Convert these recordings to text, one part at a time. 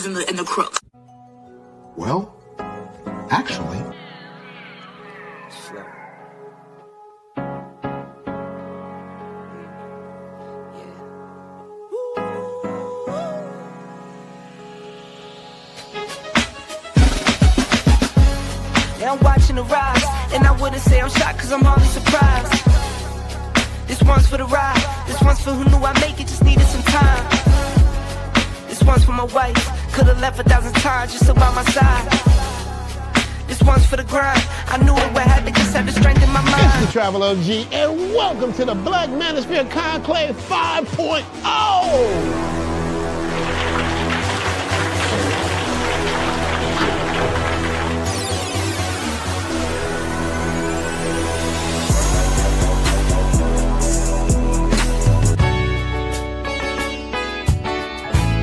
and the crooks. Well, actually. Yeah, I'm watching the rise, and I wouldn't say I'm shocked, cause I'm hardly surprised. This one's for the ride, this one's for who knew I'd make it, just needed some time. This one's for my wife, could've left 1,000 times just about my side. This one's for the grind, I knew it would happen, just had the strength in my mind. It's the Travel OG, and welcome to the Black Manosphere Conclave 5.0!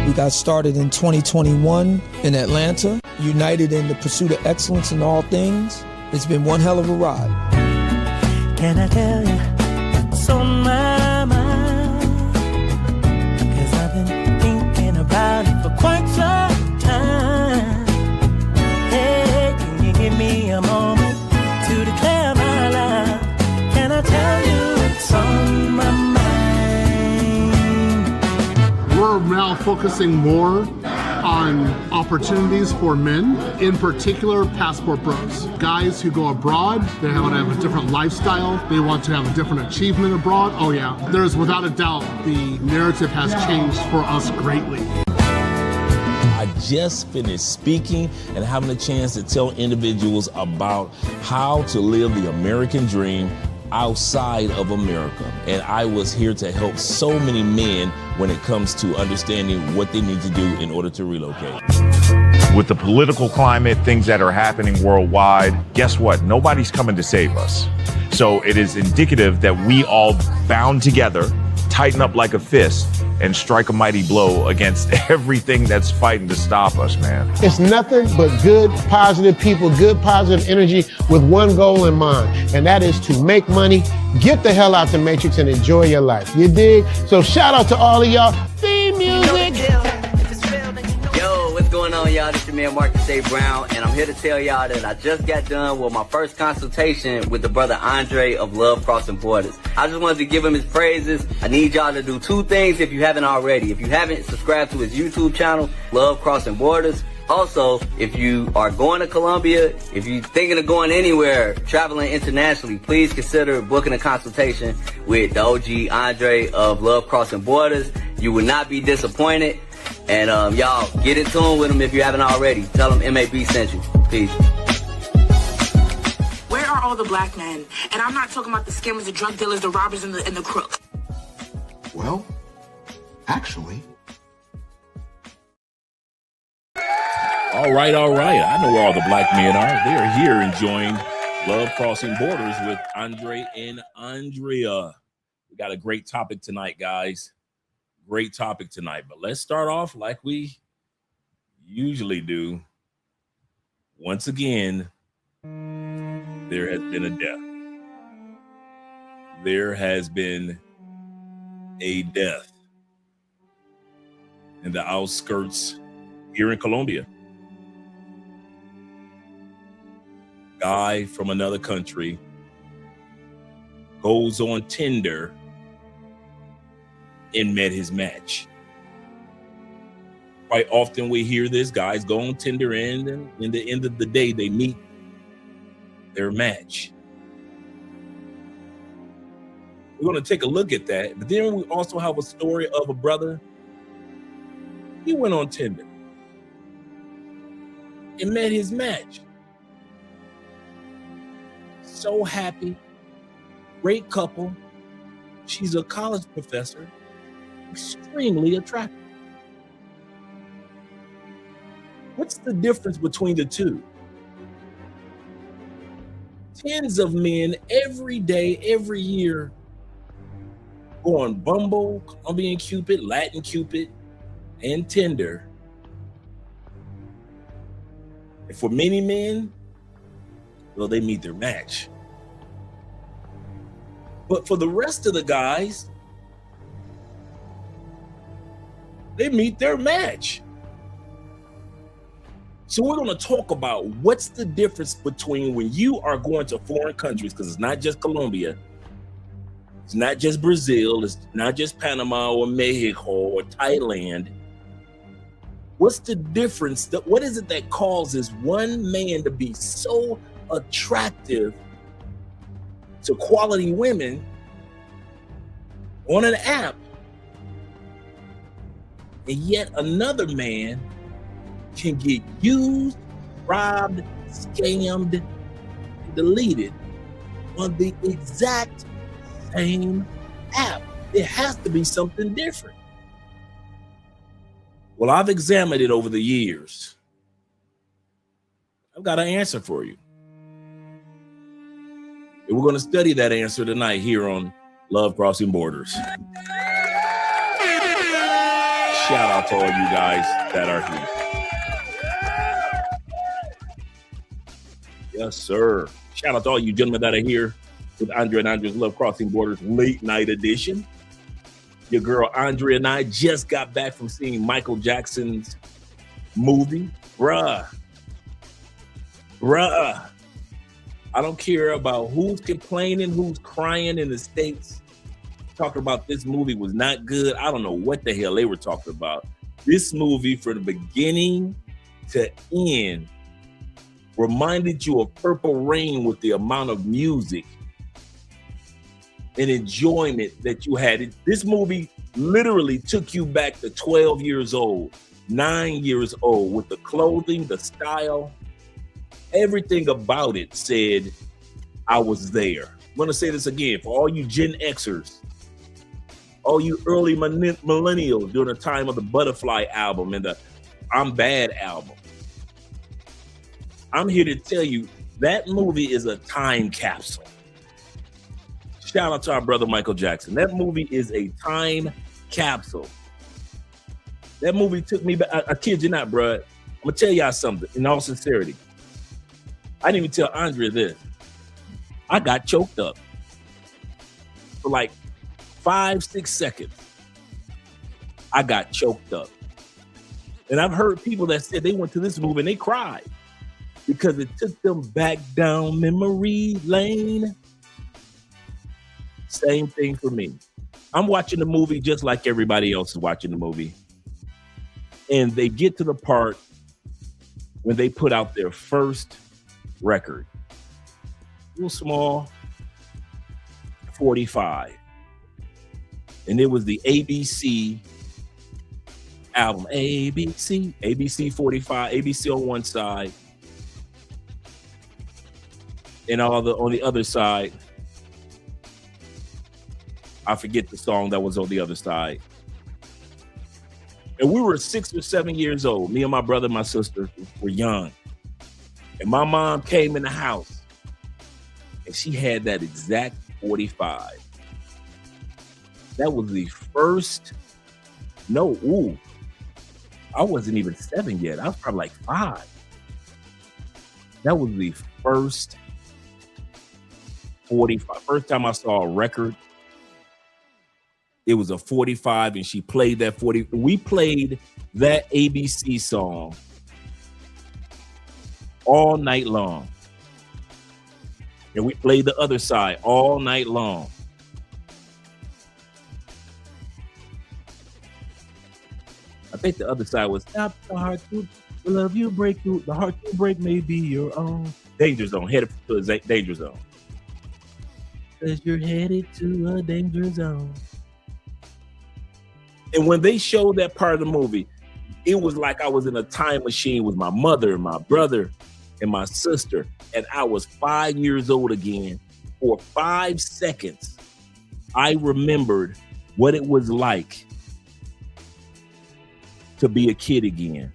We got started in 2021 in Atlanta, united in the pursuit of excellence in all things. It's been one hell of a ride. Can I tell you what's on my mind? Cause I've been thinking about it for quite some time. Hey, can you give me a moment to declare my love? Can I tell you what's on my mind? We're now focusing more on opportunities for men, in particular passport bros. Guys who go abroad, they want to have a different lifestyle, they want to have a different achievement abroad. Oh yeah, there's without a doubt the narrative has changed for us greatly. I just finished speaking and having a chance to tell individuals about how to live the American dream outside of America. And I was here to help so many men when it comes to understanding what they need to do in order to relocate. With the political climate, things that are happening worldwide, guess what? Nobody's coming to save us. So it is indicative that we all bound together, tighten up like a fist, and strike a mighty blow against everything that's fighting to stop us, man. It's nothing but good, positive people, good, positive energy with one goal in mind, and that is to make money, get the hell out the Matrix, and enjoy your life. You dig? So shout out to all of y'all. Theme music! Yo, what's going on, y'all? This is your man Marcus A. Brown, and I'm here to tell y'all that I just got done with my first consultation with the brother Andre of Love Crossing Borders. I just wanted to give him his praises. I need y'all to do two things if you haven't already. If you haven't, subscribe to his YouTube channel, Love Crossing Borders. Also, if you are going to Colombia, if you're thinking of going anywhere, traveling internationally, please consider booking a consultation with the OG Andre of Love Crossing Borders. You will not be disappointed. And y'all, get in tune with him if you haven't already. Tell him MAB sent you. Peace. Where are all the black men? And I'm not talking about the scammers, the drug dealers, the robbers, and the crooks. Well, actually. All right. I know where all the black men are. They are here enjoying Love Crossing Borders with Andre and Andrea. We got a great topic tonight, guys. Great topic tonight. But let's start off like we usually do. Once again, there has been a death. There has been a death in the outskirts here in Colombia. Guy from another country goes on Tinder and met his match. Quite often we hear this, guys go on Tinder and in the end of the day, they meet their match. We're going to take a look at that. But then we also have a story of a brother. He went on Tinder and met his match. So happy, great couple. She's a college professor, extremely attractive. What's the difference between the two? Tens of men every day, every year, go on Bumble, Colombian Cupid, Latin Cupid, and Tinder. And for many men, well, they meet their match. But for the rest of the guys, they meet their match. So we're going to talk about what's the difference between when you are going to foreign countries, because it's not just Colombia, it's not just Brazil, it's not just Panama or Mexico or Thailand. What's the difference? What is it that causes one man to be so attractive to quality women on an app, and yet another man can get used, robbed, scammed, and deleted on the exact same app? It has to be something different. Well, I've examined it over the years. I've got an answer for you. And we're going to study that answer tonight here on Love Crossing Borders. Shout out to all you guys that are here. Yes, sir. Shout out to all you gentlemen that are here with Andre and Andre's Love Crossing Borders late night edition. Your girl Andre and I just got back from seeing Michael Jackson's movie. Bruh. I don't care about who's complaining, who's crying in the States. Talking about this movie was not good. I don't know what the hell they were talking about. This movie, from the beginning to end, reminded you of Purple Rain with the amount of music and enjoyment that you had. This movie literally took you back to 12 years old, 9 years old, with the clothing, the style, everything about it said, I was there. I'm going to say this again for all you Gen Xers, all you early millennials during the time of the Butterfly album and the I'm Bad album. I'm here to tell you that movie is a time capsule. Shout out to our brother Michael Jackson. That movie is a time capsule. That movie took me back. I kid you not, bro. I'm gonna tell y'all something in all sincerity. I didn't even tell Andre this. I got choked up for like 5-6 seconds. I got choked up. And I've heard people that said they went to this movie and they cried because it took them back down memory lane. Same thing for me. I'm watching the movie just like everybody else is watching the movie. And they get to the part when they put out their first record. Real small, 45. And it was the ABC album. ABC 45, ABC on one side. And on the other side, I forget the song that was on the other side. And we were 6 or 7 years old. Me and my brother and my sister were young. And my mom came in the house and she had that exact 45. That was the first, I wasn't even 7 yet. I was probably like 5. That was the first 45. First time I saw a record, it was a 45 and she played that 40. We played that ABC song all night long. And we played the other side all night long. I think the other side was stop the heart to love you, break you, the heart to break may be your own. Danger zone, headed to a danger zone. Cause you're headed to a danger zone. And when they showed that part of the movie, it was like I was in a time machine with my mother and my brother and my sister. And I was 5 years old again. For 5 seconds, I remembered what it was like to be a kid again.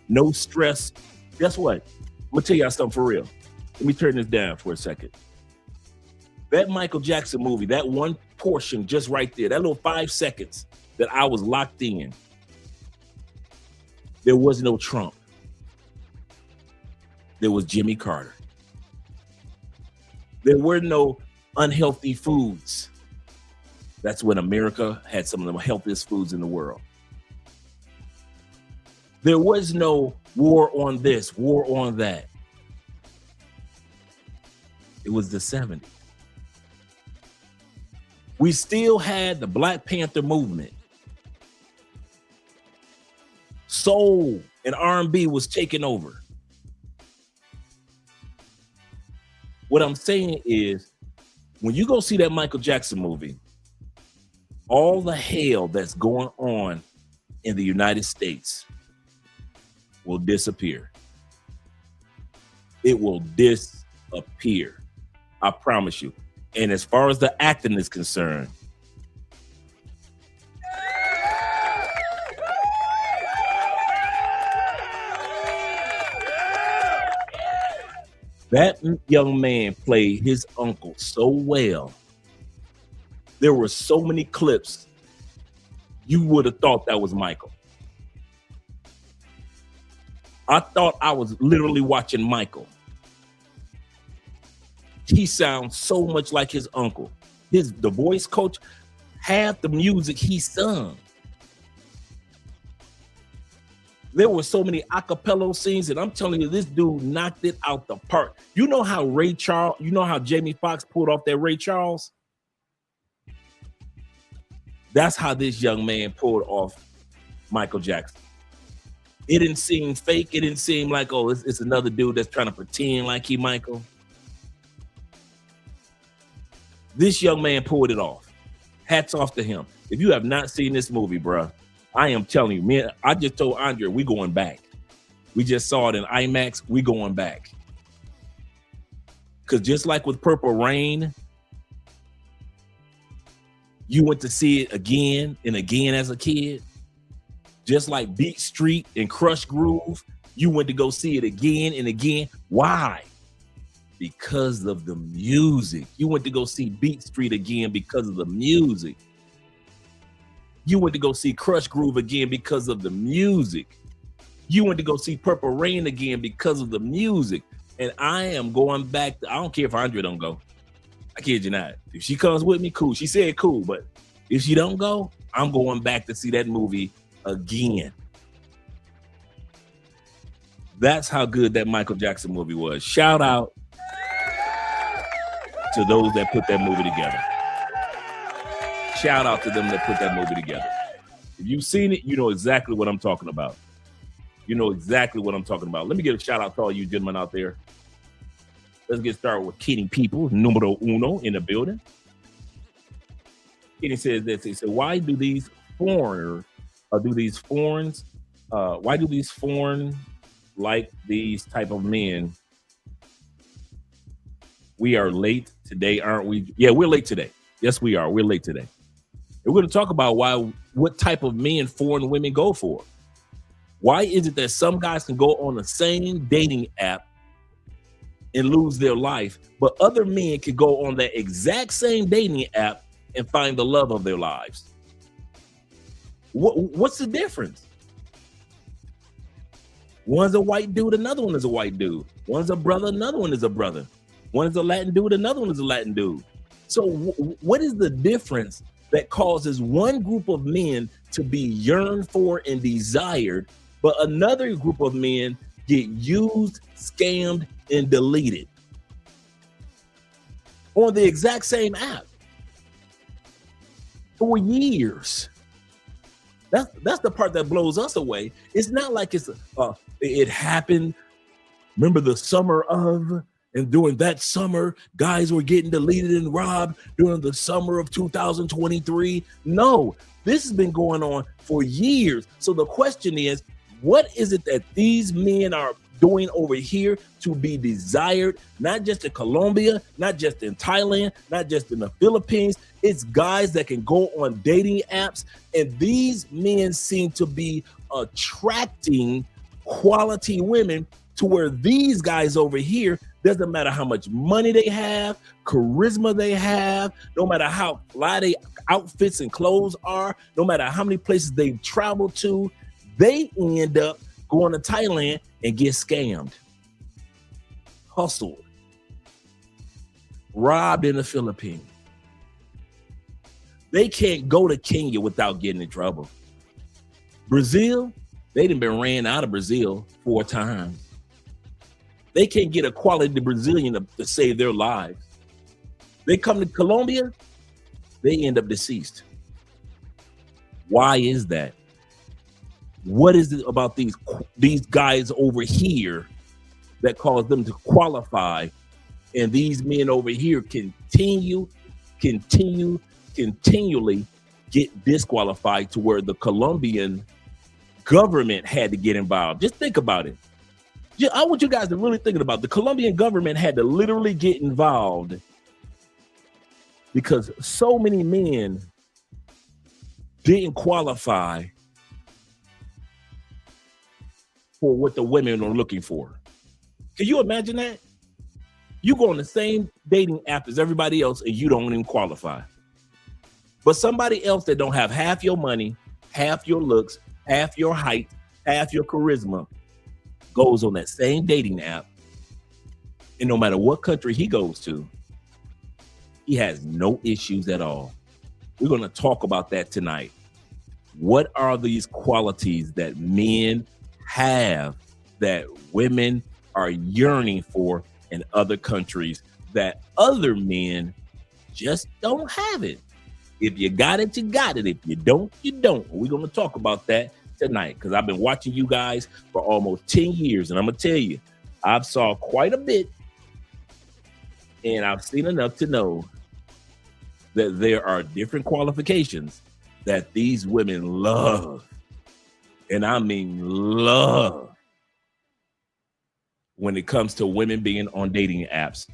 No stress. Guess what? I'm gonna tell y'all something for real. Let me turn this down for a second. That Michael Jackson movie, that one portion just right there, that little 5 seconds that I was locked in, there was no Trump. There was Jimmy Carter. There were no unhealthy foods. That's when America had some of the healthiest foods in the world. There was no war on this, war on that. It was the 70s. We still had the Black Panther movement. Soul and R&B was taking over. What I'm saying is, when you go see that Michael Jackson movie, all the hell that's going on in the United States will disappear. It will disappear. I promise you. And as far as the acting is concerned, that young man played his uncle so well. There were so many clips, you would have thought that was Michael. I thought I was literally watching Michael. He sounds so much like his uncle. The voice coach, half the music he sung. There were so many a cappella scenes, and I'm telling you, this dude knocked it out the park. You know how Jamie Foxx pulled off that Ray Charles? That's how this young man pulled off Michael Jackson. It didn't seem fake. It didn't seem like, oh, it's another dude that's trying to pretend like he Michael. This young man pulled it off. Hats off to him. If you have not seen this movie, bruh, I am telling you, I just told Andre, we going back. We just saw it in IMAX. We going back. Because just like with Purple Rain, you went to see it again and again as a kid. Just like Beat Street and Crush Groove, you went to go see it again and again. Why? Because of the music. You went to go see Beat Street again because of the music. You went to go see Crush Groove again because of the music. You went to go see Purple Rain again because of the music. And I am going back. I don't care if Andre don't go. I kid you not. If she comes with me, cool. She said cool, but if she don't go, I'm going back to see that movie again. That's how good that Michael Jackson movie was. Shout out to those that put that movie together. Shout out to them that put that movie together. If you've seen it, you know exactly what I'm talking about. You know exactly what I'm talking about. Let me give a shout out to all you gentlemen out there. Let's get started with Kenny People, numero uno in the building. Kenny says this. He said, why do these foreigners like these type of men? We are late today, aren't we? Yeah, we're late today. Yes, we are. We're late today. And we're going to talk about what type of men foreign women go for. Why is it that some guys can go on the same dating app and lose their life, but other men can go on that exact same dating app and find the love of their lives? What's the difference? One's a white dude, another one is a white dude. One's a brother, another one is a brother. One is a Latin dude, another one is a Latin dude. So what is the difference that causes one group of men to be yearned for and desired, but another group of men get used, scammed, and deleted on the exact same app for years? That's the part that blows us away. It's not like it happened. Remember the summer of, and during that summer, guys were getting deleted and robbed during the summer of 2023. No, this has been going on for years. So the question is, what is it that these men are doing over here to be desired, not just in Colombia, not just in Thailand, not just in the Philippines? It's guys that can go on dating apps, and these men seem to be attracting quality women to where these guys over here, doesn't matter how much money they have, charisma they have, no matter how fly their outfits and clothes are, no matter how many places they've traveled to, they end up going to Thailand and get scammed, hustled, robbed in the Philippines. They can't go to Kenya without getting in trouble. Brazil, They done been ran out of Brazil 4 times. They can't get a quality Brazilian to save their lives. They come to Colombia, they end up deceased. Why is that? What is it about these guys over here that cause them to qualify, and these men over here continually get disqualified to where the Colombian government had to get involved? Just think about it. I want you guys to really think about it. The Colombian government had to literally get involved because so many men didn't qualify for what the women are looking for. Can you imagine that? You go on the same dating app as everybody else and you don't even qualify. But somebody else that don't have half your money, half your looks, half your height, half your charisma goes on that same dating app, and no matter what country he goes to, he has no issues at all. We're going to talk about that tonight. What are these qualities that men have that women are yearning for in other countries that other men just don't have it? If you got it, you got it. If you don't, you don't. We're going to talk about that tonight because I've been watching you guys for almost 10 years. And I'm going to tell you, I've saw quite a bit and I've seen enough to know that there are different qualifications that these women love. And I mean love when it comes to women being on dating apps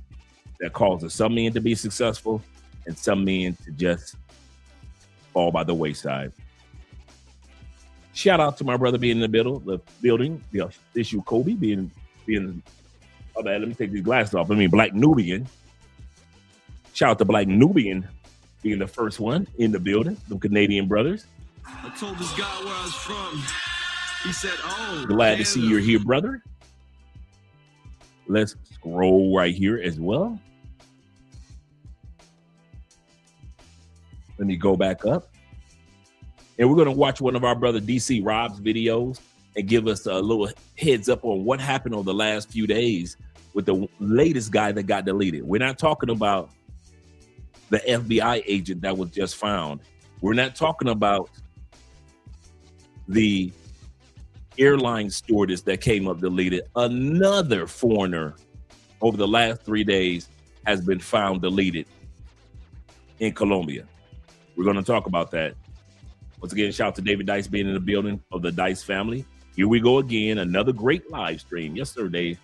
that causes some men to be successful and some men to just fall by the wayside. Shout out to my brother being in the building, the issue Kobe being, oh man, let me take these glasses off. Black Nubian. Shout out to Black Nubian being the first one in the building, the Canadian brothers. I told this guy where I was from. He said, oh. Glad to see you're here, brother. Let's scroll right here as well. Let me go back up. And we're going to watch one of our brother DC Rob's videos and give us a little heads up on what happened over the last few days with the latest guy that got deleted. We're not talking about the FBI agent that was just found. We're not talking about the airline stewardess that came up deleted. Another foreigner over the last 3 days has been found deleted in Colombia. We're going to talk about that. Once again, shout out to David Dice being in the building of the Dice family. Here we go again. Another great live stream. Yes, sir, Dave.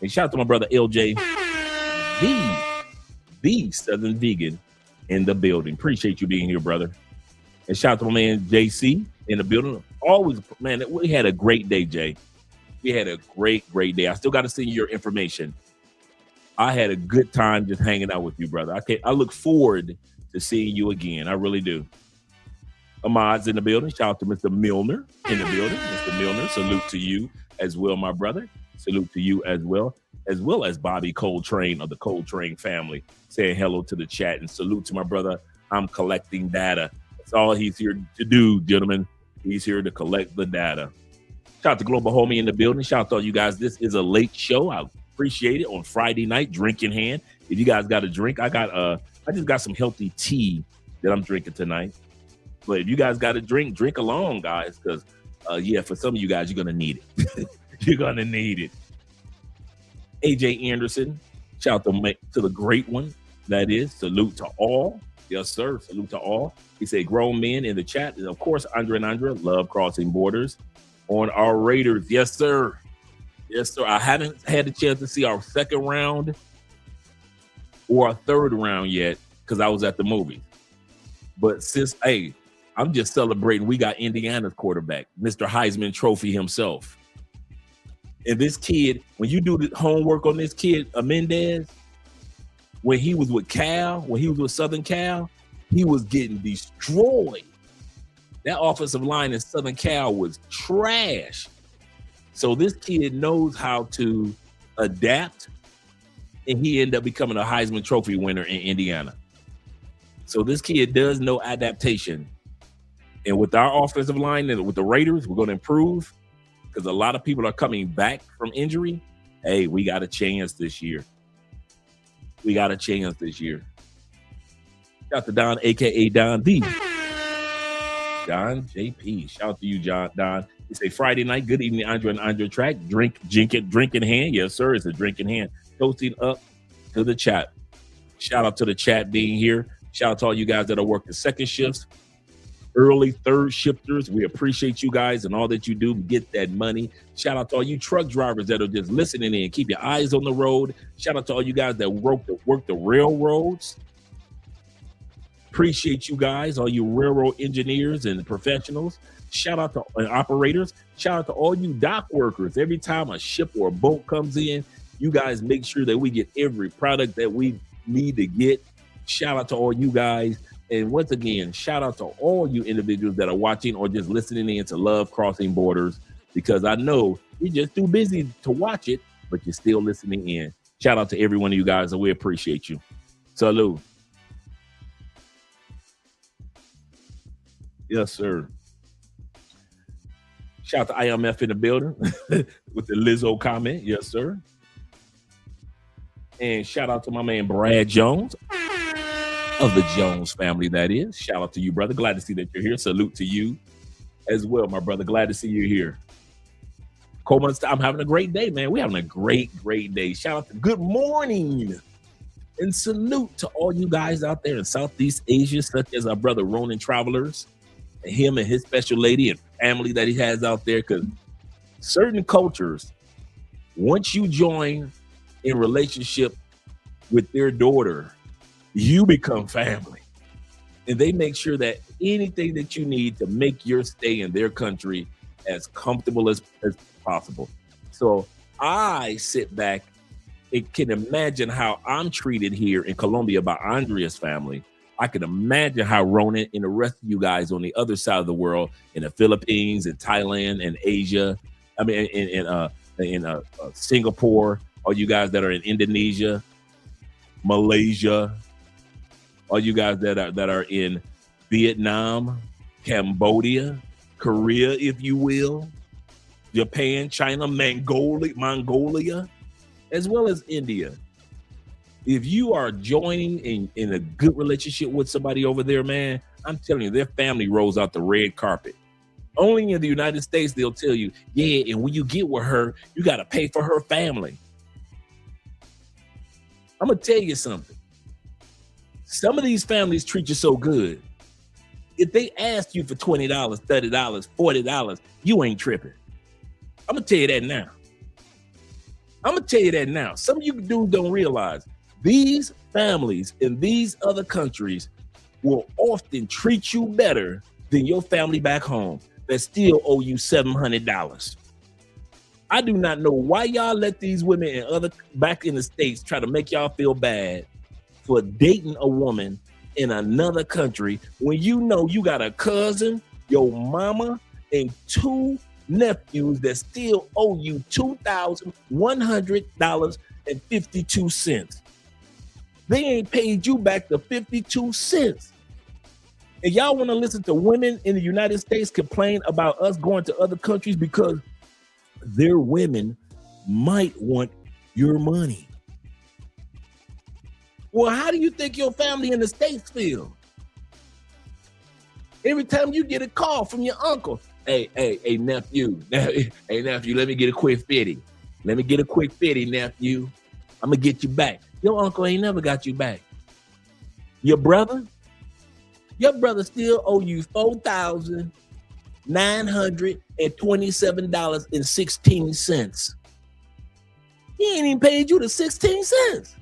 And shout out to my brother LJ, the Southern Vegan in the building. Appreciate you being here, brother. And shout out to my man JC in the building. Always, man, we had a great day, Jay. We had a great day. I still got to send you your information. I had a good time just hanging out with you, brother. I look forward to seeing you again. I really do. Ahmad's in the building. Shout out to Mr. Milner in the building. Mr. Milner, salute to you as well, my brother. Salute to you as well as Bobby Coltrane of the Coltrane family, saying hello to the chat, and salute to my brother. I'm collecting data. That's all he's here to do, gentlemen. He's here to collect the data. Shout out to Global Homie in the building. Shout out to all you guys. This is a late show. I appreciate it. On Friday night, drink in hand. If you guys got a drink, I just got some healthy tea that I'm drinking tonight. But if you guys got a drink, drink along, guys, because for some of you guys, you're gonna need it. You're gonna need it. AJ Anderson, shout out to the great one. That is, salute to all. Yes, sir. Salute to all. He said, grown men in the chat. And of course, Andre and Andrea love crossing borders on our Raiders. Yes, sir. Yes, sir. I haven't had the chance to see our second round or our third round yet because I was at the movie. But I'm just celebrating. We got Indiana's quarterback, Mr. Heisman Trophy himself. And this kid, when you do the homework on this kid, Mendez, when he was with Cal, when he was with Southern Cal, he was getting destroyed. That offensive line in Southern Cal was trash. So this kid knows how to adapt, and he ended up becoming a Heisman Trophy winner in Indiana. So this kid does know adaptation. And with our offensive line and with the Raiders, we're going to improve. because a lot of people are coming back from injury. Hey, we got a chance this year. We got a chance this year. Shout out to Don, aka Don D. Don JP. Shout out to you, Don. It's a Friday night. Good evening, Andre and Andre Track. Drink in hand. Yes, sir. It's a drink in hand. Toasting up to the chat. Shout out to the chat being here. Shout out to all you guys that are working second shifts, early third shifters. We appreciate you guys and all that you do. Get that money. Shout out to all you truck drivers that are just listening in. Keep your eyes on the road. Shout out to all you guys that work the railroads. Appreciate you guys, all you railroad engineers and professionals. Shout out to operators. Shout out to all you dock workers. Every time a ship or a boat comes in, you guys make sure that we get every product that we need to get. Shout out to all you guys. And once again, shout out to all you individuals that are watching or just listening in to Love Crossing Borders, because I know you're just too busy to watch it, but you're still listening in. Shout out to every one of you guys, and we appreciate you. Salute. Yes, sir. Shout out to IMF in the building with the Lizzo comment. Yes, sir. And shout out to my man Brad Jones of the Jones family, that is. Shout out to you, brother. Glad to see that you're here. Salute to you as well, my brother. Glad to see you here. Coleman, I'm having a great day, man. We're having a great day. Shout out to good morning. And salute to all you guys out there in Southeast Asia, such as our brother Ronin Travelers, and him and his special lady and family that he has out there. Because certain cultures, once you join in relationship with their daughter, you become family. And they make sure that anything that you need to make your stay in their country as comfortable as possible. So I sit back and can imagine how I'm treated here in Colombia by Andrea's family. I can imagine how Ronan and the rest of you guys on the other side of the world, in the Philippines and Thailand and Asia, I mean, in Singapore, all you guys that are in Indonesia, Malaysia, all you guys that are in Vietnam, Cambodia, Korea, if you will, Japan, China, Mongolia, as well as India. If you are joining in a good relationship with somebody over there, man, I'm telling you, their family rolls out the red carpet. Only in the United States, they'll tell you, yeah, and when you get with her, you got to pay for her family. I'm going to tell you something. Some of these families treat you so good. If they ask you for $20, $30, $40, you ain't tripping. I'm going to tell you that now. Some of you dudes don't realize these families in these other countries will often treat you better than your family back home that still owe you $700. I do not know why y'all let these women and back in the States try to make y'all feel bad for dating a woman in another country when you know you got a cousin, your mama, and two nephews that still owe you $2,100.52. They ain't paid you back the 52 cents. And y'all want to listen to women in the United States complain about us going to other countries because their women might want your money. Well, how do you think your family in the States feel? Every time you get a call from your uncle, hey, nephew, let me get a quick 50. Let me get a quick 50, nephew. I'm going to get you back. Your uncle ain't never got you back. Your brother still owe you $4,927.16. He ain't even paid you the 16 cents.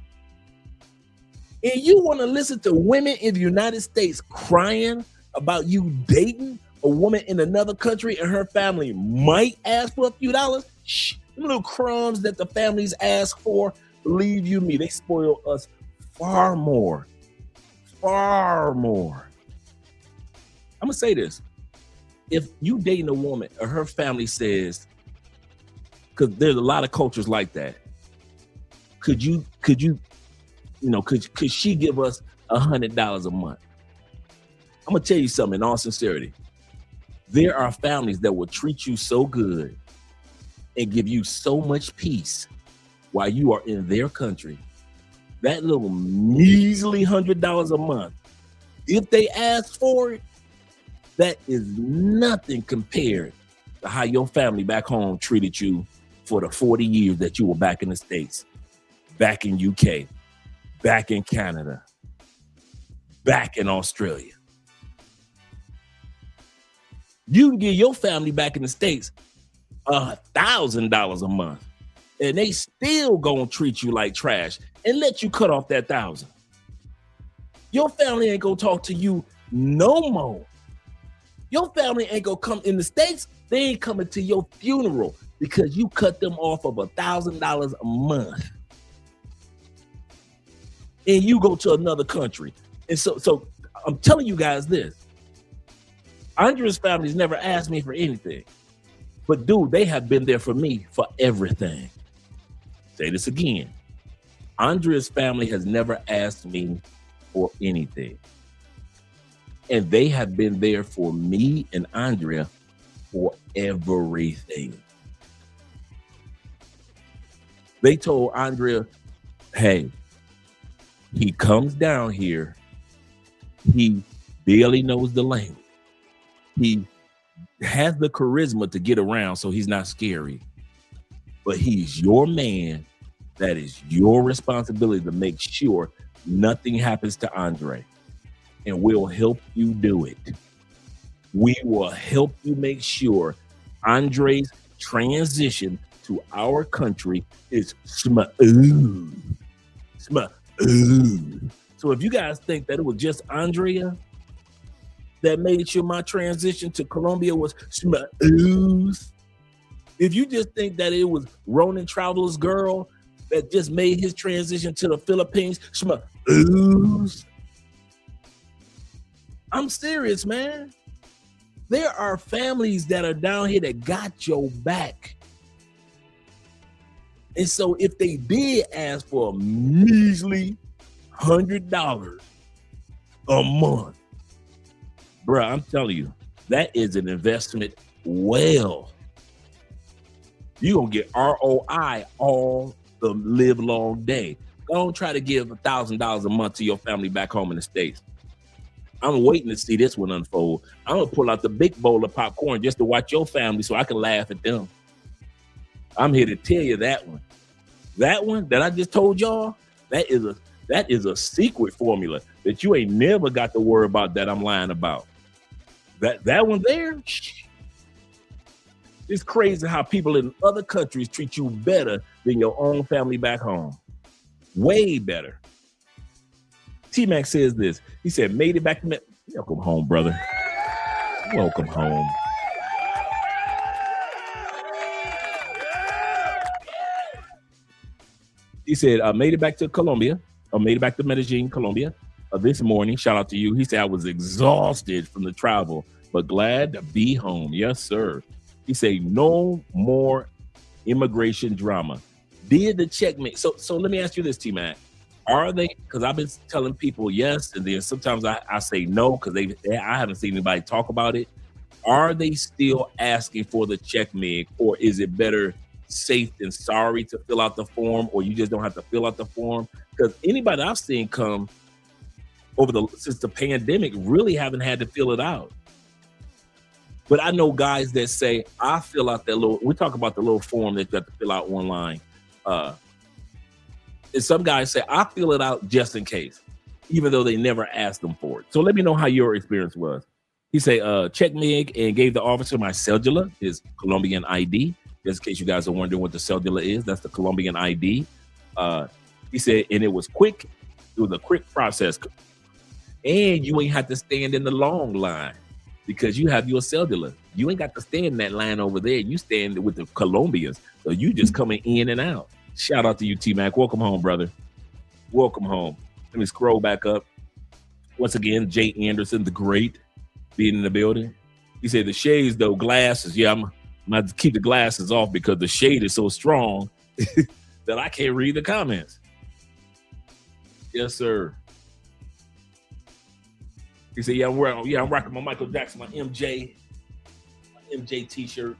And you want to listen to women in the United States crying about you dating a woman in another country and her family might ask for a few dollars? Shh, them little crumbs that the families ask for, believe you me, they spoil us far more. I'm gonna say this. If you dating a woman or her family says, because there's a lot of cultures like that, could she give us $100 a month? I'm gonna tell you something in all sincerity. There are families that will treat you so good and give you so much peace while you are in their country. That little measly $100 a month, if they ask for it, that is nothing compared to how your family back home treated you for the 40 years that you were back in the States, back in UK, back in Canada, back in Australia. You can give your family back in the States $1,000 a month, and they still gonna treat you like trash and let you cut off that $1,000. Your family ain't gonna talk to you no more. Your family ain't gonna come in the States. They ain't coming to your funeral because you cut them off of $1,000 a month. And you go to another country. And so I'm telling you guys this. Andrea's family's never asked me for anything. But dude, they have been there for me for everything. Say this again. Andrea's family has never asked me for anything. And they have been there for me and Andrea for everything. They told Andrea, hey, he comes down here. He barely knows the language. He has the charisma to get around, so he's not scary. But he's your man. That is your responsibility to make sure nothing happens to Andre. And we'll help you do it. We will help you make sure Andre's transition to our country is smooth. Smooth. So if you guys think that it was just Andrea that made sure my transition to Colombia was smooth, if you just think that it was Ronan Traveler's girl that just made his transition to the Philippines smooth, I'm serious, man. There are families that are down here that got your back. And so if they did ask for a measly $100 a month, bro, I'm telling you, that is an investment well. You're going to get ROI all the live long day. Don't try to give $1,000 a month to your family back home in the States. I'm waiting to see this one unfold. I'm going to pull out the big bowl of popcorn just to watch your family so I can laugh at them. I'm here to tell you that one. That one that I just told y'all, that is a secret formula that you ain't never got to worry about that I'm lying about. That one there, it's crazy how people in other countries treat you better than your own family back home. Way better. T-Mac says this. He said, made it back to welcome home, brother. Welcome home. He said, I made it back to Colombia. I made it back to Medellin, Colombia this morning. Shout out to you. He said, I was exhausted from the travel, but glad to be home. Yes, sir. He said, no more immigration drama. Did the checkmate. So let me ask you this, T-Mac. Are they, because I've been telling people yes, and then sometimes I say no because I haven't seen anybody talk about it. Are they still asking for the checkmate, or is it better safe than sorry to fill out the form, or you just don't have to fill out the form? Because anybody I've seen come since the pandemic really haven't had to fill it out. But I know guys that say, I fill out that we talk about the little form that you have to fill out online. And some guys say, I fill it out just in case, even though they never asked them for it. So let me know how your experience was. He said, check me and gave the officer my cedula, his Colombian ID. Just in case you guys are wondering what the cedula is, that's the Colombian ID. He said, and it was quick. It was a quick process. And you ain't have to stand in the long line because you have your cedula. You ain't got to stand in that line over there. You stand with the Colombians. So you just coming in and out. Shout out to you, T-Mac. Welcome home, brother. Welcome home. Let me scroll back up. Once again, Jay Anderson, the great, being in the building. He said the shades, though, glasses. Yeah, I'm going to keep the glasses off because the shade is so strong that I can't read the comments. Yes, sir. He said, I'm rocking my Michael Jackson, my MJ t-shirt.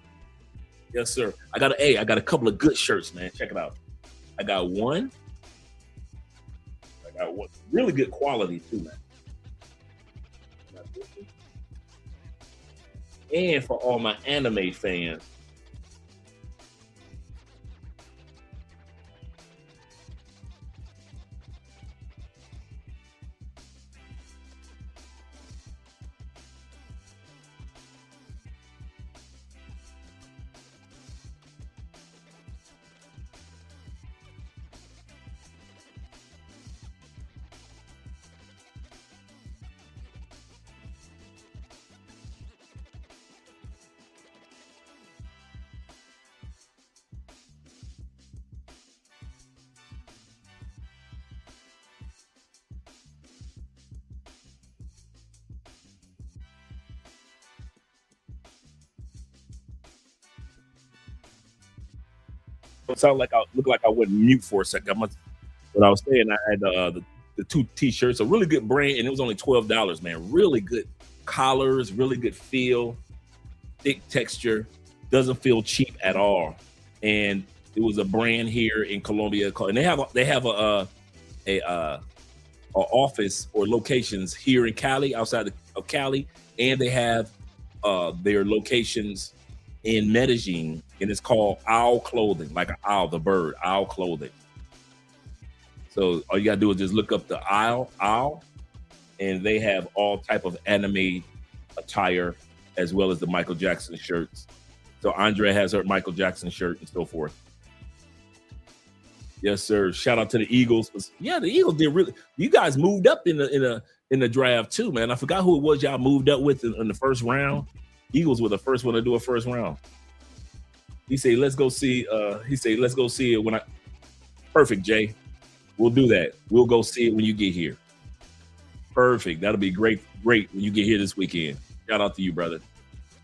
Yes, sir. I got a couple of good shirts, man. Check it out. I got one really good quality too, man. And for all my anime fans, it sounded like I looked like I went mute for a second. What I was saying, I had the two T-shirts, a really good brand, and it was only $12, man. Really good collars, really good feel, thick texture, doesn't feel cheap at all. And it was a brand here in Colombia, and they have a office or locations here in Cali, outside of Cali, and they have their locations in Medellin, and it's called Owl Clothing, like an owl, the bird, Owl Clothing. So all you gotta do is just look up the owl, and they have all type of anime attire as well as the Michael Jackson shirts. So Andre has her Michael Jackson shirt and so forth. Yes, sir. Shout out to the Eagles. Yeah, the Eagles did really. You guys moved up in the draft too, man. I forgot who it was y'all moved up with in the first round. Eagles were the first one to do a first round. He said, "Let's go see." "Let's go see it when I." Perfect, Jay. We'll do that. We'll go see it when you get here. Perfect. That'll be great when you get here this weekend. Shout out to you, brother.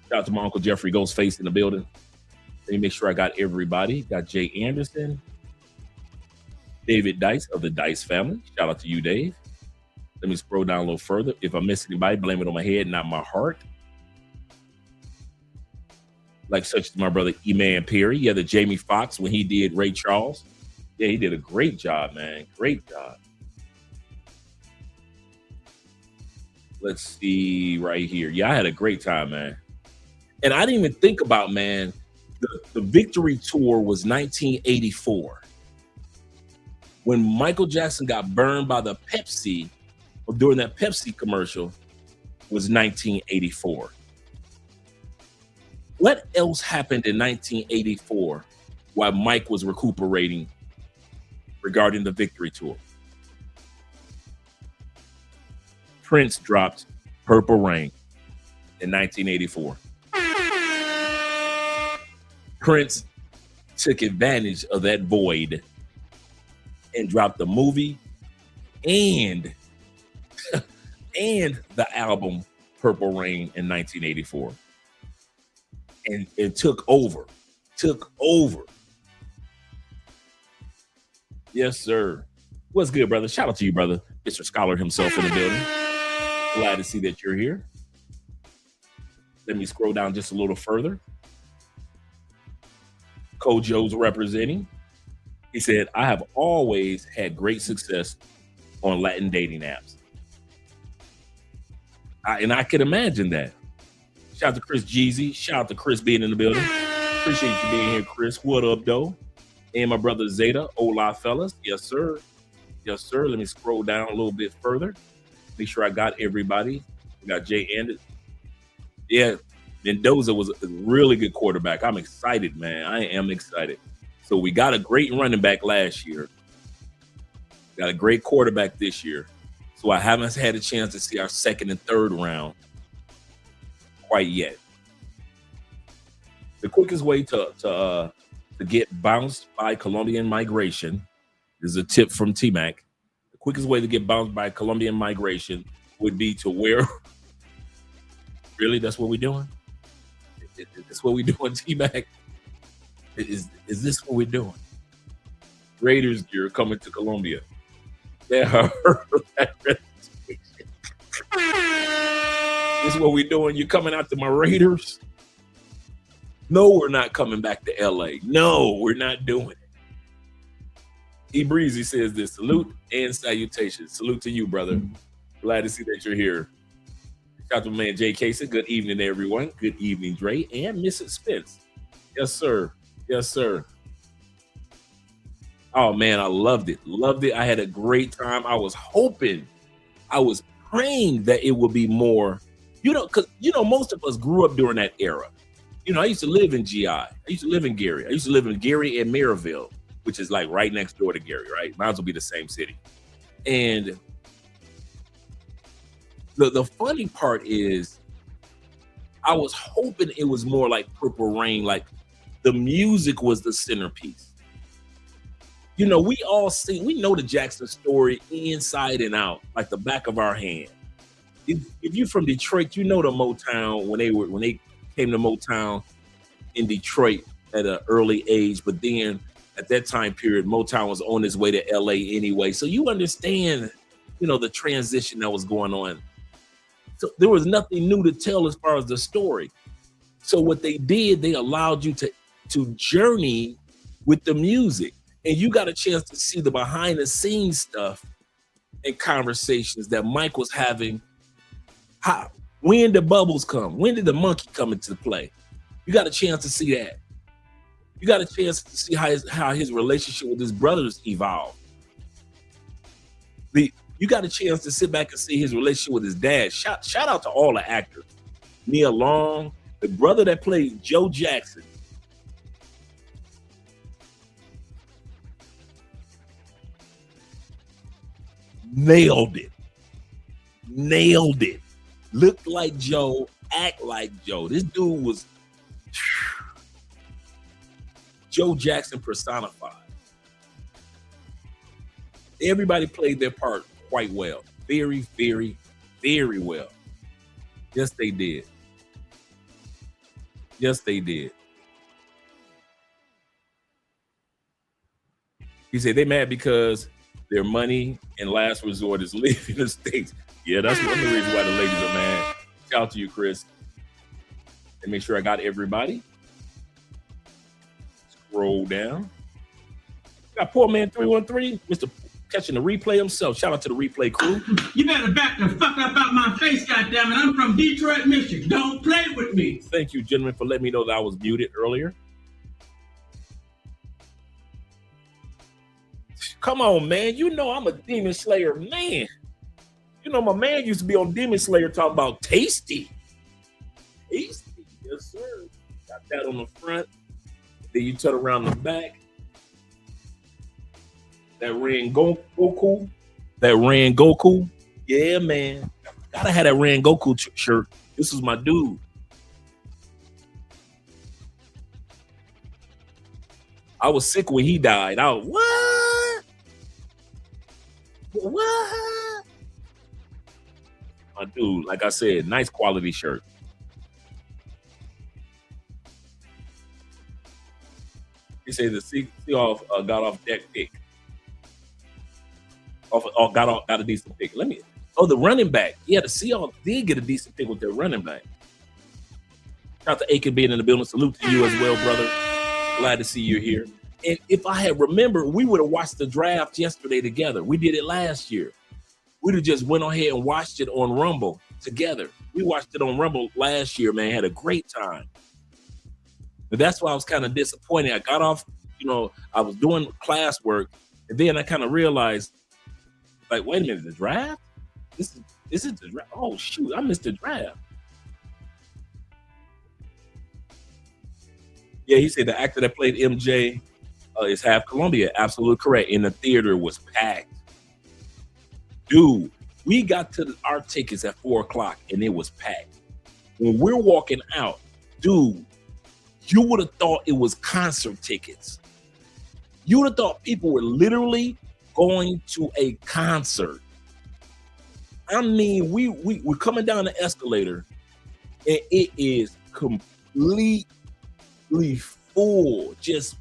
Shout out to my Uncle Jeffrey Ghostface in the building. Let me make sure I got everybody. Got Jay Anderson, David Dice of the Dice family. Shout out to you, Dave. Let me scroll down a little further. If I miss anybody, blame it on my head, not my heart. Like such as my brother E-Man Perry. Yeah, the Jamie Foxx when he did Ray Charles. Yeah, he did a great job, man. Great job. Let's see right here. Yeah, I had a great time, man. And I didn't even think about, man, the Victory Tour was 1984. When Michael Jackson got burned by the Pepsi, or during that Pepsi commercial, was 1984. What else happened in 1984 while Mike was recuperating regarding the Victory Tour? Prince dropped Purple Rain in 1984. Prince took advantage of that void and dropped the movie and the album Purple Rain in 1984. And it took over. Yes, sir. What's good, brother? Shout out to you, brother. Mr. Scholar himself in the building. Glad to see that you're here. Let me scroll down just a little further. Kojo's representing. He said, I have always had great success on Latin dating apps. And I can imagine that. Shout out to Chris Jeezy. Shout out to Chris being in the building. Appreciate you being here, Chris. What up, though? And my brother Zeta. Hola, fellas. Yes, sir. Yes, sir. Let me scroll down a little bit further. Make sure I got everybody. We got Jay Anderson. Yeah, Mendoza was a really good quarterback. I'm excited, man. I am excited. So we got a great running back last year. Got a great quarterback this year. So I haven't had a chance to see our second and third round quite yet. The quickest way to get bounced by Colombian migration is a tip from T-Mac. The quickest way to get bounced by Colombian migration would be to wear. Really, that's what we're doing? That's what we're doing, T-Mac? Is this what we're doing? Raiders gear coming to Colombia. Yeah, this is what we're doing. You're coming out to my Raiders. No, we're not coming back to LA. No, we're not doing it. E Breezy says this: salute and salutations. Salute to you, brother. Glad to see that you're here. Shout out to my man Jay Casey. Good evening, everyone. Good evening, Dre and Mrs. Spence. Yes, sir. Yes, sir. Oh man, I loved it. Loved it. I had a great time. I was praying that it would be more, because most of us grew up during that era. I used to live in GI. I used to live in Gary. I used to live in Gary and Maryville, which is like right next door to Gary, right? Might as well be the same city. And the funny part is I was hoping it was more like Purple Rain, like the music was the centerpiece. We know the Jackson story inside and out, like the back of our hand. If you're from Detroit, you know the Motown when they came to Motown in Detroit at an early age, but then at that time period, Motown was on its way to LA anyway. So you understand, the transition that was going on. So there was nothing new to tell as far as the story. So what they did, they allowed you to journey with the music. And you got a chance to see the behind the scenes stuff and conversations that Mike was having. When did Bubbles come? When did the monkey come into play? You got a chance to see that. You got a chance to see how his relationship with his brothers evolved. You got a chance to sit back and see his relationship with his dad. Shout out to all the actors. Nia Long, the brother that played Joe Jackson. Nailed it. Looked like Joe, act like Joe. This dude was Joe Jackson personified. Everybody played their part quite well. Very, very, very well. Yes, they did. Yes, they did. He said they mad because their money and last resort is leaving the States. Yeah, that's one of the reasons why the ladies are mad. Shout out to you, Chris. And make sure I got everybody. Scroll down. Got poor man 313, Mr. Catching the replay himself. Shout out to the replay crew. You better back the fuck up out my face, goddammit. I'm from Detroit, Michigan. Don't play with me. Thank you, gentlemen, for letting me know that I was muted earlier. Come on, man. I'm a Demon Slayer man. My man used to be on Demon Slayer talking about tasty. Tasty, yes, sir. Got that on the front. Then you turn around the back. That Ren Goku. Yeah, man. Gotta have that Ren Goku shirt. This was my dude. I was sick when he died. What? My dude, like I said, nice quality shirt. He said the Seahawks got off deck pick. Got a decent pick. The running back. Yeah, the Seahawks did get a decent pick with their running back. Shout out to Aiken being in the building. Salute to you as well, brother. Glad to see you here. And if I had remembered, we would have watched the draft yesterday together. We did it last year. We'd have just went ahead and watched it on Rumble together. We watched it on Rumble last year, man. Had a great time. But that's why I was kind of disappointed. I got off, I was doing classwork, and then I kind of realized, like, wait a minute, the draft? Is it the draft? Oh, shoot, I missed the draft. Yeah, he said the actor that played MJ is half Colombia. Absolutely correct. And the theater was packed. Dude, we got to our tickets at 4:00 and it was packed. When we're walking out, dude, you would have thought it was concert tickets. You would have thought people were literally going to a concert. I mean, we're coming down the escalator and it is completely full. Just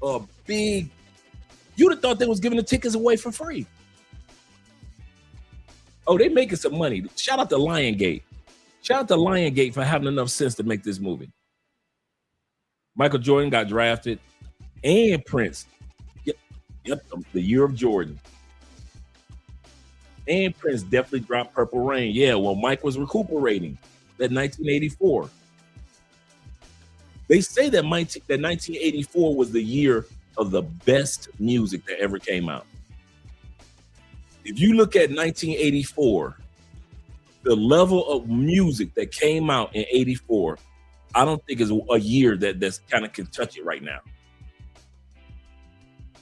a big, you'd have thought they was giving the tickets away for free. Oh, they making some money. Shout out to Lionsgate. Shout out to Lionsgate for having enough sense to make this movie. Michael Jordan got drafted, and Prince. Yep, the year of Jordan. And Prince definitely dropped Purple Rain. Yeah, well, Mike was recuperating that 1984. They say that 1984 was the year of the best music that ever came out. If you look at 1984, the level of music that came out in 84, I don't think is a year that's kind of can touch it right now.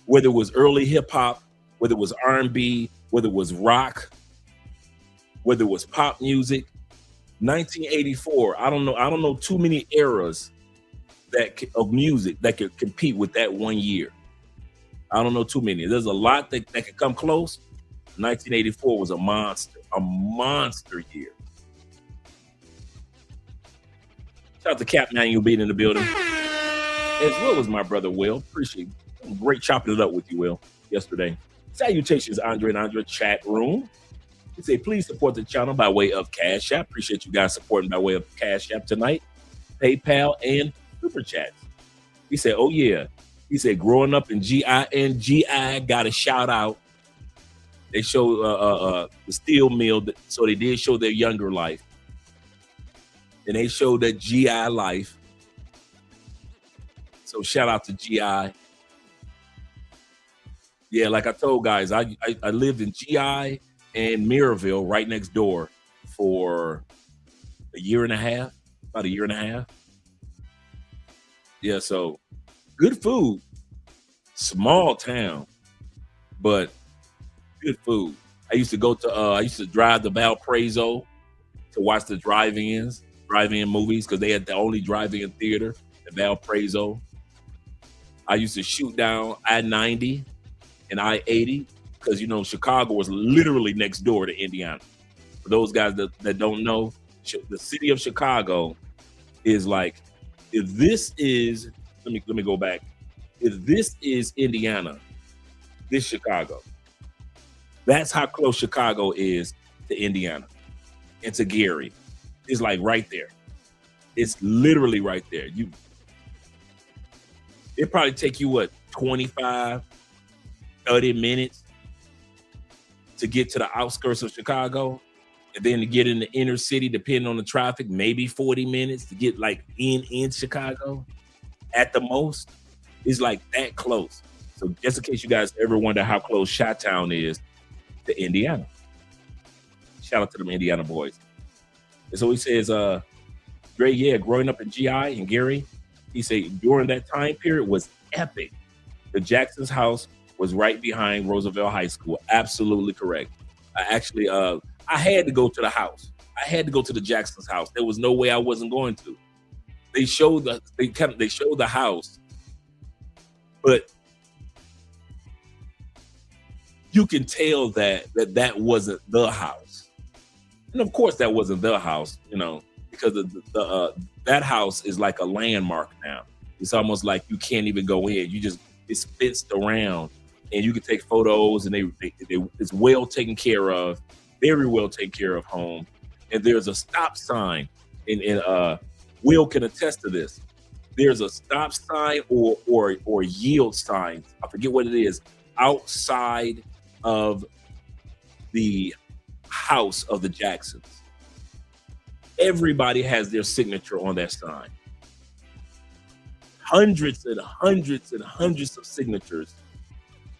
Whether it was early hip hop, whether it was R&B, whether it was rock, whether it was pop music, 1984. I don't know too many eras of music that could compete with that one year. I don't know too many. There's a lot that could come close. 1984 was a monster year. Shout out to Cap Manuel being in the building, as well as my brother Will. Appreciate it. Great chopping it up with you, Will, yesterday. Salutations, Andre and Andre chat room. He said, please support the channel by way of Cash App. Appreciate you guys supporting by way of Cash App tonight, PayPal, and Super Chats. He said, oh yeah. He said, growing up in GI, got a shout out. They showed the steel mill, so they did show their younger life. And they showed that GI life. So shout out to GI. Yeah, like I told guys, I lived in GI and Mirabville right next door for about a year and a half. Yeah, so good food, small town, but good food. I used to drive to Valparaiso to watch the drive-in movies because they had the only drive-in theater in Valparaiso. I used to shoot down I-90 and I-80 because, Chicago was literally next door to Indiana. For those guys that don't know, the city of Chicago is like, if this is, let me go back. If this is Indiana, this Chicago. That's how close Chicago is to Indiana and to Gary. It's like right there. It's literally right there. It probably take you 25, 30 minutes to get to the outskirts of Chicago, and then to get in the inner city, depending on the traffic, maybe 40 minutes to get like in Chicago at the most. It's like that close. So just in case you guys ever wonder how close Chi-Town is to Indiana. Shout out to them Indiana boys. And so he says, Dre, yeah, growing up in GI and Gary, he said during that time period was epic. The Jackson's house was right behind Roosevelt High School. Absolutely correct. I actually, I had to go to the house. I had to go to the Jackson's house. There was no way I wasn't going to. They showed the house, but you can tell that wasn't the house. And of course that wasn't the house, because that house is like a landmark now. It's almost like you can't even go in. It's fenced around and you can take photos, and it's well taken care of, very well taken care of home. And there's a stop sign, and Will can attest to this. There's a stop sign or yield sign. I forget what it is, outside of the house of the Jacksons. Everybody has their signature on that sign. Hundreds and hundreds and hundreds of signatures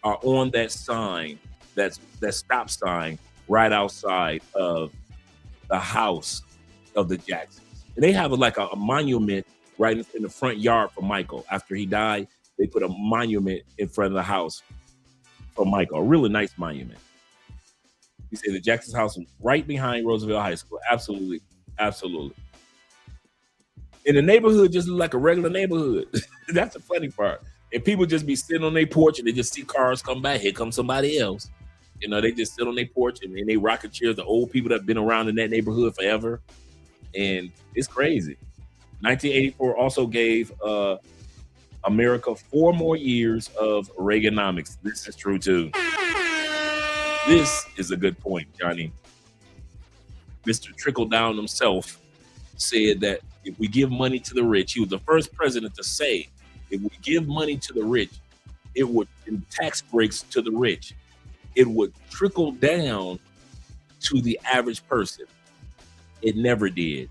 are on that sign, that stop sign right outside of the house of the Jacksons. And they have a monument right in the front yard for Michael. After he died, they put a monument in front of the house for Michael, a really nice monument. You say the Jackson's house was right behind Roosevelt High School. Absolutely, absolutely. And the neighborhood just looked like a regular neighborhood. That's the funny part. And people just be sitting on their porch and they just see cars come by. Here comes somebody else. They just sit on their porch and they rocking chairs. The old people that have been around in that neighborhood forever. And it's crazy. 1984 also gave America 4 more years of Reaganomics. This is true too. This is a good point, Johnny. Mr. Trickle Down himself said that, if we give money to the rich, he was the first president to say, if we give money to the rich, it would, in tax breaks to the rich, it would trickle down to the average person. It never did.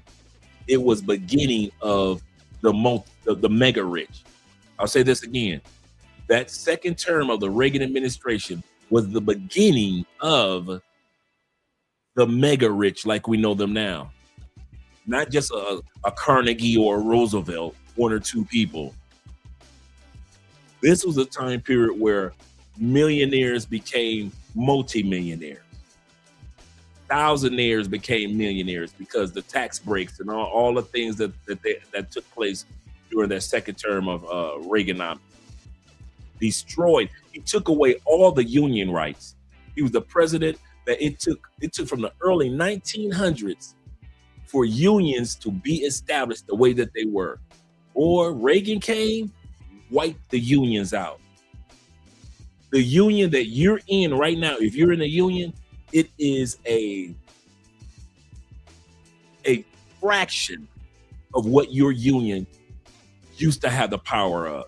It was beginning of the mega rich. I'll say this again. That second term of the Reagan administration was the beginning of the mega rich like we know them now. Not just a Carnegie or a Roosevelt, one or two people. This was a time period where millionaires became multimillionaires. Thousandaires became millionaires because the tax breaks and all the things that took place during that second term of Reaganomics. Destroyed. He took away all the union rights. He was the president that it took from the early 1900s for unions to be established the way that they were. Or Reagan came, wiped the unions out. The union that you're in right now, if you're in a union, it is a fraction of what your union used to have the power of,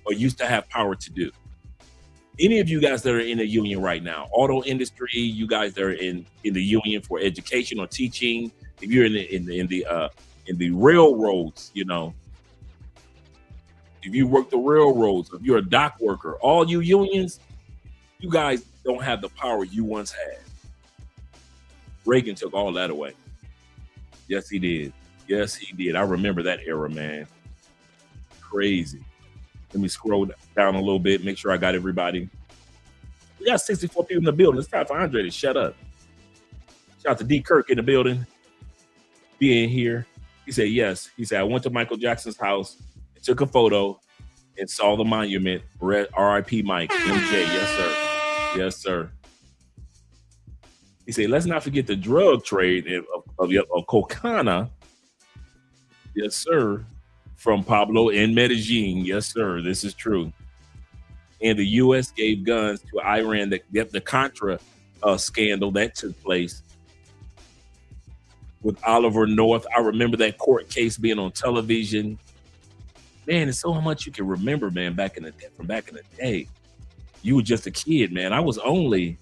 or used to have power to do. Any of you guys that are in a union right now, auto industry, you guys that are in the union for education or teaching, if you're in the railroads, you know, if you work the railroads, if you're a dock worker, all you unions, you guys don't have the power you once had. Reagan took all that away. Yes, he did. Yes, he did. I remember that era, man. Crazy. Let me scroll down a little bit, make sure I got everybody. We got 64 people in the building. It's time for Andre to shut up. Shout out to D. Kirk in the building, being here. He said, yes. He said, I went to Michael Jackson's house and took a photo and saw the monument. R.I.P. Mike, MJ. Yes, sir. Yes, sir. He said, let's not forget the drug trade of cocaine. Yes, sir. From Pablo in Medellin. Yes, sir. This is true. And the U.S. gave guns to Iran. The Contra scandal that took place with Oliver North. I remember that court case being on television. Man, it's so much you can remember, man, from back in the day. You were just a kid, man. I was only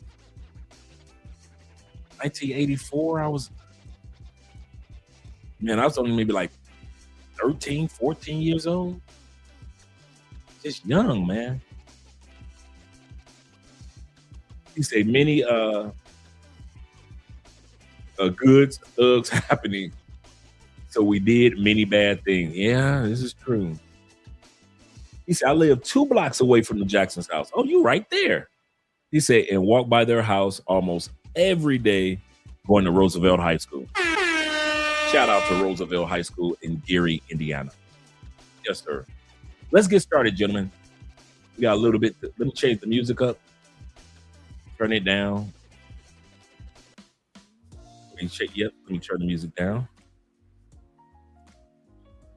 1984. I was only maybe like 13, 14 years old. Just young, man. He said many goods, thugs happening. So we did many bad things. Yeah, this is true. He said, I live 2 blocks away from the Jackson's house. Oh, you right there. He said, and walk by their house almost every day going to Roosevelt High School. Shout out to Roosevelt High School in Gary, Indiana. Yes, sir. Let's get started, gentlemen. We got a little bit. Let me change the music up. Turn it down. Yep, let me turn the music down.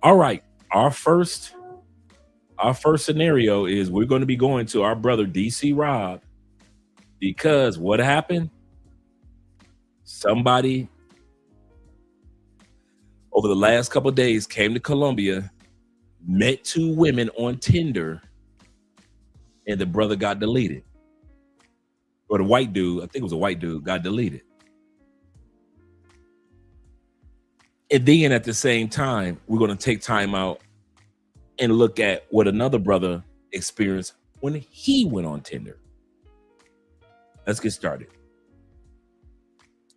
All right. Our first scenario is we're going to be going to our brother DC Rob, because what happened? Somebody over the last couple of days came to Colombia, met 2 women on Tinder, and the brother got deleted. Or the white dude, I think it was a white dude, got deleted. And then at the same time, we're going to take time out and look at what another brother experienced when he went on Tinder. Let's get started.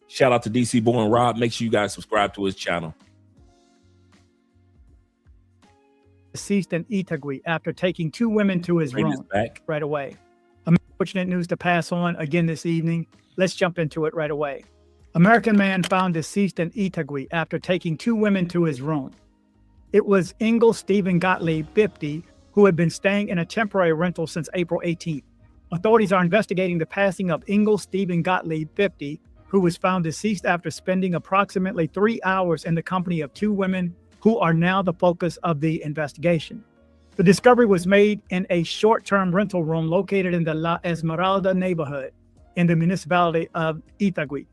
Shout out to DC Born Rob. Make sure you guys subscribe to his channel. Deceased in Itagüí after taking 2 women to his room right away. Unfortunate news to pass on again this evening. Let's jump into it right away. American man found deceased in Itagüí after taking 2 women to his room. It was Engel Stephen Gottlieb, 50, who had been staying in a temporary rental since April 18th. Authorities are investigating the passing of Engel Stephen Gottlieb, 50, who was found deceased after spending approximately 3 hours in the company of 2 women who are now the focus of the investigation. The discovery was made in a short-term rental room located in the La Esmeralda neighborhood in the municipality of Itagüí.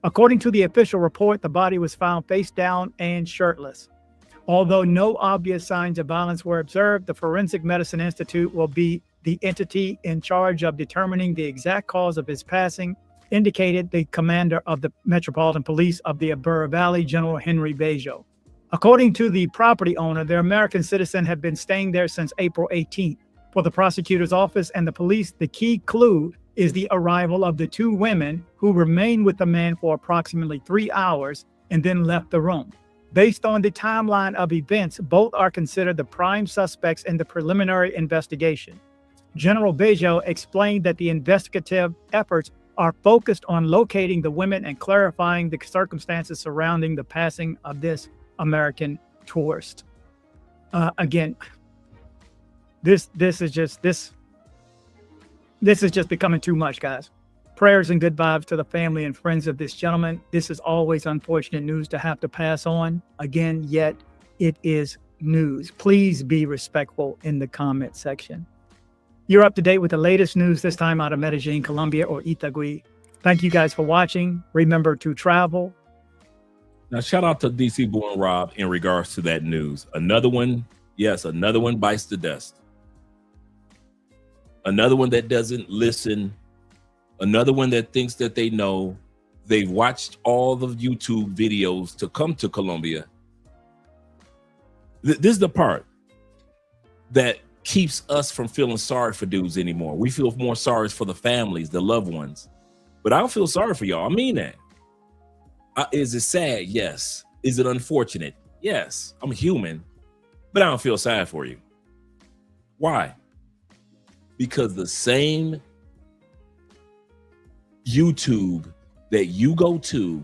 According to the official report, the body was found face down and shirtless. Although no obvious signs of violence were observed, the Forensic Medicine Institute will be the entity in charge of determining the exact cause of his passing, indicated the commander of the Metropolitan Police of the Abura Valley, General Henry Bejo. According to the property owner, the American citizen had been staying there since April 18th. For the prosecutor's office and the police, the key clue is the arrival of the two women who remained with the man for approximately 3 hours and then left the room. Based on the timeline of events, both are considered the prime suspects in the preliminary investigation. General Bejo explained that the investigative efforts are focused on locating the women and clarifying the circumstances surrounding the passing of this American tourist. Again, this is just becoming too much, guys. Prayers and good vibes to the family and friends of this gentleman. This is always unfortunate news to have to pass on. Again, yet it is news. Please be respectful in the comment section. You're up to date with the latest news, this time out of Medellin, Colombia, or Itagüí. Thank you guys for watching. Remember to travel. Now, shout out to DC Boy and Rob in regards to that news. Another one, yes, another one bites the dust. Another one that doesn't listen. Another one that thinks that they know. They've watched all the YouTube videos to come to Colombia. This is the part that keeps us from feeling sorry for dudes anymore. We feel more sorry for the families, the loved ones. But I don't feel sorry for y'all. I mean that. Is it sad? Yes. Is it unfortunate? Yes. I'm human, but I don't feel sad for you. Why? Because the same YouTube that you go to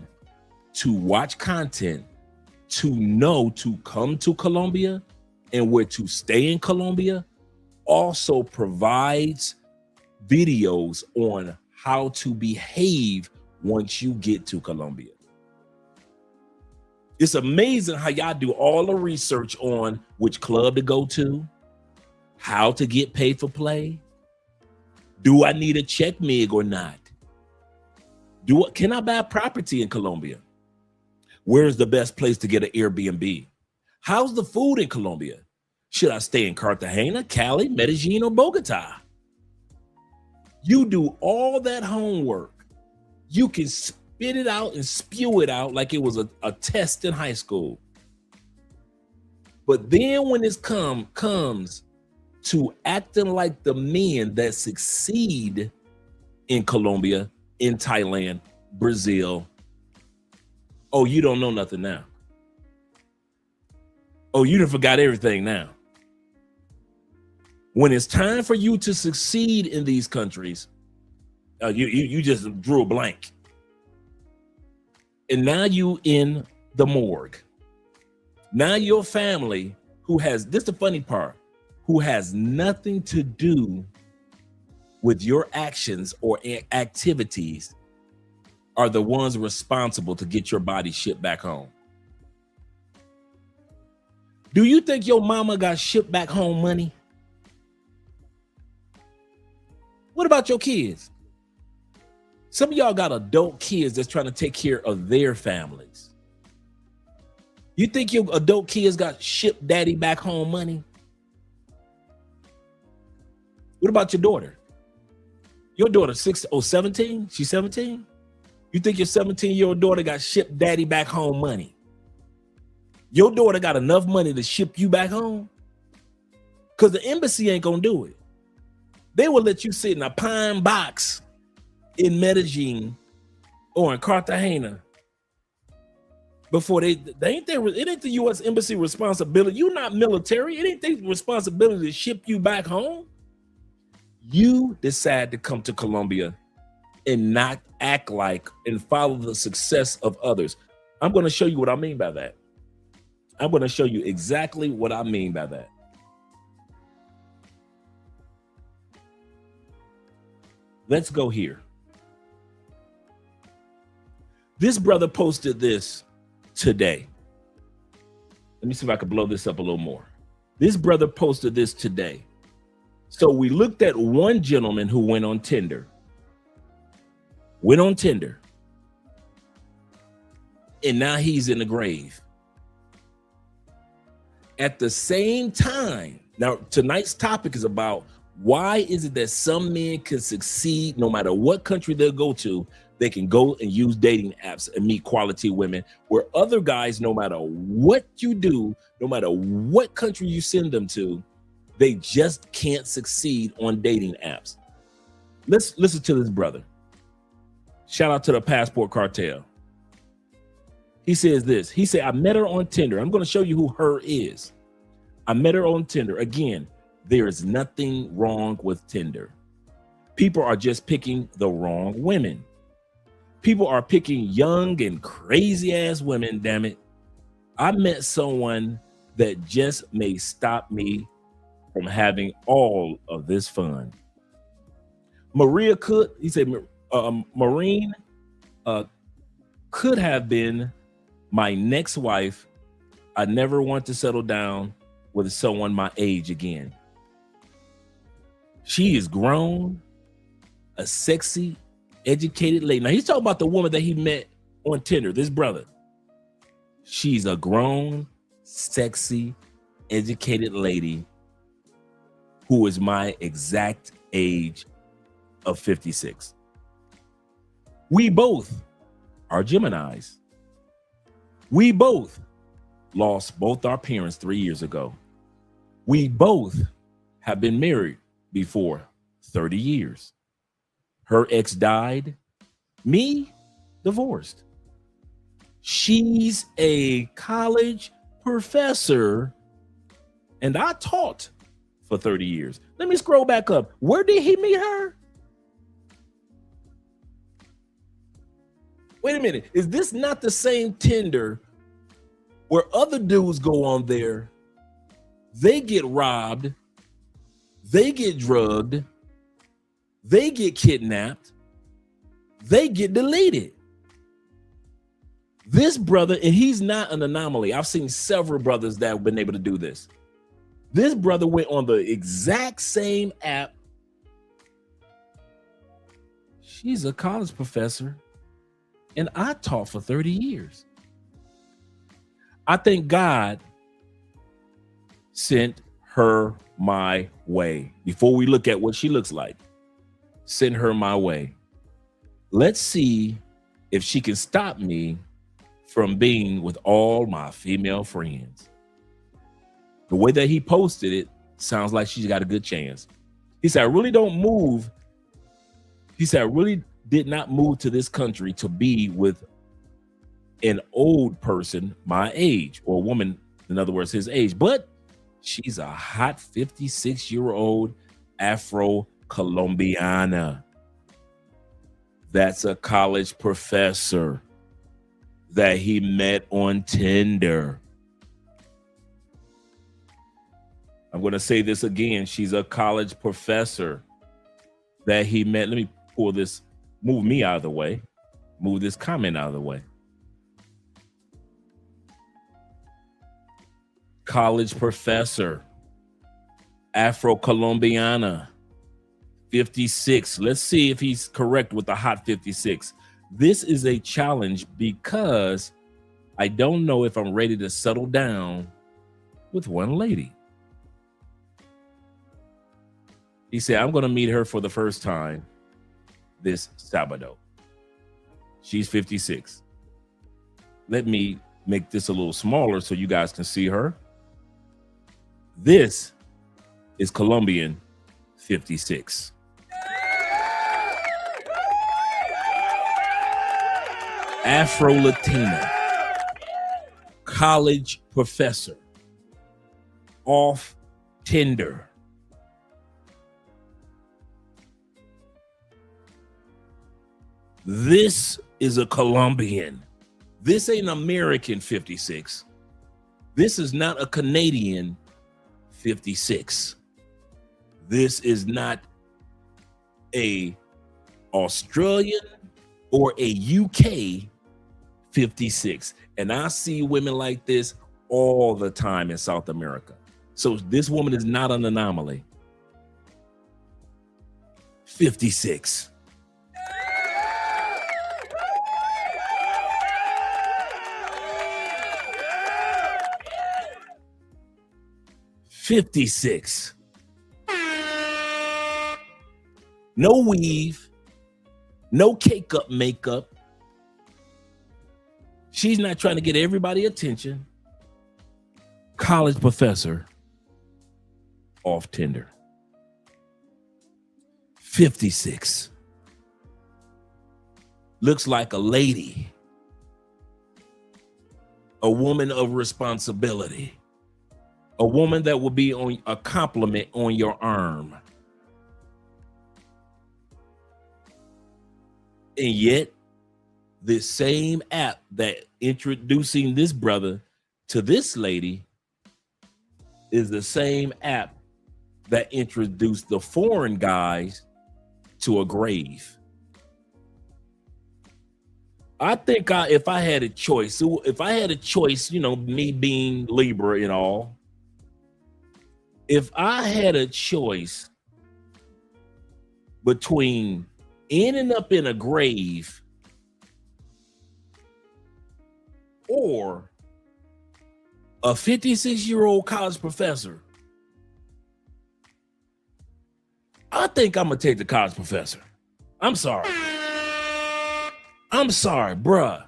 watch content, to know to come to Colombia and where to stay in Colombia, also provides videos on how to behave once you get to Colombia. It's amazing how y'all do all the research on which club to go to, how to get paid for play. Do I need a check mig or not? Can I buy property in Colombia? Where's the best place to get an Airbnb? How's the food in Colombia? Should I stay in Cartagena, Cali, Medellin, or Bogota? You do all that homework. You can spit it out and spew it out like it was a test in high school. But then when it comes to acting like the men that succeed in Colombia, in Thailand, Brazil, oh, you don't know nothing now. Oh, you done forgot everything now. When it's time for you to succeed in these countries, you just drew a blank. And now you in the morgue. Now your family, who has, this is the funny part, who has nothing to do with your actions or activities, are the ones responsible to get your body shipped back home. Do you think your mama got shipped back home money? What about your kids? Some of y'all got adult kids that's trying to take care of their families. You think your adult kids got shipped daddy back home money? What about your daughter? Your daughter 17? She's 17? You think your 17-year-old daughter got shipped daddy back home money? Your daughter got enough money to ship you back home? Because the embassy ain't gonna do it. They will let you sit in a pine box in Medellin or in Cartagena before it ain't the U.S. embassy responsibility. You're not military. It ain't their responsibility to ship you back home. You decide to come to Colombia and not act like and follow the success of others. I'm going to show you what I mean by that. I'm going to show you exactly what I mean by that. Let's go here. This brother posted this today. Let me see if I can blow this up a little more. This brother posted this today. So we looked at one gentleman who went on Tinder. And now he's in the grave. At the same time, now tonight's topic is about why is it that some men can succeed no matter what country they'll go to. They can go and use dating apps and meet quality women, where other guys, no matter what you do, no matter what country you send them to, they just can't succeed on dating apps. Let's listen to this brother. Shout out to the Passport Cartel. He says this. He said, I met her on Tinder. I'm going to show you who her is. I met her on Tinder. Again, there is nothing wrong with Tinder. People are just picking the wrong women. People are picking young and crazy ass women, damn it. I met someone that just may stop me from having all of this fun. Maria could, he said, Maureen could have been my next wife. I never want to settle down with someone my age again. She is grown, a sexy, educated lady. Now he's talking about the woman that he met on Tinder, this brother. She's a grown, sexy, educated lady who is my exact age of 56. We both are Geminis. We both lost both our parents 3 years ago. We both have been married before 30 years. Her ex died, me divorced. She's a college professor and I taught for 30 years. Let me scroll back up. Where did he meet her? Wait a minute. Is this not the same Tinder where other dudes go on there? They get robbed. They get drugged. They get kidnapped. They get deleted. This brother, and he's not an anomaly. I've seen several brothers that have been able to do this. This brother went on the exact same app. She's a college professor, and I taught for 30 years. I think God sent her my way. Before we look at what she looks like, send her my way. Let's see if she can stop me from being with all my female friends. The way that he posted it sounds like she's got a good chance. He said, I really don't move. He said, I really did not move to this country to be with an old person my age, or a woman, in other words, his age, but she's a hot 56-year-old Afro-Colombiana. That's a college professor that he met on Tinder. I'm going to say this again. She's a college professor that he met. Let me pull this, move me out of the way, move this comment out of the way. College professor, Afro-Colombiana, 56. Let's see if he's correct with the hot 56. This is a challenge because I don't know if I'm ready to settle down with one lady. He said, I'm going to meet her for the first time this Sabado. She's 56. Let me make this a little smaller so you guys can see her. This is Colombian 56. Afro-Latina, college professor, off Tinder. This is a Colombian. This ain't American 56. This is not a Canadian 56. This is not a Australian or a UK 56. And I see women like this all the time in South America. So this woman is not an anomaly. 56. 56. No weave, no cake up makeup. She's not trying to get everybody attention. College professor off Tinder. 56. Looks like a lady. A woman of responsibility. A woman that will be on a compliment on your arm. And yet, this same app that introducing this brother to this lady is the same app that introduced the foreign guys to a grave. I think if I had a choice, you know, me being Libra and all, if I had a choice between ending up in a grave or a 56-year-old college professor, I think I'm gonna take the college professor. I'm sorry, bruh.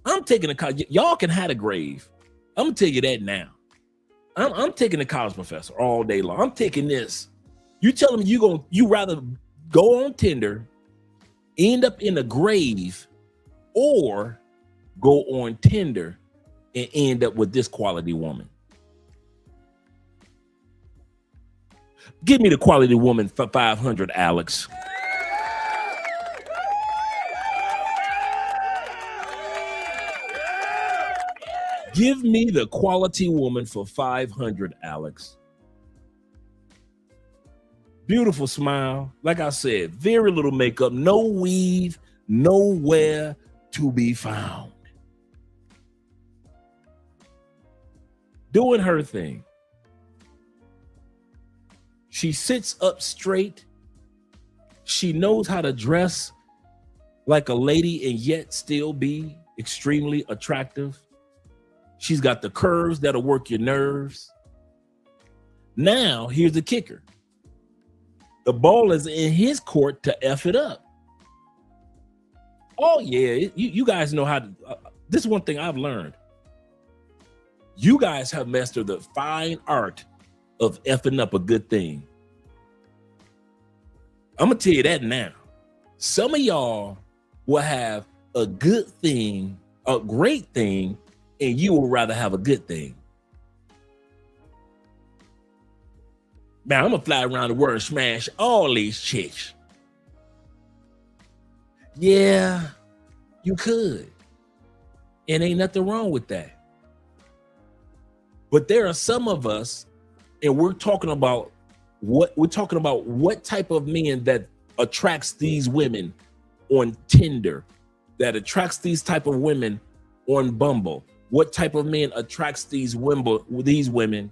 I'm taking the college. Y'all can have a grave. I'm gonna tell you that now. I'm taking the college professor all day long. I'm taking this. You tell them you rather go on Tinder, end up in a grave, or go on Tinder and end up with this quality woman. Give me the quality woman for 500, Alex. Give me the quality woman for 500, Alex. Beautiful smile. Like I said, very little makeup, no weave, nowhere to be found. Doing her thing. She sits up straight. She knows how to dress like a lady and yet still be extremely attractive. She's got the curves that'll work your nerves. Now, here's the kicker. The ball is in his court to F it up. Oh, yeah, you guys know how to. This is one thing I've learned. You guys have mastered the fine art of effing up a good thing. I'm going to tell you that now. Some of y'all will have a good thing, a great thing, and you will rather have a good thing. Man, I'm going to fly around the world and smash all these chicks. Yeah, you could. And ain't nothing wrong with that. But there are some of us, and we're talking about what type of men that attracts these women on Tinder, that attracts these type of women on Bumble. What type of man attracts these women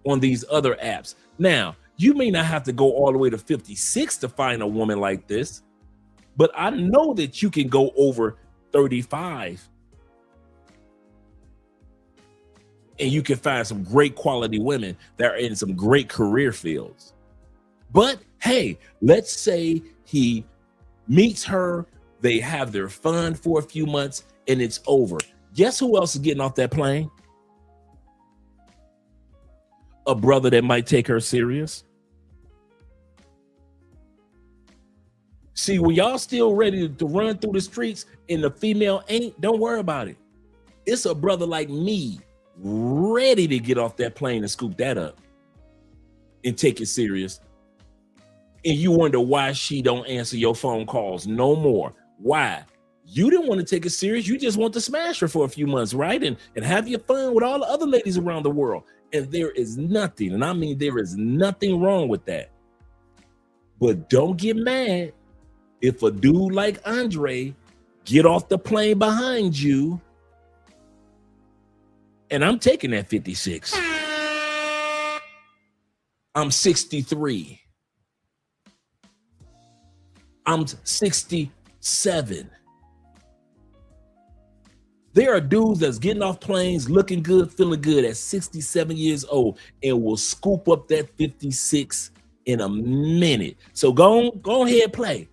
on these other apps? Now, you may not have to go all the way to 56 to find a woman like this, but I know that you can go over 35 and you can find some great quality women that are in some great career fields. But hey, let's say he meets her, they have their fun for a few months, and it's over. Guess who else is getting off that plane? A brother that might take her serious. See, when y'all still ready to run through the streets and the female ain't, don't worry about it. It's a brother like me ready to get off that plane and scoop that up and take it serious. And you wonder why she don't answer your phone calls no more. Why? You didn't want to take it serious. You just want to smash her for a few months, right? And have your fun with all the other ladies around the world. And there is nothing, and I mean there is nothing wrong with that. But don't get mad if a dude like Andre get off the plane behind you. And I'm taking that 56. I'm 63. I'm 67. There are dudes that's getting off planes, looking good, feeling good at 67 years old, and will scoop up that 56 in a minute. So go ahead, play.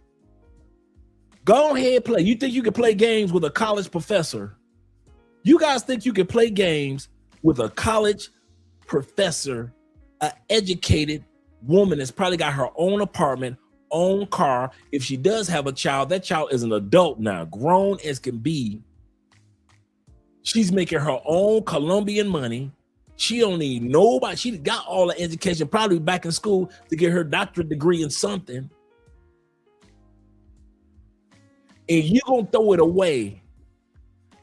Go ahead, play. You think you can play games with a college professor? You guys think you can play games with a college professor, an educated woman that's probably got her own apartment, own car? If she does have a child, that child is an adult now, grown as can be. She's making her own Colombian money. She don't need nobody. She got all the education, probably back in school to get her doctorate degree in something. And you're going to throw it away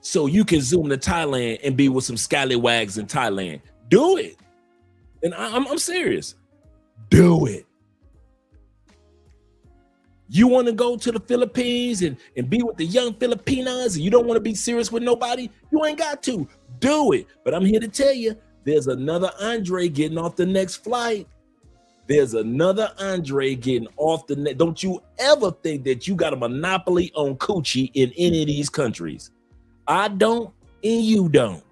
so you can zoom to Thailand and be with some scallywags in Thailand. Do it. And I'm serious. Do it. You want to go to the Philippines and be with the young Filipinas and you don't want to be serious with nobody? You ain't got to. Do it. But I'm here to tell you, there's another Andre getting off the next flight. There's another Andre getting off the next. Don't you ever think that you got a monopoly on coochie in any of these countries. I don't and you don't.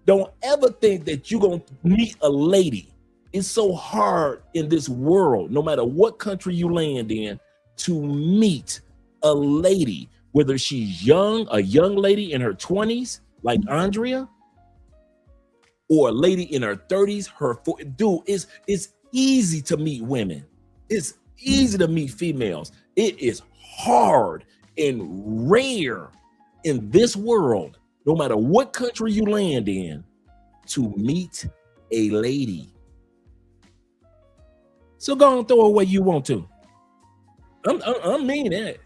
Don't ever think that you're going to meet a lady. It's so hard in this world, no matter what country you land in, to meet a lady, whether she's young, a young lady in her 20s, like Andrea, or a lady in her 30s, her 40s. Dude, it's easy to meet women. It's easy to meet females. It is hard and rare in this world, no matter what country you land in, to meet a lady. So go and throw away you want to. I mean that.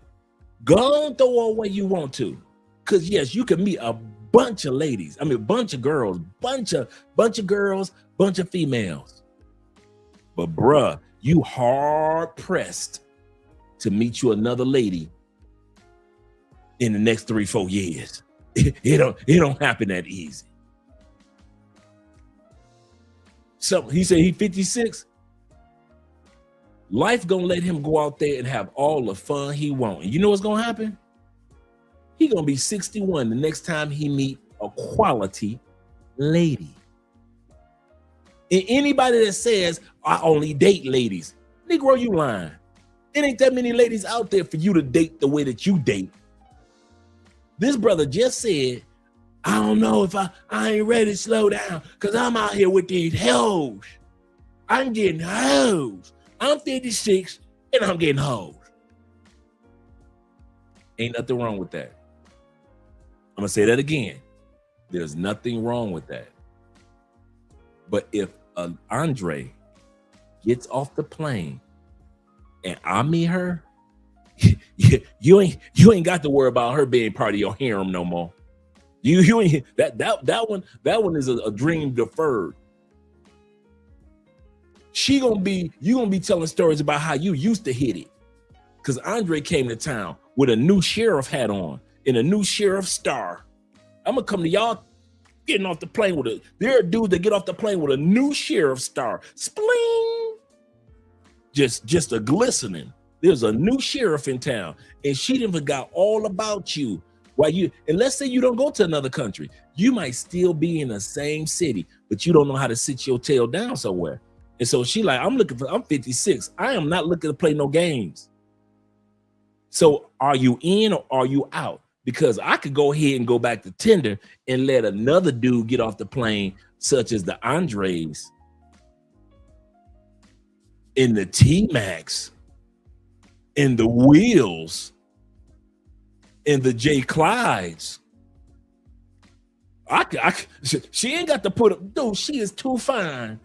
Go and throw away you want to. Because yes, you can meet a bunch of ladies. I mean, a bunch of girls, bunch of girls, bunch of females. But bruh, you hard pressed to meet you another lady in the next 3-4 years. It don't happen that easy. So he said he 56. Life gonna let him go out there and have all the fun he want. And you know what's gonna happen? He gonna be 61 the next time he meet a quality lady. And anybody that says, I only date ladies, Negro, you lying. It ain't that many ladies out there for you to date the way that you date. This brother just said, I don't know if I ain't ready to slow down because I'm out here with these hoes. I'm getting hoes. I'm 56 and I'm getting hoes. Ain't nothing wrong with that. I'm gonna say that again. There's nothing wrong with that. But if an Andre gets off the plane and I meet her, you ain't got to worry about her being part of your harem no more. You ain't that one is a dream deferred. You gonna be telling stories about how you used to hit it. Because Andre came to town with a new sheriff hat on and a new sheriff star. I'm gonna come to y'all getting off the plane there are dudes that get off the plane with a new sheriff star. Spling! Just a glistening. There's a new sheriff in town, and she done forgot all about you. And let's say you don't go to another country. You might still be in the same city, but you don't know how to sit your tail down somewhere. And so she like, I'm 56. I am not looking to play no games. So are you in or are you out? Because I could go ahead and go back to Tinder and let another dude get off the plane, such as the Andres and the T-Max and the Wheels and the J. Clydes. She ain't got to put up, dude, she is too fine,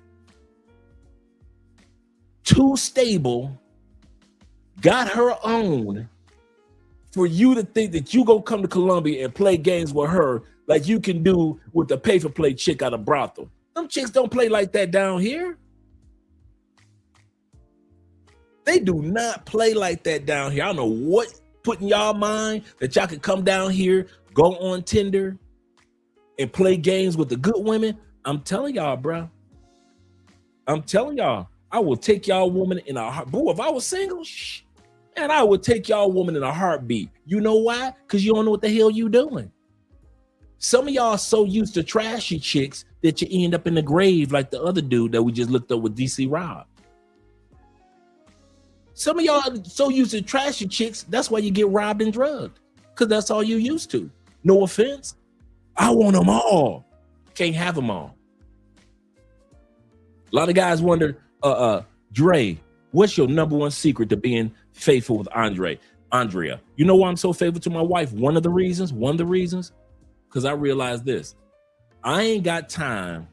too stable, got her own, for you to think that you gonna come to Colombia and play games with her like you can do with the pay-for-play chick out of brothel. Them chicks don't play like that down here. They do not play like that down here. I don't know what put in y'all mind that y'all can come down here, go on Tinder, and play games with the good women. I'm telling y'all, bro. I'm telling y'all, I will take y'all woman in a heart. Boo, if I was single, and I would take y'all woman in a heartbeat. You know why? Because you don't know what the hell you doing. Some of y'all are so used to trashy chicks that you end up in the grave like the other dude that we just looked up with DC Rob. Some of y'all are so used to trashy chicks, that's why you get robbed and drugged, because that's all you used to. No offense. I want them all. Can't have them all. A lot of guys wonder, Dre, what's your number one secret to being faithful with Andrea? You know why I'm so faithful to my wife? One of the reasons, because I realized this. I ain't got time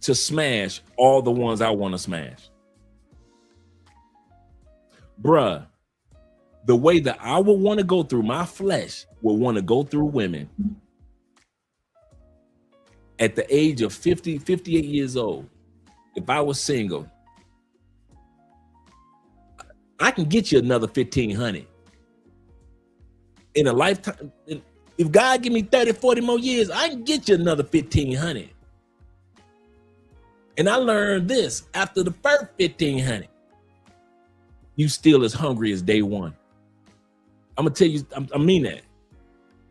to smash all the ones I want to smash. Bruh, the way that I would want to go through, my flesh would want to go through women at the age of 50, 58 years old. If I was single, I can get you another 1,500 in a lifetime. If God give me 30, 40 more years, I can get you another 1,500. And I learned this after the first 1,500. You still as hungry as day one. I'm gonna tell you, I mean that.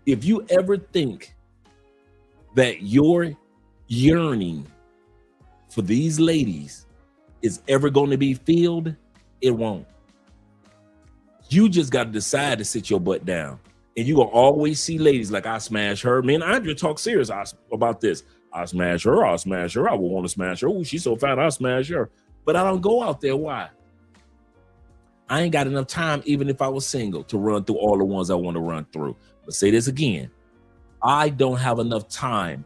If you ever think that your yearning for these ladies is ever going to be filled, it won't. You just got to decide to sit your butt down. And you're going to always see ladies like, I smash her. Me and Andrea talk serious about this. I smash her. I would want to smash her. Oh, she's so fine. I smash her. But I don't go out there. Why? I ain't got enough time, even if I was single, to run through all the ones I want to run through. But say this again. I don't have enough time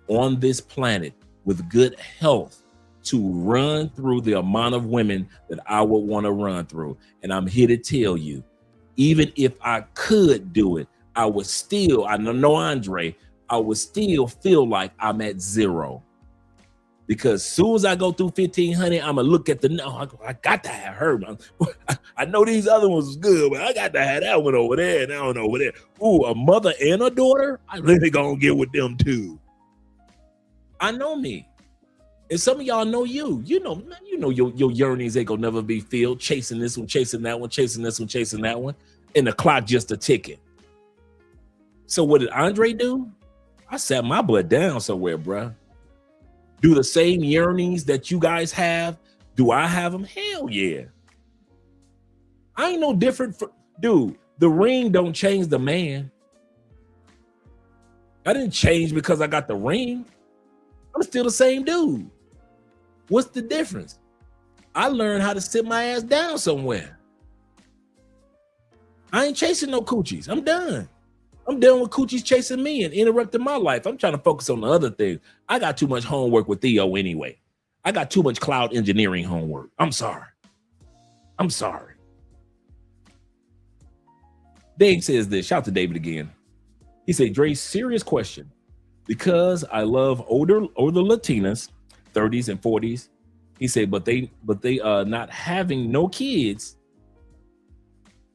on this planet with good health to run through the amount of women that I would want to run through. And I'm here to tell you, even if I could do it, I would still, I know Andre, I would still feel like I'm at zero. Because as soon as I go through 1,500, I'm gonna look at I got to have her. I know these other ones was good, but I got to have that one over there and that one over there. Ooh, a mother and a daughter? I really gonna get with them too. I know me. And some of y'all know you. You know your yearnings ain't gonna never be filled, chasing this one, chasing that one, chasing this one, chasing that one, and the clock just a ticking. So what did Andre do? I sat my butt down somewhere, bruh. Do the same yearnings that you guys have? Do I have them? Hell yeah. I ain't no different. Dude, the ring don't change the man. I didn't change because I got the ring. I'm still the same dude. What's the difference? I learned how to sit my ass down somewhere. I ain't chasing no coochies. I'm done. I'm done with coochies chasing me and interrupting my life. I'm trying to focus on the other things. I got too much homework with Theo anyway. I got too much cloud engineering homework. I'm sorry. Dave says this. Shout out to David again. He said, Dre, serious question. Because I love older Latinas, 30s and 40s. He said, but they not having no kids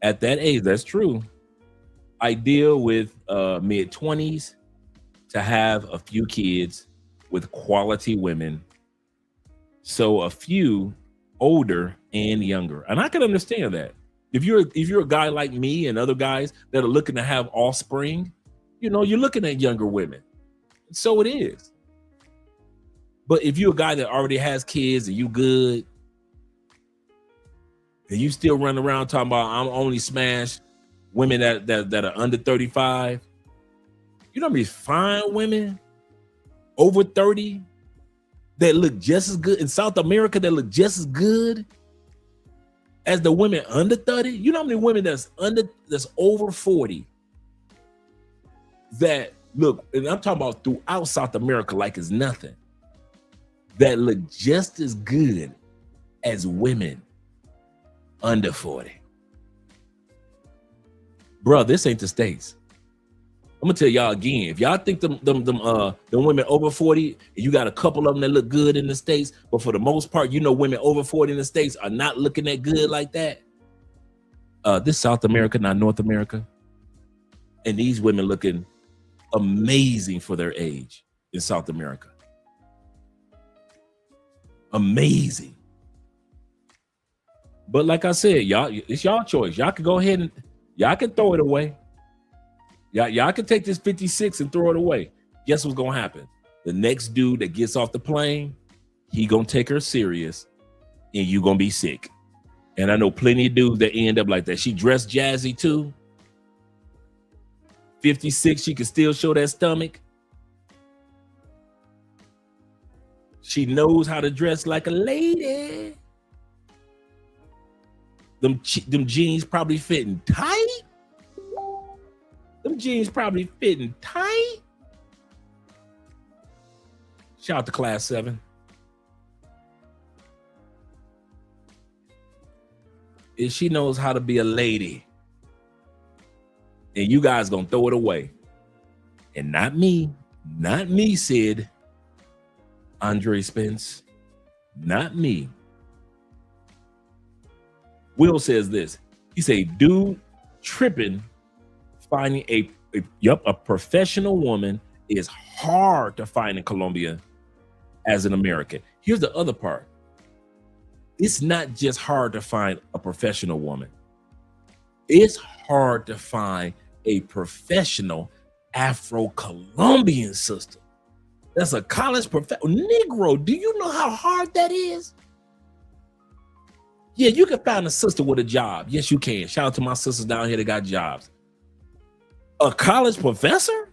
at that age. That's true. I deal with mid-20s to have a few kids with quality women. So a few older and younger. And I can understand that. If you're a guy like me and other guys that are looking to have offspring, you're looking at younger women. So it is. But if you're a guy that already has kids and you good, and you still run around talking about I'm only smash women that are under 35, you know how many fine women over 30 that look just as good in South America, that look just as good as the women under 30? You know how many women that's over 40 that look, and I'm talking about throughout South America like it's nothing, that look just as good as women under 40. Bro, this ain't the States. I'm gonna tell y'all again, if y'all think them women over 40, and you got a couple of them that look good in the States, but for the most part, women over 40 in the States are not looking that good like that. This South America, not North America. And these women looking amazing for their age in South America. Amazing. But like I said, y'all, it's y'all choice. Y'all can go ahead and y'all can throw it away. Y'all can take this 56 and throw it away. Guess what's gonna happen? The next dude that gets off the plane, he gonna take her serious, and you gonna be sick. And I know plenty of dudes that end up like that. She dressed jazzy too. 56, she can still show that stomach. She knows how to dress like a lady. Them jeans probably fitting tight. Them jeans probably fitting tight. Shout out to Class 7. And she knows how to be a lady. And you guys gonna throw it away. And not me, Sid. Andre Spence, not me. Will says this. He say, dude tripping, finding a professional woman is hard to find in Colombia as an American. Here's the other part. It's not just hard to find a professional woman. It's hard to find a professional Afro-Colombian sister. That's a college professional. Negro, do you know how hard that is? Yeah, you can find a sister with a job. Yes, you can. Shout out to my sisters down here that got jobs. A college professor?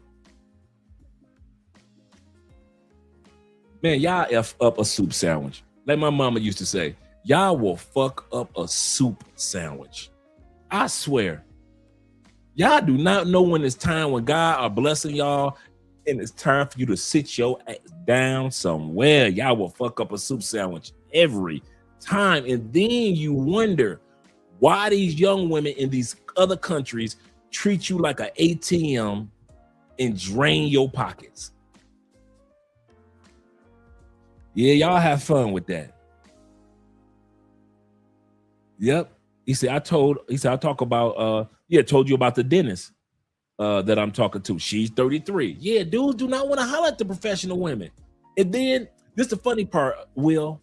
Man, y'all F up a soup sandwich. Like my mama used to say, y'all will fuck up a soup sandwich. I swear. Y'all do not know when it's time when God are blessing y'all and it's time for you to sit your ass down somewhere. Y'all will fuck up a soup sandwich every time. And then you wonder why these young women in these other countries treat you like an ATM and drain your pockets. Yeah, y'all have fun with that. Yep. He said, I told you about the dentist that I'm talking to. She's 33. Yeah, dudes do not want to holler at the professional women. And then this is the funny part, Will.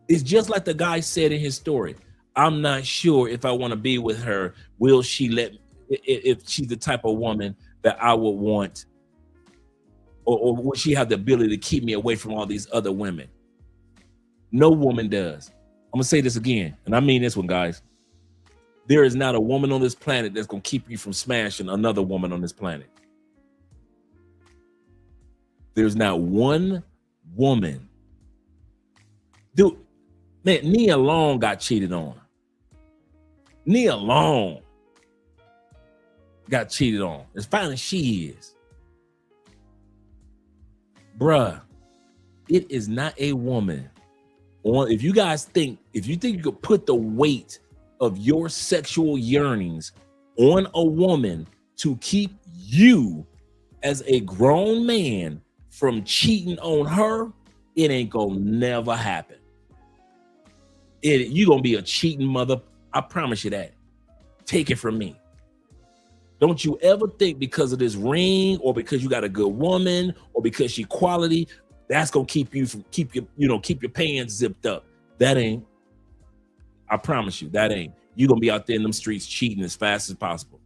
It's just like the guy said in his story. I'm not sure if I want to be with her. Will she let me, if she's the type of woman that I would want, or will she have the ability to keep me away from all these other women? No woman does. I'm gonna say this again, and I mean this one, guys. There is not a woman on this planet that's gonna keep you from smashing another woman on this planet. There's not one woman. Dude, man, Nia Long got cheated on. Nia Long got cheated on. As fine as she is. Bruh, it is not a woman. If you think you could put the weight of your sexual yearnings on a woman to keep you as a grown man from cheating on her, it ain't gonna never happen. You gonna be a cheating mother. I promise you that. Take it from me. Don't you ever think because of this ring or because you got a good woman or because she quality, that's gonna keep your pants zipped up. That ain't. I promise you, that ain't. You're gonna be out there in them streets cheating as fast as possible.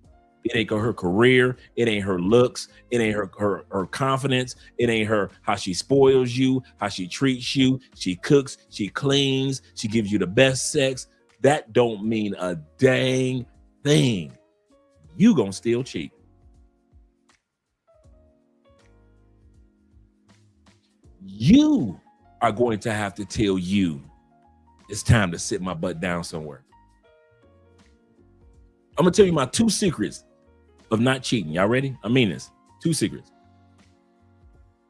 It ain't her career, it ain't her looks, it ain't her confidence, it ain't her how she spoils you, how she treats you, she cooks, she cleans, she gives you the best sex. That don't mean a dang thing. You gonna still cheat. You are going to have to tell you it's time to sit my butt down somewhere. I'm gonna tell you my 2 secrets of not cheating. Y'all ready? I mean this. 2 secrets.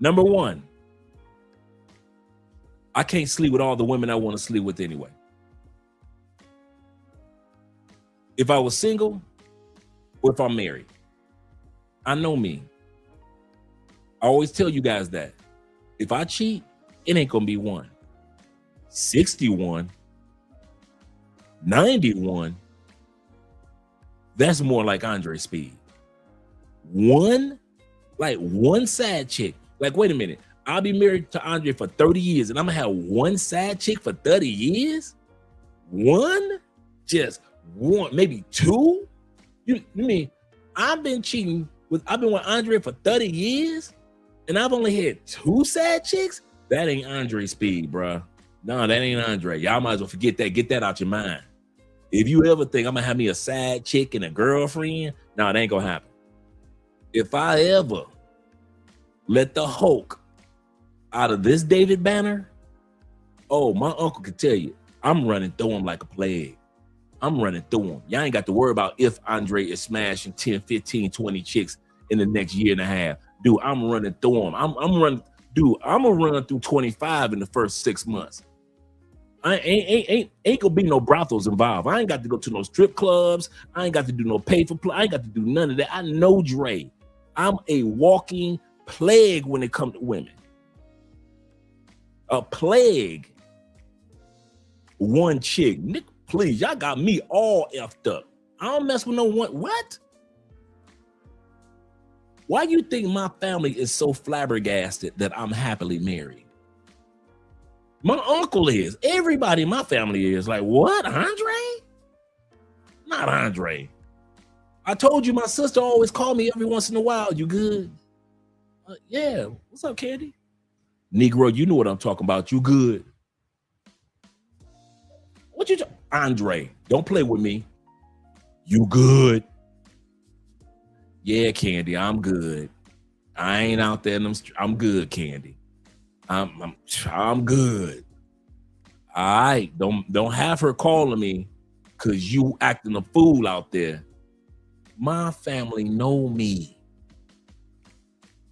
Number 1, I can't sleep with all the women I want to sleep with anyway. If I was single or if I'm married, I know me. I always tell you guys that. If I cheat, it ain't gonna be 1, 61, 91. That's more like Andre speed. 1, like 1 side chick. Like, wait a minute. I'll be married to Andre for 30 years and I'm gonna have 1 side chick for 30 years? 1? Just 1, maybe 2? You mean I've been cheating I've been with Andre for 30 years, and I've only had 2 sad chicks. That ain't Andre speed, bro. No, that ain't Andre. Y'all might as well forget that. Get that out your mind. If you ever think I'm gonna have me a sad chick and a girlfriend, no, it ain't gonna happen. If I ever let the Hulk out of this David Banner, oh, my uncle could tell you, I'm running through him like a plague. I'm running through him. Y'all ain't got to worry about if Andre is smashing 10, 15, 20 chicks in the next year and a half. Dude, I'm running through him. I'm gonna run through 25 in the first 6 months. I ain't gonna be no brothels involved. I ain't got to go to no strip clubs. I ain't got to do no pay for play. I ain't got to do none of that. I know Dre. I'm a walking plague when it comes to women. A plague. One chick. Nick, please, y'all got me all effed up. I don't mess with no one. What? Why you think my family is so flabbergasted that I'm happily married? My uncle is. Everybody in my family is. Like, what? Andre? Not Andre. I told you my sister always called me every once in a while. You good? Yeah. What's up, Candy? Negro, you know what I'm talking about. You good? What you Andre, don't play with me. You good? Yeah, Candy, I'm good. I ain't out there in them I'm good, Candy. I'm good. All right, don't have her calling me because you acting a fool out there. My family know me.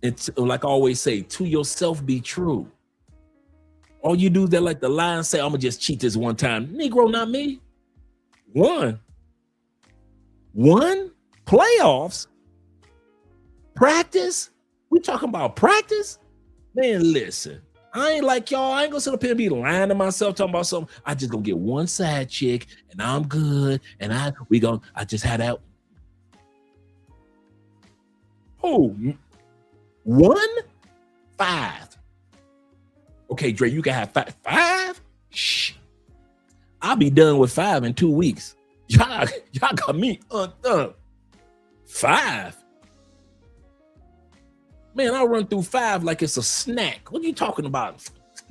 It's like I always say, to yourself be true. All you do that like the lion say, I'm gonna just cheat this one time. Negro, not me. One playoffs, practice. We talking about practice? Man, listen. I ain't like y'all. I ain't gonna sit up here and be lying to myself talking about something. I just gonna get one side chick and I'm good. And I just had that. Oh, 5. Okay, Dre, you can have 5. Shh. I'll be done with 5 in 2 weeks. Y'all got me undone. 5. Man, I run through 5 like it's a snack. What are you talking about?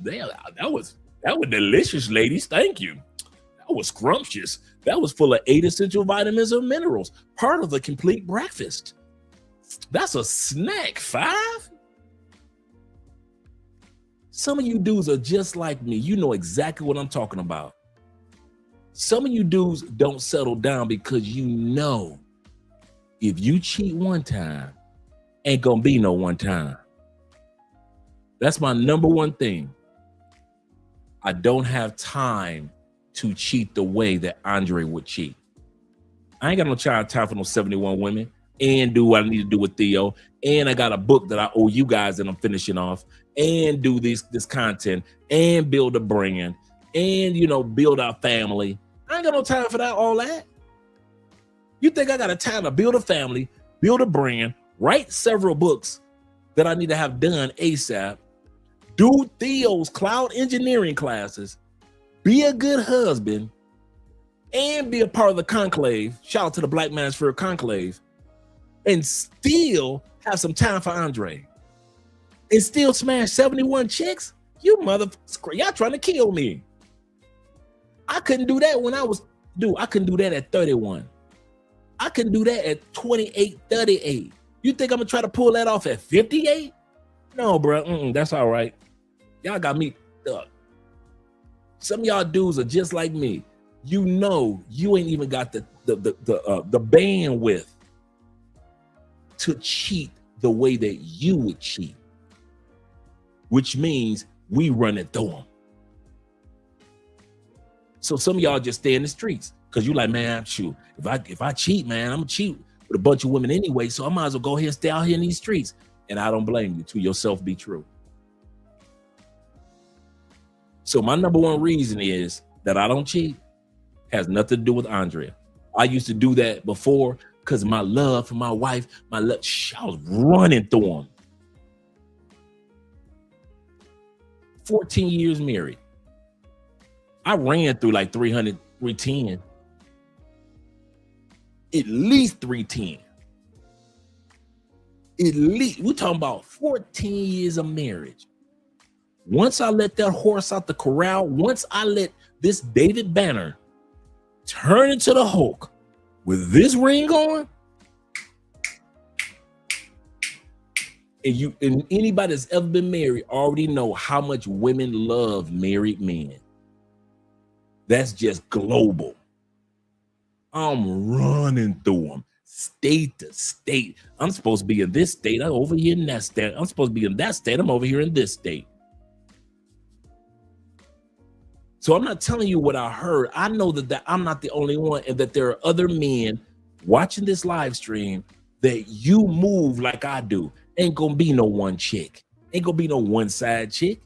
Damn, that was delicious, ladies. Thank you. That was scrumptious. That was full of 8 essential vitamins and minerals. Part of the complete breakfast. That's a snack. 5? Some of you dudes are just like me. You know exactly what I'm talking about. Some of you dudes don't settle down because you know if you cheat one time, ain't gonna be no one time. That's my number one thing. I don't have time to cheat the way that Andre would cheat. I ain't got no time for no 71 women and do what I need to do with Theo. And I got a book that I owe you guys that I'm finishing off and do this content and build a brand and, build our family. I ain't got no time for that, all that. You think I got a time to build a family, build a brand, write several books that I need to have done ASAP, do Theo's cloud engineering classes, be a good husband, and be a part of the conclave. Shout out to the Black Manosphere Conclave. And still have some time for Andre. And still smash 71 chicks? You motherfucker, y'all trying to kill me. I couldn't do that when I couldn't do that at 31. I couldn't do that at 28, 38. You think I'm gonna try to pull that off at 58? No, bro. That's all right. Y'all got me up. Some of y'all dudes are just like me. You know, you ain't even got the bandwidth to cheat the way that you would cheat, which means we run it through them. So some of y'all just stay in the streets because you like, man, shoot, if I cheat, man, I'm gonna cheat with a bunch of women anyway, so I might as well go ahead and stay out here in these streets. And I don't blame you. To yourself be true. So my number one reason is that I don't cheat has nothing to do with Andrea. I used to do that before because my love for my wife, I was running through them. 14 years married. I ran through like 300, 310. At least 310. At least we're talking about 14 years of marriage. Once I let that horse out the corral, once I let this David Banner turn into the Hulk with this ring on, and anybody that's ever been married already know how much women love married men. That's just global. I'm running through them, state to state. I'm supposed to be in this state. I'm over here in that state. I'm supposed to be in that state. I'm over here in this state. So I'm not telling you what I heard. I know that I'm not the only one, and that there are other men watching this live stream that you move like I do. Ain't gonna be no one chick. Ain't gonna be no one side chick.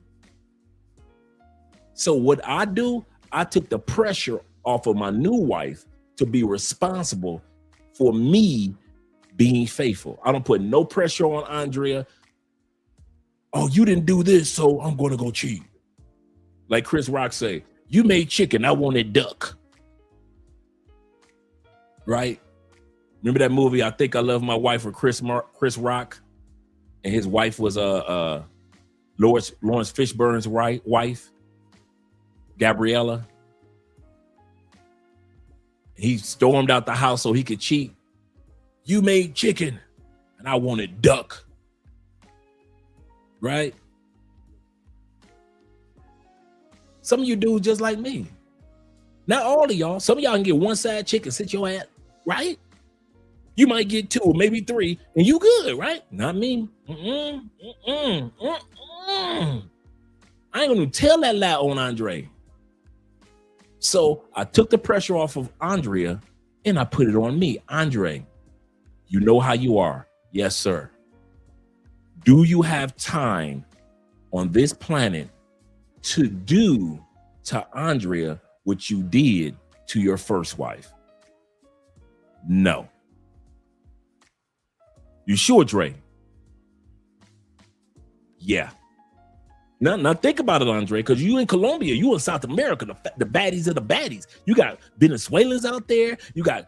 So what I do, I took the pressure off of my new wife to be responsible for me being faithful. I don't put no pressure on Andrea. Oh, you didn't do this, so I'm gonna go cheat. Like Chris Rock say, you made chicken, I wanted duck. Right? Remember that movie, I Think I Love My Wife, with Chris Rock? And his wife was Lawrence Fishburne's wife, Gabriella. He stormed out the house so he could cheat. You made chicken, and I wanted duck. Right? Some of you dudes just like me. Not all of y'all. Some of y'all can get one side chicken, sit your ass, right? You might get 2 or maybe 3, and you good, right? Not me. I ain't gonna tell that lie on Andre. So I took the pressure off of Andrea and I put it on me. Andre, you know how you are. Yes, sir. Do you have time on this planet to do to Andrea what you did to your first wife? No. You sure, Dre? Yeah. Now think about it, Andre, because you in Colombia, you in South America, the baddies of the baddies. You got Venezuelans out there. You got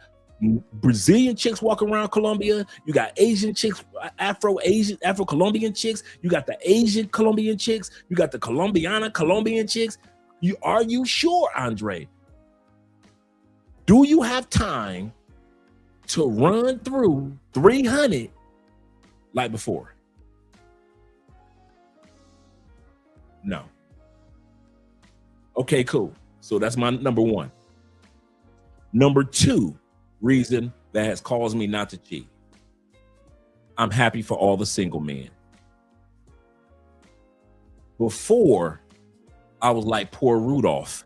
Brazilian chicks walking around Colombia. You got Asian chicks, Afro-Colombian chicks. You got the Asian Colombian chicks. You got the Colombian chicks. Are you sure, Andre? Do you have time to run through 300 like before? No. Okay, cool. So that's my number 1. Number 2 reason that has caused me not to cheat. I'm happy for all the single men. Before, I was like poor Rudolph.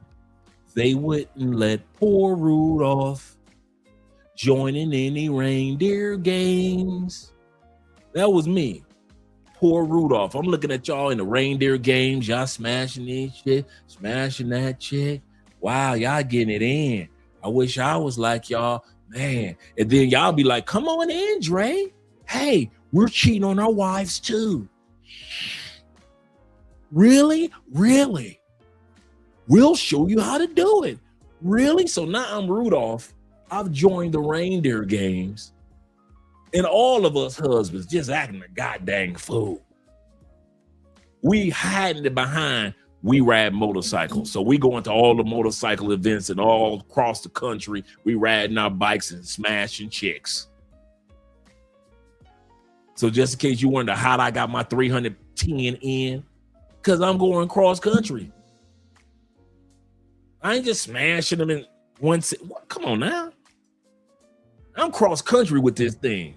They wouldn't let poor Rudolph join in any reindeer games. That was me. Poor Rudolph. I'm looking at y'all in the reindeer games. Y'all smashing this shit, smashing that chick. Wow, y'all getting it in. I wish I was like y'all, man. And then y'all be like, come on in, Dre. Hey, we're cheating on our wives too. Really? Really? We'll show you how to do it. Really? So now I'm Rudolph. I've joined the reindeer games. And all of us husbands just acting a goddamn fool. We hiding it behind we ride motorcycles. So we go into all the motorcycle events and all across the country. We riding our bikes and smashing chicks. So just in case you wonder how I got my 310 in, because I'm going cross country. I ain't just smashing them in one. Come on now. I'm cross country with this thing.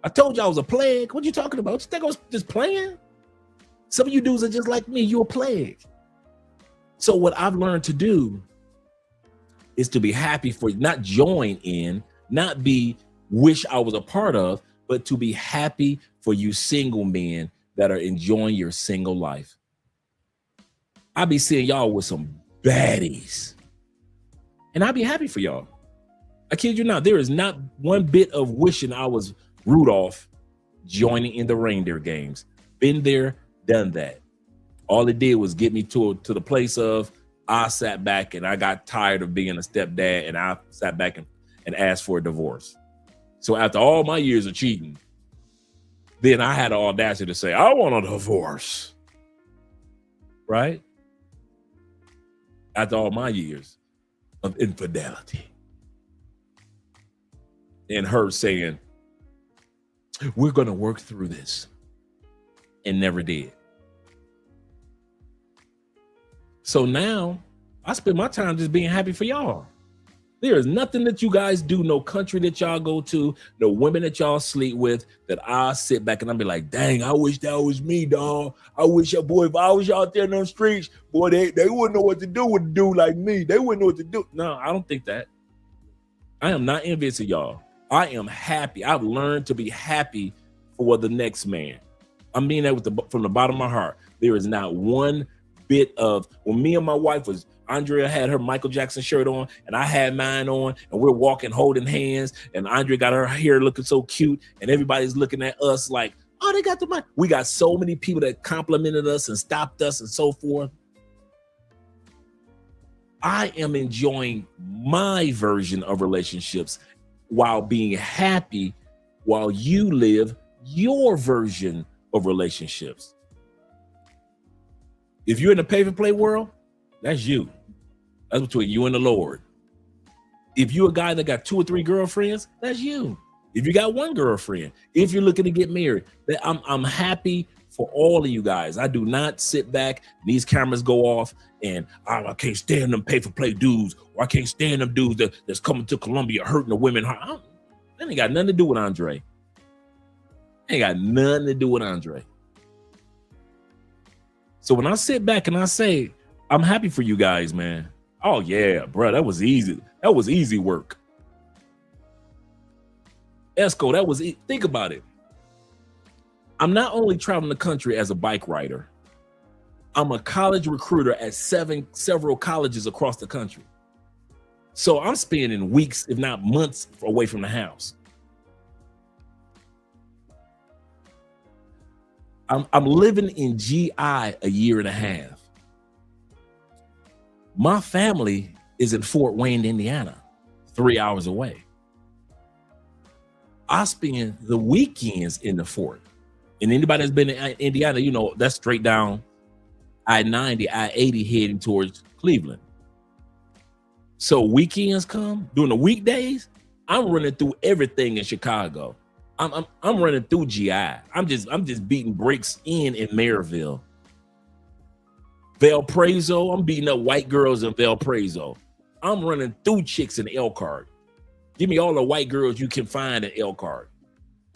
I told you I was a plague. What you talking about? You think I was just playing? Some of you dudes are just like me. You're a plague. So what I've learned to do is to be happy for, not join in, not be wish I was a part of, but to be happy for you single men that are enjoying your single life. I be seeing y'all with some baddies, and I be happy for y'all. I kid you not. There is not one bit of wishing I was Rudolph joining in the reindeer games. Been there, done that. All it did was get me to the place of I sat back and I got tired of being a stepdad, and I sat back and asked for a divorce. So after all my years of cheating, Then I had the audacity to say, I want a divorce. Right? After all my years of infidelity. And her saying, we're going to work through this. And never did. So now I spend my time just being happy for y'all. There is nothing that you guys do, no country that y'all go to, no women that y'all sleep with, that I'll sit back and I'll be like, dang, I wish that was me, dog. I wish, boy, if I was out there in those streets, boy, they wouldn't know what to do with a dude like me. They wouldn't know what to do. No, I don't think that. I am not envious of y'all. I am happy. I've learned to be happy for the next man. I mean that from the bottom of my heart. There is not one bit of, when me and my wife was, Andrea had her Michael Jackson shirt on and I had mine on, and we're walking holding hands, and Andrea got her hair looking so cute, and everybody's looking at us like, oh, they got the mic. We got so many people that complimented us and stopped us and so forth. I am enjoying my version of relationships while being happy while you live your version of relationships. If you're in the pay for play world, that's you. That's between you and the Lord. If you're a guy that got 2 or 3 girlfriends, that's you. If you got 1 girlfriend, if you're looking to get married, I'm happy for all of you guys. I do not sit back and these cameras go off and I can't stand them pay for play dudes, or I can't stand them dudes that's coming to Colombia hurting the women. That ain't got nothing to do with Andre. Ain't got nothing to do with Andre. So when I sit back and I say, I'm happy for you guys, man. Oh yeah, bro, that was easy. That was easy work. Esco, that was think about it. I'm not only traveling the country as a bike rider, I'm a college recruiter at several colleges across the country. So I'm spending weeks, if not months, away from the house. I'm living in GI a year and a half. My family is in Fort Wayne, Indiana, 3 hours away. I spend the weekends in the fort. And anybody that's been in Indiana, you know, that's straight down I-90, I-80 heading towards Cleveland. So weekends come, during the weekdays, I'm running through everything in Chicago. I'm running through GI. I'm just beating brakes in Maryville. Valparaiso, I'm beating up white girls in Valparaiso. I'm running through chicks in Elkhart. Give me all the white girls you can find in Elkhart.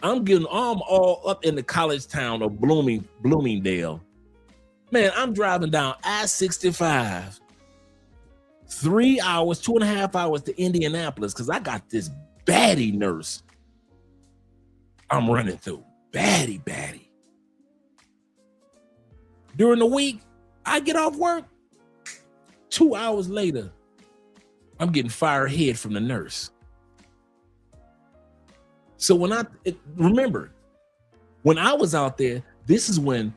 I'm all up in the college town of Bloomingdale. Man, I'm driving down I-65, 3 hours, 2.5 hours to Indianapolis because I got this baddie nurse I'm running through. Baddie. During the week, I get off work. 2 hours later, I'm getting firehead from the nurse. So remember, when I was out there, this is when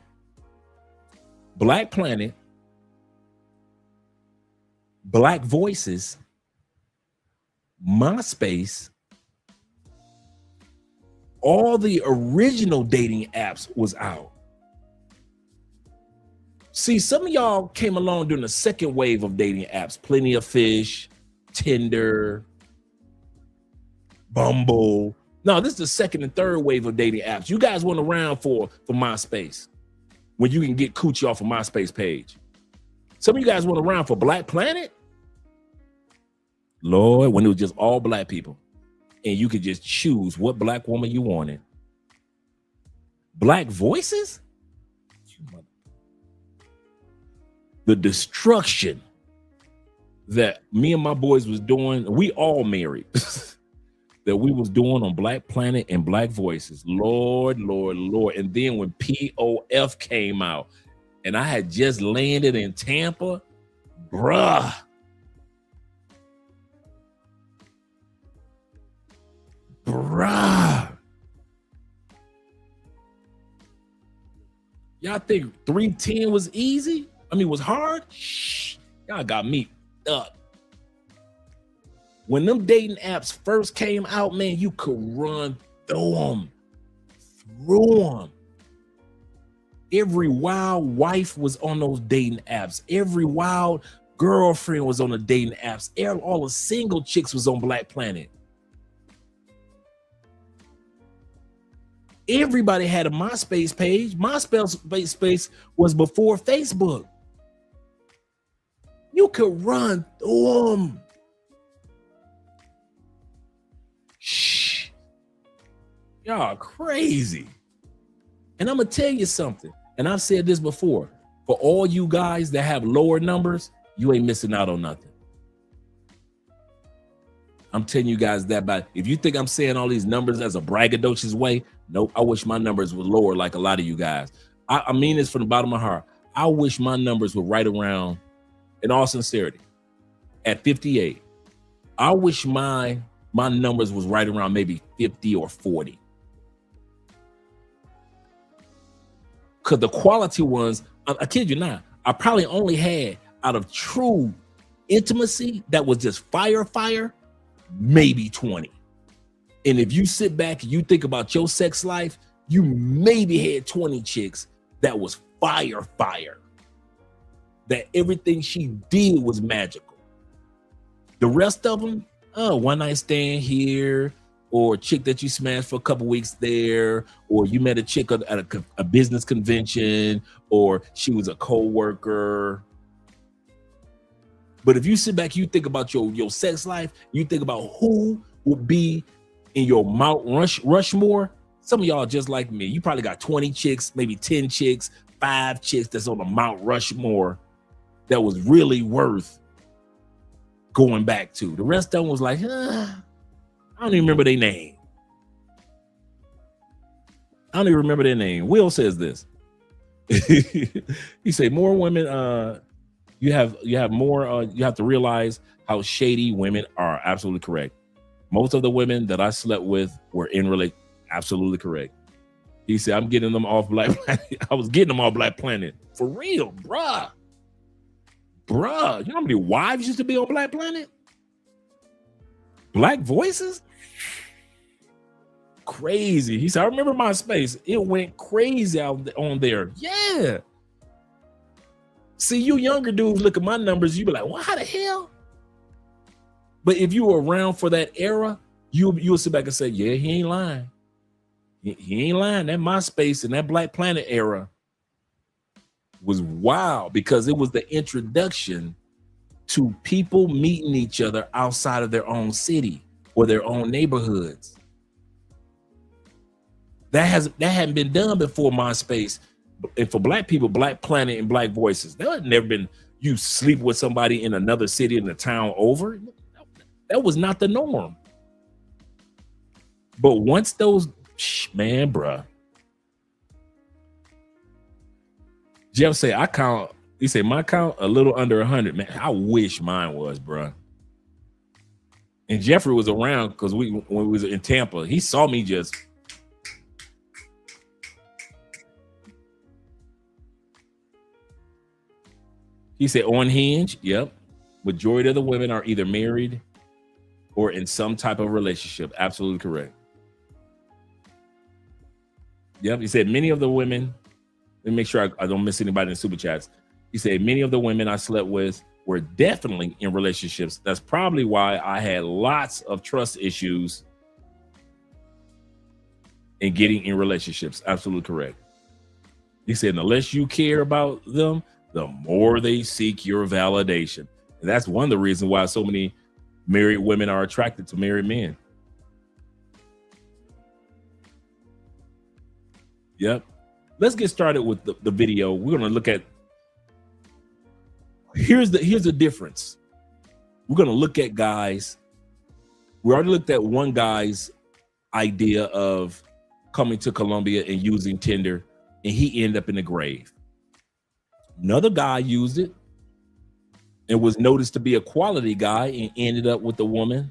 Black Planet, Black Voices, MySpace, all the original dating apps was out. See, some of y'all came along during the second wave of dating apps, Plenty of Fish, Tinder, Bumble. No, this is the second and third wave of dating apps. You guys went around for MySpace, when you can get coochie off a MySpace page. Some of you guys went around for Black Planet. Lord, when it was just all black people. And you could just choose what black woman you wanted. Black Voices? The destruction that me and my boys was doing, we all married, that we was doing on Black Planet and Black Voices. Lord. And then when POF came out and I had just landed in Tampa, bruh. Y'all think 310 was easy? I mean, was hard? Shh, y'all got me up. When them dating apps first came out, man, you could run through them through them. Every wild wife was on those dating apps. Every wild girlfriend was on the dating apps. All the single chicks was on Black Planet. Everybody had a MySpace page. MySpace was before Facebook. You could run through them. Shh. Y'all crazy. And I'm going to tell you something. And I've said this before. For all you guys that have lower numbers, you ain't missing out on nothing. I'm telling you guys that. But if you think I'm saying all these numbers as a braggadocious way, nope. I wish my numbers were lower like a lot of you guys. I mean this from the bottom of my heart. I wish my numbers were right around, in all sincerity, at 58. I wish my numbers was right around maybe 50 or 40. Because the quality ones, I kid you not, I probably only had out of true intimacy that was just fire, maybe 20. And if you sit back and you think about your sex life, you maybe had 20 chicks that was fire. That everything she did was magical. The rest of them, one night stand here, or a chick that you smashed for a couple weeks there, or you met a chick at a business convention, or she was a co-worker. But if you sit back, you think about your sex life, you think about who would be in your Mount Rushmore. Some of y'all just like me. You probably got 20 chicks, maybe 10 chicks, 5 chicks that's on the Mount Rushmore that was really worth going back to. The rest of them was like, I don't even remember their name. Will says this. He said, more women, you have to realize how shady women are. Absolutely correct. Most of the women that I slept with were in relation. Absolutely correct. He said, I'm getting them off Black Planet. I was getting them off Black Planet. For real, bruh. You know how many wives used to be on Black Planet? Black voices? Crazy. He said, I remember MySpace. It went crazy out on there. Yeah. See, you younger dudes look at my numbers, you be like, well, how the hell? But if you were around for that era, you'll sit back and say, yeah, he ain't lying. He ain't lying. That MySpace and that Black Planet era was wild because it was the introduction to people meeting each other outside of their own city or their own neighborhoods. That hadn't been done before MySpace. And for Black people, Black Planet and Black Voices, there had never been you sleep with somebody in another city in the town over. That was not the norm. But once those, man, bruh. Jeff say, he said, my count a little under 100. Man, I wish mine was, bruh. And Jeffrey was around because when we was in Tampa, he saw me just. He said, on Hinge, yep. Majority of the women are either married or in some type of relationship. Absolutely correct. Yep. He said, many of the women, let me make sure I don't miss anybody in the super chats. He said, many of the women I slept with were definitely in relationships. That's probably why I had lots of trust issues in getting in relationships. Absolutely correct. He said, unless you care about them, the more they seek your validation. And that's one of the reasons why so many married women are attracted to married men. Yep. Let's get started with the video. We're going to look at, here's the difference. We're going to look at guys. We already looked at one guy's idea of coming to Colombia and using Tinder, and he ended up in the grave. Another guy used it and was noticed to be a quality guy and ended up with a woman.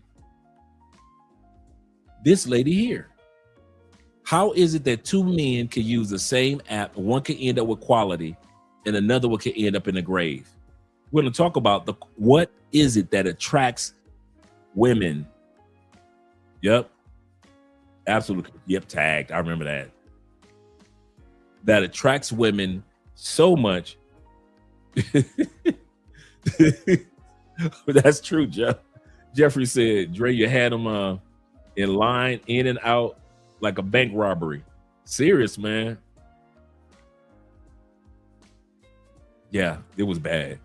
This lady here. How is it that two men can use the same app? One can end up with quality and another one can end up in the grave. We're going to talk about what is it that attracts women? Yep. Absolutely. Yep. Tagged. I remember that. that attracts women so much. That's true, Jeff. Jeffrey said, Dre, you had him in line, in and out like a bank robbery. Serious, man. Yeah, it was bad.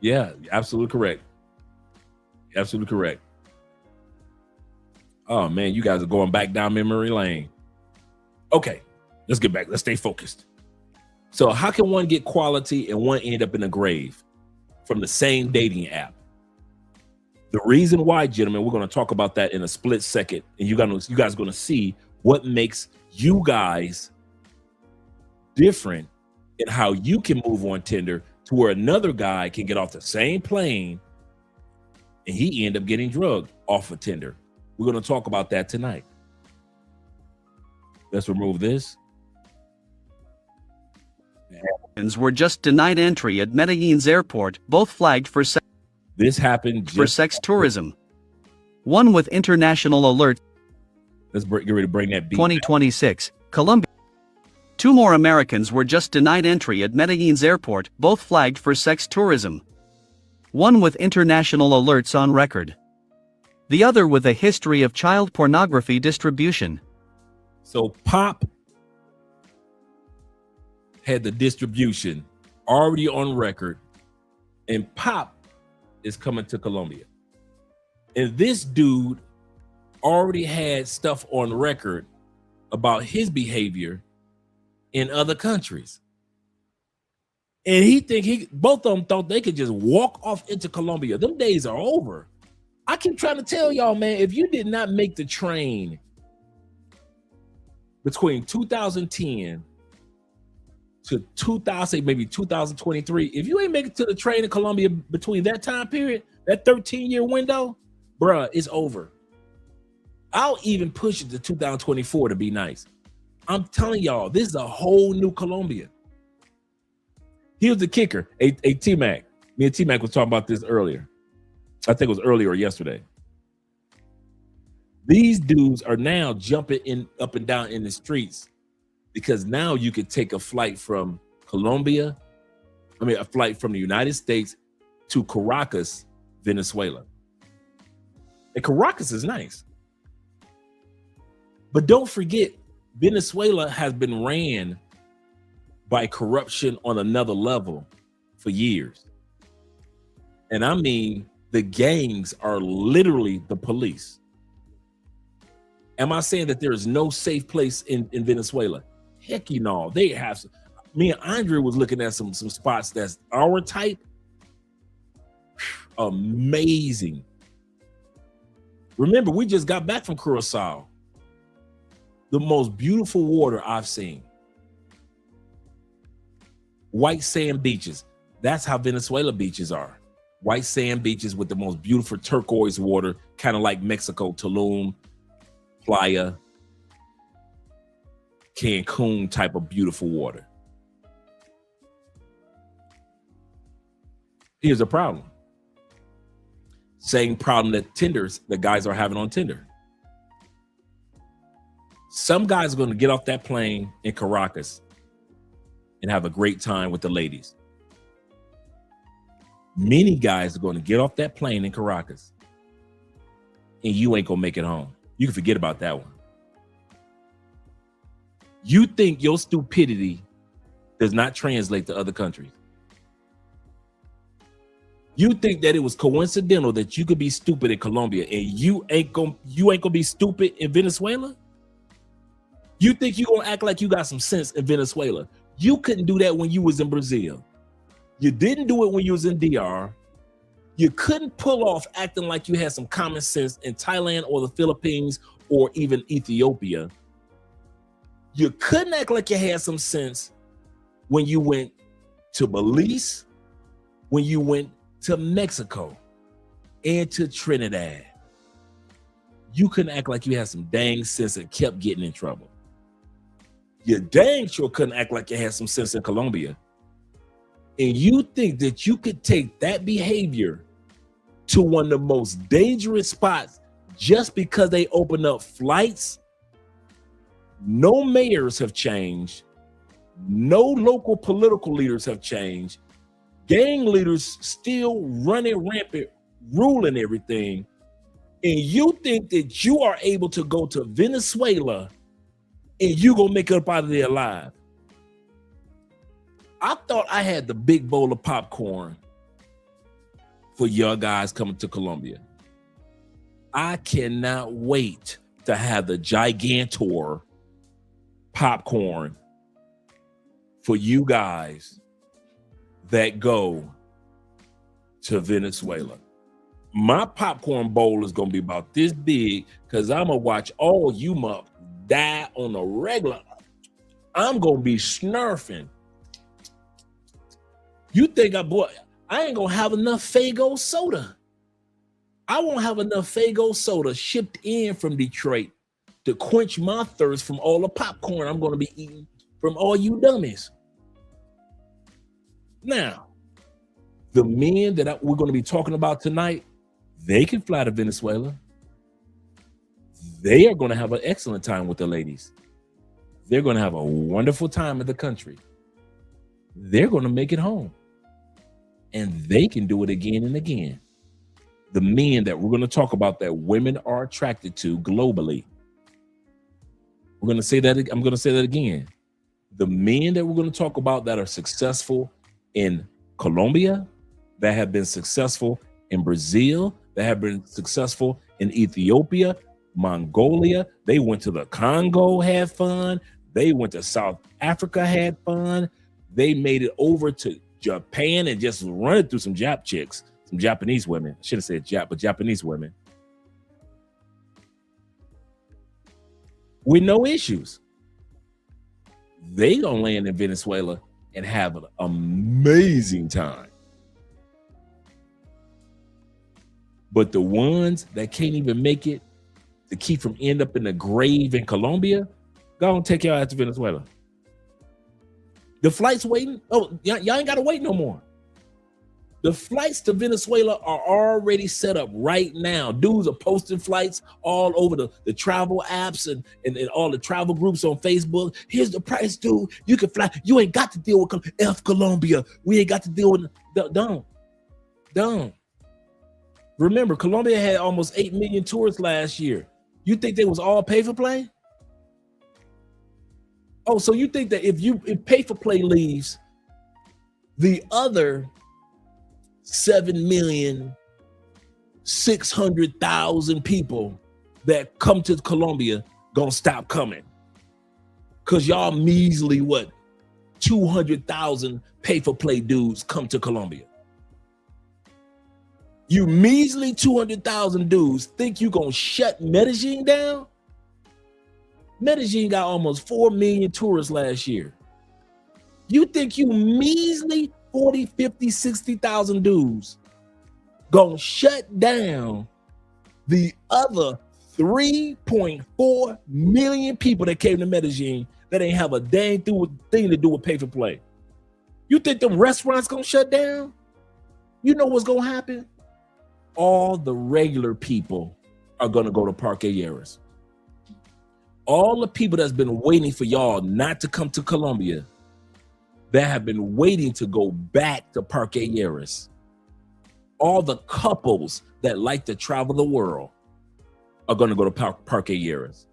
Yeah, absolutely correct. Absolutely correct. Oh man, you guys are going back down memory lane. Okay, let's get back. Let's stay focused. So how can one get quality and one end up in a grave from the same dating app? The reason why, gentlemen, we're going to talk about that in a split second, and you guys are going to see what makes you guys different in how you can move on Tinder to where another guy can get off the same plane and he end up getting drugged off of Tinder. We're going to talk about that tonight. Let's remove this. Were just denied entry at Medellin's airport, both flagged for this happened for sex tourism. One with international alert. Let's get ready to bring that beat. 2026, Colombia. 2 more Americans were just denied entry at Medellin's airport, both flagged for sex tourism. One with international alerts on record. The other with a history of child pornography distribution. So Pop had the distribution already on record, and Pop is coming to Colombia. And this dude already had stuff on record about his behavior in other countries. And both of them thought they could just walk off into Colombia. Them days are over. I keep trying to tell y'all, man, if you did not make the train between 2010 to 2000, maybe 2023, if you ain't make it to the train in Colombia between that time period, that 13-year window, bruh, it's over. I'll even push it to 2024 to be nice. I'm telling y'all, this is a whole new Colombia. Here's the kicker. Hey, T-Mac. Me and T-Mac was talking about this earlier. I think it was earlier or yesterday. These dudes are now jumping in up and down in the streets because now you could take a flight from Colombia, a flight from the United States to Caracas, Venezuela. And Caracas is nice. But don't forget, Venezuela has been ran by corruption on another level for years. And I mean, the gangs are literally the police. Am I saying that there is no safe place in Venezuela? Heck, you know, they have some. Me and Andre was looking at some spots that's our type. Amazing. Remember, we just got back from Curacao. The most beautiful water I've seen. White sand beaches. That's how Venezuela beaches are. White sand beaches with the most beautiful turquoise water, kind of like Mexico, Tulum, Playa, Cancun type of beautiful water. Here's a problem. Same problem that the guys are having on Tinder. Some guys are going to get off that plane in Caracas and have a great time with the ladies. Many guys are going to get off that plane in Caracas and you ain't going to make it home. You can forget about that one. You think your stupidity does not translate to other countries. You think that it was coincidental that you could be stupid in Colombia and you ain't gonna be stupid in Venezuela? You think you gonna act like you got some sense in Venezuela? You couldn't do that when you was in Brazil. You didn't do it when you was in DR. You couldn't pull off acting like you had some common sense in Thailand or the Philippines or even Ethiopia. You couldn't act like you had some sense when you went to Belize, when you went to Mexico and to Trinidad. You couldn't act like you had some dang sense and kept getting in trouble. You dang sure couldn't act like you had some sense in Colombia. And you think that you could take that behavior to one of the most dangerous spots just because they open up flights, no mayors have changed. No local political leaders have changed. Gang leaders still running rampant, ruling everything. And you think that you are able to go to Venezuela and you gonna make it up out of there alive? I thought I had the big bowl of popcorn for your guys coming to Colombia. I cannot wait to have the gigantor popcorn for you guys that go to Venezuela. My popcorn bowl is gonna be about this big because I'm gonna watch all you muck die on a regular. I'm gonna be snurfing. You think I ain't gonna have enough Faygo soda. I won't have enough Faygo soda shipped in from Detroit to quench my thirst from all the popcorn I'm gonna be eating from all you dummies. Now, the men that we're gonna be talking about tonight, they can fly to Venezuela. They are gonna have an excellent time with the ladies. They're gonna have a wonderful time in the country. They're gonna make it home. And they can do it again and again. The men that we're going to talk about that women are attracted to globally. I'm going to say that again. The men that we're going to talk about that are successful in Colombia, that have been successful in Brazil, that have been successful in Ethiopia, Mongolia. They went to the Congo, had fun. They went to South Africa, had fun. They made it over to Japan and just run it through some chicks, some Japanese women. I should have said but Japanese women. With no issues. They gonna land in Venezuela and have an amazing time. But the ones that can't even make it to keep from end up in the grave in Colombia, go and take y'all out to Venezuela. The flights waiting. Oh, y'all ain't got to wait no more. The flights to Venezuela are already set up right now. Dudes are posting flights all over the travel apps and all the travel groups on Facebook. Here's the price, dude. You can fly. You ain't got to deal with Colombia. We ain't got to deal with don't. Remember, Colombia had almost 8 million tourists last year. You think they was all pay for play? Oh, so you think that if pay for play leaves, the other 7,600,000 people that come to Colombia gonna stop coming? Cause y'all measly 200,000 pay for play dudes come to Colombia. You measly 200,000 dudes think you gonna shut Medellin down? Medellin got almost 4 million tourists last year. You think you measly 40, 50, 60,000 dudes gonna shut down the other 3.4 million people that came to Medellin that ain't have a dang thing to do with pay for play? You think them restaurants gonna shut down? You know what's gonna happen? All the regular people are gonna go to Parque Lleras. All the people that's been waiting for y'all not to come to Colombia, that have been waiting to go back to Parque Lleras. All the couples that like to travel the world are going to go to Parque Lleras.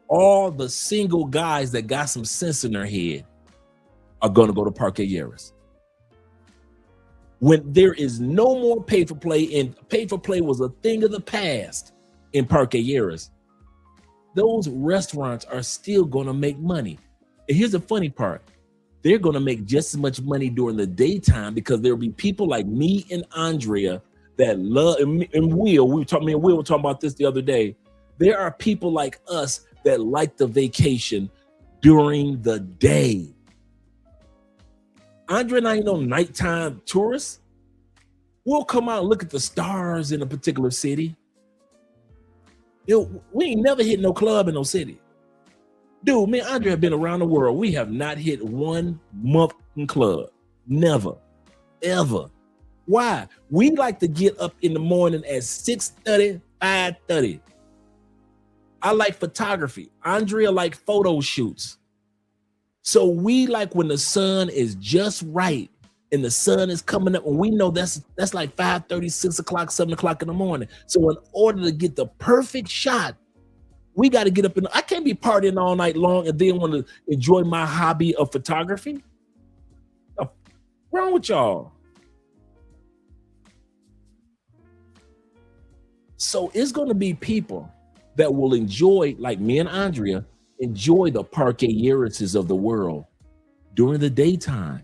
All the single guys that got some sense in their head are going to go to Parque Lleras. When there is no more pay for play, and pay for play was a thing of the past in Parque Lleras, those restaurants are still going to make money. And here's the funny part. They're going to make just as much money during the daytime because there'll be people like me and Andrea that love, and Will, we were talking about this the other day. There are people like us that like the vacation during the day. Andrea and I ain't no nighttime tourists. We'll come out and look at the stars in a particular city. We ain't never hit no club in no city. Dude, me and Andre have been around the world. We have not hit one month in club. Never, ever. Why? We like to get up in the morning at 6:30, 5:30. I like photography. Andrea like photo shoots. So we like when the sun is just right and the sun is coming up, and we know that's like 5:30, 6 o'clock, 7 o'clock in the morning. So in order to get the perfect shot, we got to get up I can't be partying all night long and then want to enjoy my hobby of photography. What's wrong with y'all? So it's going to be people that will enjoy, like me and Andrea, enjoy the Parqueyereses of the world during the daytime.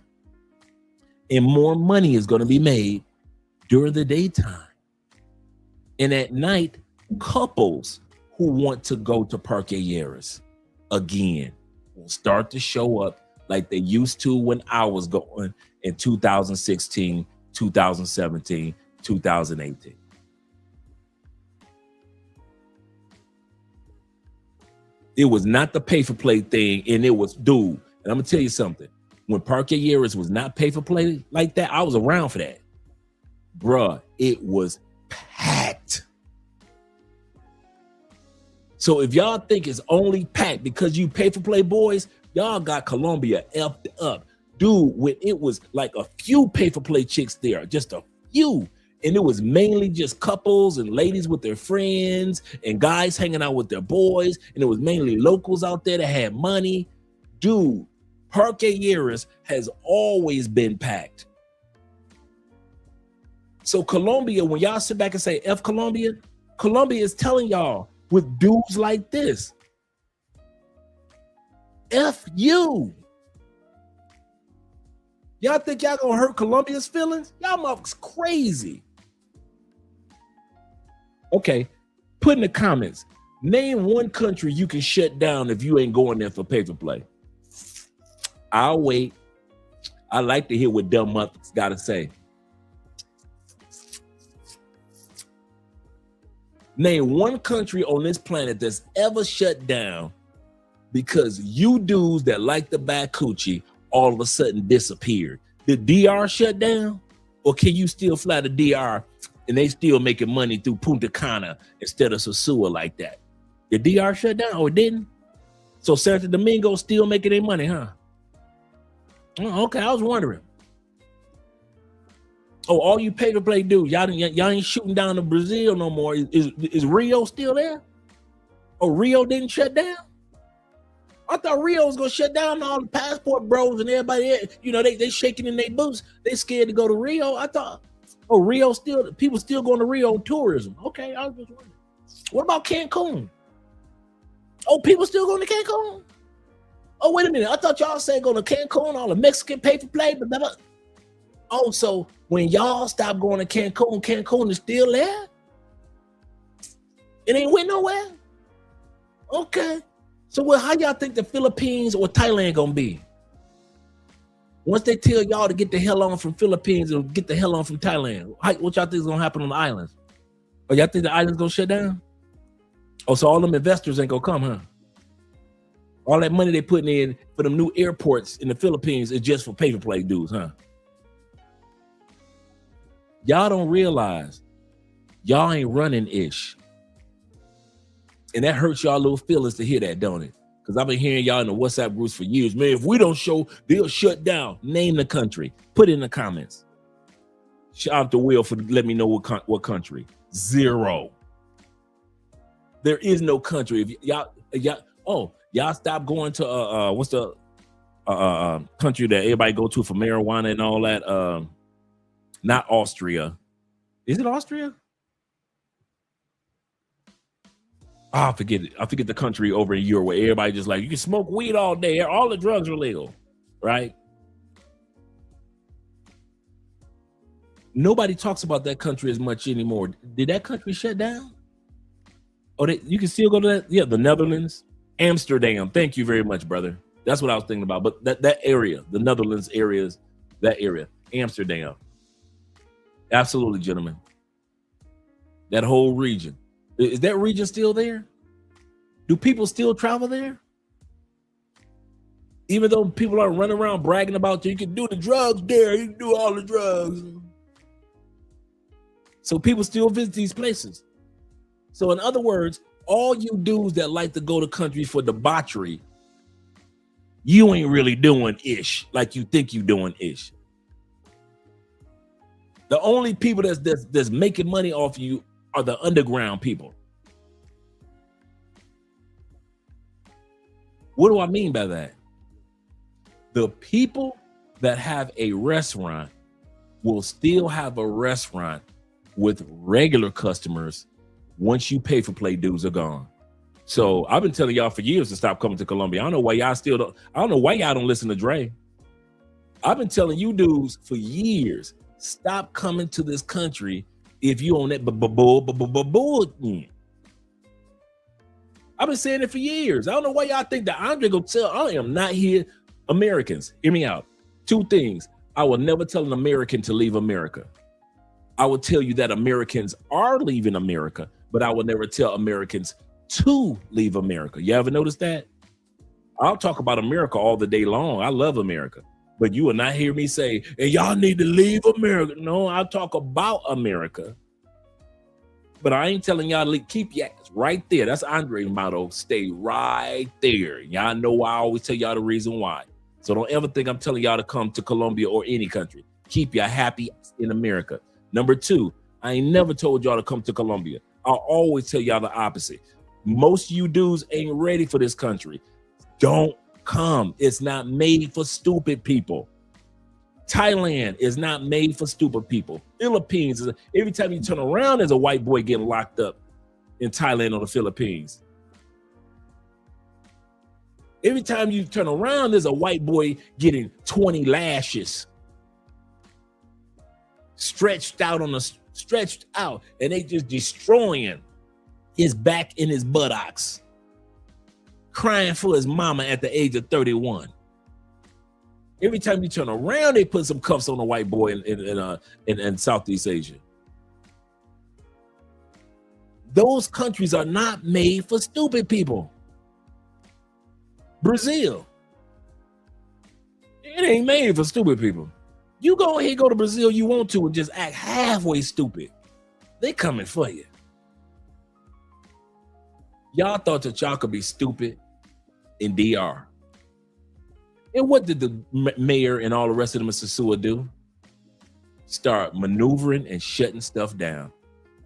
And more money is going to be made during the daytime. And at night, couples who want to go to Parqueyeres again will start to show up like they used to when I was going in 2016, 2017, 2018. It was not the pay for play thing, and it was, dude, and I'm gonna tell you something. When Parqueyeres was not pay for play like that, I was around for that. Bruh, it was packed. So if y'all think it's only packed because you pay for play boys, y'all got Colombia effed up. Dude, when it was like a few pay for play chicks there, just a few. And it was mainly just couples and ladies with their friends and guys hanging out with their boys. And it was mainly locals out there that had money. Dude, Parqueyeres has always been packed. So Colombia, when y'all sit back and say F Colombia, Colombia is telling y'all with dudes like this, F you. Y'all think y'all gonna hurt Colombia's feelings? Y'all motherfuckers crazy. Okay, put in the comments, name one country you can shut down if you ain't going there for pay for play. I'll wait. I like to hear what dumb motherfuckers gotta say. Name one country on this planet that's ever shut down because you dudes that like to buy coochie all of a sudden disappeared. Did DR shut down? Or can you still fly to DR and they still making money through Punta Cana instead of Sosua like that? Did DR shut down or didn't? So Santo Domingo still making their money, huh? Oh, okay, I was wondering. Oh, all you pay to play dudes, y'all ain't shooting down to Brazil no more. Is Rio still there? Oh, Rio didn't shut down? I thought Rio was gonna shut down all the passport bros and everybody. You know, they shaking in their boots. They scared to go to Rio. I thought, oh, Rio still, people still going to Rio on tourism. Okay, I was just wondering. What about Cancun? Oh, people still going to Cancun? Oh, wait a minute. I thought y'all said going to Cancun, all the Mexican pay for play, but never. Oh, so when y'all stop going to Cancun, Cancun is still there? It ain't went nowhere? Okay. So how y'all think the Philippines or Thailand gonna be? Once they tell y'all to get the hell on from Philippines and get the hell on from Thailand, what y'all think is gonna happen on the islands? Or y'all think the islands gonna shut down? Oh, so all them investors ain't gonna come, huh? All that money they putting in for them new airports in the Philippines is just for pay-for-play dudes, huh? Y'all don't realize y'all ain't running ish. And that hurts y'all little feelings to hear that, don't it? Because I've been hearing y'all in the WhatsApp groups for years. Man, if we don't show, they'll shut down. Name the country. Put it in the comments. Shout out to Will for letting me know what country. 0. There is no country. If y'all stop going to what's the country that everybody go to for marijuana and all that? Not Austria. Is it Austria? I forget it. I forget the country over in Europe where everybody just like, you can smoke weed all day. All the drugs are legal, right? Nobody talks about that country as much anymore. Did that country shut down? Oh, you can still go to that? Yeah, the Netherlands, Amsterdam. Thank you very much, brother. That's what I was thinking about. But that area, the Netherlands areas, that area, Amsterdam. Absolutely, gentlemen. That whole region. Is that region still there? Do people still travel there? Even though people are running around bragging about you can do the drugs there, you can do all the drugs. So people still visit these places. So in other words, all you dudes that like to go to countries for debauchery, you ain't really doing ish like you think you doing ish. The only people that's making money off you are the underground people. What do I mean by that? The people that have a restaurant will still have a restaurant with regular customers once you pay for play dues are gone. So I've been telling y'all for years to stop coming to Colombia. I don't know why y'all don't listen to Dre. I've been telling you dudes for years, stop coming to this country if you on that bull. I've been saying it for years. I don't know why y'all think that Andre gonna tell. I am not here. Americans, hear me out. Two things. I will never tell an American to leave America. I will tell you that Americans are leaving America, but I will never tell Americans to leave America. You ever notice that? I'll talk about America all the day long. I love America, but you will not hear me say, hey, y'all need to leave America. No, I'll talk about America, but I ain't telling y'all to leave. Keep your ass right there. That's Andre's motto. Stay right there. Y'all know why I always tell y'all the reason why. So don't ever think I'm telling y'all to come to Colombia or any country. Keep your happy in America. Number two, I ain't never told y'all to come to Colombia. I'll always tell y'all the opposite. Most of you dudes ain't ready for this country. Don't come. It's not made for stupid people. Thailand is not made for stupid people. Philippines, every time you turn around, there's a white boy getting locked up in Thailand or the Philippines. Every time you turn around, there's a white boy getting 20 lashes. Stretched out, and they just destroying his back and his buttocks, crying for his mama at the age of 31. Every time you turn around, they put some cuffs on a white boy in Southeast Asia. Those countries are not made for stupid people. Brazil, it ain't made for stupid people. You go ahead, go to Brazil you want to and just act halfway stupid. They coming for you. Y'all thought that y'all could be stupid in DR. And what did the mayor and all the rest of them in Sosua do? Start maneuvering and shutting stuff down.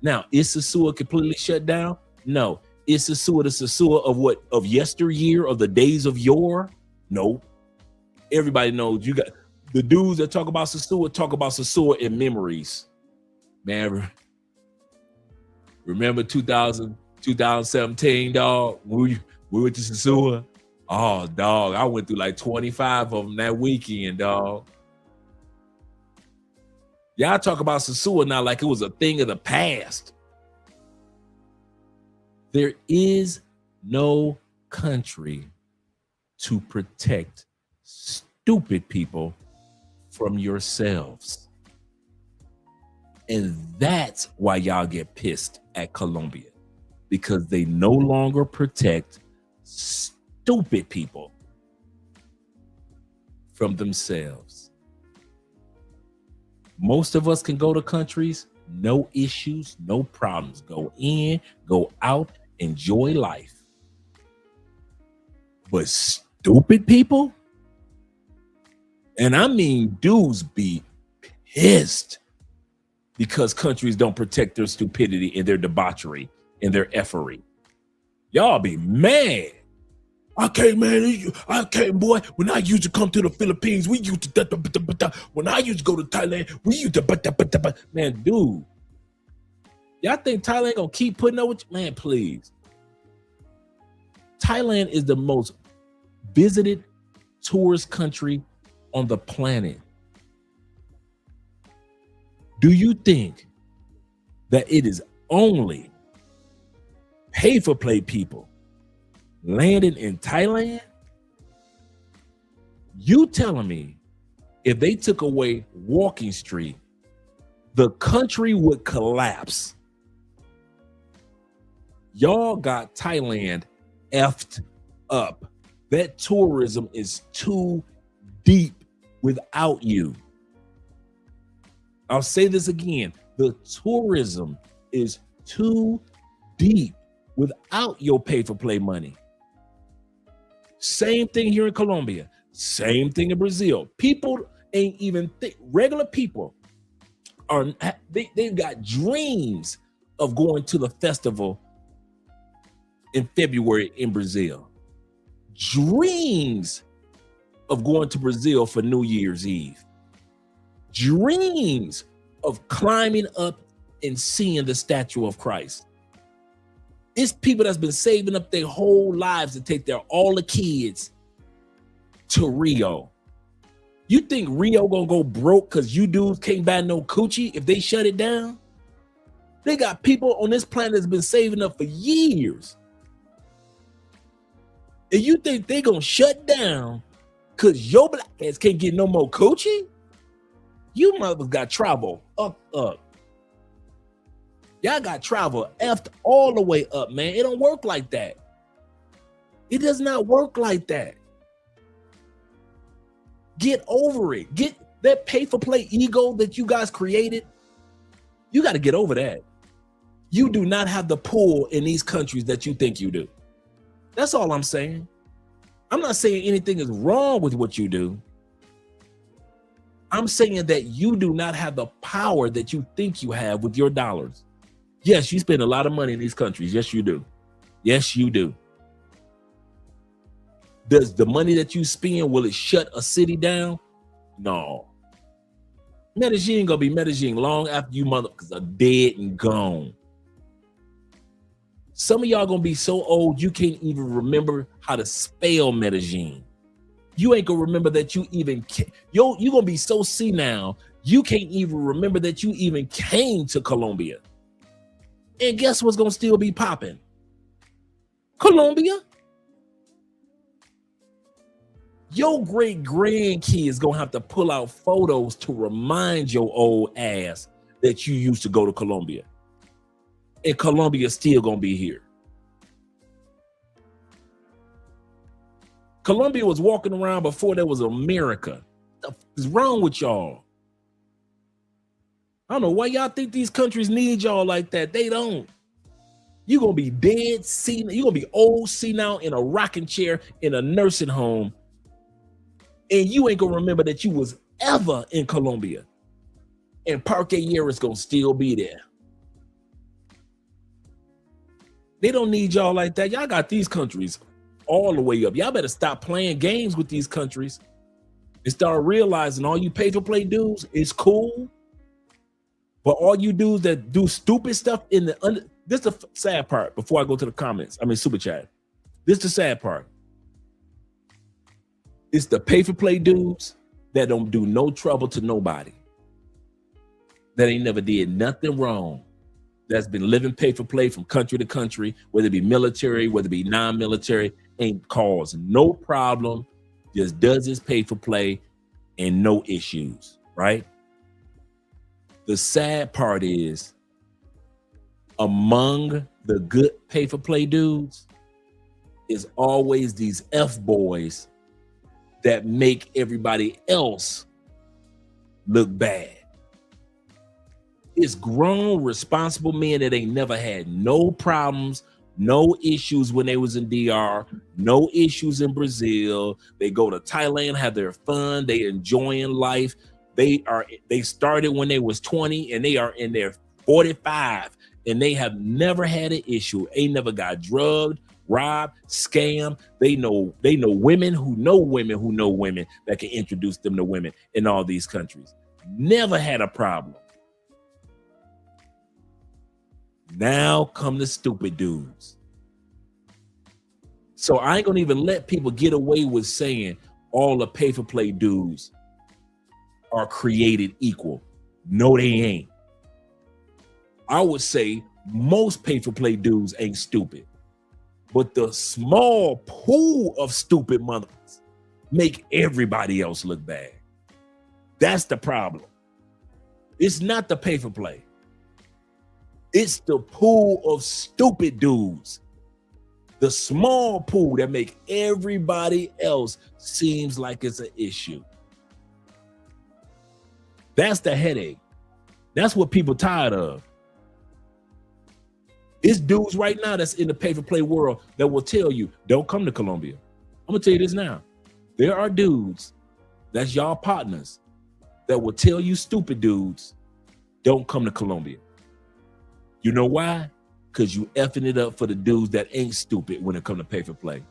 Now, is Sosua completely shut down? No. Is Sosua the Sosua of what? Of yesteryear, of the days of yore? No. Everybody knows you got the dudes that talk about Sosua in memories. Man, remember 2017, dog? We went to Sosua. Oh, dog, I went through like 25 of them that weekend, dog. Y'all talk about Sosua now like it was a thing of the past. There is no country to protect stupid people from yourselves. And that's why y'all get pissed at Colombia, because they no longer protect stupid people from themselves. Most of us can go to countries, no issues, no problems. Go in, go out, enjoy life. But stupid people, and I mean dudes be pissed because countries don't protect their stupidity and their debauchery and their effery. Y'all be mad. I can't, boy. When I used to come to the Philippines, we used to, when I used to go to Thailand, we used to, man, dude. Y'all think Thailand gonna keep putting up with you? Man, please. Thailand is the most visited tourist country on the planet. Do you think that it is only pay-for-play people landing in Thailand? You telling me if they took away Walking Street, the country would collapse? Y'all got Thailand effed up. That tourism is too deep without you. I'll say this again. The tourism is too deep without your pay-for-play money. Same thing here in Colombia. Same thing in Brazil. People ain't even think. Regular people they've got dreams of going to the festival in February in Brazil. Dreams of going to Brazil for New Year's Eve. Dreams of climbing up and seeing the statue of Christ. It's people that's been saving up their whole lives to take all the kids to Rio. You think Rio gonna go broke because you dudes can't buy no coochie if they shut it down? They got people on this planet that's been saving up for years. And you think they gonna shut down because your black ass can't get no more coochie? You mothers got travel up. Y'all got travel effed all the way up, man. It don't work like that. It does not work like that. Get over it. Get that pay-for-play ego that you guys created. You got to get over that. You do not have the pull in these countries that you think you do. That's all I'm saying. I'm not saying anything is wrong with what you do. I'm saying that you do not have the power that you think you have with your dollars. Yes, you spend a lot of money in these countries. Yes, you do. Yes, you do. Does the money that you spend, will it shut a city down? No. Medellin gonna be Medellin long after you motherfuckers are dead and gone. Some of y'all gonna be so old you can't even remember how to spell Medellin. You ain't gonna remember that you even you gonna be so senile you can't even remember that you even came to Colombia. And guess what's gonna still be popping? Colombia. Your great grandkids gonna have to pull out photos to remind your old ass that you used to go to Colombia. And Colombia still gonna be here. Colombia was walking around before there was America. What the fuck is wrong with y'all? I don't know why y'all think these countries need y'all like that. They don't. You're gonna be dead, senile. You're gonna be old, senile in a rocking chair in a nursing home. And you ain't gonna remember that you was ever in Colombia. And Parque Llera's gonna still be there. They don't need y'all like that. Y'all got these countries all the way up. Y'all better stop playing games with these countries and start realizing all you pay-for-play dudes is cool. But all you dudes that do stupid stuff in the this is the sad part before I go to the comments. I mean, super chat. This is the sad part. It's the pay-for-play dudes that don't do no trouble to nobody. That ain't never did nothing wrong. That's been living pay-for-play from country to country, whether it be military, whether it be non-military, ain't caused no problem, just does his pay-for-play and no issues, right? The sad part is among the good pay-for-play dudes is always these F-boys that make everybody else look bad. It's grown, responsible men that ain't never had no problems, no issues when they was in DR, no issues in Brazil. They go to Thailand, have their fun, they enjoying life. They started when they was 20 and they are in their 45 and they have never had an issue. Ain't never got drugged, robbed, scammed. They know women who know women that can introduce them to women in all these countries. Never had a problem. Now come the stupid dudes. So I ain't gonna even let people get away with saying all the pay-for-play dudes are created equal. No, they ain't. I would say most pay-for-play dudes ain't stupid. But the small pool of stupid mothers make everybody else look bad. That's the problem. It's not the pay-for-play. It's the pool of stupid dudes. The small pool that make everybody else seems like it's an issue. That's the headache. That's what people tired of. It's dudes right now that's in the pay-for-play world that will tell you, don't come to Colombia. I'm gonna tell you this now. There are dudes that's y'all partners that will tell you stupid dudes, don't come to Colombia. You know why? Because you effing it up for the dudes that ain't stupid when it come to pay-for-play.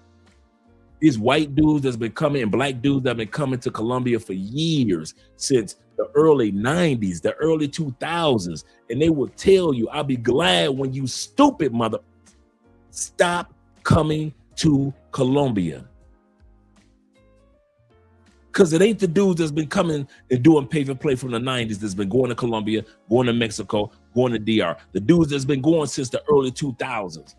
These white dudes that's been coming and black dudes that have been coming to Colombia for years, since the early 90s, the early 2000s, and they will tell you, I'll be glad when you stupid mother, stop coming to Colombia. Because it ain't the dudes that's been coming and doing pay-for-play from the 90s that's been going to Colombia, going to Mexico, going to DR. The dudes that's been going since the early 2000s.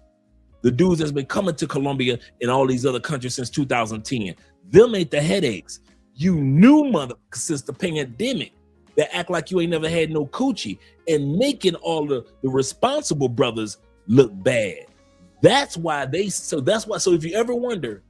The dudes that's been coming to Colombia and all these other countries since 2010. Them ain't the headaches. You new mother since the pandemic that act like you ain't never had no coochie and making all the responsible brothers look bad. That's why so if you ever wonder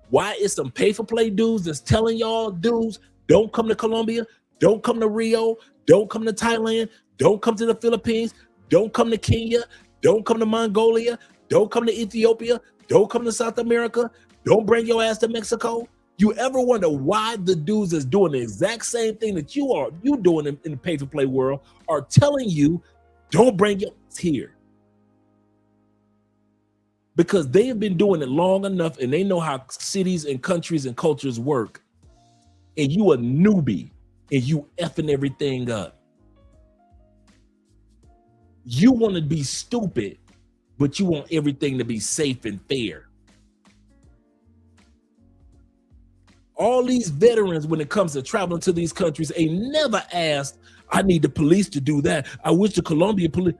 why it's some pay-for-play dudes that's telling y'all dudes, don't come to Colombia, don't come to Rio, don't come to Thailand, don't come to the Philippines, don't come to Kenya, don't come to Mongolia, don't come to Ethiopia, don't come to South America, don't bring your ass to Mexico. You ever wonder why the dudes that's doing the exact same thing that you doing in the pay-for-play world are telling you, don't bring your ass here? Because they have been doing it long enough and they know how cities and countries and cultures work. And you a newbie and you effing everything up. You want to be stupid, but you want everything to be safe and fair. All these veterans, when it comes to traveling to these countries, ain't never asked, I need the police to do that. I wish the Colombian police.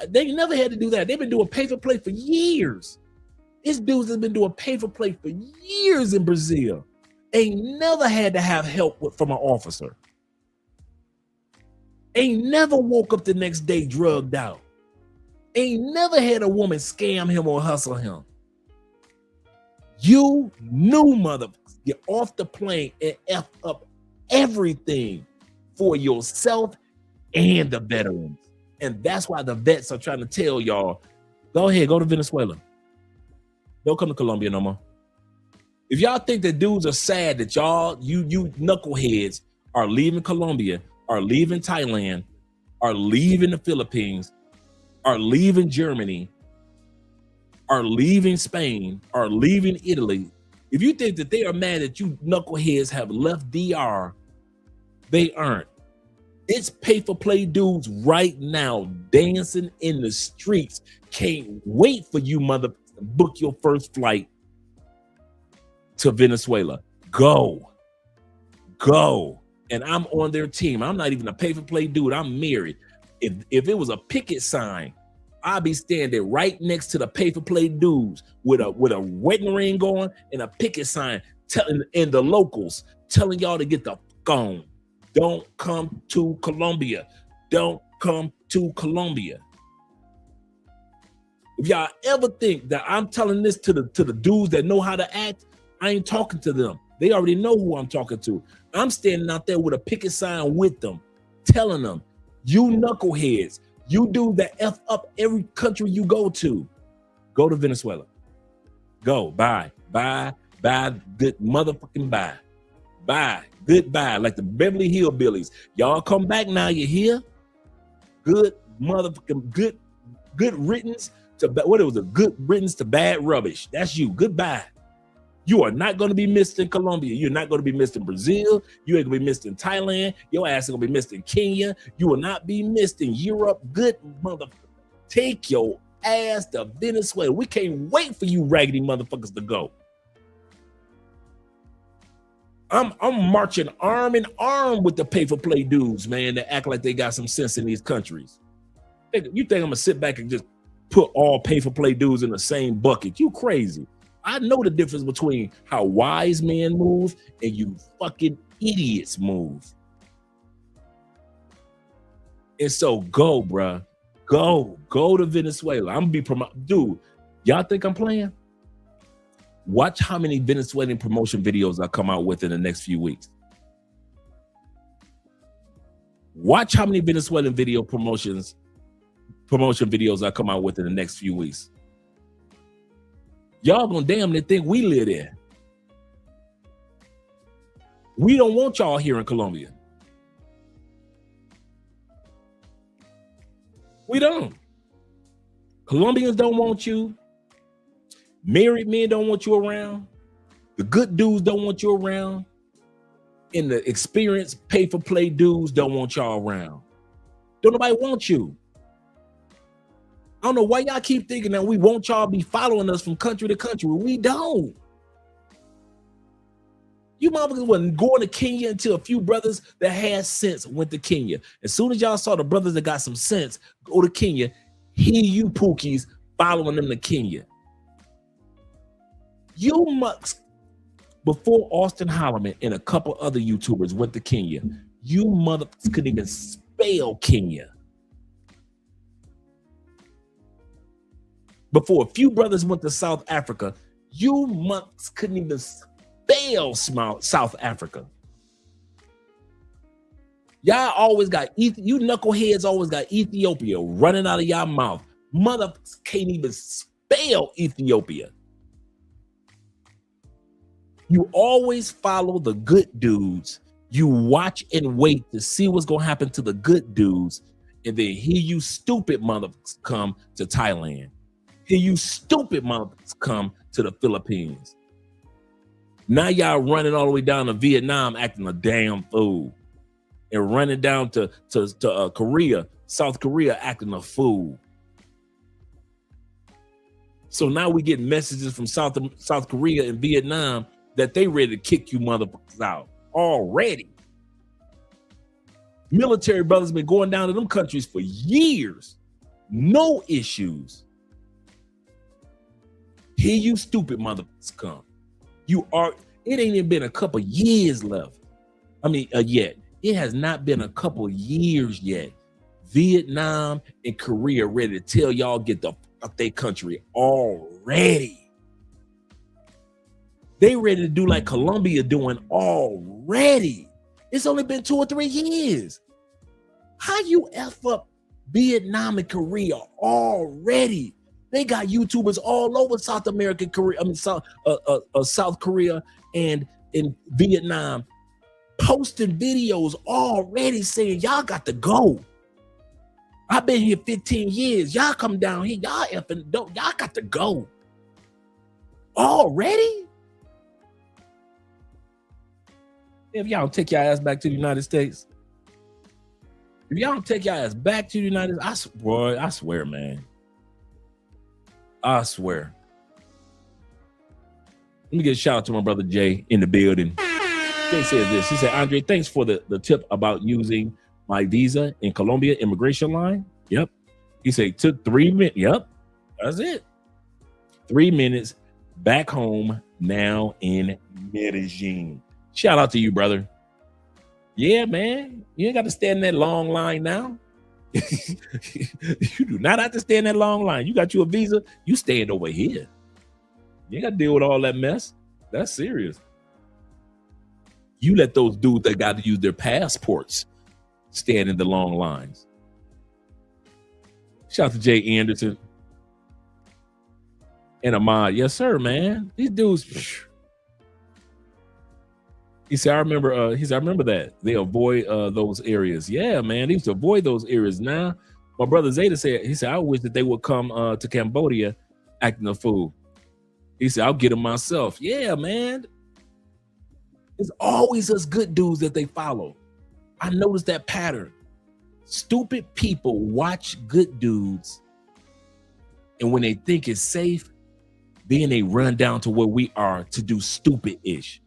They never had to do that. They've been doing pay-for-play for years. These dudes have been doing pay-for-play for years in Brazil. Ain't never had to have help from an officer. Ain't never woke up the next day drugged out. Ain't never had a woman scam him or hustle him. You new mother, get off the plane and F up everything for yourself and the veterans. And that's why the vets are trying to tell y'all, go ahead, go to Venezuela. Don't come to Colombia no more. If y'all think that dudes are sad that you knuckleheads are leaving Colombia, are leaving Thailand, are leaving the Philippines, are leaving Germany, are leaving Spain, are leaving Italy, if you think that they are mad that you knuckleheads have left DR, they aren't. It's pay-for-play dudes right now dancing in the streets. Can't wait for you mother to book your first flight to Venezuela. Go. And I'm on their team. I'm not even a pay-for-play dude. I'm married. If it was a picket sign, I'd be standing right next to the pay-for-play dudes with a wedding ring on and a picket sign telling the locals telling y'all to get the fuck on. Don't come to Colombia. Don't come to Colombia. If y'all ever think that I'm telling this to the dudes that know how to act, I ain't talking to them. They already know who I'm talking to. I'm standing out there with a picket sign with them, telling them, you knuckleheads, you do that F up every country you go to. Go to Venezuela. Go. Bye. Good motherfucking bye. Bye. Goodbye. Like the Beverly Hillbillies. Y'all come back now. You hear? Good motherfucking good riddance to what it was, a good riddance to bad rubbish. That's you. Goodbye. You are not going to be missed in Colombia. You're not going to be missed in Brazil. You ain't going to be missed in Thailand. Your ass is going to be missed in Kenya. You will not be missed in Europe. Good motherfucker. Take your ass to Venezuela. We can't wait for you raggedy motherfuckers to go. I'm marching arm in arm with the pay-for-play dudes, man, that act like they got some sense in these countries. You think I'm going to sit back and just put all pay-for-play dudes in the same bucket? You crazy. I know the difference between how wise men move and you fucking idiots move. And so go, bruh. Go to Venezuela. I'm gonna be dude, y'all think I'm playing? Watch how many Venezuelan promotion videos I come out with in the next few weeks. Watch how many Venezuelan promotion videos I come out with in the next few weeks. Y'all gonna damn near think we live there. We don't want y'all here in Colombia. We don't. Colombians don't want you. Married men don't want you around. The good dudes don't want you around. And the experienced pay-for-play dudes don't want y'all around. Don't nobody want you. I don't know why y'all keep thinking that we want y'all be following us from country to country. We don't. You motherfuckers wasn't going to Kenya until a few brothers that had sense went to Kenya. As soon as y'all saw the brothers that got some sense go to Kenya, here you pookies following them to Kenya. You must, before Austin Holloman and a couple other YouTubers went to Kenya, you motherfuckers couldn't even spell Kenya. Before a few brothers went to South Africa, you motherfuckers couldn't even spell South Africa. Y'all always got, you knuckleheads always got Ethiopia running out of y'all mouth. Motherfuckers can't even spell Ethiopia. You always follow the good dudes. You watch and wait to see what's going to happen to the good dudes. And then here you stupid motherfuckers come to Thailand. Here you stupid motherfuckers come to the Philippines. Now y'all running all the way down to Vietnam acting a damn fool. And running down to Korea, South Korea acting a fool. So now we get messages from South Korea and Vietnam that they ready to kick you motherfuckers out already. Military brothers been going down to them countries for years. No issues. Here you stupid motherfuckers come. It ain't even been a couple years left. Yet. It has not been a couple years yet. Vietnam and Korea ready to tell y'all get the fuck their country already. They ready to do like Colombia doing already. It's only been 2 or 3 years. How you F up Vietnam and Korea already? They got YouTubers all over South America, South Korea and in Vietnam posting videos already saying y'all got to go. I've been here 15 years. Y'all come down here. Y'all effing don't. Y'all got to go. Already? If y'all don't take your ass back to the United States, if y'all don't take your ass back to the United States, I swear, man. I swear. Let me get a shout out to my brother Jay in the building. Jay says this. He said, Andre, thanks for the tip about using my visa in Colombia immigration line. Yep. He said it took 3 minutes. Yep. That's it. 3 minutes back home now in Medellin. Shout out to you, brother. Yeah, man. You ain't got to stand in that long line now. You do not have to stand in that long line. You got you a visa, you stand over here. You ain't got to deal with all that mess. That's serious. You let those dudes that got to use their passports stand in the long lines. Shout out to Jay Anderson and Ahmad. Yes, sir, man. These dudes. He said, I remember that. They avoid those areas. Yeah, man. They used to avoid those areas. Now, my brother Zeta said, I wish that they would come to Cambodia acting a fool. He said, I'll get them myself. Yeah, man. It's always us good dudes that they follow. I noticed that pattern. Stupid people watch good dudes, and when they think it's safe, then they run down to where we are to do stupid-ish.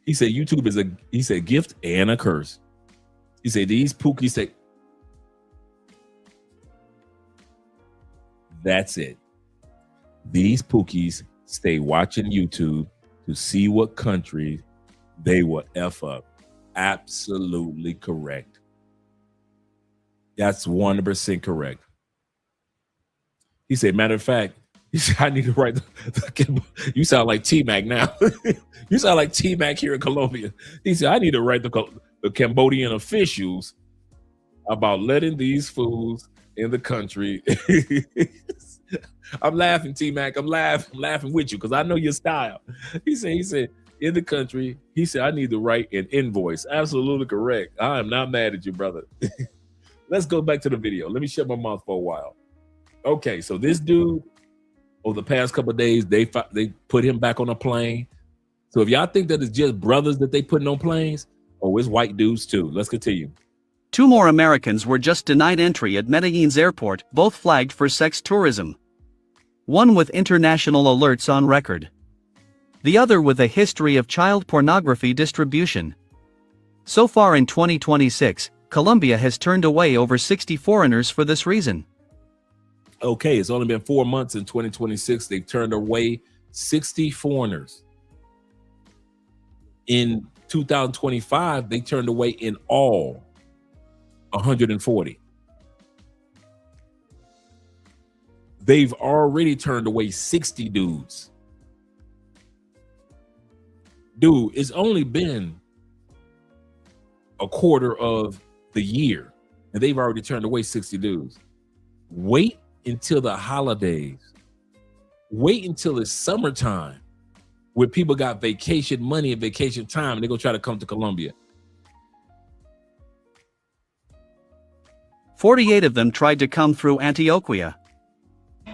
He said YouTube is a gift and a curse. He said these pookies say, that's it. These pookies stay watching YouTube to see what country they will F up. Absolutely correct. That's 100% correct. He said, matter of fact, He said, I need to write you sound like T-Mac now. You sound like T-Mac here in Colombia. He said, I need to write the Cambodian officials about letting these fools in the country. I'm laughing, T-Mac. I'm laughing with you because I know your style. He said, in the country, he said, I need to write an invoice. Absolutely correct. I am not mad at you, brother. Let's go back to the video. Let me shut my mouth for a while. Okay, so this dude, over the past couple of days, they put him back on a plane. So if y'all think that it's just brothers that they putting on planes, it's white dudes too. Let's continue. 2 more Americans were just denied entry at Medellin's airport, both flagged for sex tourism. One with international alerts on record. The other with a history of child pornography distribution. So far in 2026, Colombia has turned away over 60 foreigners for this reason. Okay, it's only been 4 months in 2026. They've turned away 60 foreigners. In 2025, they turned away in all 140. They've already turned away 60 dudes. Dude, it's only been a quarter of the year, and they've already turned away 60 dudes. Wait until the holidays. Wait until it's summertime, where people got vacation money and vacation time, and they're gonna try to come to Colombia. 48 of them tried to come through Antioquia.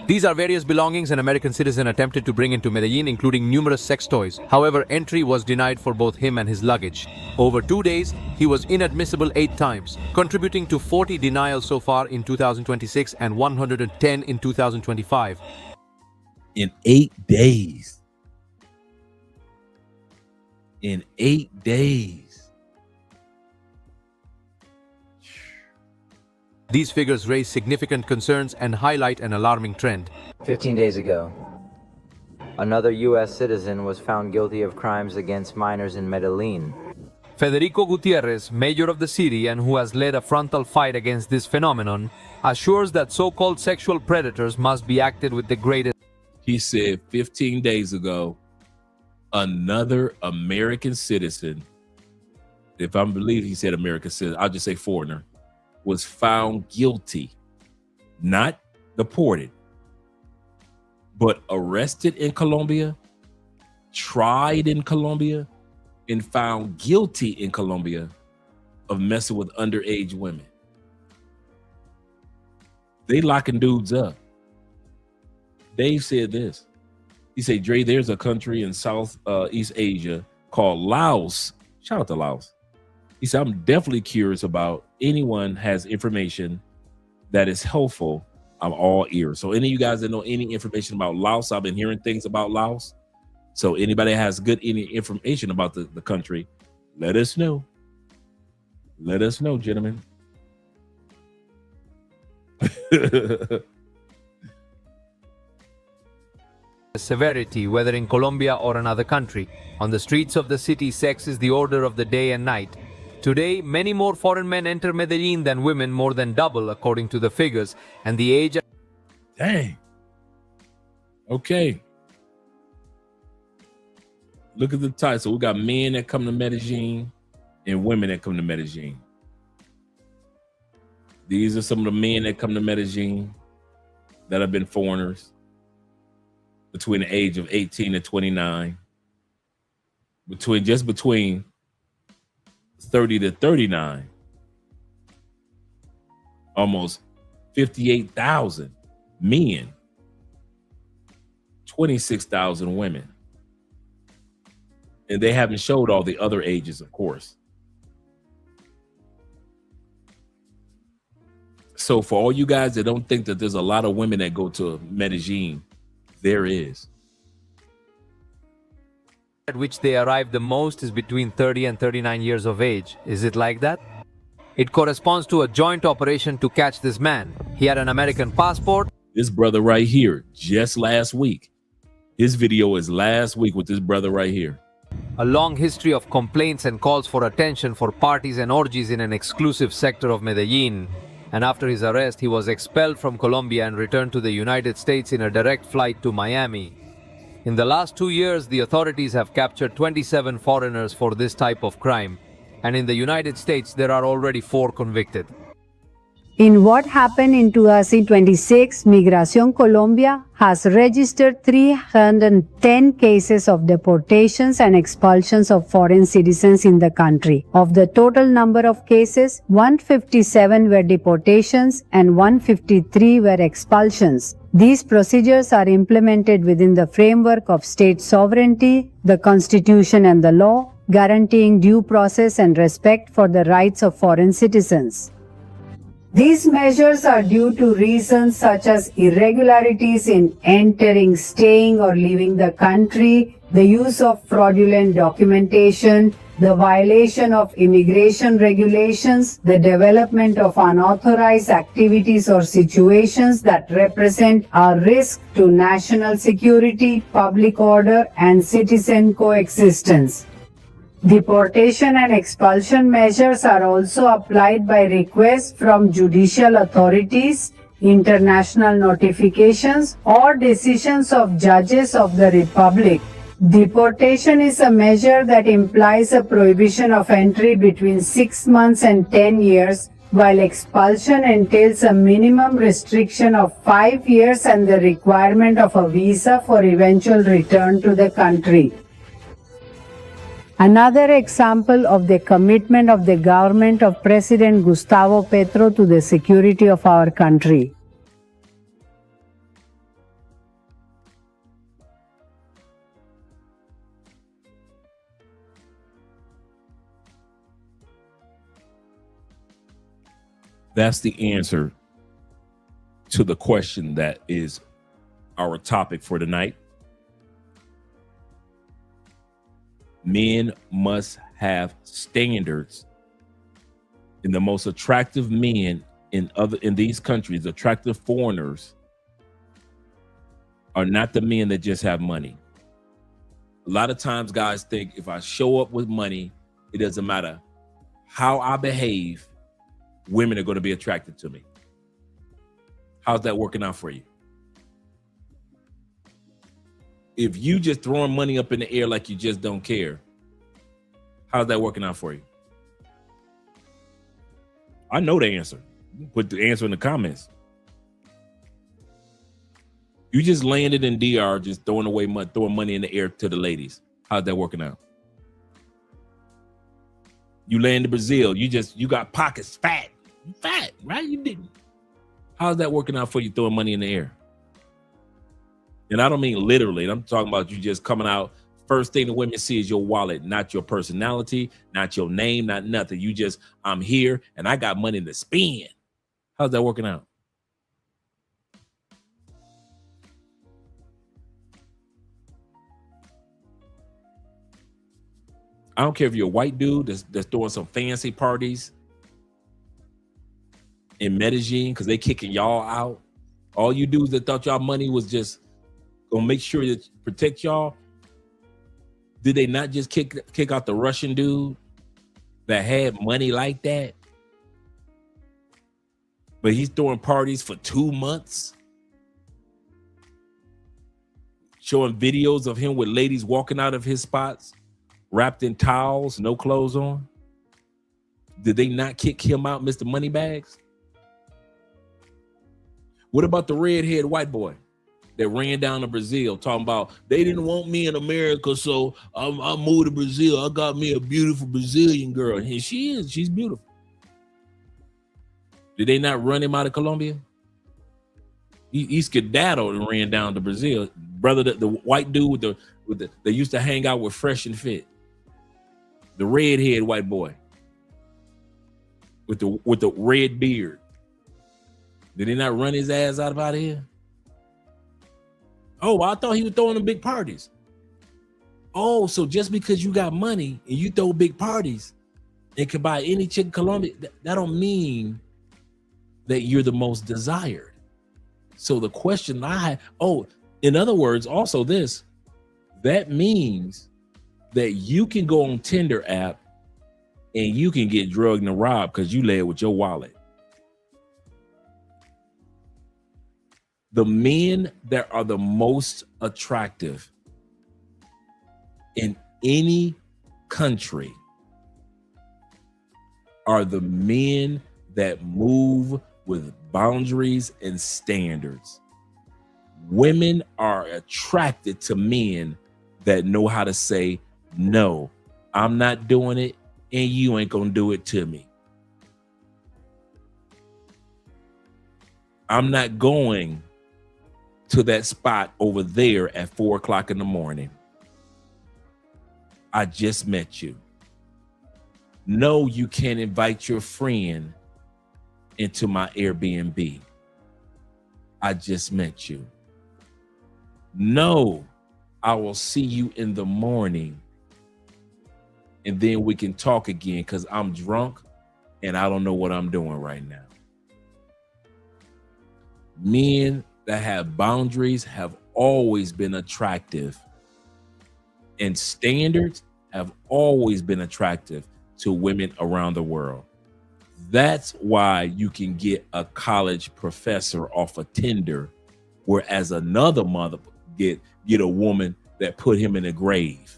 These are various belongings an American citizen attempted to bring into Medellin, including numerous sex toys. However, entry was denied for both him and his luggage. Over 2 days, he was inadmissible 8 times, contributing to 40 denials so far in 2026 and 110 in 2025. In 8 days. In 8 days. These figures raise significant concerns and highlight an alarming trend. 15 days ago, another U.S. citizen was found guilty of crimes against minors in Medellin. Federico Gutierrez, mayor of the city and who has led a frontal fight against this phenomenon, assures that so-called sexual predators must be acted with the greatest. He said 15 days ago, another American citizen, if I believe he said American citizen, I'll just say foreigner, was found guilty, not deported, but arrested in Colombia, tried in Colombia, and found guilty in Colombia of messing with underage women. They locking dudes up. Dave said this. He said, Dre, there's a country in Southeast Asia called Laos. Shout out to Laos. He said, I'm definitely curious about anyone has information that is helpful. I'm all ears. So any of you guys that know any information about Laos, I've been hearing things about Laos. So anybody has any information about the country, let us know. Let us know, gentlemen. Severity, whether in Colombia or another country. On the streets of the city, sex is the order of the day and night. Today, many more foreign men enter Medellin than women, more than double according to the figures, and the age... Dang. Okay. Look at the title. We got men that come to Medellin and women that come to Medellin. These are some of the men that come to Medellin that have been foreigners between the age of 18 and 29. Between 30 to 39. Almost 58,000 men. 26,000 women. And they haven't showed all the other ages, of course. So for all you guys that don't think that there's a lot of women that go to Medellin, there is. At which they arrive the most is between 30 and 39 years of age. Is it like that? It corresponds to a joint operation to catch this man. He had an American passport. This brother right here, just last week. His video is last week with this brother right here. A long history of complaints and calls for attention for parties and orgies in an exclusive sector of Medellin. and after his arrest, he was expelled from Colombia and returned to the United States in a direct flight to Miami. In the last 2 years, the authorities have captured 27 foreigners for this type of crime, and in the United States, there are already 4 convicted. In what happened in 2026, Migración Colombia has registered 310 cases of deportations and expulsions of foreign citizens in the country. Of the total number of cases, 157 were deportations and 153 were expulsions. These procedures are implemented within the framework of state sovereignty, the Constitution and the law, guaranteeing due process and respect for the rights of foreign citizens. These measures are due to reasons such as irregularities in entering, staying, or leaving the country, the use of fraudulent documentation, the violation of immigration regulations, the development of unauthorized activities or situations that represent a risk to national security, public order, and citizen coexistence. Deportation and expulsion measures are also applied by request from judicial authorities, international notifications, or decisions of judges of the Republic. Deportation is a measure that implies a prohibition of entry between 6 months and 10 years, while expulsion entails a minimum restriction of 5 years and the requirement of a visa for eventual return to the country. Another example of the commitment of the government of President Gustavo Petro to the security of our country. That's the answer to the question that is our topic for tonight. Men must have standards, and the most attractive men in these countries, attractive foreigners, are not the men that just have money. A lot of times guys think if I show up with money, it doesn't matter how I behave, women are going to be attracted to me. How's that working out for you? If you just throwing money up in the air like you just don't care, how's that working out for you? I know the answer. Put the answer in the comments. You just landed in DR, just throwing money in the air to the ladies. How's that working out? You land in Brazil, you got pockets fat, right? You didn't. How's that working out for you throwing money in the air? And I don't mean literally. I'm talking about you just coming out. First thing the women see is your wallet, not your personality, not your name, not nothing. You just, I'm here and I got money to spend. How's that working out? I don't care if you're a white dude that's throwing some fancy parties in Medellin because they kicking y'all out. All you dudes that thought y'all money was just gonna make sure that protect y'all. Did they not just kick out the Russian dude that had money like that? But he's throwing parties for 2 months, showing videos of him with ladies walking out of his spots, wrapped in towels, no clothes on. Did they not kick him out, Mr. Moneybags? What about the redhead white boy that ran down to Brazil talking about they didn't want me in America, so I moved to Brazil. I got me a beautiful Brazilian girl. And she's beautiful. Did they not run him out of Colombia? He skedaddled and ran down to Brazil. Brother, the white dude they used to hang out with Fresh and Fit. The redhead white boy with the red beard. Did they not run his ass out of here? Oh, I thought he was throwing them big parties. Oh, so just because you got money and you throw big parties and can buy any chick in Colombia, that don't mean that you're the most desired. So the question in other words, also that means that you can go on Tinder app and you can get drugged and robbed because you led with your wallet. The men that are the most attractive in any country are the men that move with boundaries and standards. Women are attracted to men that know how to say, no, I'm not doing it, and you ain't gonna do it to me. I'm not going to that spot over there at 4 o'clock in the morning. I just met you. No, you can't invite your friend into my Airbnb. I just met you. No, I will see you in the morning and then we can talk again because I'm drunk and I don't know what I'm doing right now. Men that have boundaries have always been attractive, and standards have always been attractive to women around the world. That's why you can get a college professor off of Tinder, whereas another mother get a woman that put him in a grave.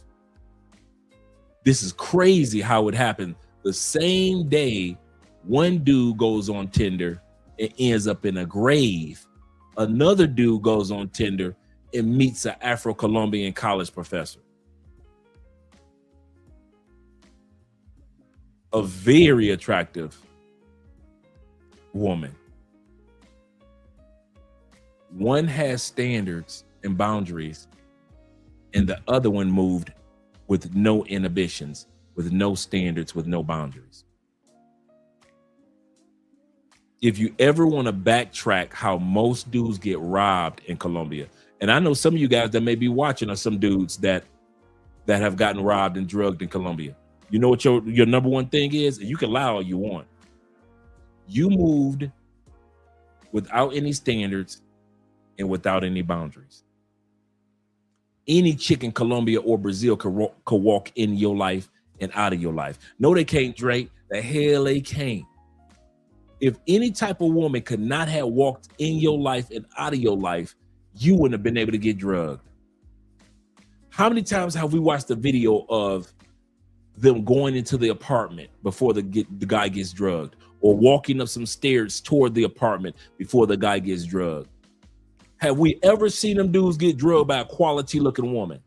This is crazy how it happened. The same day one dude goes on Tinder and ends up in a grave, another dude goes on Tinder and meets an Afro-Colombian college professor. A very attractive woman. One has standards and boundaries, and the other one moved with no inhibitions, with no standards, with no boundaries. If you ever want to backtrack how most dudes get robbed in Colombia, and I know some of you guys that may be watching are some dudes that have gotten robbed and drugged in Colombia. You know what your number one thing is? And you can lie all you want. You moved without any standards and without any boundaries. Any chick in Colombia or Brazil could walk in your life and out of your life. No, they can't, Drake. The hell they can't. If any type of woman could not have walked in your life and out of your life, you wouldn't have been able to get drugged. How many times have we watched the video of them going into the apartment before the guy gets drugged, or walking up some stairs toward the apartment before the guy gets drugged? Have we ever seen them dudes get drugged by a quality looking woman?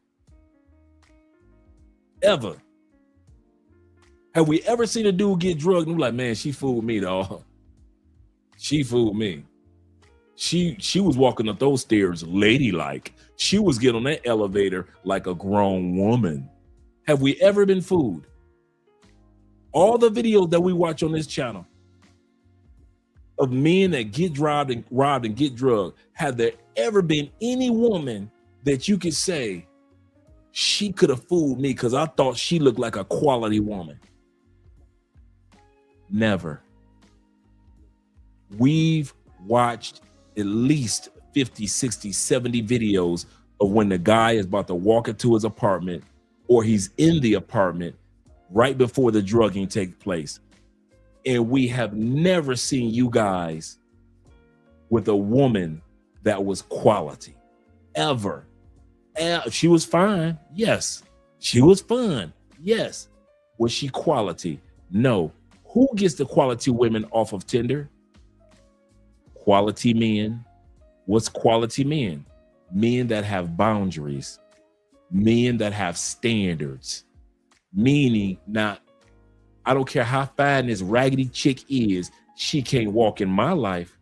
Ever? Have we ever seen a dude get drugged and we're like, man, she fooled me, dog. She fooled me. She was walking up those stairs ladylike. She was getting on that elevator like a grown woman. Have we ever been fooled? All the videos that we watch on this channel of men that get robbed and get drugged, have there ever been any woman that you could say, she could have fooled me because I thought she looked like a quality woman? Never. We've watched at least 50, 60, 70 videos of when the guy is about to walk into his apartment, or he's in the apartment right before the drugging takes place. And we have never seen you guys with a woman that was quality, ever. She was fine, yes. She was fun, yes. Was she quality? No. Who gets the quality women off of Tinder? Quality men. What's quality men? Men that have boundaries, men that have standards, meaning not, I don't care how fine this raggedy chick is, she can't walk in my life.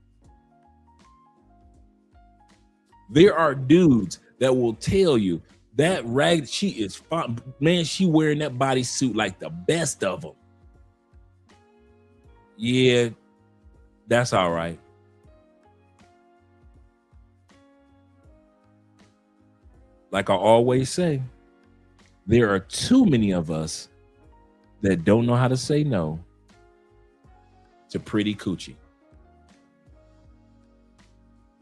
There are dudes that will tell you that raggedy, she is fine. Man, she wearing that bodysuit like the best of them. Yeah, that's all right. Like I always say, there are too many of us that don't know how to say no to pretty coochie.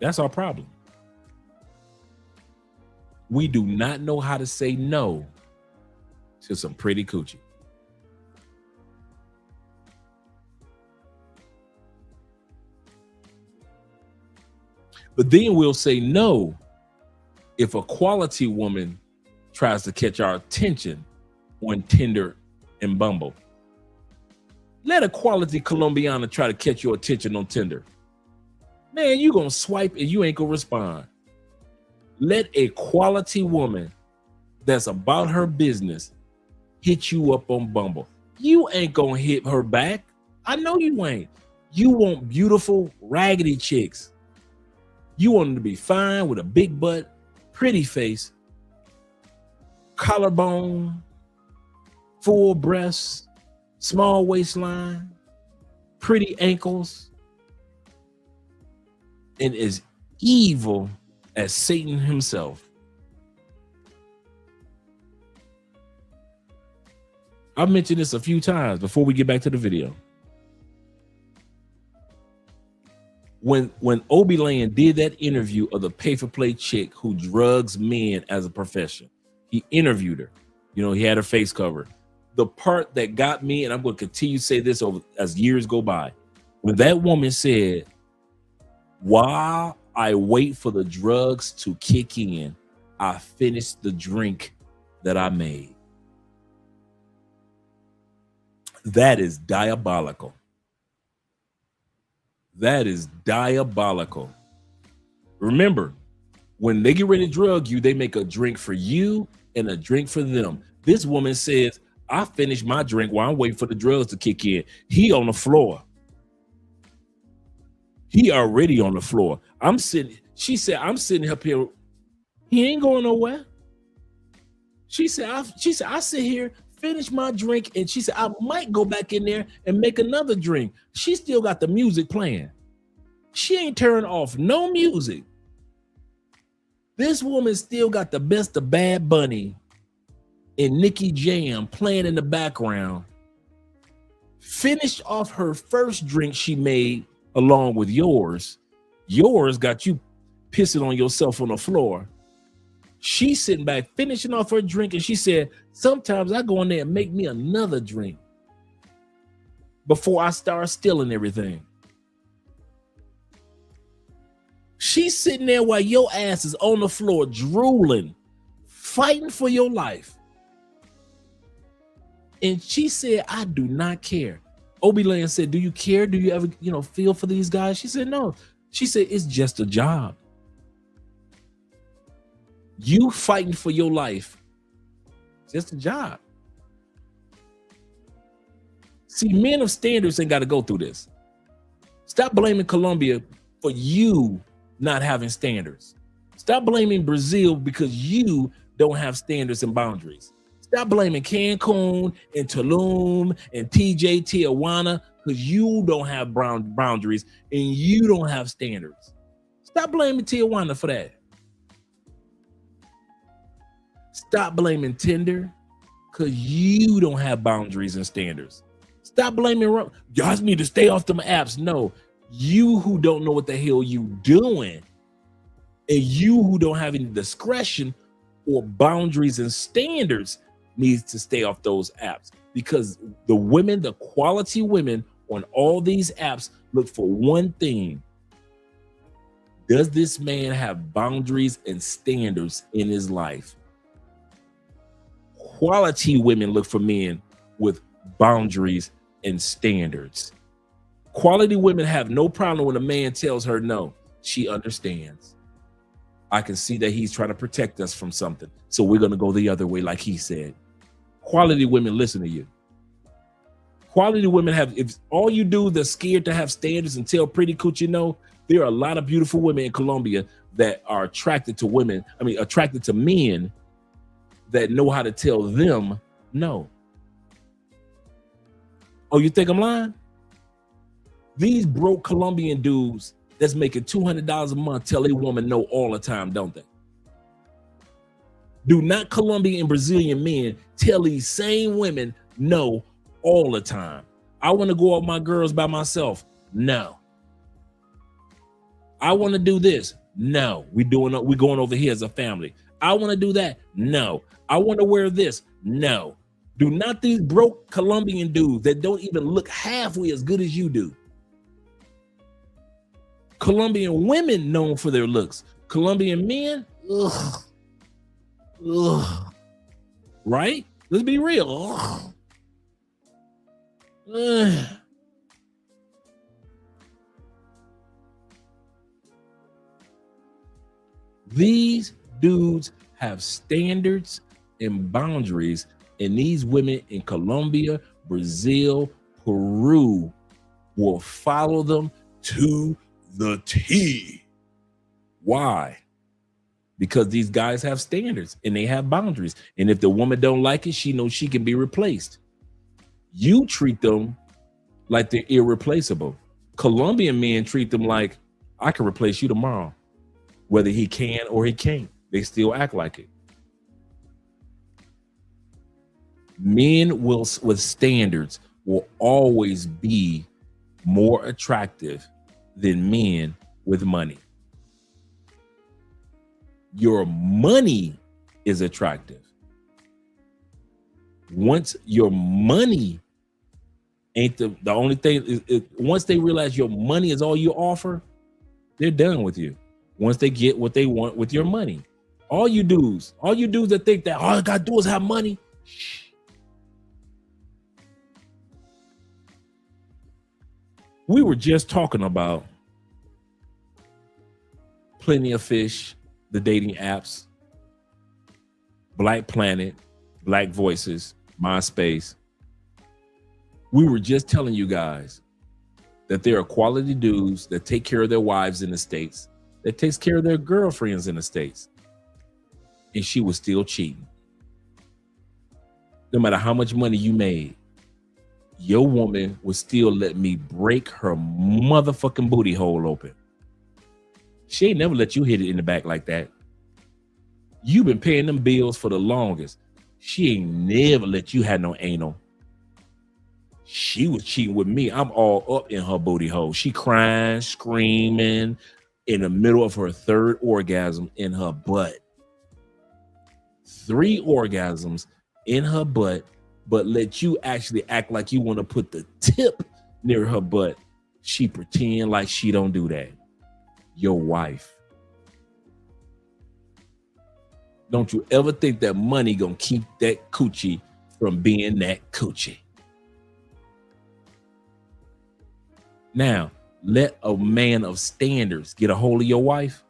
That's our problem. We do not know how to say no to some pretty coochie. But then we'll say no if a quality woman tries to catch our attention on Tinder and Bumble. Let a quality Colombiana try to catch your attention on Tinder. Man, you gonna swipe and you ain't gonna respond. Let a quality woman that's about her business hit you up on Bumble. You ain't gonna hit her back. I know you ain't. You want beautiful, raggedy chicks. You want them to be fine with a big butt, pretty face, collarbone, full breasts, small waistline, pretty ankles, and as evil as Satan himself. I've mentioned this a few times before we get back to the video. When Obi Land did that interview of the pay-for-play chick who drugs men as a profession, he interviewed her. You know, he had her face covered. The part that got me, and I'm going to continue to say this over as years go by, when that woman said, "While I wait for the drugs to kick in, I finished the drink that I made." That is diabolical. That is diabolical. Remember, when they get ready to drug you, they make a drink for you and a drink for them. This woman says, "I finished my drink while I'm waiting for the drugs to kick in." He on the floor. He already on the floor. She said, "I'm sitting up here." He ain't going nowhere. She said, I sit here, finish my drink, and she said, "I might go back in there and make another drink." She still got the music playing. She ain't turned off no music. This woman still got the best of Bad Bunny and Nicki Jam playing in the background. Finished off her first drink she made along with yours. Yours got you pissing on yourself on the floor. She's sitting back, finishing off her drink, and she said, "Sometimes I go in there and make me another drink before I start stealing everything." She's sitting there while your ass is on the floor, drooling, fighting for your life. And she said, "I do not care." Obi Land said, "Do you care? Do you ever, feel for these guys?" She said, "No." She said, "It's just a job." You fighting for your life, just a job. See, men of standards ain't got to go through this. Stop blaming Colombia for you not having standards. Stop blaming Brazil because you don't have standards and boundaries. Stop blaming Cancun and Tulum and TJ Tijuana because you don't have boundaries and you don't have standards. Stop blaming Tijuana for that. Stop blaming Tinder because you don't have boundaries and standards. Stop blaming, you guys need to stay off them apps. No, you who don't know what the hell you doing and you who don't have any discretion or boundaries and standards needs to stay off those apps, because the quality women on all these apps look for one thing. Does this man have boundaries and standards in his life? Quality women look for men with boundaries and standards. Quality women have no problem when a man tells her no. She understands. I can see that he's trying to protect us from something, so we're going to go the other way, like he said. Quality women listen to you. Quality women have, if all you do that's scared to have standards and tell pretty coochie no, there are a lot of beautiful women in Colombia that are attracted to men that know how to tell them no. Oh, you think I'm lying? These broke Colombian dudes that's making $200 a month tell a woman no all the time, don't they? Do not Colombian and Brazilian men tell these same women no all the time? I want to go out with my girls by myself. No. I want to do this. No. We're going over here as a family. I want to do that. No. I want to wear this. No. Do not these broke Colombian dudes that don't even look halfway as good as you do Colombian women known for their looks. Colombian men, ugh. Right? Let's be real. These dudes have standards and boundaries, and these women in Colombia, Brazil, Peru will follow them to the T. Why? Because these guys have standards and they have boundaries. And if the woman don't like it, she knows she can be replaced. You treat them like they're irreplaceable. Colombian men treat them like, I can replace you tomorrow. Whether he can or he can't, they still act like it. Men with standards will always be more attractive than men with money. Your money is attractive. Once your money ain't the only thing, once they realize your money is all you offer, they're done with you. Once they get what they want with your money. All you dudes that think that all I gotta do is have money. We were just talking about Plenty of Fish, the dating apps, Black Planet, Black Voices, MySpace. We were just telling you guys that there are quality dudes that take care of their wives in the States, that takes care of their girlfriends in the States, and she was still cheating. No matter how much money you made, your woman would still let me break her motherfucking booty hole open. She ain't never let you hit it in the back like that. You've been paying them bills for the longest. She ain't never let you have no anal. She was cheating with me. I'm all up in her booty hole. She crying, screaming in the middle of her third orgasm in her butt. 3 orgasms in her butt, but let you actually act like you want to put the tip near her butt. She pretend like she don't do that. Your wife. Don't you ever think that money gonna keep that coochie from being that coochie. Now, let a man of standards get a hold of your wife.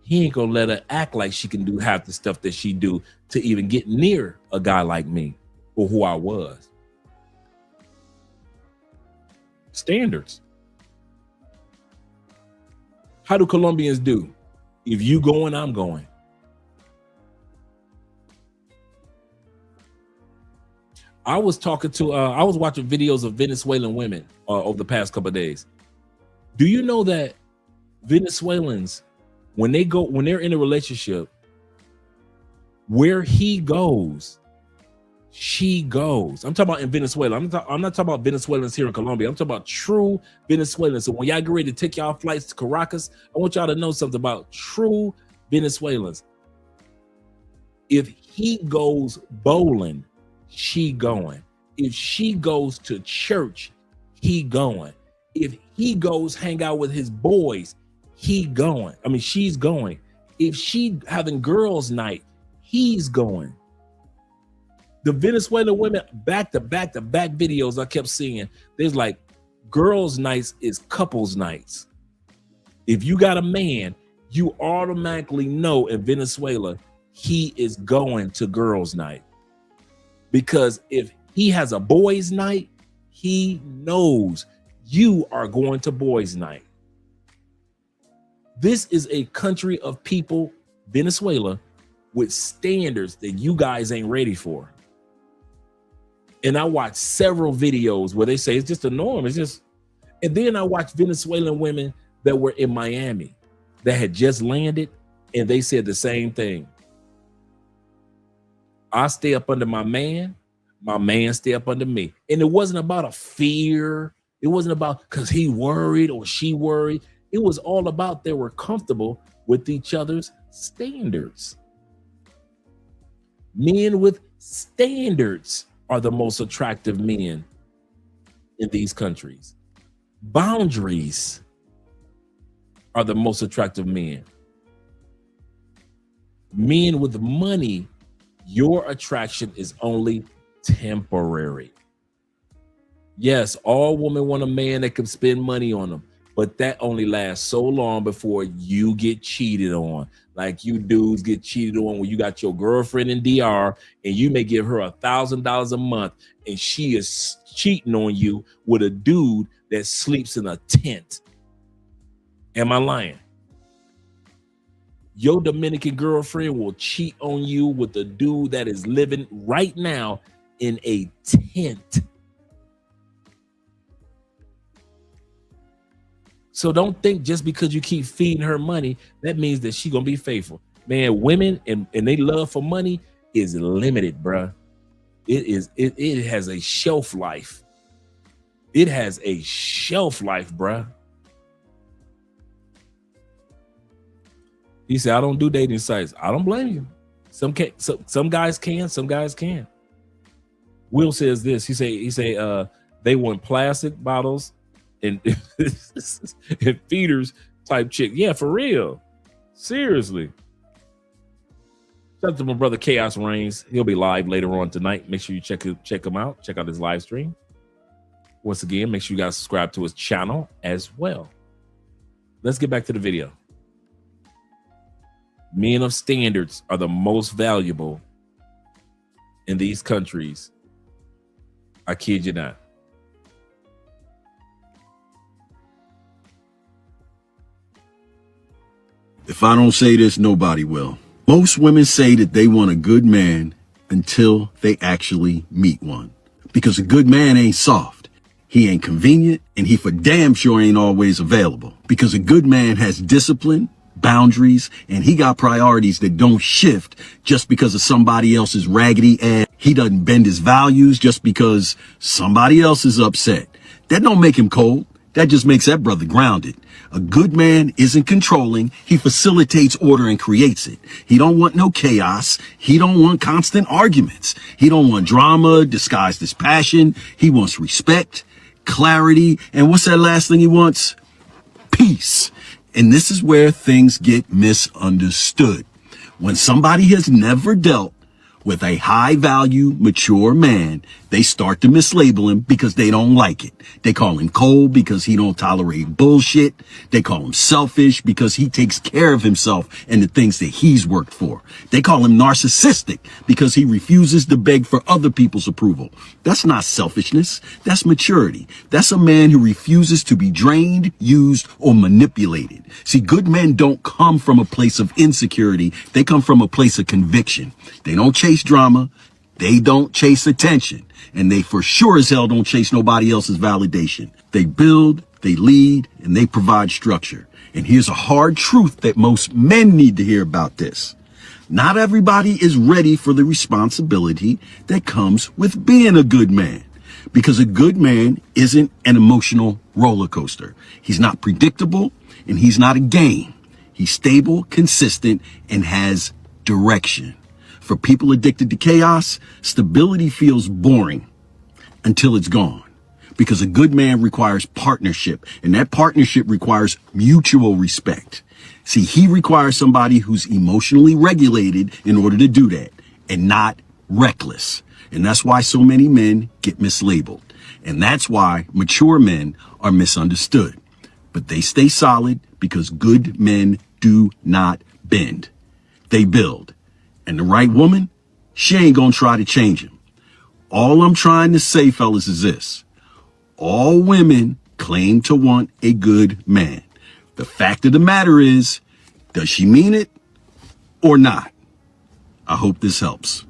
He ain't gonna let her act like she can do half the stuff that she do to even get near a guy like me or who I was. Standards. How do Colombians do? If you going, I'm going. I was watching videos of Venezuelan women over the past couple of days. Do you know that Venezuelans, when they're in a relationship, where he goes, she goes. I'm talking about in Venezuela. I'm not talking about Venezuelans here in Colombia. I'm talking about true Venezuelans. So when y'all get ready to take y'all flights to Caracas, I want y'all to know something about true Venezuelans. If he goes bowling, she going. If she goes to church, he going. If he goes hang out with his boys, he going. I mean, she's going. If she having girls' night, he's going. The Venezuelan women, back to back videos I kept seeing, there's like girls' nights is couples' nights. If you got a man, you automatically know in Venezuela, he is going to girls' night. Because if he has a boys' night, he knows you are going to boys' night. This is a country of people, Venezuela, with standards that you guys ain't ready for. And I watched several videos where they say it's just a norm. It's just, and then I watched Venezuelan women that were in Miami that had just landed, and they said the same thing. I stay up under my man stay up under me. And it wasn't about a fear. It wasn't about because he worried or she worried. It was all about they were comfortable with each other's standards. Men with standards are the most attractive men in these countries. Boundaries. are the most attractive men. Men with money, your attraction is only temporary. Yes, all women want a man that can spend money on them, but that only lasts so long before you get cheated on. Like you dudes get cheated on when you got your girlfriend in DR and you may give her $1,000 a month and she is cheating on you with a dude that sleeps in a tent. Am I lying? Your Dominican girlfriend will cheat on you with a dude that is living right now in a tent. So don't think just because you keep feeding her money, that means that she's gonna be faithful. Man, women and they love for money is limited, bruh. It has a shelf life. It has a shelf life, bruh. He said, I don't do dating sites. I don't blame you. Some guys can, some guys can. Will says this. He say they want plastic bottles and, and feeders type chick. Yeah, for real. Seriously. Shout out to my brother Chaos Reigns. He'll be live later on tonight. Make sure you check him out. Check out his live stream. Once again, make sure you guys subscribe to his channel as well. Let's get back to the video. Men of standards are the most valuable in these countries. I kid you not. If I don't say this, nobody will. Most women say that they want a good man until they actually meet one. Because a good man ain't soft. He ain't convenient, and he for damn sure ain't always available. Because a good man has discipline, boundaries, and he got priorities that don't shift just because of somebody else's raggedy ass. He doesn't bend his values just because somebody else is upset. That don't make him cold. That just makes that brother grounded. A good man isn't controlling. He facilitates order and creates it. He don't want no chaos. He don't want constant arguments. He don't want drama disguised as passion. He wants respect, clarity, and what's that last thing he wants? Peace. And this is where things get misunderstood. When somebody has never dealt with a high-value, mature man, they start to mislabel him because they don't like it. They call him cold because he don't tolerate bullshit. They call him selfish because he takes care of himself and the things that he's worked for. They call him narcissistic because he refuses to beg for other people's approval. That's not selfishness. That's maturity. That's a man who refuses to be drained, used, or manipulated. See, good men don't come from a place of insecurity. They come from a place of conviction. They don't chase drama. They don't chase attention. And they for sure as hell don't chase nobody else's validation. They build, they lead, and they provide structure. And here's a hard truth that most men need to hear about this. Not everybody is ready for the responsibility that comes with being a good man. Because a good man isn't an emotional roller coaster. He's not predictable, and he's not a game. He's stable, consistent, and has direction. For people addicted to chaos, stability feels boring until it's gone. Because a good man requires partnership, and that partnership requires mutual respect. See, he requires somebody who's emotionally regulated in order to do that, and not reckless. And that's why so many men get mislabeled. And that's why mature men are misunderstood. But they stay solid because good men do not bend. They build. And the right woman, she ain't gonna try to change him. All I'm trying to say, fellas, is this. All women claim to want a good man. The fact of the matter is, does she mean it or not? I hope this helps.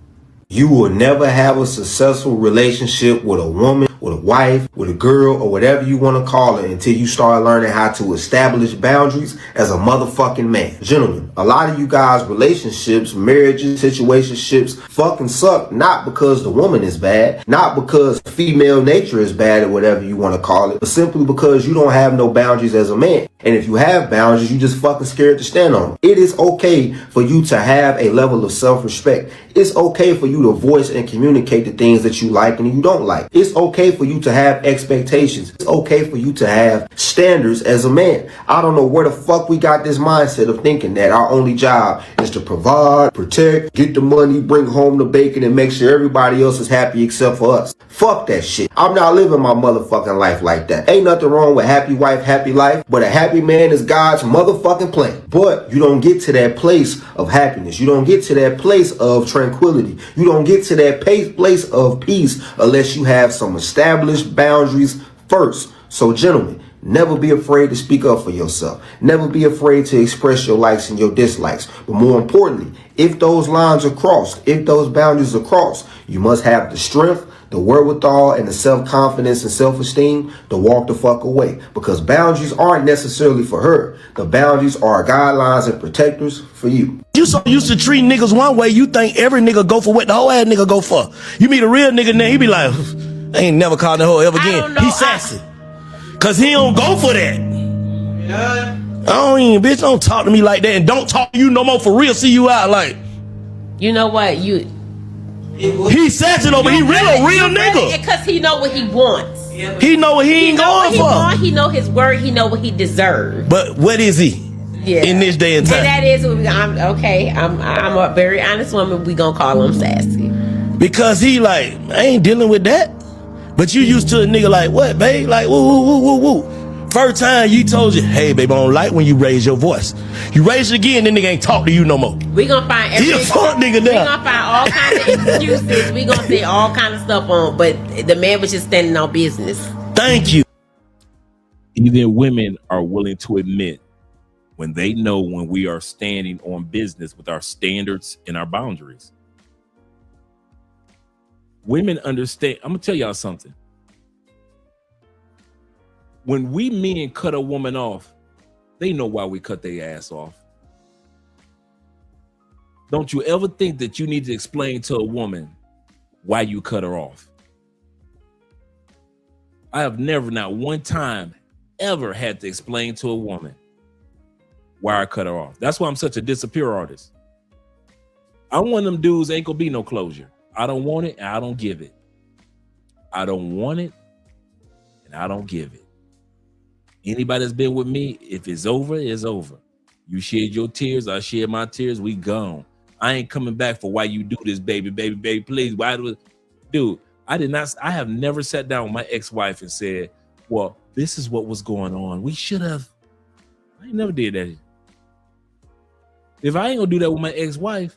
You will never have a successful relationship with a woman, with a wife, with a girl, or whatever you want to call it until you start learning how to establish boundaries as a motherfucking man. Gentlemen, a lot of you guys' relationships, marriages, situationships fucking suck, not because the woman is bad, not because female nature is bad or whatever you want to call it, but simply because you don't have no boundaries as a man. And if you have boundaries, you just fucking scared to stand on them. It is okay for you to have a level of self-respect. It's okay for you to voice and communicate the things that you like and you don't like. It's okay okay for you to have expectations. It's okay for you to have standards as a man. I don't know where the fuck we got this mindset of thinking that our only job is to provide, protect, get the money, bring home the bacon, and make sure everybody else is happy except for us. Fuck that shit. I'm not living my motherfucking life like that. Ain't nothing wrong with happy wife, happy life, but a happy man is God's motherfucking plan. But you don't get to that place of happiness. You don't get to that place of tranquility. You don't get to that place of peace unless you have some established boundaries first. So gentlemen, never be afraid to speak up for yourself. Never be afraid to express your likes and your dislikes. But more importantly, if those lines are crossed, if those boundaries are crossed, you must have the strength, the wherewithal, and the self-confidence and self-esteem to walk the fuck away. Because boundaries aren't necessarily for her. The boundaries are guidelines and protectors for you. You so used to treat niggas one way, you think every nigga go for what the whole ass nigga go for. You meet a real nigga now, he be like, I ain't never called that hoe ever again. He sassy. Cause he don't go for that. Yeah. I don't even, bitch, don't talk to me like that, and don't talk to you no more for real. See you out like. You know what? He sassy though, but he real nigga. Because he know what he wants. He know what he ain't going for. He know his word. He know what he deserves. But what is he? Yeah. In this day and time. And that is, I'm a very honest woman. We gonna call him sassy. Because he like, I ain't dealing with that. But you used to a nigga like, what, babe? Like, woo. First time you told you, hey, babe, I don't like when you raise your voice. You raise it again, then nigga ain't talk to you no more. We gonna find he a fuck nigga now. We gonna find all kinds of excuses. We gonna say all kind of stuff on, but the man was just standing on business. Thank you. Even women are willing to admit when they know when we are standing on business with our standards and our boundaries. Women understand. I'm gonna tell y'all something. When we men cut a woman off, they know why we cut their ass off. Don't you ever think that you need to explain to a woman why you cut her off. I have never, not one time, ever had to explain to a woman why I cut her off. That's why I'm such a disappear artist. I'm one of them dudes, ain't gonna be no closure. I don't want it and I don't give it. I don't want it and I don't give it. Anybody that's been with me, if it's over, it's over. You shared your tears, I shared my tears, we gone. I ain't coming back for why you do this, baby, please. Why do it? Dude, I have never sat down with my ex-wife and said, well, this is what was going on. We should have. I ain't never did that. If I ain't gonna do that with my ex-wife,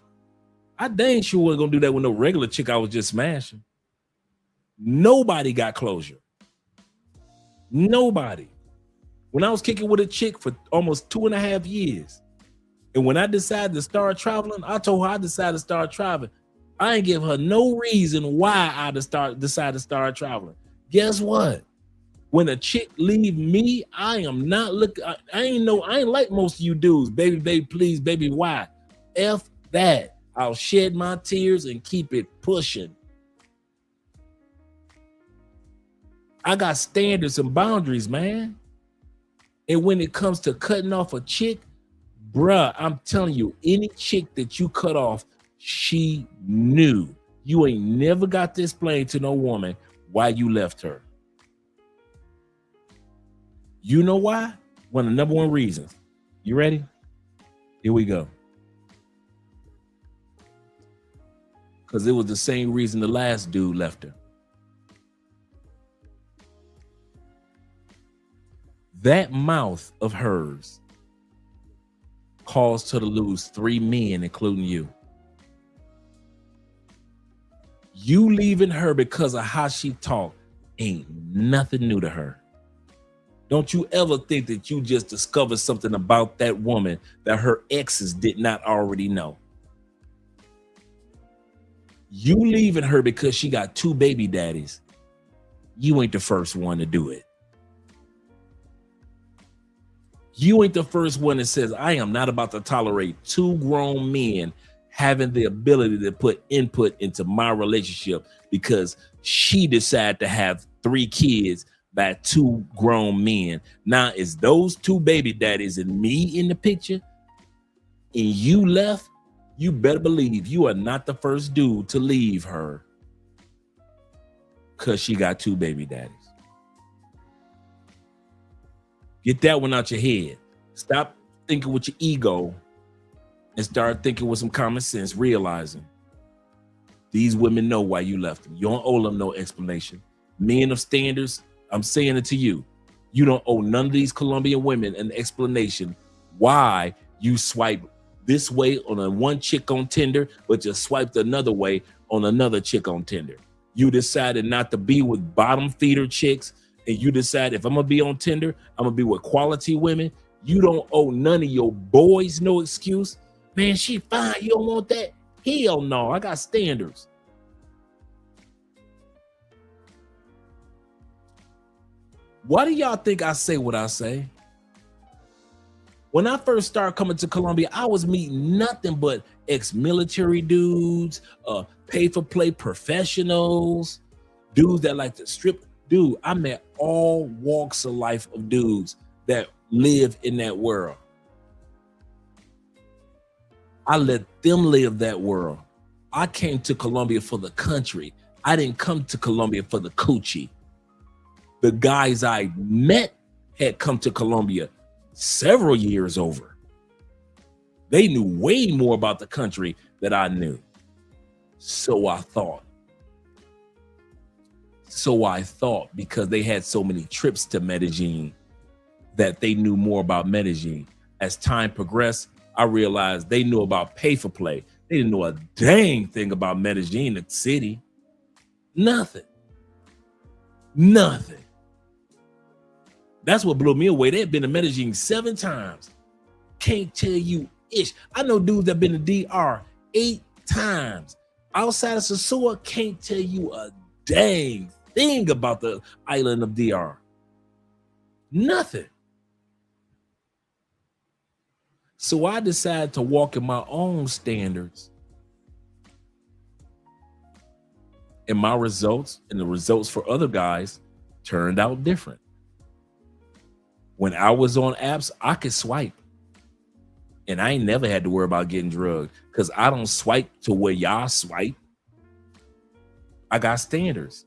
I dang sure wasn't gonna do that with no regular chick I was just smashing. Nobody got closure. Nobody. When I was kicking with a chick for almost 2.5 years, and when I decided to start traveling, I told her I decided to start traveling. I ain't give her no reason why I decided to start traveling. Guess what? When a chick leave me, I am not looking. I ain't like most of you dudes. Baby, please, baby, why? F that. I'll shed my tears and keep it pushing. I got standards and boundaries, man. And when it comes to cutting off a chick, bruh, I'm telling you, any chick that you cut off, she knew. You ain't never got to explain to no woman why you left her. You know why? One of the number one reasons. You ready? Here we go. Because it was the same reason the last dude left her. That mouth of hers caused her to lose 3 men, including you. You leaving her because of how she talked ain't nothing new to her. Don't you ever think that you just discovered something about that woman that her exes did not already know. You leaving her because she got 2 baby daddies. You ain't the first one to do it. You ain't the first one that says, I am not about to tolerate 2 grown men having the ability to put input into my relationship because she decided to have 3 kids by 2 grown men. Now, is those 2 baby daddies and me in the picture and you left? You better believe you are not the first dude to leave her. Because she got 2 baby daddies. Get that one out your head. Stop thinking with your ego and start thinking with some common sense, realizing these women know why you left them. You don't owe them no explanation. Men of standards, I'm saying it to you. You don't owe none of these Colombian women an explanation why you swipe this way on a one chick on Tinder, but you swiped another way on another chick on Tinder. You decided not to be with bottom feeder chicks, and you decide if I'm gonna be on Tinder, I'm gonna be with quality women. You don't owe none of your boys no excuse. Man, she fine, you don't want that? Hell no, I got standards. Why do y'all think I say what I say? When I first started coming to Colombia, I was meeting nothing but ex-military dudes, pay-for-play professionals, dudes that like to strip. Dude, I met all walks of life of dudes that live in that world. I let them live that world. I came to Colombia for the country. I didn't come to Colombia for the coochie. The guys I met had come to Colombia several years over. They knew way more about the country than I knew. So I thought. Because they had so many trips to Medellin that they knew more about Medellin. As time progressed, I realized they knew about pay for play. They didn't know a dang thing about Medellin, the city. Nothing. That's what blew me away. They've been to Medellin 7 times. Can't tell you ish. I know dudes that been to DR 8 times. Outside of Sosua, can't tell you a dang thing about the island of DR. Nothing. So I decided to walk in my own standards. And my results and the results for other guys turned out different. When I was on apps, I could swipe. And I ain't never had to worry about getting drugged because I don't swipe to where y'all swipe. I got standards.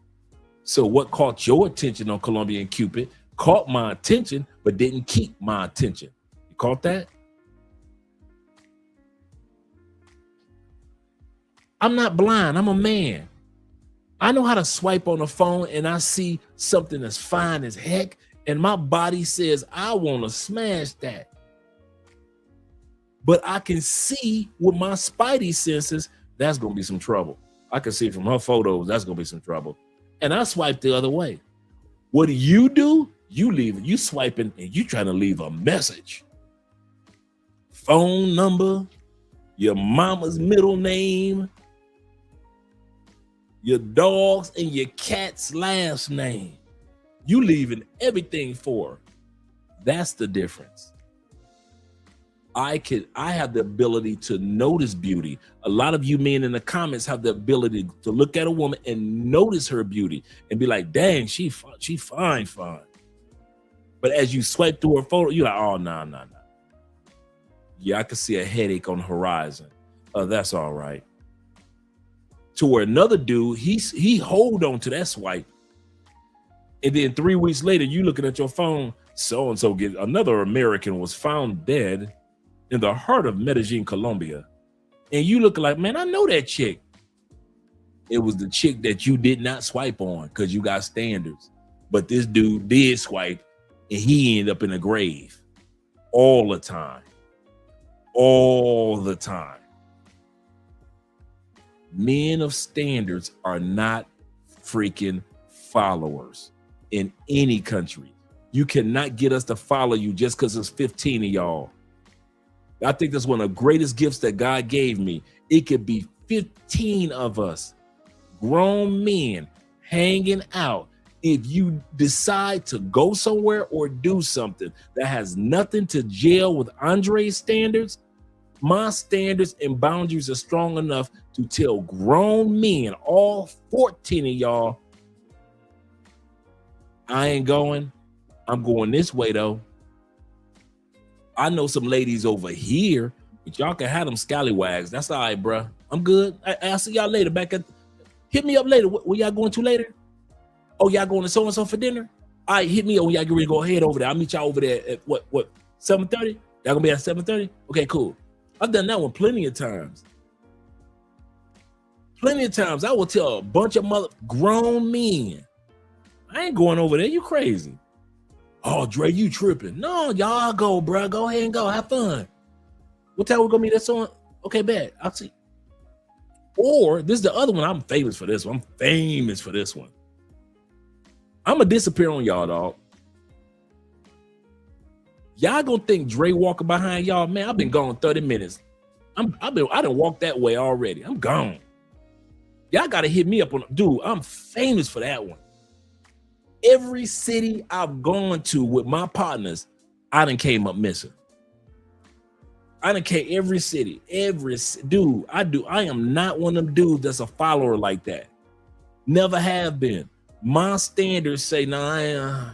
So what caught your attention on Colombia and Cupid caught my attention, but didn't keep my attention. You caught that? I'm not blind. I'm a man. I know how to swipe on the phone and I see something that's fine as heck. And my body says, I want to smash that. But I can see with my spidey senses, that's going to be some trouble. I can see from her photos, that's going to be some trouble. And I swipe the other way. What do? You leave it. You swiping and you trying to leave a message. Phone number, your mama's middle name, your dog's and your cat's last name. You leaving everything for her. That's the difference. I have the ability to notice beauty. A lot of you men in the comments have the ability to look at a woman and notice her beauty and be like, dang, she fine. But as you swipe through her photo, you're like, oh, no. Yeah, I can see a headache on the horizon. That's all right. To where another dude, he hold on to that swipe. And then 3 weeks later, you looking at your phone, so-and-so another American was found dead in the heart of Medellin, Colombia. And you look like, man, I know that chick. It was the chick that you did not swipe on because you got standards. But this dude did swipe and he ended up in a grave all the time. All the time. Men of standards are not freaking followers in any country. You cannot get us to follow you just because there's 15 of y'all. I think that's one of the greatest gifts that God gave me. It could be 15 of us, grown men, hanging out. If you decide to go somewhere or do something that has nothing to gel with Andre's standards, my standards and boundaries are strong enough to tell grown men, all 14 of y'all, I ain't going. I'm going this way, though. I know some ladies over here, but y'all can have them scallywags. That's all right, bro. I'm good. I'll see y'all later. Hit me up later. Where y'all going to later? Oh, y'all going to so-and-so for dinner? All right, hit me up when y'all get ready to go ahead over there. I'll meet y'all over there at what 7:30? Y'all gonna be at 7:30? Okay, cool. I've done that one plenty of times. Plenty of times. I will tell a bunch of grown men, I ain't going over there. You crazy. Oh, Dre, you tripping. No, y'all go, bro. Go ahead and go. Have fun. What time we gonna meet that on? Okay, bet. I'll see. Or this is the other one. I'm famous for this one. I'm gonna disappear on y'all, dog. Y'all gonna think Dre walking behind y'all, man. I've been gone 30 minutes. I done walked that way already. I'm gone. Y'all gotta hit me up on, dude. I'm famous for that one. Every city I've gone to with my partners, I done came up missing. I done came every city, dude. I am not one of them dudes that's a follower like that. Never have been. My standards say, nah,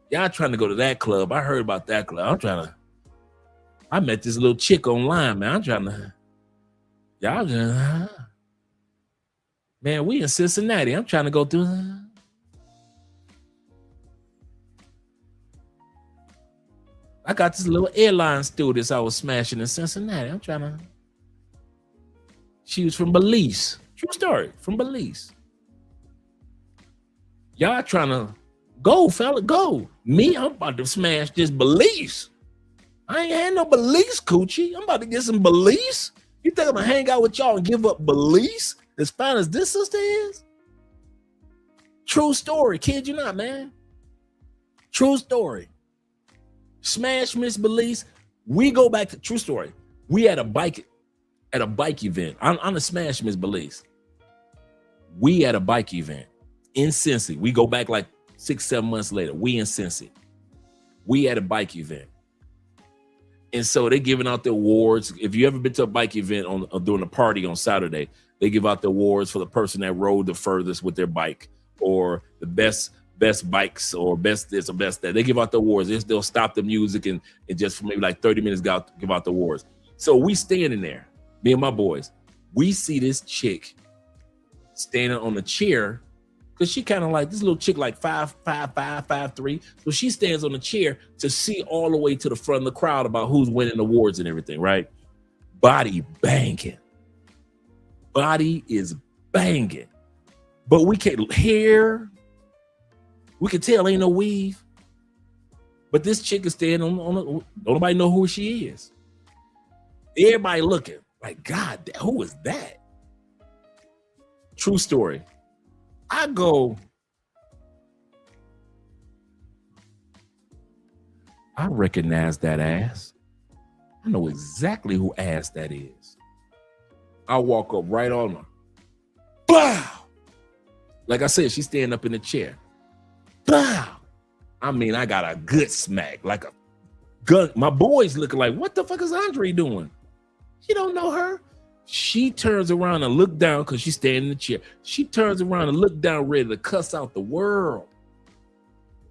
y'all trying to go to that club. I heard about that club. I met this little chick online, man. Man, we in Cincinnati. I'm trying to go through. I got this little airline stewardess I was smashing in Cincinnati. She was from Belize. True story, from Belize. Y'all trying to go, fella, go. Me, I'm about to smash this Belize. I ain't had no Belize coochie. I'm about to get some Belize. You think I'm gonna hang out with y'all and give up Belize as fine as this sister is? True story, kid you not, man. True story. Smash Miss Belize. We go back to true story. We had a bike event. I'm a Smash Miss Belize. We had a bike event in Cincy. We go back like 6-7 months later. We in Cincy. We had a bike event. And so they giving out the awards. If you ever been to a bike event during a party on Saturday, they give out the awards for the person that rode the furthest with their bike, or the best bikes, or best this or best that. They give out the awards. They'll stop the music and just for maybe like 30 minutes give out the awards. So we standing there, me and my boys. We see this chick standing on a chair, because she kind of like this little chick, like 5'3". So she stands on the chair to see all the way to the front of the crowd about who's winning awards and everything, right? Body banging. Body is banging. But we can't hear. We can tell ain't no weave. But this chick is standing don't nobody know who she is. Everybody looking like, God, who is that? True story. I recognize that ass. I know exactly who ass that is. I walk up right on her. Bow! Like I said, she's standing up in the chair. Bow! I mean, I got a good smack, like a gun. My boys looking like, what the fuck is Andre doing? You don't know her? She turns around and look down, because she's standing in the chair. She turns around and look down, ready to cuss out the world.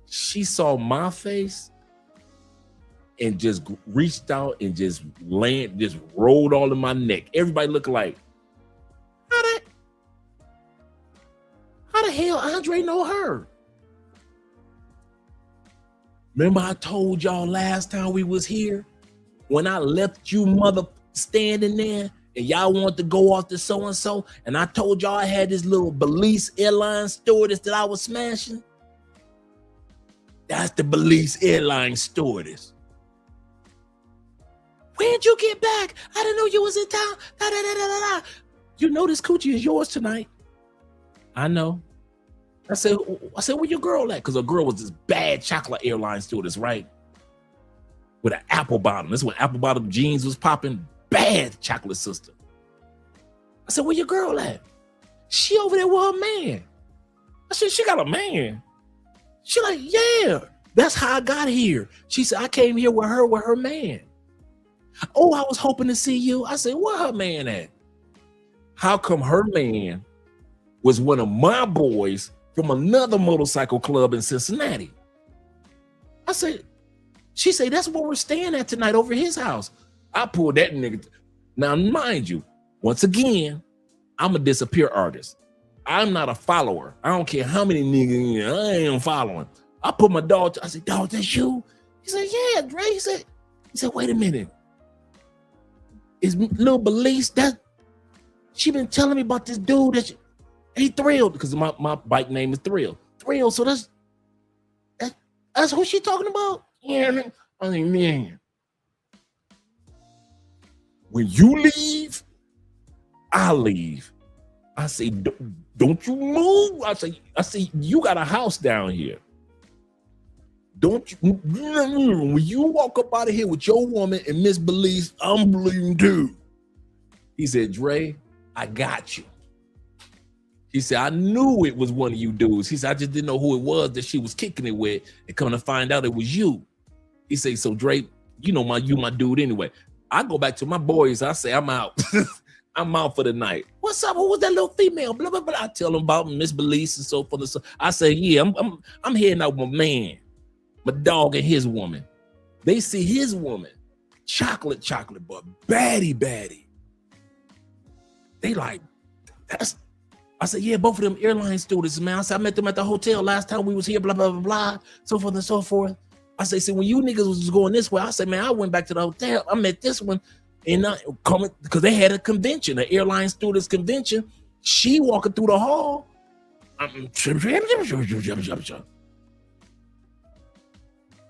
She saw my face and just reached out and just rolled all in my neck. Everybody looking like, how the hell Andre know her? Remember I told y'all last time we was here, when I left you mother standing there and y'all want to go off to so-and-so, and I told y'all I had this little Belize airline stewardess that I was smashing? That's the Belize airline stewardess. When'd you get back? I didn't know you was in town. Da, da, da, da, da. You know this coochie is yours tonight. I know. I said, where your girl at? Because a girl was this bad chocolate airline stewardess, right? With an apple bottom. This is when apple bottom jeans was popping. Bad chocolate sister. I said, where your girl at? She over there with her man. I said, she got a man. She like, yeah, that's how I got here. She said, I came here with her man. Oh, I was hoping to see you. I said, where her man at? How come her man was one of my boys from another motorcycle club in Cincinnati? I said, she said, that's where we're staying at tonight, over his house. I pulled that nigga. Now, mind you, once again, I'm a disappear artist. I'm not a follower. I don't care how many niggas I ain't following. I put my dog. I said, dog, that's you? He said, yeah, Dre. He said, wait a minute. Is little Belize that she been telling me about this dude that he Thrilled because my bike name is Thrill. Thrill. So that's who she talking about? Yeah. I mean, man. When you leave, I leave. I say, don't you move. I say, you got a house down here. Don't you, when you walk up out of here with your woman and Miss Belize, I'm bleeding too. He said, Dre, I got you. He said, I knew it was one of you dudes. He said, I just didn't know who it was that she was kicking it with, and come to find out it was you. He said, so Dre, you know you my dude anyway. I go back to my boys. I say, I'm out. I'm out for the night. What's up? Who was that little female? Blah, blah, blah. I tell them about Miss Belize and so forth and so. I say, yeah, I'm heading out with my man, my dog and his woman. They see his woman, chocolate, but baddie. They like, I said, yeah, both of them airline stewardesses, man. I said, I met them at the hotel last time we was here, blah, blah, blah, blah, so forth and so forth. I say, see, when you niggas was just going this way, I said, man, I went back to the hotel. I met this one and coming because they had a convention, an airline stewardess convention. She walking through the hall.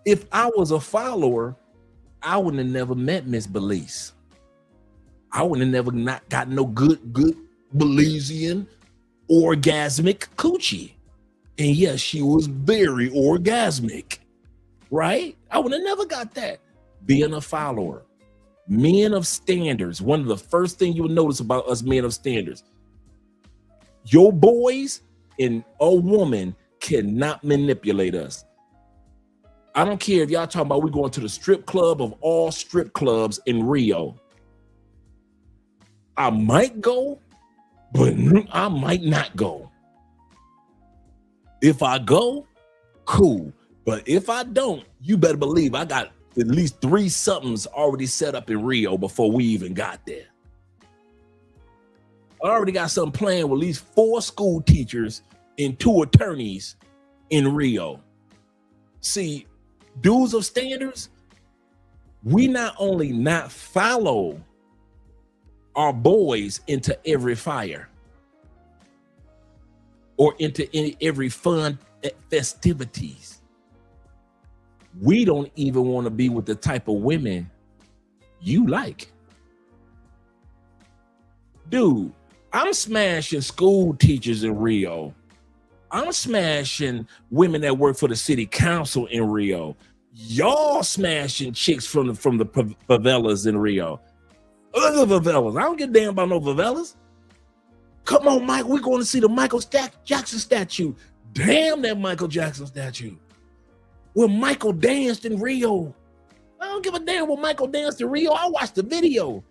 If I was a follower, I wouldn't have never met Miss Belize. I wouldn't have never not got no good Belizean orgasmic coochie. And yes, she was very orgasmic, right? I would have never got that. Being a follower, men of standards. One of the first things you will notice about us men of standards, your boys and a woman cannot manipulate us. I don't care if y'all talking about we going to the strip club of all strip clubs in Rio. I might go, but I might not go. If I go, cool. But if I don't, you better believe I got at least 3 somethings already set up in Rio before we even got there. I already got something planned with at least 4 school teachers and 2 attorneys in Rio. See, dudes of standards, we not only not follow our boys into every fire or into every fun festivities. We don't even want to be with the type of women you like. Dude, I'm smashing school teachers in Rio. I'm smashing women that work for the city council in Rio. Y'all smashing chicks from the favelas in Rio. Other favelas. I don't give a damn about no favelas. Come on, Mike. We're going to see the Michael Jackson statue. Damn that Michael Jackson statue. Where Michael danced in Rio. I don't give a damn where Michael danced in Rio. I watched the video.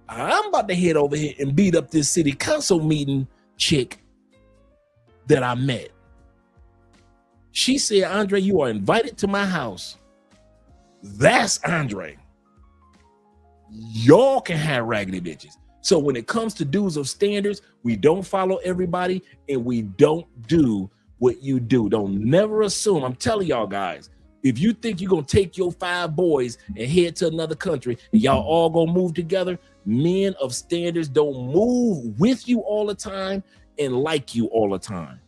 I'm about to head over here and beat up this city council meeting chick that I met. She said, Andre, you are invited to my house. That's Andre. Y'all can have raggedy bitches. So when it comes to dudes of standards, we don't follow everybody and we don't do what you do. Don't never assume. I'm telling y'all guys, if you think you're going to take your 5 boys and head to another country and y'all all going to move together, men of standards don't move with you all the time and like you all the time.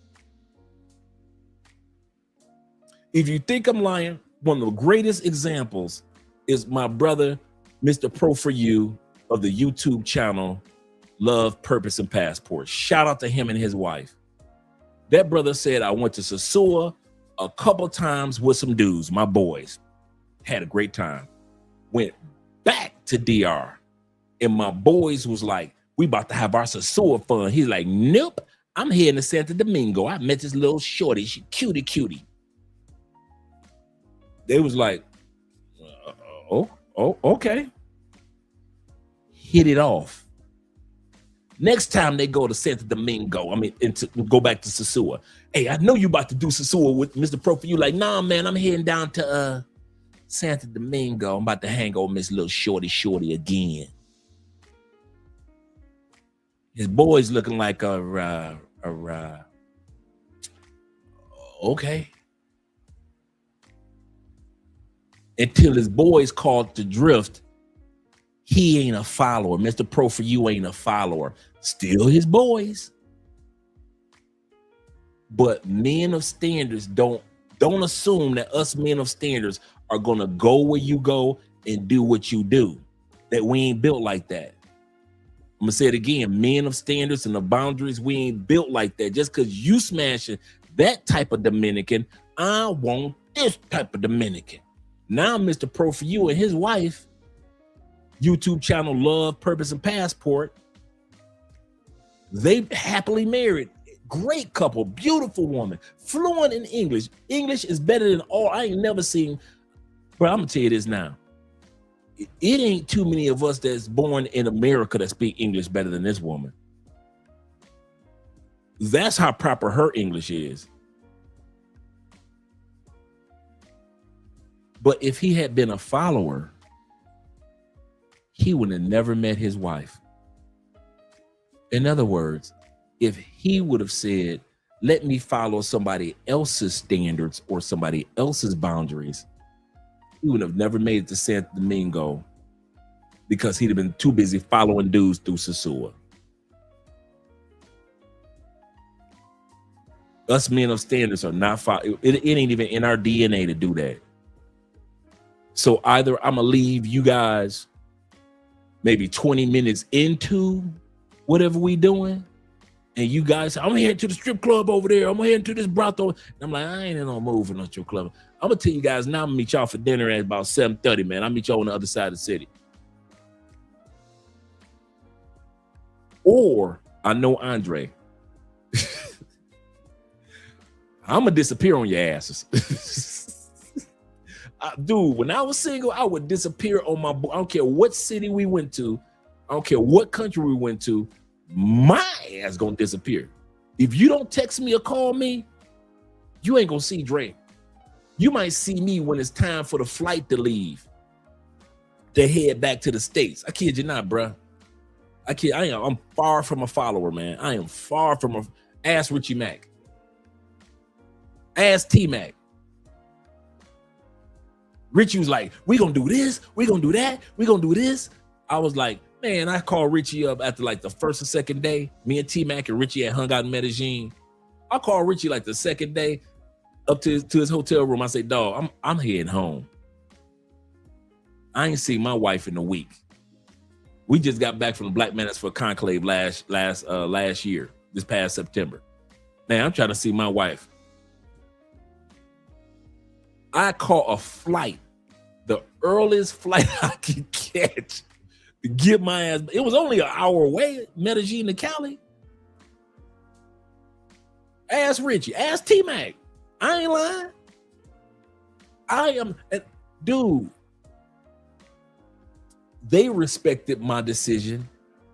If you think I'm lying, one of the greatest examples is my brother, Mr. Pro For You of the YouTube channel, Love, Purpose, and Passport. Shout out to him and his wife. That brother said, I went to Sosua a couple times with some dudes, my boys. Had a great time. Went back to DR. And my boys was like, we about to have our Sosua fun. He's like, nope, I'm heading to Santo Domingo. I met this little shorty. She cutie. They was like, okay. Hit it off. Next time they go to Santo Domingo, go back to Sosua. Hey, I know you about to do Sosua with Mr. Pro For You. Like, nah, man, I'm heading down to Santo Domingo. I'm about to hang over Miss Little Shorty again. His boy's looking like a Okay. Until his boys called to drift, he ain't a follower. Mr. Pro for You ain't a follower. Still his boys. But men of standards don't assume that us men of standards are gonna go where you go and do what you do. That we ain't built like that. I'm gonna say it again, men of standards and the boundaries, we ain't built like that. Just because you smashing that type of Dominican, I want this type of Dominican. Now Mr. Pro for You and his wife, YouTube channel Love, Purpose, and Passport, they happily married. Great couple, beautiful woman, fluent in English. English is better than all. I ain't never seen, but I'm gonna tell you this now. It ain't too many of us that's born in America that speak English better than this woman. That's how proper her English is. But if he had been a follower, he would have never met his wife. In other words, if he would have said, let me follow somebody else's standards or somebody else's boundaries, he would have never made it to Santo Domingo because he'd have been too busy following dudes through Sosua. Us men of standards are not, it ain't even in our DNA to do that. So either I'm gonna leave you guys maybe 20 minutes into whatever we doing, and you guys say, I'm gonna head to the strip club over there. I'm gonna head to this brothel. And I'm like, I ain't in no move for no strip club. I'm gonna tell you guys now, I'm gonna meet y'all for dinner at about 7:30, man. I'll meet y'all on the other side of the city. Or I know Andre. I'm gonna disappear on your asses. Dude, when I was single, I would disappear on my, I don't care what city we went to. I don't care what country we went to. My ass gonna disappear. If you don't text me or call me, you ain't gonna see Dre. You might see me when it's time for the flight to leave, to head back to the States. I kid you not, bruh. I'm far from a follower, man. I am far from a, ask Richie Mack. Ask T-Mac. Richie was like, we gonna do this, we gonna do that, we gonna do this. I was like, man, I called Richie up after like the first or second day. Me and T-Mac and Richie had hung out in Medellin. I called Richie like the second day up to his hotel room. I said, dog, I'm heading home. I ain't seen my wife in a week. We just got back from the Black Menace for Conclave last year, this past September. Man, I'm trying to see my wife. I caught a flight, the earliest flight I could catch to get my ass. It was only an hour away, Medellin to Cali. Ask Richie, ask T-Mac. I ain't lying. I am, dude. They respected my decision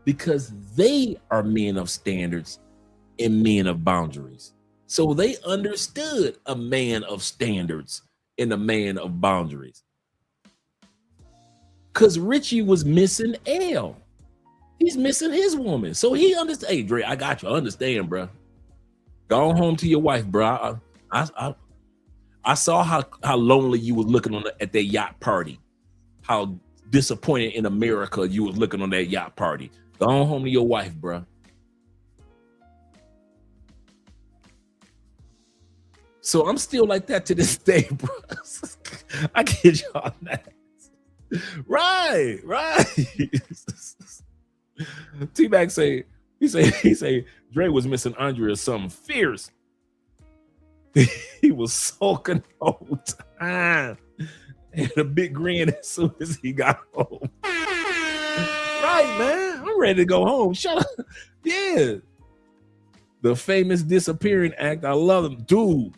because they are men of standards and men of boundaries. So they understood a man of standards and a man of boundaries. Because Richie was missing L. He's missing his woman. So he understands. Hey, Dre, I got you. I understand, bro. Go home to your wife, bro. I saw how lonely you was looking at that yacht party. How disappointed in America you was looking on that yacht party. Go home to your wife, bro. So I'm still like that to this day, bro. I kid y'all that. Right. T-Mac say, he say, Dre was missing Andre or something fierce. He was sulking the whole time. And a big grin as soon as he got home. Right, man. I'm ready to go home. Shut up. Yeah. The famous disappearing act. I love him. Dude,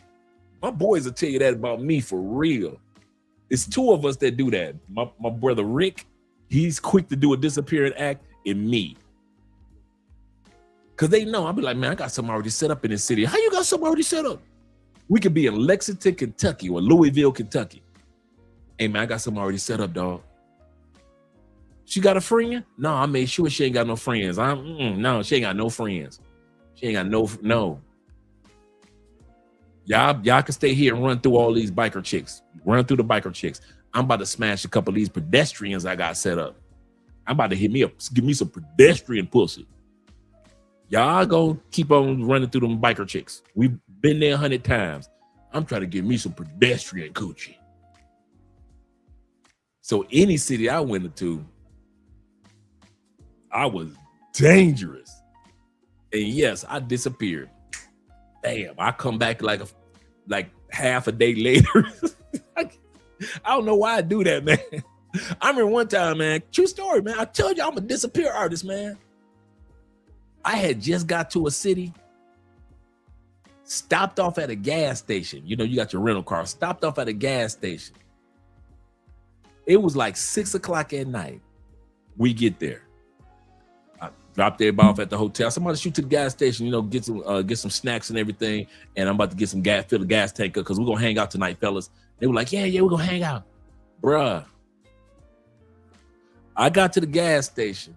my boys will tell you that about me for real. It's two of us that do that. My brother Rick, he's quick to do a disappearing act, and me. Because they know, I'll be like, man, I got something already set up in this city. How you got something already set up? We could be in Lexington, Kentucky, or Louisville, Kentucky. Hey, man, I got something already set up, dog. She got a friend? No, I made sure she ain't got no friends. No, she ain't got no friends. She ain't got no. Y'all can stay here and run through all these biker chicks. Run through the biker chicks. I'm about to smash a couple of these pedestrians I got set up. I'm about to give me some pedestrian pussy. Y'all go keep on running through them biker chicks. We've been there 100 times. I'm trying to give me some pedestrian coochie. So any city I went into, I was dangerous. And yes, I disappeared. Damn, I come back like half a day later. I don't know why I do that, man. I remember one time, man, true story, man. I told you I'm a disappear artist, man. I had just got to a city, stopped off at a gas station. You know, you got your rental car, stopped off at a gas station. It was like 6 o'clock at night. We get there. I dropped everybody off at the hotel. Somebody shoot to the gas station, you know, get some snacks and everything. And I'm about to get some gas, fill the gas tank up because we're going to hang out tonight, fellas. They were like, yeah, we're going to hang out. Bruh. I got to the gas station.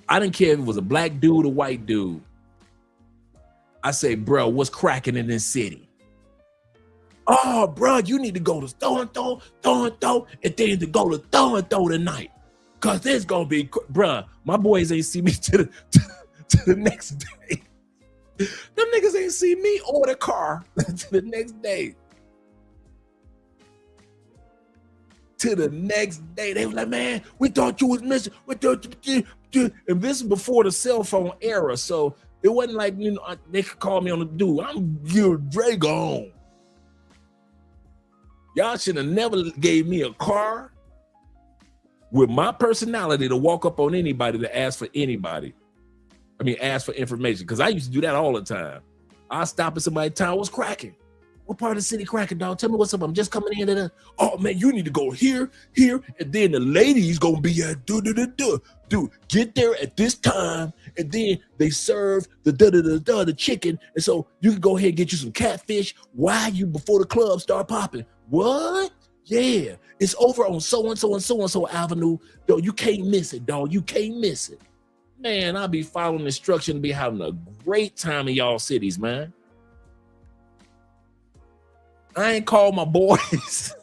I didn't care if it was a black dude or white dude. I say, bro, what's cracking in this city? Oh, bro, you need to go to so-and-so, and then to go to so-and-so tonight. Because there's going to be, bro, my boys ain't see me to the next day. Them niggas ain't see me or the car to the next day. To the next day, they was like, man, we thought you was missing. We thought you. And this is before the cell phone era, so it wasn't like, you know, they could call me on the dude. I'm your Dre gone. Y'all should have never gave me a car with my personality to walk up on anybody to ask for anybody. I mean, ask for information, because I used to do that all the time. I stop at somebody's town, what's cracking? What part of the city cracking, dog? Tell me what's up. I'm just coming in. Oh, man, you need to go here, and then the lady's going to be at Dude, get there at this time, and then they serve the chicken, and so you can go ahead and get you some catfish before the club start popping. What? Yeah, it's over on so-and-so and so-and-so avenue. Yo, you can't miss it, dog. You can't miss it. Man, I'll be following instruction to be having a great time in y'all cities, man. I ain't called my boys.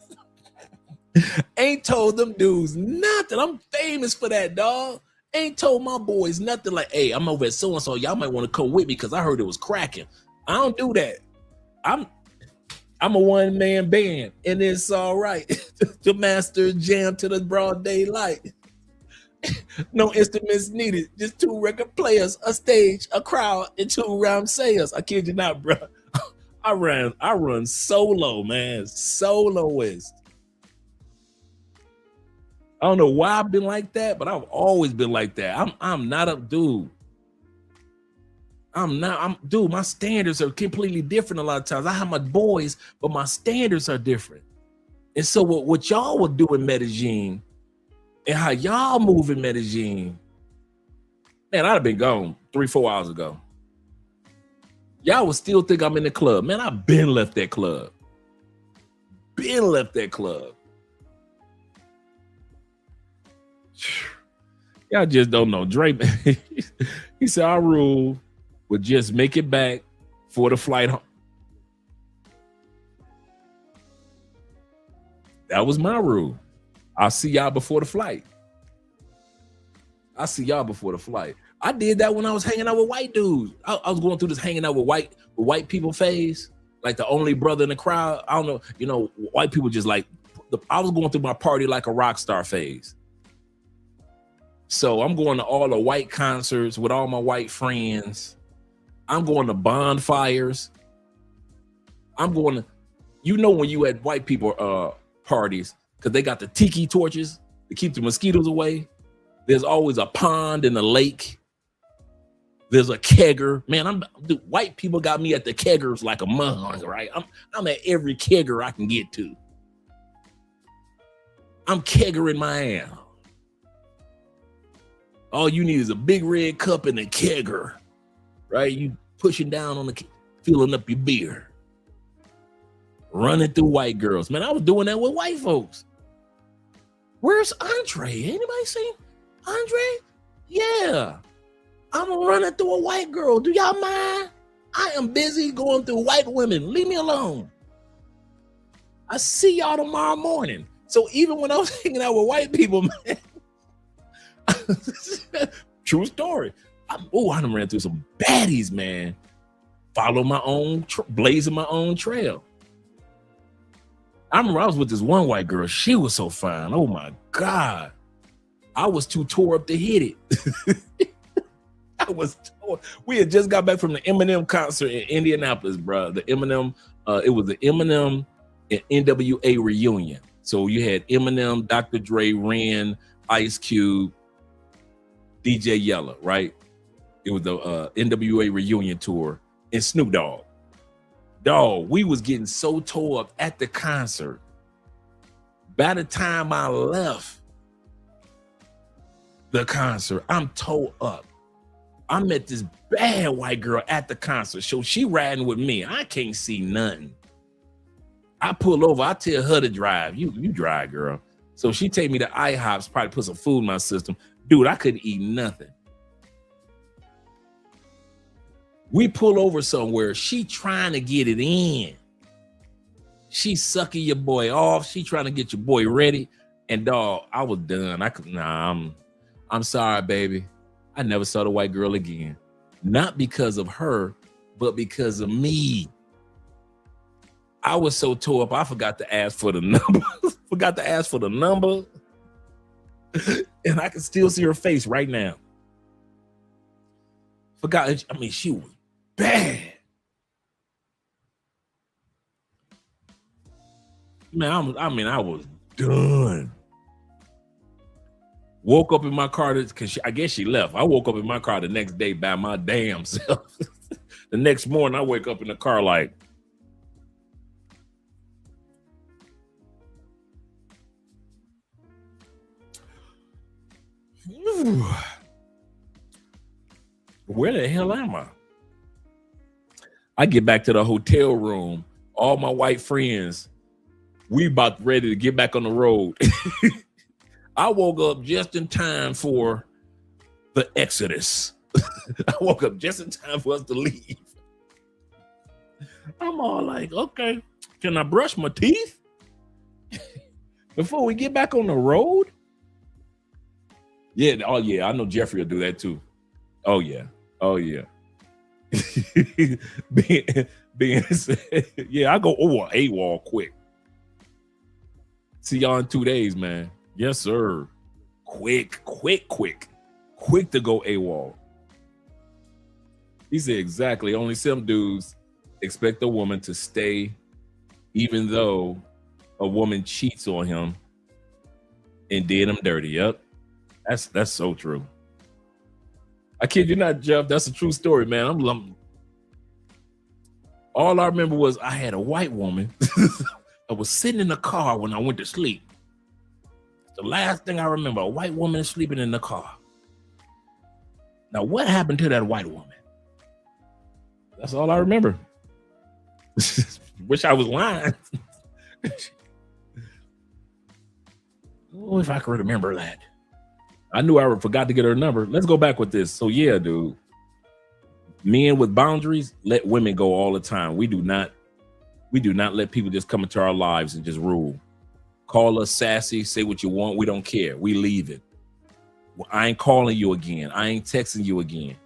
Ain't told them dudes nothing. I'm famous for that, dog. Ain't told my boys nothing like, hey, I'm over at so-and-so. Y'all might want to come with me because I heard it was cracking. I don't do that. I'm a one-man band, and it's all right. The master jam to the broad daylight. No instruments needed. Just 2 record players, a stage, a crowd, and 2 rhyme sayers. I kid you not, bro. I run solo, man. Soloist. I don't know why I've been like that, but I've always been like that. I'm not a dude. Dude, my standards are completely different a lot of times. I have my boys, but my standards are different. And so what y'all would do in Medellin and how y'all move in Medellin, man, I'd have been gone 3-4 hours ago. Y'all would still think I'm in the club. Man, I've been left that club. Y'all just don't know. Dre, he said, our rule would just make it back for the flight home. That was my rule. I'll see y'all before the flight. I did that when I was hanging out with white dudes. I was going through this hanging out with white people phase, like the only brother in the crowd. I don't know, you know, white people just like, I was going through my party like a rock star phase. So I'm going to all the white concerts with all my white friends. I'm going to bonfires. I'm going to, you know, when you at white people parties, because they got the tiki torches to keep the mosquitoes away. There's always a pond in the lake. There's a kegger. Man, white people got me at the keggers like a mug, right? I'm at every kegger I can get to. I'm keggering my ass. All you need is a big red cup and a kegger, right? You pushing down on filling up your beer. Running through white girls. Man, I was doing that with white folks. Where's Andre? Anybody seen Andre? Yeah. I'm running through a white girl. Do y'all mind? I am busy going through white women. Leave me alone. I see y'all tomorrow morning. So even when I was hanging out with white people, man, true story. I done ran through some baddies, man. Follow my own, blazing my own trail. I remember I was with this one white girl. She was so fine. Oh my God. I was too tore up to hit it. We had just got back from the Eminem concert in Indianapolis, bro. The Eminem, it was the Eminem and NWA reunion. So you had Eminem, Dr. Dre, Ren, Ice Cube, DJ Yella, right? It was the NWA reunion tour, and Snoop Dogg. Dog, we was getting so tore up at the concert. By the time I left the concert, I'm tore up. I met this bad white girl at the concert. So she riding with me. I can't see nothing. I pull over. I tell her to drive. You drive, girl. So she take me to IHOPs, probably put some food in my system. Dude, I couldn't eat nothing. We pull over somewhere. She trying to get it in. She sucking your boy off. She trying to get your boy ready. And dog, I was done. I'm sorry, baby. I never saw the white girl again. Not because of her, but because of me. I was so tore up, I forgot to ask for the number. And I can still see her face right now. She was bad. Man, I was done. Woke up in my car because I guess she left. I woke up in my car the next day by my damn self. The next morning, I wake up in the car like, where the hell am I? I get back to the hotel room. All my white friends, we about ready to get back on the road. I woke up just in time for the exodus. I woke up just in time for us to leave. I'm all like, okay, can I brush my teeth before we get back on the road? Yeah, oh yeah, I know Jeffrey will do that too. Oh yeah. Yeah, I go over AWOL quick. See y'all in 2 days, man. Yes, sir. Quick to go AWOL. He said exactly. Only some dudes expect a woman to stay even though a woman cheats on him and did him dirty. Yep. That's so true. I kid you not, Jeff. That's a true story, man. All I remember was I had a white woman. I was sitting in the car when I went to sleep. The last thing I remember, a white woman sleeping in the car. Now, what happened to that white woman? That's all I remember. Wish I was lying. Oh, if I could remember that. I knew I forgot to get her number. Let's go back with this. So yeah, dude. Men with boundaries let women go all the time. We do not let people just come into our lives and just rule. Call us sassy, say what you want. We don't care. We leave it. I ain't calling you again. I ain't texting you again.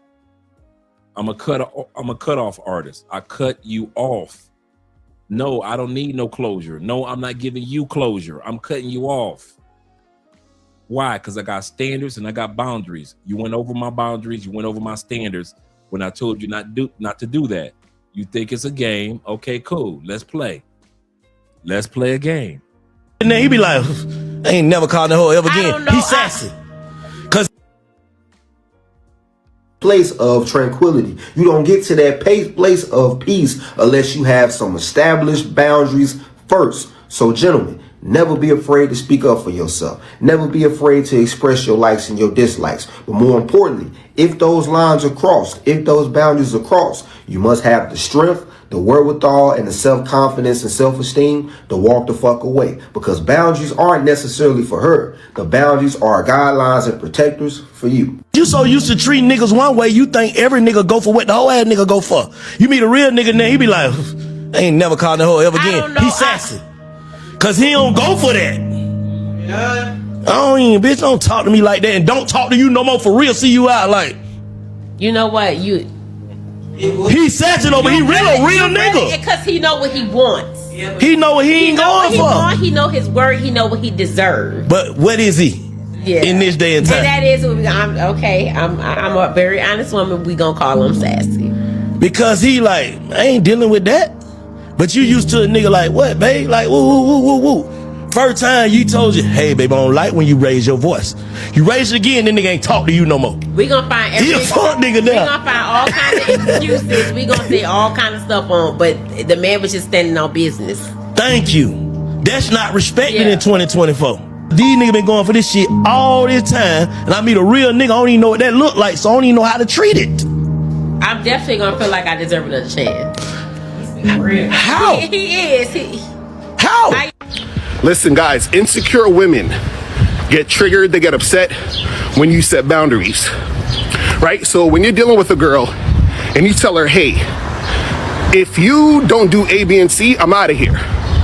I'm a cutoff artist. I cut you off. No, I don't need no closure. No, I'm not giving you closure. I'm cutting you off. Why? Because I got standards and I got boundaries. You went over my boundaries. You went over my standards when I told you not to do that. You think it's a game. Okay, cool. Let's play. Let's play a game. And then he be like, I ain't never called the hoe ever again. He's sassy. Place of tranquility. You don't get to that place of peace unless you have some established boundaries first. So gentlemen, never be afraid to speak up for yourself. Never be afraid to express your likes and your dislikes. But more importantly, if those lines are crossed, if those boundaries are crossed, you must have the strength, the wherewithal and the self-confidence and self-esteem to walk the fuck away. Because boundaries aren't necessarily for her. The boundaries are guidelines and protectors for you. You so used to treating niggas one way, you think every nigga go for what the whole ass nigga go for. You meet a real nigga now, he be like, I ain't never called the hoe ever again. He sassy. Cause he don't go for that. Yeah. I don't even, bitch, don't talk to me like that, and don't talk to you no more for real. See you out like. You know what? He sassy though, but he real nigga. Because he know what he wants. He know what he ain't going for. He know his word. He know what he deserves. But what is he? Yeah. In this day and time. And that is what I'm a very honest woman. We gonna call him sassy. Because he like, I ain't dealing with that. But you used to a nigga like, what, babe? Like, woo. First time you told you, hey, babe, I don't like when you raise your voice. You raise it again, then nigga ain't talk to you no more. We gonna find He a fuck nigga now. We gonna find all kind of excuses. We gonna say all kind of stuff on, but the man was just standing on business. Thank you. That's not respected in 2024. These niggas been going for this shit all this time, and I meet a real nigga, I don't even know what that look like, so I don't even know how to treat it. I'm definitely gonna feel like I deserve another chance. How? He is. How? Listen, guys, insecure women get triggered, they get upset when you set boundaries, right? So when you're dealing with a girl and you tell her, hey, if you don't do A, B, and C, I'm out of here,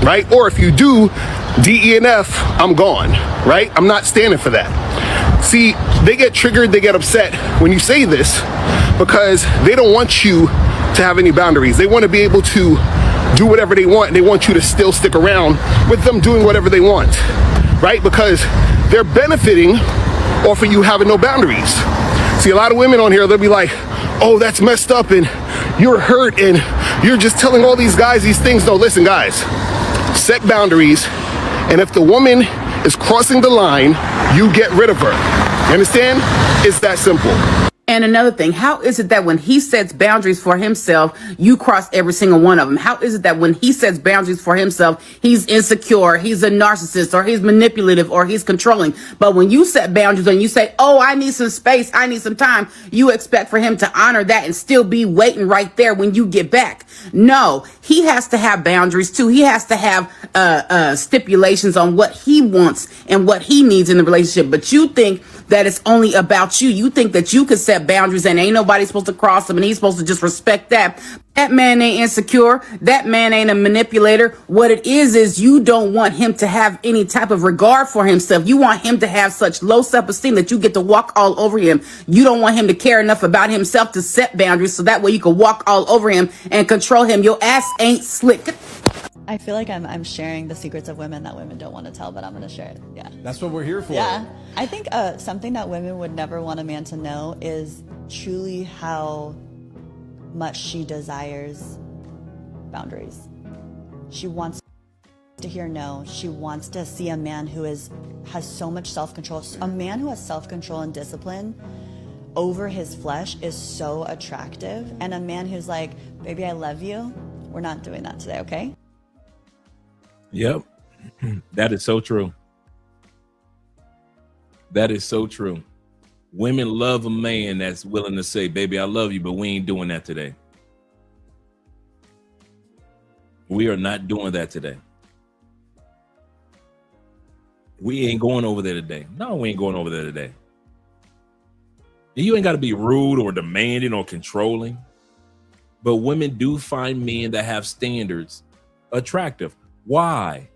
right? Or if you do D, E, and F, I'm gone, right? I'm not standing for that. See, they get triggered, they get upset when you say this because they don't want you to have any boundaries. They want to be able to do whatever they want. They want you to still stick around with them doing whatever they want, right? Because they're benefiting off of you having no boundaries. See, a lot of women on here, they'll be like, oh, that's messed up and you're hurt and you're just telling all these guys these things. No, listen, guys, set boundaries. And if the woman is crossing the line, you get rid of her. You understand? It's that simple. And another thing, how is it that when he sets boundaries for himself, you cross every single one of them? How is it that when he sets boundaries for himself, he's insecure, he's a narcissist, or he's manipulative, or he's controlling? But when you set boundaries and you say, oh, I need some space, I need some time, you expect for him to honor that and still be waiting right there when you get back. No, he has to have boundaries too. He has to have stipulations on what he wants and what he needs in the relationship. But you think that it's only about you. You think that you could set boundaries and ain't nobody supposed to cross them and he's supposed to just respect that. That man ain't insecure. That man ain't a manipulator. What it is you don't want him to have any type of regard for himself. You want him to have such low self-esteem that you get to walk all over him. You don't want him to care enough about himself to set boundaries so that way you can walk all over him and control him. Your ass ain't slick. I feel like I'm sharing the secrets of women that women don't want to tell, but I'm going to share it. Yeah. That's what we're here for. Yeah. I think something that women would never want a man to know is truly how much she desires boundaries. She wants to hear no. She wants to see a man who has so much self-control. A man who has self-control and discipline over his flesh is so attractive. And a man who's like, baby, I love you. We're not doing that today, okay? Yep. That is so true. That is so true. Women love a man that's willing to say, baby, I love you, but we ain't doing that today. We are not doing that today. We ain't going over there today. No, we ain't going over there today. You ain't got to be rude or demanding or controlling. But women do find men that have standards attractive. Why?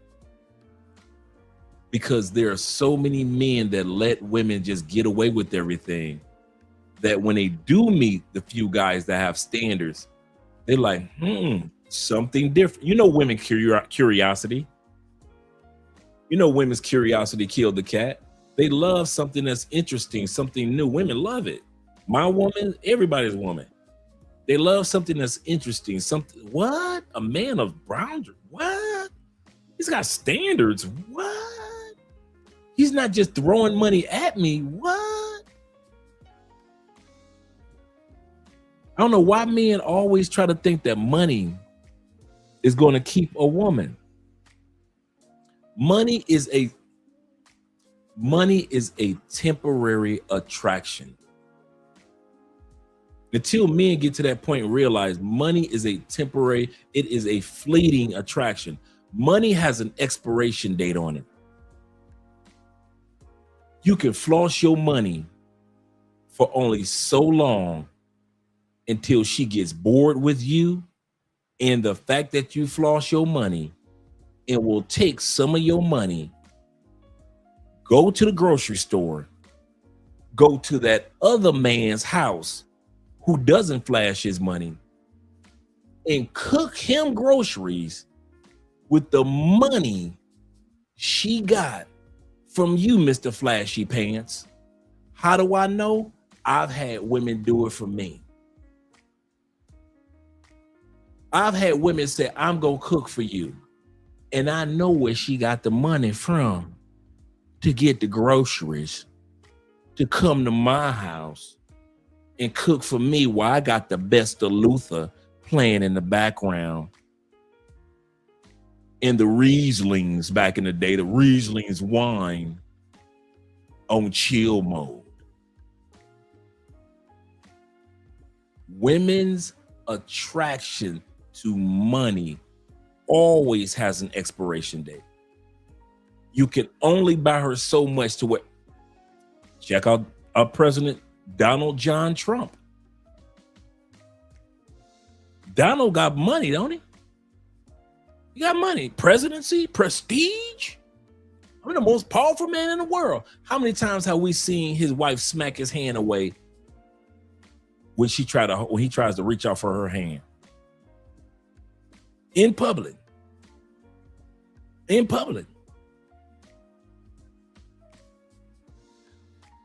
Because there are so many men that let women just get away with everything that when they do meet the few guys that have standards, they're like, something different. You know, women curiosity. You know, women's curiosity killed the cat. They love something that's interesting, something new. Women love it. My woman, everybody's woman. They love something that's interesting. Something, what? A man of brown, what? He's got standards. What? He's not just throwing money at me. What? I don't know why men always try to think that money is going to keep a woman. Money is a temporary attraction. Until men get to that point and realize money is a temporary, it is a fleeting attraction. Money has an expiration date on it. You can floss your money for only so long until she gets bored with you. And the fact that you floss your money, it will take some of your money, go to the grocery store, go to that other man's house who doesn't flash his money, and cook him groceries with the money she got from you, Mr. Flashy Pants. How do I know? I've had women do it for me. I've had women say, I'm gonna cook for you. And I know where she got the money from to get the groceries, to come to my house and cook for me while I got the best of Luther playing in the background. And the Rieslings back in the day, the Rieslings wine on chill mode. Women's attraction to money always has an expiration date. You can only buy her so much to what? Check out our President Donald John Trump. Donald got money, don't he? He got money. Presidency, prestige. I'm the most powerful man in the world. How many times have we seen his wife smack his hand away when he tries to reach out for her hand? In public. In public.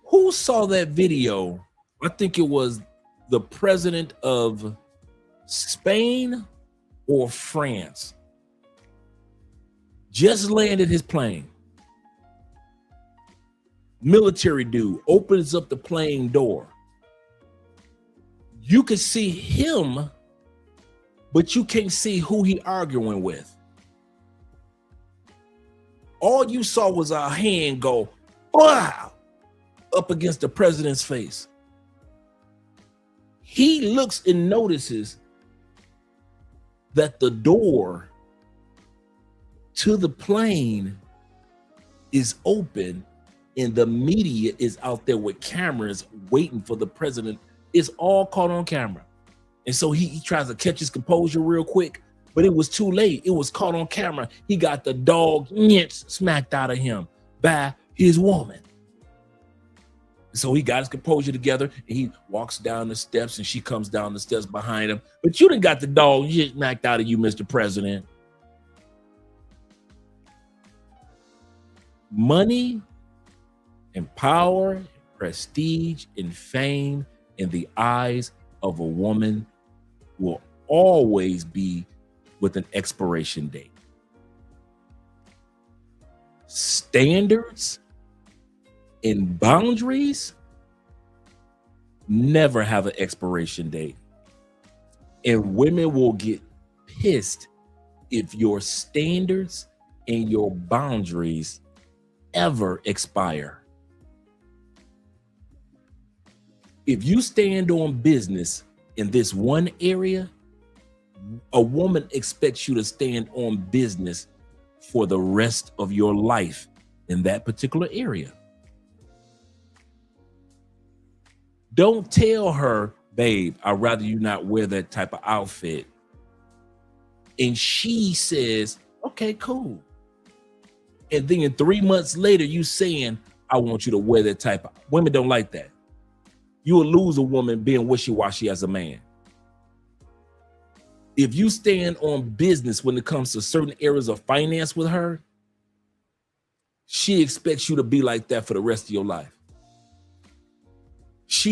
Who saw that video? I think it was the president of Spain or France. Just landed his plane. Military dude opens up the plane door. You can see him, but you can't see who he arguing with. All you saw was a hand go, wow, up against the president's face. He looks and notices that the door to the plane is open and the media is out there with cameras waiting for the president. It's all caught on camera. And so he tries to catch his composure real quick, but it was too late. It was caught on camera. He got the dog smacked out of him by his woman. So he got his composure together and he walks down the steps and she comes down the steps behind him. But you done got the dog smacked out of you, Mr. President. Money and power, and prestige and fame in the eyes of a woman will always be with an expiration date. Standards and boundaries never have an expiration date. And women will get pissed if your standards and your boundaries ever expire. If you stand on business in this one area, a woman expects you to stand on business for the rest of your life in that particular area. Don't tell her, babe, I'd rather you not wear that type of outfit. And she says, okay, cool. And then 3 months later, you saying, I want you to wear that type of. Women don't like that. You will lose a woman being wishy-washy as a man. If you stand on business when it comes to certain areas of finance with her, she expects you to be like that for the rest of your life.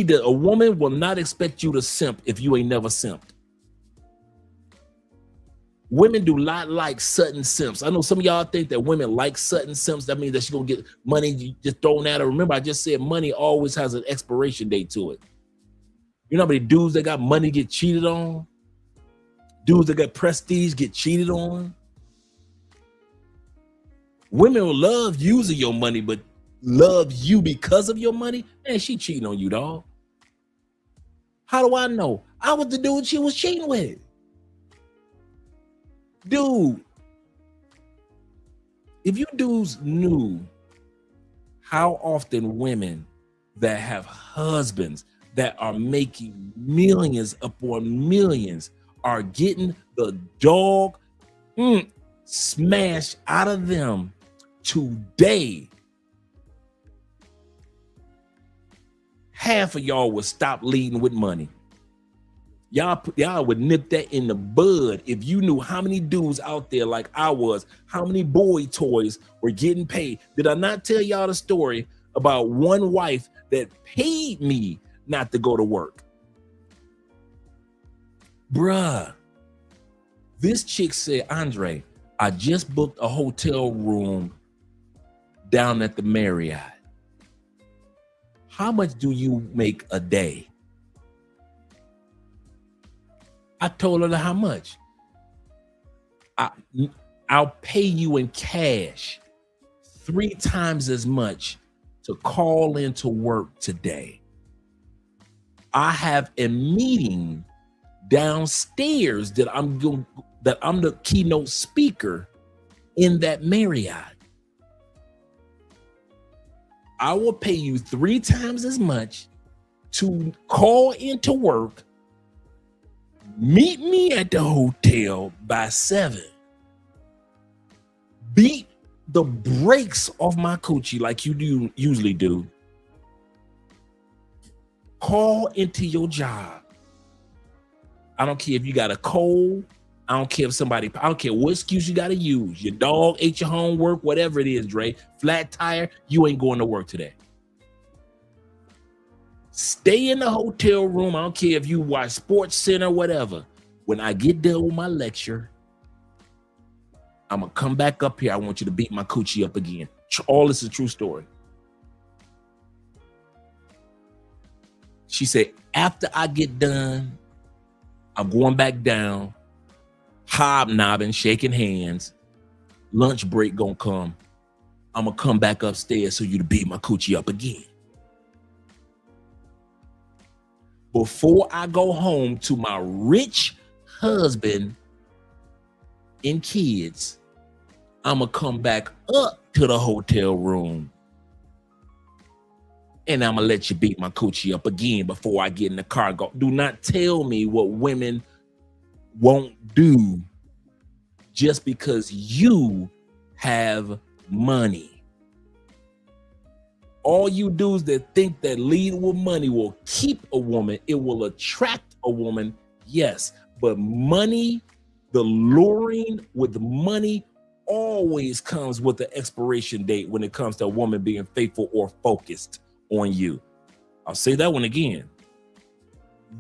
A woman will not expect you to simp if you ain't never simped. Women do not like sudden simps. I know some of y'all think that women like sudden simps. That means that she's gonna get money just thrown at her. Remember, I just said money always has an expiration date to it. You know how many dudes that got money get cheated on? Dudes that got prestige get cheated on? Women will love using your money, but love you because of your money? Man, she cheating on you, dog. How do I know? I was the dude she was cheating with. Dude, if you dudes knew how often women that have husbands that are making millions upon millions are getting the dog smashed out of them today, half of y'all would stop leading with money. Y'all would nip that in the bud if you knew how many dudes out there like I was, how many boy toys were getting paid. Did I not tell y'all the story about one wife that paid me not to go to work? Bruh, this chick said, Andre, I just booked a hotel room down at the Marriott. How much do you make a day? I told her how much. I'll pay you in cash 3 times as much to call into work today. I have a meeting downstairs that I'm the keynote speaker in that Marriott. I will pay you 3 times as much to call into work. Meet me at the hotel by 7. Beat the brakes off my coochie like you usually do. Call into your job. I don't care if you got a cold. I don't care I don't care what excuse you got to use. Your dog ate your homework, whatever it is, Dre. Flat tire, you ain't going to work today. Stay in the hotel room. I don't care if you watch Sports Center, whatever. When I get done with my lecture, I'm going to come back up here. I want you to beat my coochie up again. All this is a true story. She said, after I get done, I'm going back down, hobnobbing, shaking hands. Lunch break gonna come. I'm gonna come back upstairs so you to beat my coochie up again. Before I go home to my rich husband and kids, I'm gonna come back up to the hotel room and I'm gonna let you beat my coochie up again before I get in the car. Go. Do not tell me what women won't do just because you have money. All you dudes that think that leading with money will keep a woman, it will attract a woman, yes, but money, the luring with money always comes with the expiration date when it comes to a woman being faithful or focused on you. I'll say that one again.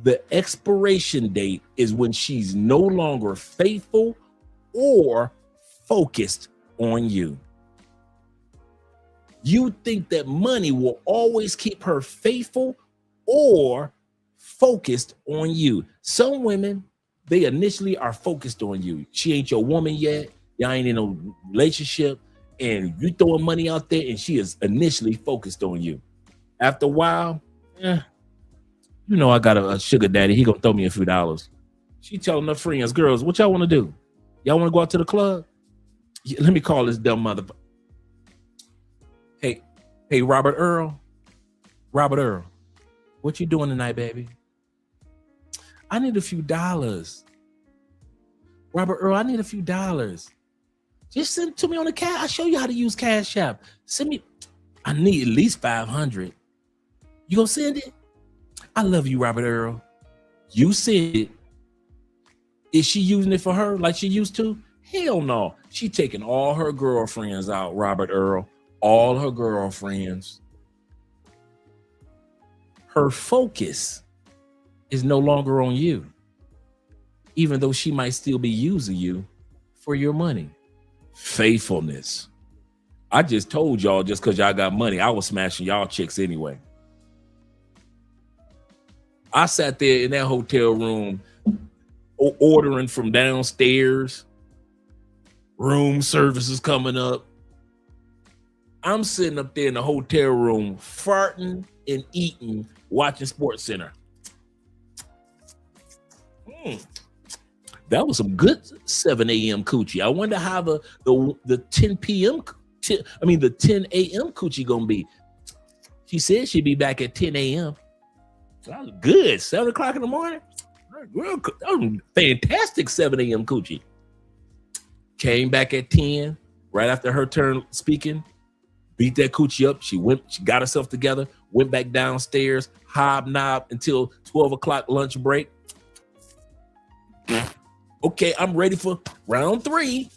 The expiration date is when she's no longer faithful or focused on you. You think that money will always keep her faithful or focused on you. Some women, they initially are focused on you. She ain't your woman yet. Y'all ain't in a relationship, and you throwing money out there, and she is initially focused on you. After a while, you know I got a sugar daddy. He gonna throw me a few dollars. She telling her friends, girls, what y'all want to do? Y'all want to go out to the club? Yeah, let me call this dumb mother. Hey, Robert Earl, what you doing tonight, baby? I need a few dollars. Robert Earl, I need a few dollars. Just send it to me on the cash. I'll show you how to use Cash App. Send me. I need at least 500. You gonna send it? I love you, Robert Earl. You send it. Is she using it for her like she used to? Hell no. She taking all her girlfriends out, Robert Earl. All her girlfriends. Her focus is no longer on you, even though she might still be using you for your money. Faithfulness. I just told y'all just because y'all got money, I was smashing y'all chicks anyway. I sat there in that hotel room ordering from downstairs. Room services coming up. I'm sitting up there in the hotel room farting and eating, watching Sports Center. That was some good 7 a.m. coochie. I wonder how the 10 p.m. the 10 a.m. coochie gonna be. She said she'd be back at 10 a.m. So that was good. 7 o'clock in the morning. That was fantastic 7 a.m. coochie. Came back at 10, right after her turn speaking. Beat that coochie up. She got herself together, went back downstairs, hobnobbed until 12 o'clock lunch break. Okay, I'm ready for round 3.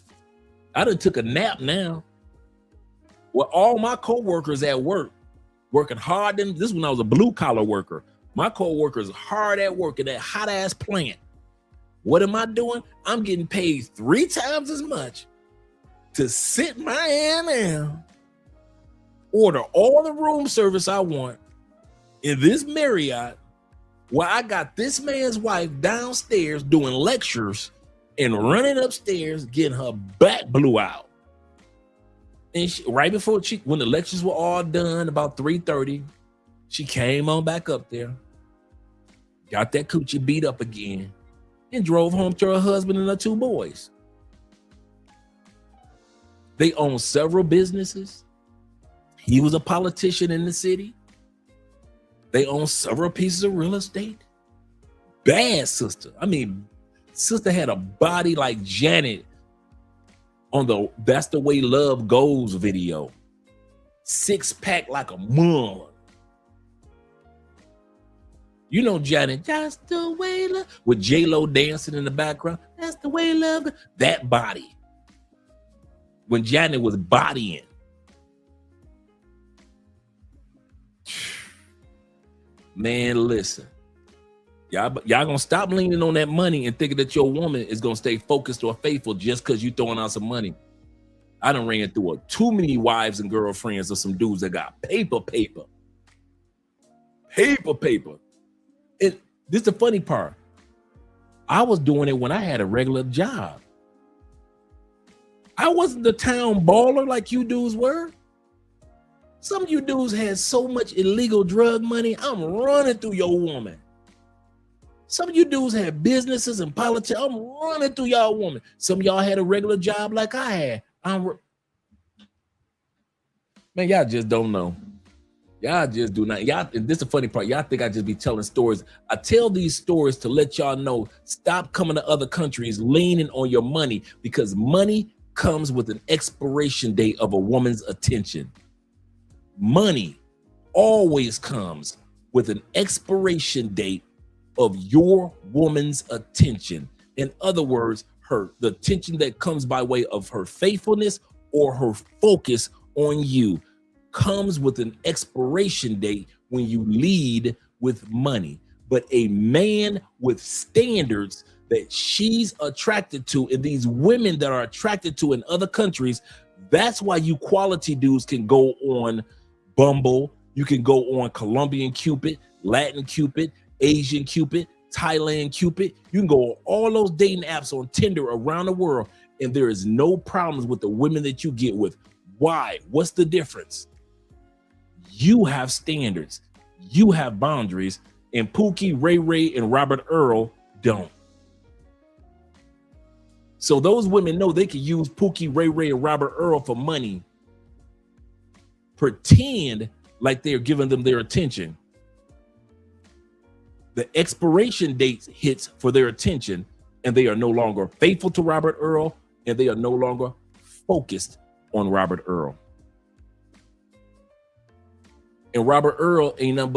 I done took a nap now. Well, all my co-workers at work, working hard. This is when I was a blue collar worker. My co-workers hard at work in that hot ass plant. What am I doing? I'm getting paid 3 times as much to sit my ass down, order all the room service I want in this Marriott, where I got this man's wife downstairs doing lectures and running upstairs, getting her back blew out. And right before when the lectures were all done, about 3:30, she came on back up there, got that coochie beat up again, and drove home to her husband and her 2 boys. They own several businesses. He was a politician in the city. They own several pieces of real estate. Bad sister. Sister had a body like Janet on the That's the Way Love Goes video. 6-pack like a mom. You know Janet, just the way love, with J-Lo dancing in the background. That's the way love. That body. When Janet was bodying. Man, listen. Y'all gonna stop leaning on that money and thinking that your woman is gonna stay focused or faithful just because you throwing out some money. I done ran through too many wives and girlfriends of some dudes that got paper. And this is the funny part. I was doing it when I had a regular job. I wasn't the town baller like you dudes were. Some of you dudes had so much illegal drug money, I'm running through your woman. Some of you dudes had businesses and politics, I'm running through y'all woman. Some of y'all had a regular job like I had. Man, y'all just don't know. Y'all just do not. Y'all, and this is the funny part. Y'all think I just be telling stories. I tell these stories to let y'all know, stop coming to other countries leaning on your money, because money comes with an expiration date of a woman's attention. Money always comes with an expiration date of your woman's attention. In other words, the attention that comes by way of her faithfulness or her focus on you comes with an expiration date when you lead with money. But a man with standards that she's attracted to, and these women that are attracted to in other countries, that's why you quality dudes can go on Bumble, you can go on Colombian Cupid, Latin Cupid, Asian Cupid, Thailand Cupid. You can go on all those dating apps on Tinder around the world, and there is no problems with the women that you get with. Why? What's the difference? You have standards, you have boundaries, and Pookie, Ray Ray, and Robert Earl don't. So those women know they can use Pookie, Ray Ray, and Robert Earl for money, pretend like they're giving them their attention. The expiration date hits for their attention, and they are no longer faithful to Robert Earl, and they are no longer focused on Robert Earl. And Robert Earl ain't nothing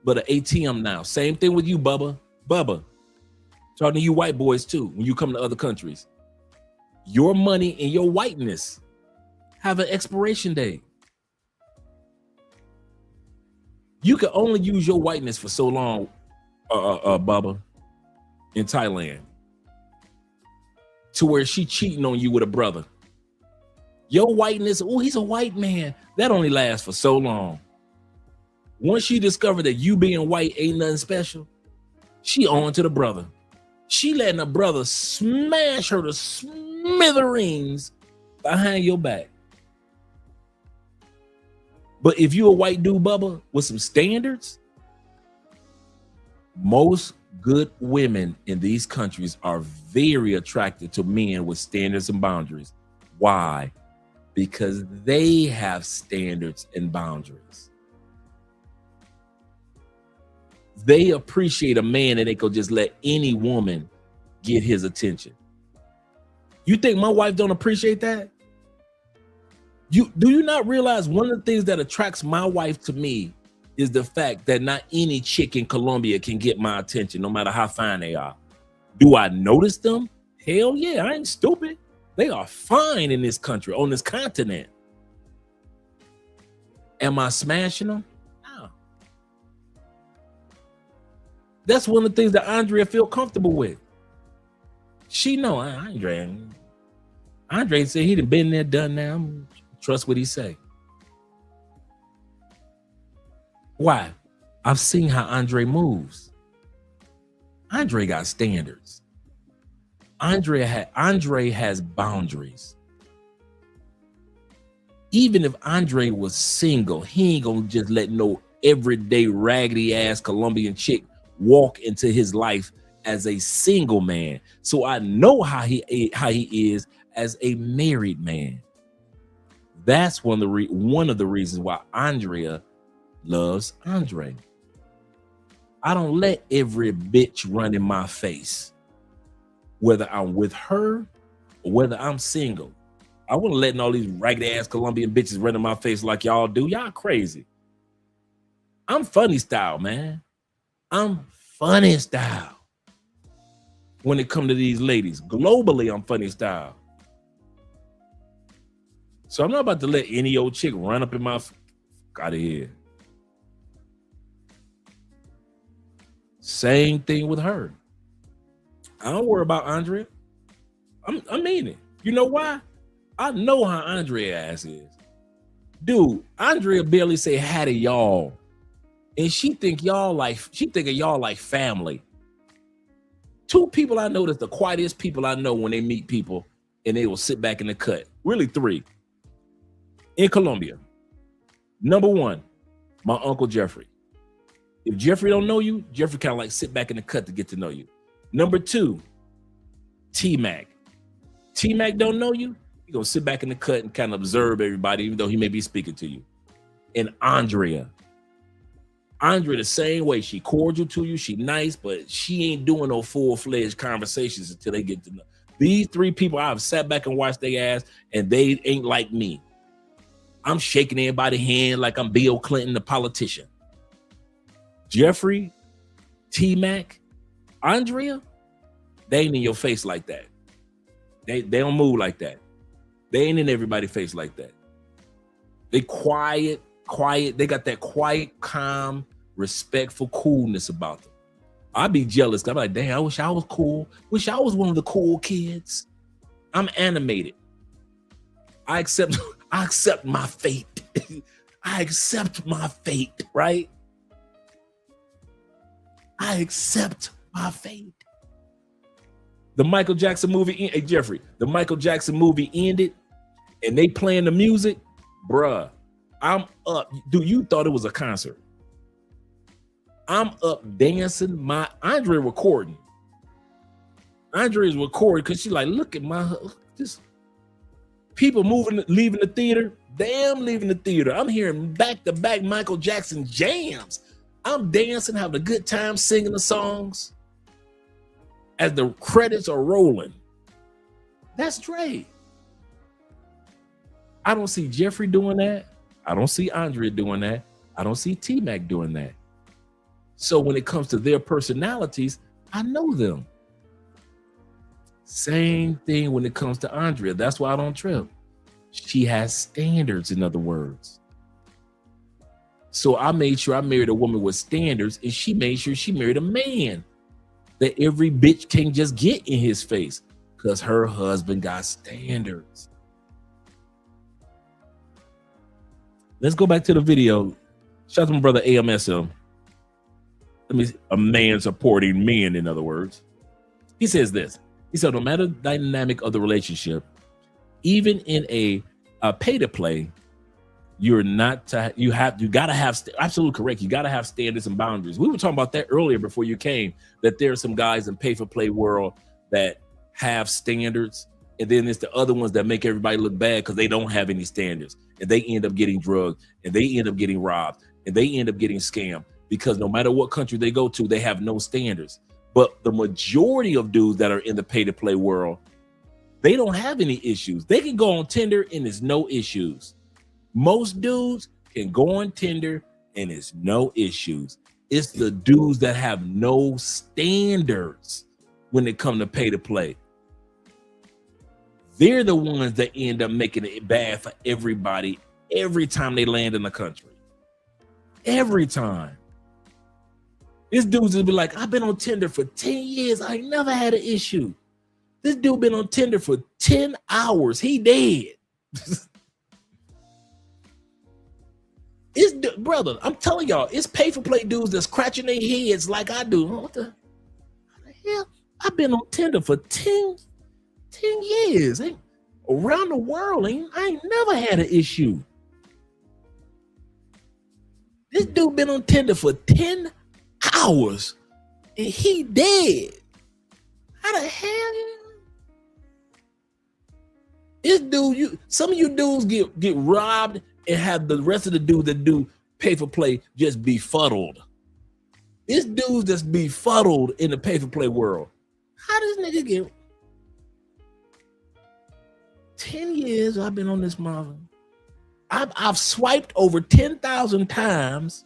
but an ATM now. Same thing with you, Bubba. Talking to you white boys too, when you come to other countries. Your money and your whiteness have an expiration date. You can only use your whiteness for so long, Bubba, in Thailand, to where she cheating on you with a brother. Your whiteness, oh, he's a white man. That only lasts for so long. Once she discovered that you being white ain't nothing special, she on to the brother. She letting her brother smash her to smithereens behind your back. But if you a white dude, Bubba, with some standards, most good women in these countries are very attracted to men with standards and boundaries. Why? Because they have standards and boundaries. They appreciate a man and they could just let any woman get his attention. You think my wife don't appreciate that? Do you not realize one of the things that attracts my wife to me is the fact that not any chick in Colombia can get my attention, no matter how fine they are. Do I notice them? Hell yeah, I ain't stupid. They are fine in this country, on this continent. Am I smashing them? No. That's one of the things that Andrea feel comfortable with. She know Andre said he done been there, done now. Trust what he say. Why? I've seen how Andre moves. Andre got standards. Andre has boundaries. Even if Andre was single, he ain't gonna just let no everyday raggedy ass Colombian chick walk into his life as a single man. So I know how he is as a married man. That's one of the reasons why Andrea loves Andre. I don't let every bitch run in my face, whether I'm with her or whether I'm single. I wasn't letting all these ragged ass Colombian bitches run in my face like y'all do. Y'all crazy. I'm funny style, man. I'm funny style. When it comes to these ladies, globally, I'm funny style. So I'm not about to let any old chick run up in my out of here. Same thing with her. I don't worry about Andrea. I mean it. You know why? I know how Andrea ass is. Dude, Andrea barely say hi to y'all. And she think of y'all like family. Two people I know that's the quietest people I know when they meet people and they will sit back in the cut. Really three. In Colombia. Number one, my Uncle Jeffrey. If Jeffrey don't know you, Jeffrey kind of like sit back in the cut to get to know you. Number two, T-Mac. T-Mac don't know you, he gonna sit back in the cut and kind of observe everybody, even though he may be speaking to you. And Andrea the same way. She cordial to you, she nice, but she ain't doing no full-fledged conversations until they get to know. These three people, I've sat back and watched their ass, and they ain't like me. I'm shaking everybody's hand like I'm Bill Clinton, the politician. Jeffrey, T-Mac, Andrea, they ain't in your face like that. They don't move like that. They ain't in everybody's face like that. They quiet. They got that quiet, calm, respectful coolness about them. I'd be jealous. I'm like, damn, I wish I was cool. Wish I was one of the cool kids. I'm animated. I accept my fate. I accept my fate, right? I accept my fate. The Michael Jackson movie, hey Jeffrey, the Michael Jackson movie ended and they playing the music, bruh, I'm up. Dude, you thought it was a concert. I'm up dancing. Andre recording. Andre is recording because she's like, look at this. People leaving the theater. Damn, leaving the theater. I'm hearing back-to-back Michael Jackson jams. I'm dancing, having a good time singing the songs as the credits are rolling. That's Dre. I don't see Jeffrey doing that. I don't see Andrea doing that. I don't see T-Mac doing that. So when it comes to their personalities, I know them. Same thing when it comes to Andrea. That's why I don't trip. She has standards, in other words. So I made sure I married a woman with standards, and she made sure she married a man that every bitch can't just get in his face because her husband got standards. Let's go back to the video. Shout out to my brother AMSM. A man supporting men, in other words. He says this. He said, no matter the dynamic of the relationship, even in a pay to play, You're not to, you gotta have absolutely correct. You gotta have standards and boundaries. We were talking about that earlier before you came, that there are some guys in pay for play world that have standards, and then there's the other ones that make everybody look bad because they don't have any standards, and they end up getting drugged, and they end up getting robbed, and they end up getting scammed because no matter what country they go to, they have no standards. But the majority of dudes that are in the pay to play world, they don't have any issues. They can go on Tinder and there's no issues. Most dudes can go on Tinder and it's no issues. It's the dudes that have no standards when it comes to pay to play. They're the ones that end up making it bad for everybody every time they land in the country. Every time. This dude's will be like, I've been on Tinder for 10 years. I ain't never had an issue. This dude been on Tinder for 10 hours. He dead. Brother, I'm telling y'all, it's pay for play dudes that's scratching their heads like I do. What the hell? I've been on Tinder for 10 years. Around the world, I ain't never had an issue. This dude been on Tinder for 10 hours and he dead. How the hell? This dude, some of you dudes get robbed and have the rest of the dudes that do pay for play just befuddled. This dude's just befuddled in the pay for play world. How does nigga get 10 years I've been on this mother? I've swiped over 10,000 times.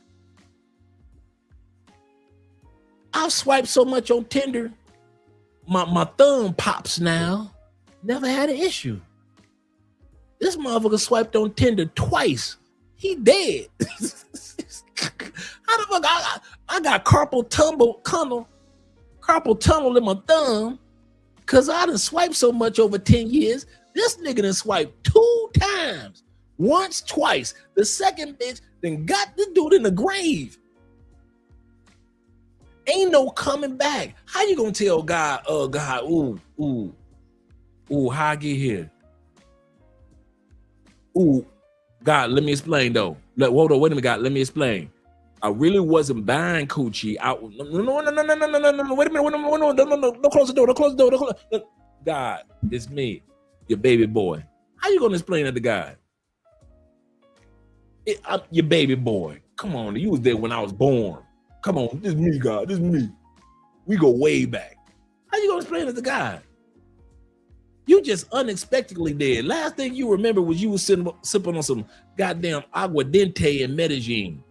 I've swiped so much on Tinder, my thumb pops now. Never had an issue. This motherfucker swiped on Tinder twice. He dead. How the fuck I got carpal tunnel in my thumb because I done swiped so much over 10 years. This nigga done swiped 2 times. Once, twice. The second bitch then got this dude in the grave. Ain't no coming back. How you gonna tell God, God, ooh, how I get here? Ooh, God, let me explain though. Hold on, wait a minute, God, let me explain. I really wasn't buying coochie. No, wait a minute, don't close the door, God, it's me, your baby boy. How you gonna explain that to God? I'm your baby boy. Come on, you was there when I was born. Come on, this is me, God, this is me. We go way back. How you gonna explain it to God? You just unexpectedly dead. Last thing you remember was you was sipping on some goddamn aguardiente and Medellin.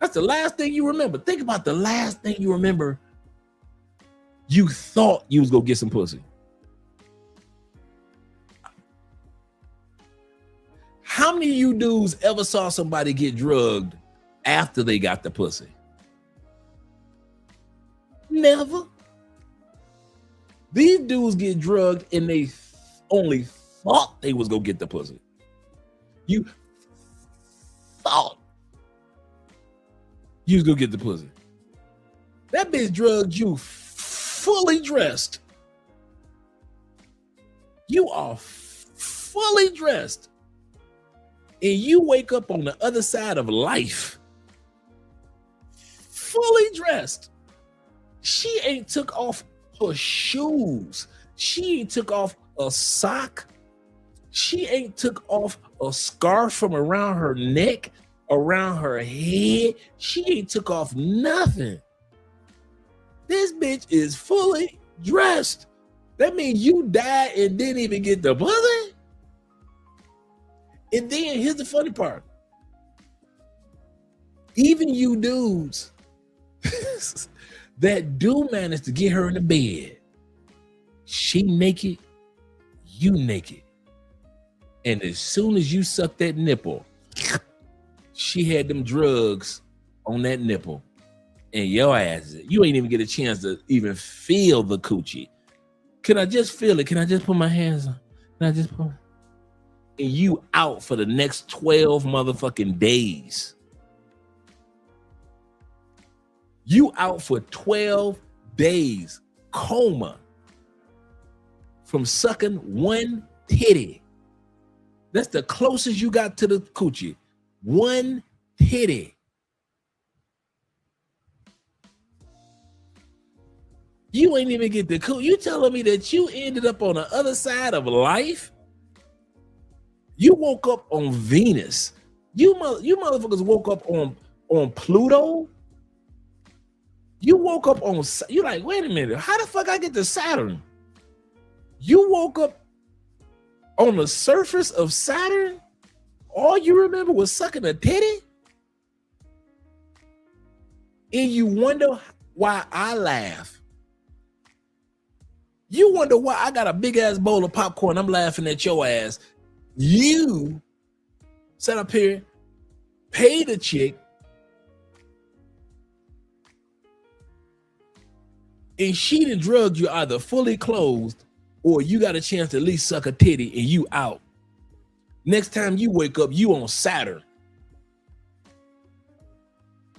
That's the last thing you remember. Think about the last thing you remember. You thought you was gonna get some pussy. How many of you dudes ever saw somebody get drugged after they got the pussy? Never. These dudes get drugged and they only thought they was gonna get the pussy. You thought you was gonna get the pussy. That bitch drugged you fully dressed. You are fully dressed. And you wake up on the other side of life, fully dressed. She ain't took off her shoes. She ain't took off a sock. She ain't took off a scarf from around her neck, around her head. She ain't took off nothing. This bitch is fully dressed. That means you died and didn't even get the pussy. And then here's the funny part. Even you dudes that do manage to get her in the bed, she naked, you naked. And as soon as you suck that nipple, she had them drugs on that nipple. And your ass, you ain't even get a chance to even feel the coochie. Can I just feel it? Can I just put my hands on? Can I just put and you out for the next 12 motherfucking days. You out for 12 days, coma, from sucking one titty. That's the closest you got to the coochie. One titty. You ain't even get the coochie. You telling me that you ended up on the other side of life? You woke up on Venus. You motherfuckers woke up on Pluto. You woke up on, you like, wait a minute, how the fuck I get to Saturn? You woke up on the surface of Saturn? All you remember was sucking a titty? And you wonder why I laugh. You wonder why I got a big ass bowl of popcorn, I'm laughing at your ass. You sat up here, paid a chick, and she done drugged you either fully clothed or you got a chance to at least suck a titty and you out. Next time you wake up, you on Saturn.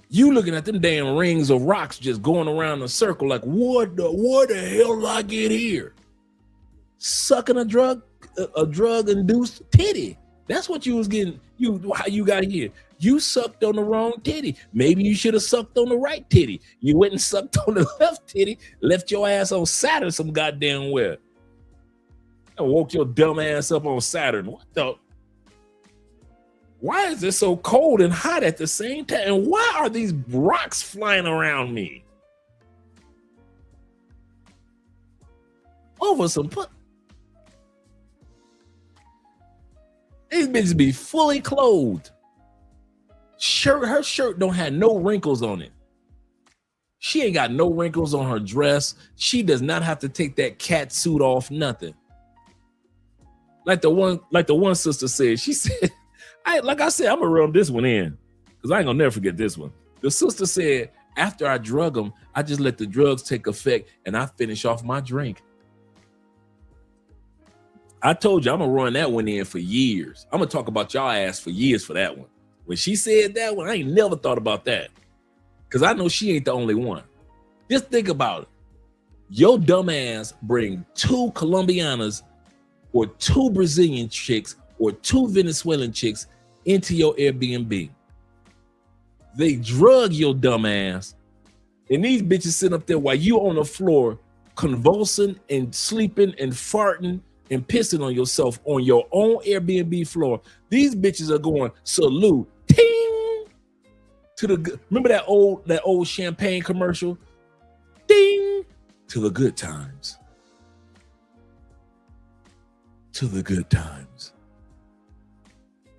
You looking at them damn rings of rocks just going around in a circle like, what the hell did I get here? Sucking a drug-induced titty. That's what you was getting, how you got here. You sucked on the wrong titty. Maybe you should have sucked on the right titty. You went and sucked on the left titty, left your ass on Saturn some goddamn where. And woke your dumb ass up on Saturn. What the? Why is it so cold and hot at the same time? And why are these rocks flying around me? Over some put. These bitches be fully clothed. Her shirt don't have no wrinkles on it. She ain't got no wrinkles on her dress. She does not have to take that cat suit off, nothing. Like the one sister said, she said, like I said, I'm gonna run this one in because I ain't gonna never forget this one. The sister said, after I drug them, I just let the drugs take effect and I finish off my drink. I told you I'm gonna run that one in for years. I'm gonna talk about y'all ass for years for that one. When she said that one, I ain't never thought about that because I know she ain't the only one. Just think about it. Your dumb ass bring 2 Colombianas or 2 Brazilian chicks or 2 Venezuelan chicks into your Airbnb. They drug your dumb ass, and these bitches sit up there while you on the floor convulsing and sleeping and farting and pissing on yourself on your own Airbnb floor. These bitches are going salute, ting, to the, remember that old champagne commercial? Ding, to the good times. To the good times.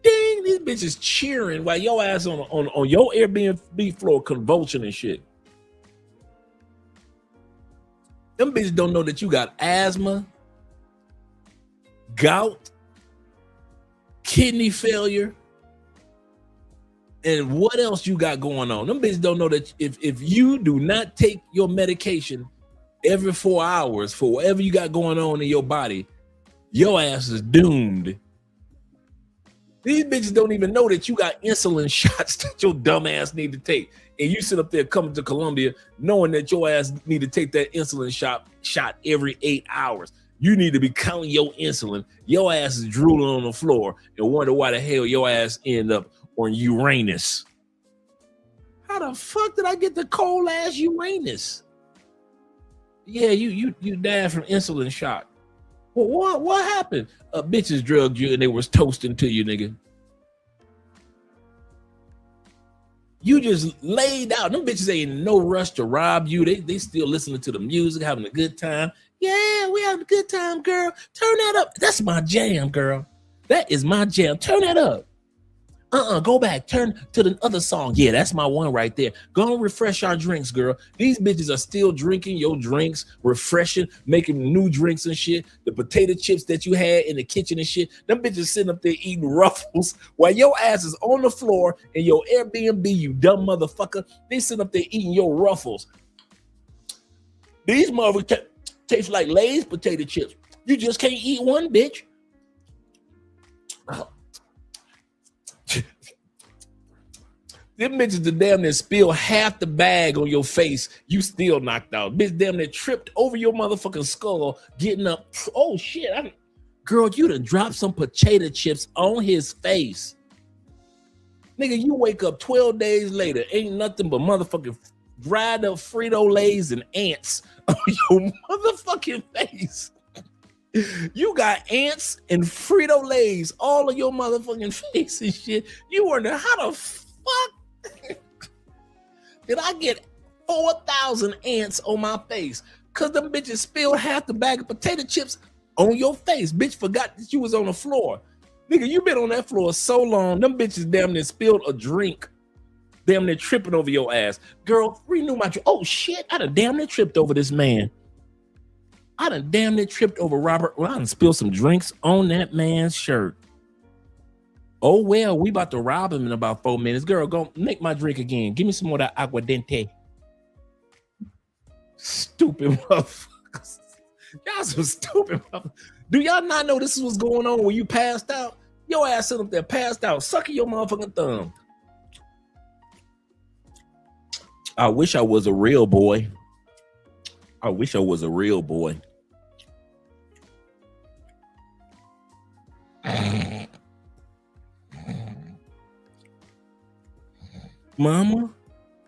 Ding, these bitches cheering while your ass on your Airbnb floor convulsion and shit. Them bitches don't know that you got asthma, gout, kidney failure, and what else you got going on. Them bitches don't know that if you do not take your medication every 4 hours for whatever you got going on in your body, your ass is doomed. These bitches don't even know that you got insulin shots that your dumb ass need to take. And you sit up there coming to Colombia knowing that your ass need to take that insulin shot every 8 hours. You need to be counting your insulin. Your ass is drooling on the floor and wonder why the hell your ass end up on Uranus. How the fuck did I get the cold ass Uranus? Yeah, you died from insulin shot. Well, what happened? Bitches drugged you and they was toasting to you, nigga. You just laid out. Them bitches ain't in no rush to rob you. They still listening to the music, having a good time. Yeah, we having a good time, girl. Turn that up. That's my jam, girl. That is my jam. Turn that up. Go back. Turn to the other song. Yeah, that's my one right there. Go and refresh our drinks, girl. These bitches are still drinking your drinks, refreshing, making new drinks and shit. The potato chips that you had in the kitchen and shit. Them bitches sitting up there eating Ruffles while your ass is on the floor in your Airbnb, you dumb motherfucker. They sitting up there eating your Ruffles. These motherfuckers taste like Lay's potato chips. You just can't eat one, bitch. Them bitches the damn near spill half the bag on your face. You still knocked out. Bitch damn near tripped over your motherfucking skull, getting up. Oh shit. Girl, you done dropped some potato chips on his face. Nigga, you wake up 12 days later, ain't nothing but motherfucking dried up Frito-Lays and ants on your motherfucking face. You got ants and Frito-Lays all on your motherfucking face and shit. You wonder how the fuck did I get 4,000 ants on my face? Cause them bitches spilled half the bag of potato chips on your face. Bitch forgot that you was on the floor. Nigga, you been on that floor so long, them bitches damn near spilled a drink. Damn near tripping over your ass. Girl, renew my, oh shit, I done damn near tripped over this man. I done damn near tripped over Robert. Well, I done spilled some drinks on that man's shirt. Oh well, we about to rob him in about 4 minutes. Girl, go make my drink again. Give me some more of that aguardiente. Stupid motherfuckers. Y'all some stupid motherfuckers. Do y'all not know this is what's going on when you passed out? Your ass sit up there passed out, sucking your motherfucking thumb. I wish I was a real boy. I wish I was a real boy. Mama,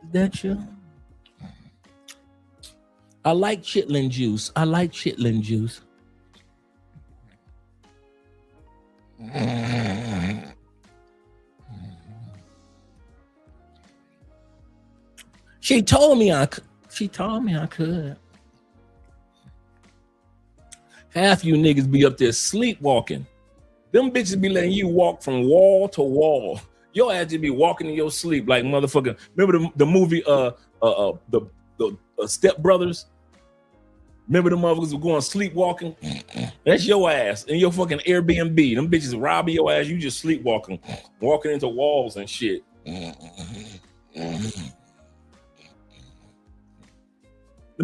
is that you? I like chitlin juice. I like chitlin juice. She told me I could. She told me I could. Half you niggas be up there sleepwalking. Them bitches be letting you walk from wall to wall. Your ass just be walking in your sleep like motherfucking. Remember the movie the Step Brothers? Remember the motherfuckers were going sleepwalking? That's your ass in your fucking Airbnb. Them bitches robbing your ass. You just sleepwalking, walking into walls and shit. Them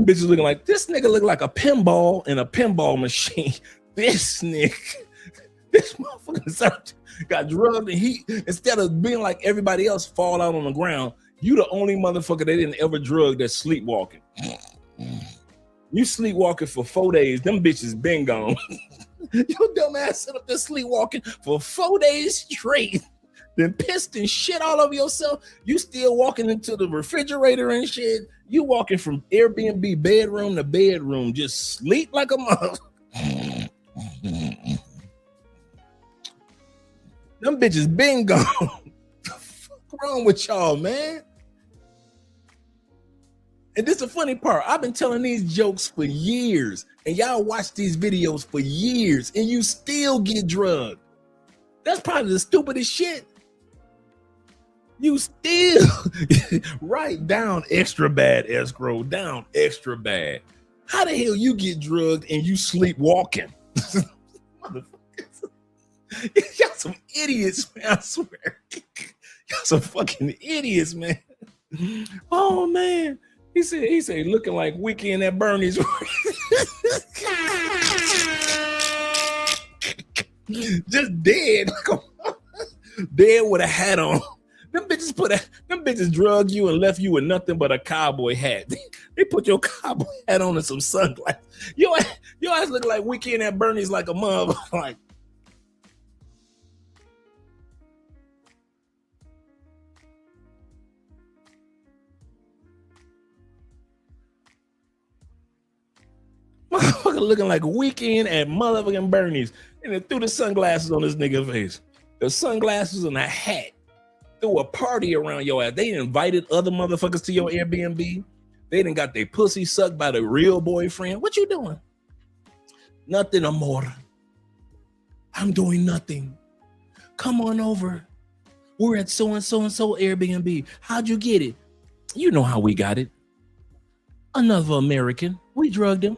bitches looking like, this nigga look like a pinball in a pinball machine. This nigga, this motherfucker got drugged and he, instead of being like everybody else, fall out on the ground, you the only motherfucker they didn't ever drug that's sleepwalking. You sleepwalking for 4 days, them bitches been gone. Your dumb ass sit up there sleepwalking for 4 days straight, then pissed and shit all over yourself. You still walking into the refrigerator and shit. You walking from Airbnb bedroom to bedroom, just sleep like a mother. Them bitches been gone. What the fuck wrong with y'all, man? And this is the funny part. I've been telling these jokes for years, and y'all watch these videos for years, and you still get drugged. That's probably the stupidest shit. You still write down extra bad, escrow, down extra bad. How the hell you get drugged and you sleepwalking? Y'all some idiots, man, I swear. Y'all some fucking idiots, man. Oh, man. He said, looking like Weekend at Bernie's. Just dead. Dead with a hat on. Them bitches drugged you and left you with nothing but a cowboy hat. They put your cowboy hat on and some sunglasses. Your ass look like Weekend at Bernie's like a mother. Like, motherfucker looking like Weekend at motherfucking Bernie's. And then threw the sunglasses on this nigga's face. The sunglasses and a hat. Threw a party around your ass. They invited other motherfuckers to your Airbnb. They done got their pussy sucked by the real boyfriend. What you doing? Nothing, amor. I'm doing nothing. Come on over. We're at so-and-so Airbnb. How'd you get it? You know how we got it. Another American. We drugged him.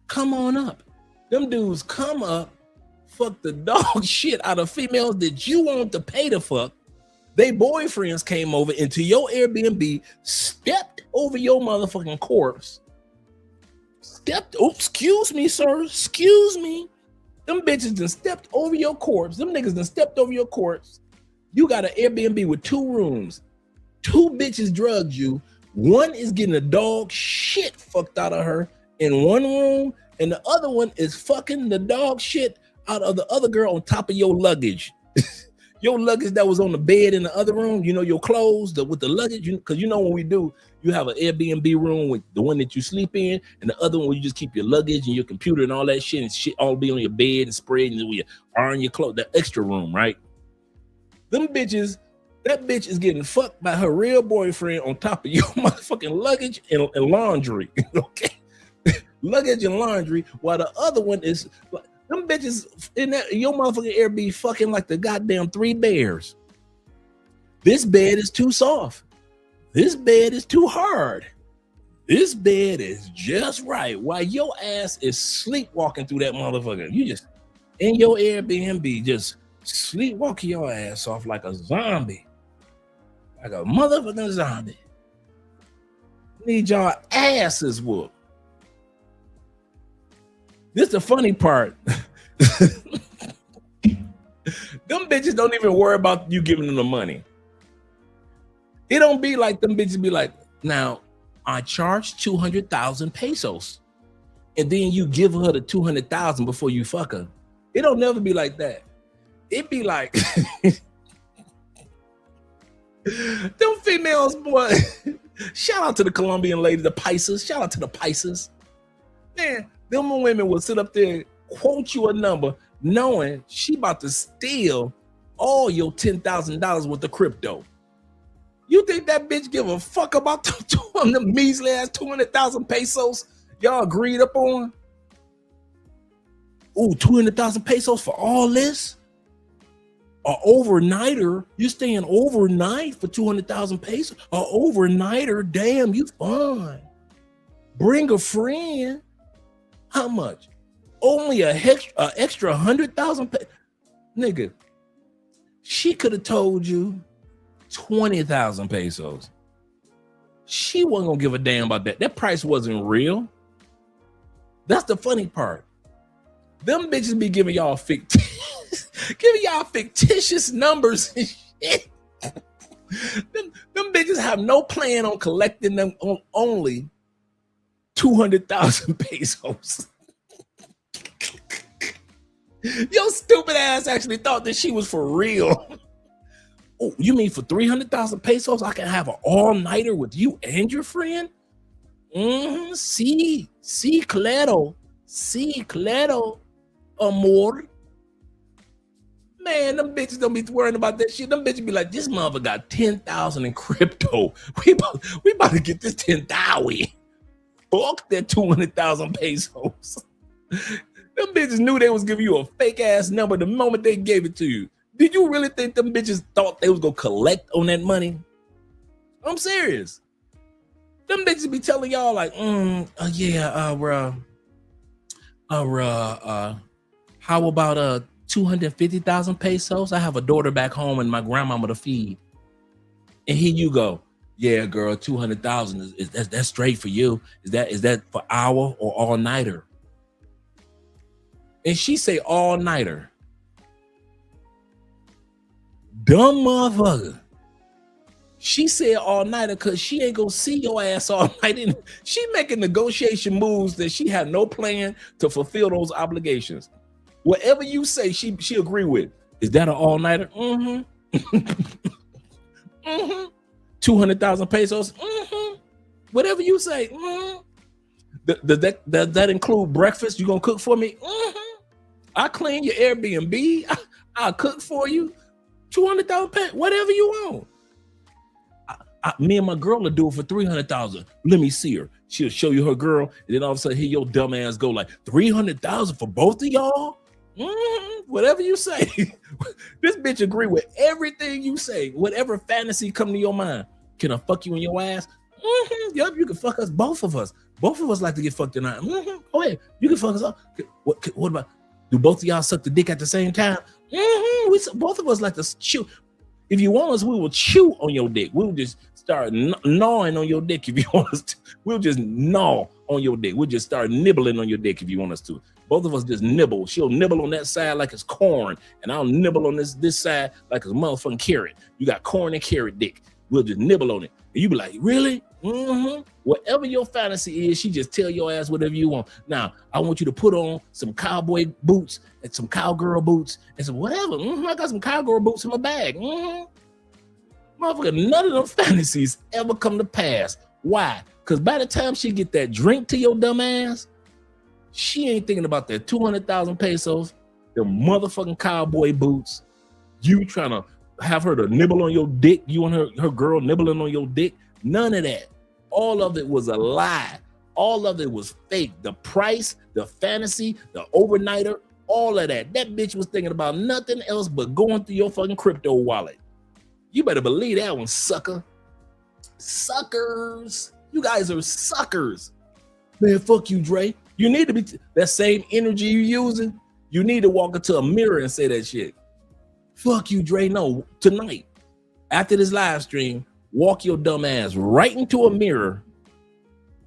Come on up. Them dudes come up, fuck the dog shit out of females that you want to pay to fuck. They boyfriends came over into your Airbnb, stepped over your motherfucking corpse. Excuse me, sir. Excuse me. Them bitches done stepped over your corpse. Them niggas done stepped over your corpse. You got an Airbnb with 2 rooms. 2 bitches drugged you. One is getting a dog shit fucked out of her in one room, and the other one is fucking the dog shit out of the other girl on top of your luggage. Your luggage that was on the bed in the other room, you know, your clothes with the luggage, because you know when we do, you have an Airbnb room with the one that you sleep in, and the other one where you just keep your luggage and your computer and all that shit, and shit all be on your bed and spread, and you iron your clothes, the extra room, right? Them bitches, that bitch is getting fucked by her real boyfriend on top of your motherfucking luggage and laundry, okay? Luggage and laundry, while the other one is like, them bitches in that your motherfucking Airbnb fucking like the goddamn three bears. This bed is too soft. This bed is too hard. This bed is just right. While your ass is sleepwalking through that motherfucker. You just in your Airbnb, just sleepwalking your ass off like a zombie. Like a motherfucking zombie. Need y'all asses whooped. This the funny part. Them bitches don't even worry about you giving them the money. It don't be like them bitches be like, now I charge 200,000 pesos, and then you give her the 200,000 before you fuck her. It don't never be like that. It be like them females, boy. Shout out to the Colombian lady, the Paisas. Shout out to the Paisas. Man, them women will sit up there and quote you a number knowing she about to steal all your $10,000 worth of crypto. You think that bitch give a fuck about the measly ass 200,000 pesos y'all agreed up on? Ooh, 200,000 pesos for all this? An overnighter, you staying overnight for 200,000 pesos? An overnighter, damn, you fine. Bring a friend. How much? Only an extra 100,000. Nigga, she could have told you 20,000 pesos. She wasn't gonna give a damn about that. That price wasn't real. That's the funny part. Them bitches be giving y'all fictitious numbers and shit. Them bitches have no plan on collecting them on only 200,000 pesos. Your stupid ass actually thought that she was for real. Oh, you mean for 300,000 pesos I can have an all-nighter with you and your friend? Sí, claro, amor. Man, them bitches don't be worrying about that shit. Them bitches be like, this mother got 10,000 in crypto. We about to get this 10,000. Fuck that 200,000 pesos. Them bitches knew they was giving you a fake ass number the moment they gave it to you. Did you really think them bitches thought they was gonna collect on that money? I'm serious. Them bitches be telling y'all like, how about 250,000 pesos? I have a daughter back home and my grandmama to feed. And here you go. Yeah, girl, 200,000 is that's straight for you. Is that for hour or all nighter? And she say all nighter. Dumb motherfucker. She said all nighter because she ain't gonna see your ass all night. And she making negotiation moves that she had no plan to fulfill those obligations. Whatever you say, she agree with. Is that an all nighter? Mm-hmm. 200,000 pesos. Whatever you say. Does that include breakfast? You gonna cook for me? I clean your Airbnb. I'll cook for you. 200,000 pesos. Whatever you want. Me and my girl will do it for 300,000. Let me see her. She'll show you her girl, and then all of a sudden, here your dumb ass go like 300,000 for both of y'all. Whatever you say. This bitch agree with everything you say. Whatever fantasy come to your mind. Can I fuck you in your ass? Yup, you can fuck us, both of us. Both of us like to get fucked tonight. Oh yeah, you can fuck us up. What about? Do both of y'all suck the dick at the same time? Both of us like to chew. If you want us, we will chew on your dick. We'll just start gnawing on your dick if you want us to. We'll just gnaw on your dick. We'll just start nibbling on your dick if you want us to. Both of us just nibble. She'll nibble on that side like it's corn, and I'll nibble on this side like it's motherfucking carrot. You got corn and carrot dick. we'll just nibble on it. And you be like, really? Mm-hmm. Whatever your fantasy is, she just tell your ass whatever you want. Now, I want you to put on some cowboy boots and some cowgirl boots and some whatever. I got some cowgirl boots in my bag. Motherfucker, none of them fantasies ever come to pass. Why? Because by the time she get that drink to your dumb ass, she ain't thinking about that 200,000 pesos, the motherfucking cowboy boots, you trying to have her to nibble on your dick, you and her girl nibbling on your dick. None of that. All of it was a lie. All of it was fake. The price, the fantasy, the overnighter, all of that. That bitch was thinking about nothing else but going through your fucking crypto wallet. You better believe that one, sucker. Suckers. You guys are suckers. Man, fuck you, Dre. You need to be, that same energy you using, you need to walk into a mirror and say that shit. Fuck you, Dre. No, tonight, after this live stream, walk your dumb ass right into a mirror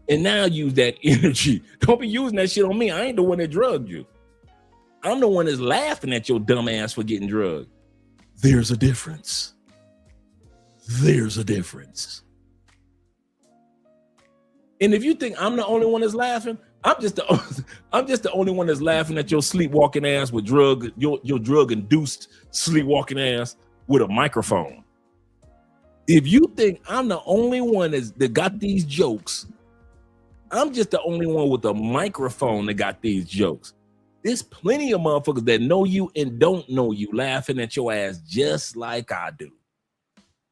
and now use that energy. Don't be using that shit on me. I ain't the one that drugged you. I'm the one that's laughing at your dumb ass for getting drugged. There's a difference. There's a difference. And if you think I'm the only one that's laughing, I'm just the only one that's laughing at your sleepwalking ass with your drug-induced sleepwalking ass with a microphone. If you think I'm the only one that got these jokes, I'm just the only one with a microphone that got these jokes. There's plenty of motherfuckers that know you and don't know you laughing at your ass just like I do.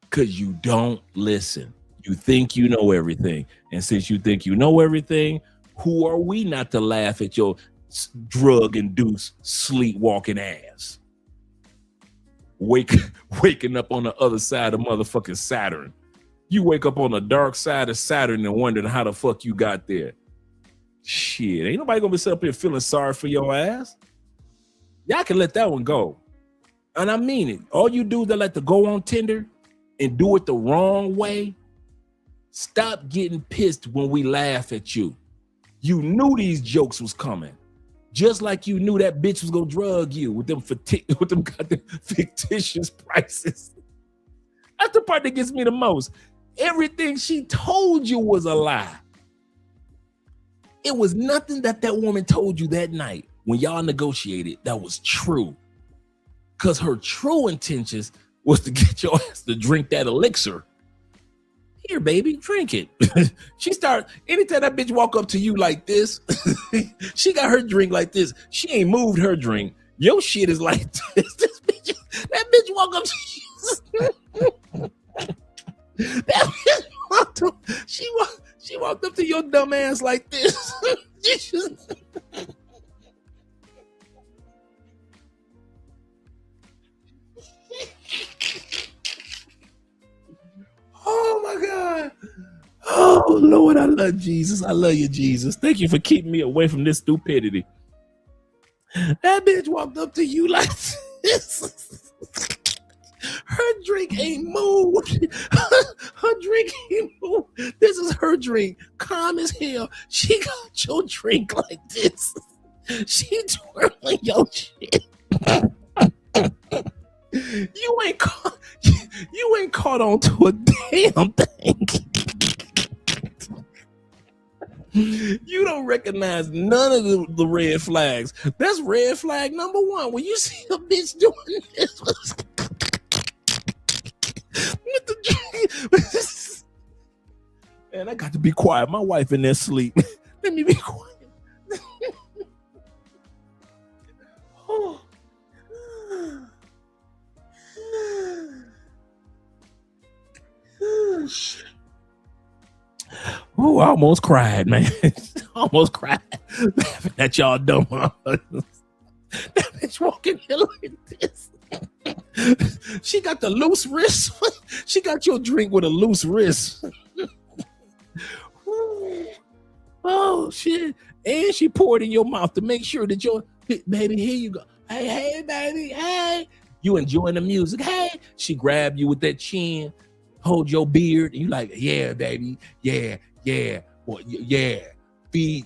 Because you don't listen. You think you know everything. And since you think you know everything, who are we not to laugh at your drug-induced sleepwalking ass? Waking up on the other side of motherfucking Saturn. You wake up on the dark side of Saturn and wondering how the fuck you got there. Shit, ain't nobody gonna be sitting up here feeling sorry for your ass. Y'all can let that one go. And I mean it. All you do that like to go on Tinder and do it the wrong way, stop getting pissed when we laugh at you. You knew these jokes was coming. Just like you knew that bitch was gonna drug you with them goddamn fictitious prices. That's the part that gets me the most. Everything she told you was a lie. It was nothing that woman told you that night when y'all negotiated that was true. Because her true intentions was to get your ass to drink that elixir. Here, baby, drink it. Anytime that bitch walk up to you like this, she got her drink like this. She ain't moved her drink. Your shit is like this. That bitch walk up to you. She walked up to your dumb ass like this. Oh my God. Oh Lord, I love Jesus. I love you, Jesus. Thank you for keeping me away from this stupidity. That bitch walked up to you like this. Her drink ain't moved. Her drink ain't moved. This is her drink. Calm as hell. She got your drink like this. She twirling your shit. You ain't caught on to a damn thing. You don't recognize none of the red flags. That's red flag number one. When you see a bitch doing this with the drink, man, I got to be quiet. My wife in there sleep. Let me be quiet. Oh. Oh, I almost cried, man. Almost cried. Laughing at y'all dumb. That bitch walking here like this. She got the loose wrist. She got your drink with a loose wrist. Oh, shit. And she poured in your mouth to make sure that baby, here you go. Hey, baby, hey. You enjoying the music. Hey. She grabbed you with that chin, hold your beard, and you like, yeah, baby. Yeah. Boy, yeah. Feed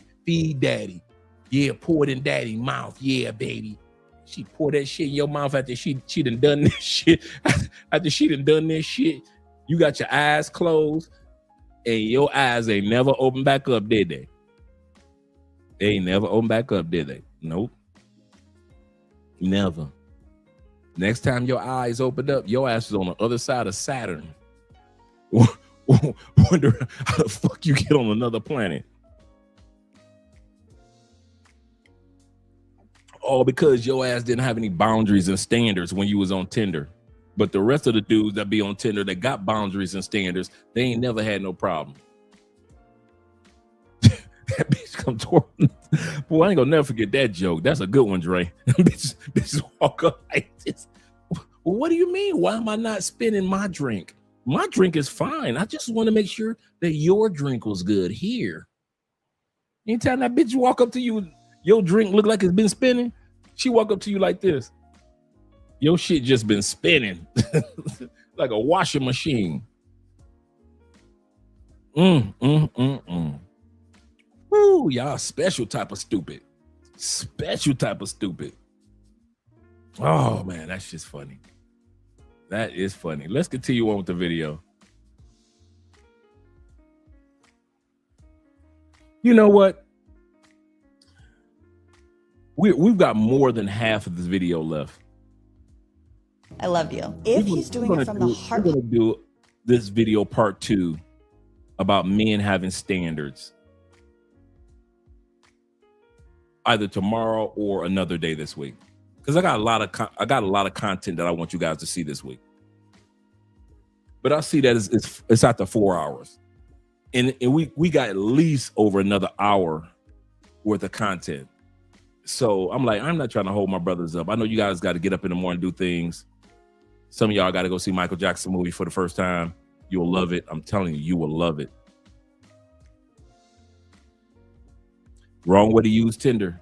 daddy. Yeah, pour it in daddy's mouth. Yeah, baby. She poured that shit in your mouth after she done this shit. After she done this shit. You got your eyes closed, and your eyes ain't never opened back up, did they? They ain't never opened back up, did they? Nope. Never. Next time your eyes opened up, your ass is on the other side of Saturn. Wonder how the fuck you get on another planet. All because your ass didn't have any boundaries and standards when you was on Tinder. But the rest of the dudes that be on Tinder that got boundaries and standards, they ain't never had no problem. That bitch come toward me. Boy, I ain't gonna never forget that joke. That's a good one, Dre. Bitches walk up like this. Well, what do you mean? Why am I not spinning my drink? My drink is fine. I just want to make sure that your drink was good here. Anytime that bitch walk up to you, your drink look like it's been spinning, she walk up to you like this. Your shit just been spinning like a washing machine. Woo, y'all special type of stupid. Special type of stupid. Oh, man, that's just funny. That is funny. Let's continue on with the video. You know what? We've got more than half of this video left. I love you. If he's doing it from the heart. We're going to do this video part 2 about men having standards. Either tomorrow or another day this week. Because I got a lot of content that I want you guys to see this week. But I see that it's after 4 hours. And we got at least over another hour worth of content. So I'm like, I'm not trying to hold my brothers up. I know you guys got to get up in the morning and do things. Some of y'all got to go see Michael Jackson movie for the first time. You'll love it. I'm telling you, you will love it. Wrong way to use Tinder.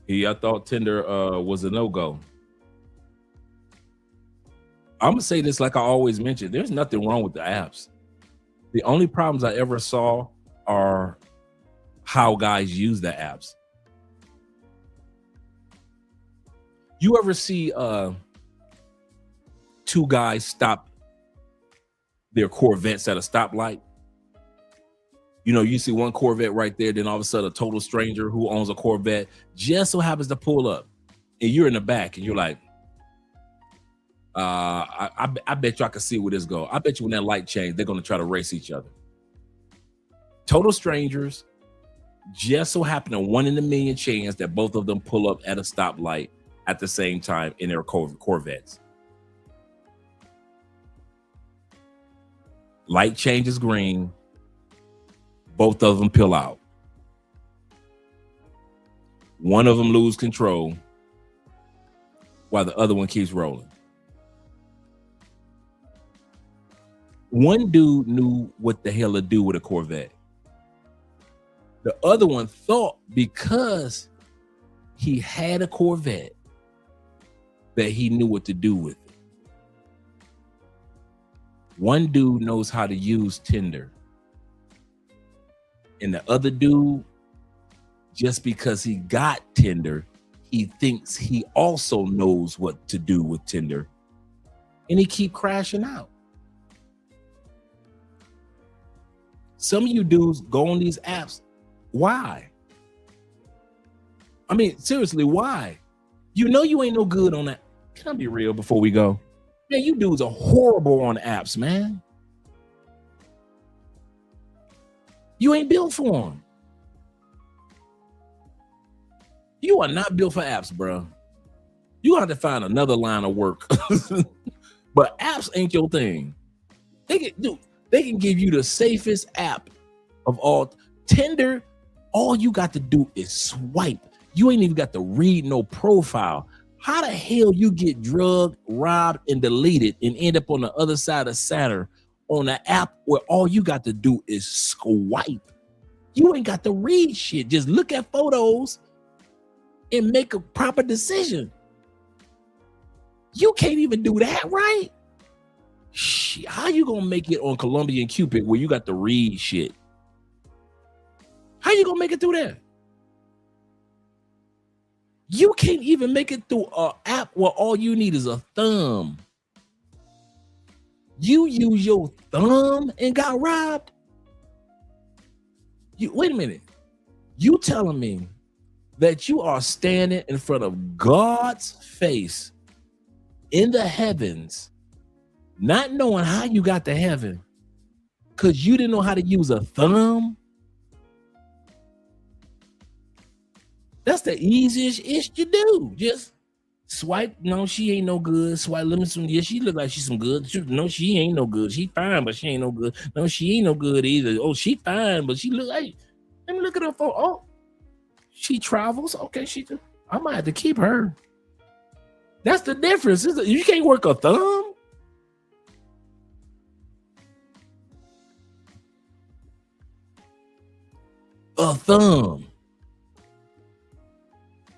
I thought Tinder was a no-go. I'm going to say this like I always mention. There's nothing wrong with the apps. The only problems I ever saw are how guys use the apps. You ever see two guys stop their Corvettes at a stoplight? You know, you see one Corvette right there, then all of a sudden a total stranger who owns a Corvette just so happens to pull up, and you're in the back, and you're like, I bet you I can see where this go. I bet you when that light change, they're going to try to race each other. Total strangers, just so happen a 1 in a million chance that both of them pull up at a stoplight at the same time in their Corvettes. Light changes green. Both of them peel out. One of them lose control while the other one keeps rolling. One dude knew what the hell to do with a Corvette. The other one thought because he had a Corvette that he knew what to do with it. One dude knows how to use Tinder. And the other dude, just because he got Tinder, he thinks he also knows what to do with Tinder. And he keep crashing out. Some of you dudes go on these apps. Why? I mean, seriously, why? You know you ain't no good on that. Can I be real before we go? Man, you dudes are horrible on apps, man. You ain't built for them. You are not built for apps, bro. You have to find another line of work. But apps ain't your thing. They can give you the safest app of all. Tinder, all you got to do is swipe. You ain't even got to read no profile. How the hell you get drugged, robbed, and deleted and end up on the other side of Saturn on an app where all you got to do is swipe? You ain't got to read shit. Just look at photos and make a proper decision. You can't even do that, right? Shit, how you gonna make it on Colombia and Cupid where you got to read shit? How you gonna make it through there? You can't even make it through an app where all you need is a thumb. You use your thumb and got robbed? Wait a minute. You telling me that you are standing in front of God's face in the heavens, not knowing how you got to heaven because you didn't know how to use a thumb? That's the easiest ish to do. Just swipe. No, she ain't no good. Swipe. Let me some. Yeah, she look like she's some good. No, she ain't no good. She fine, but she ain't no good. No, she ain't no good either. Oh, she fine, but she look like. Let me look at her phone. Oh, she travels. Okay, I might have to keep her. That's the difference. You can't work a thumb. A thumb.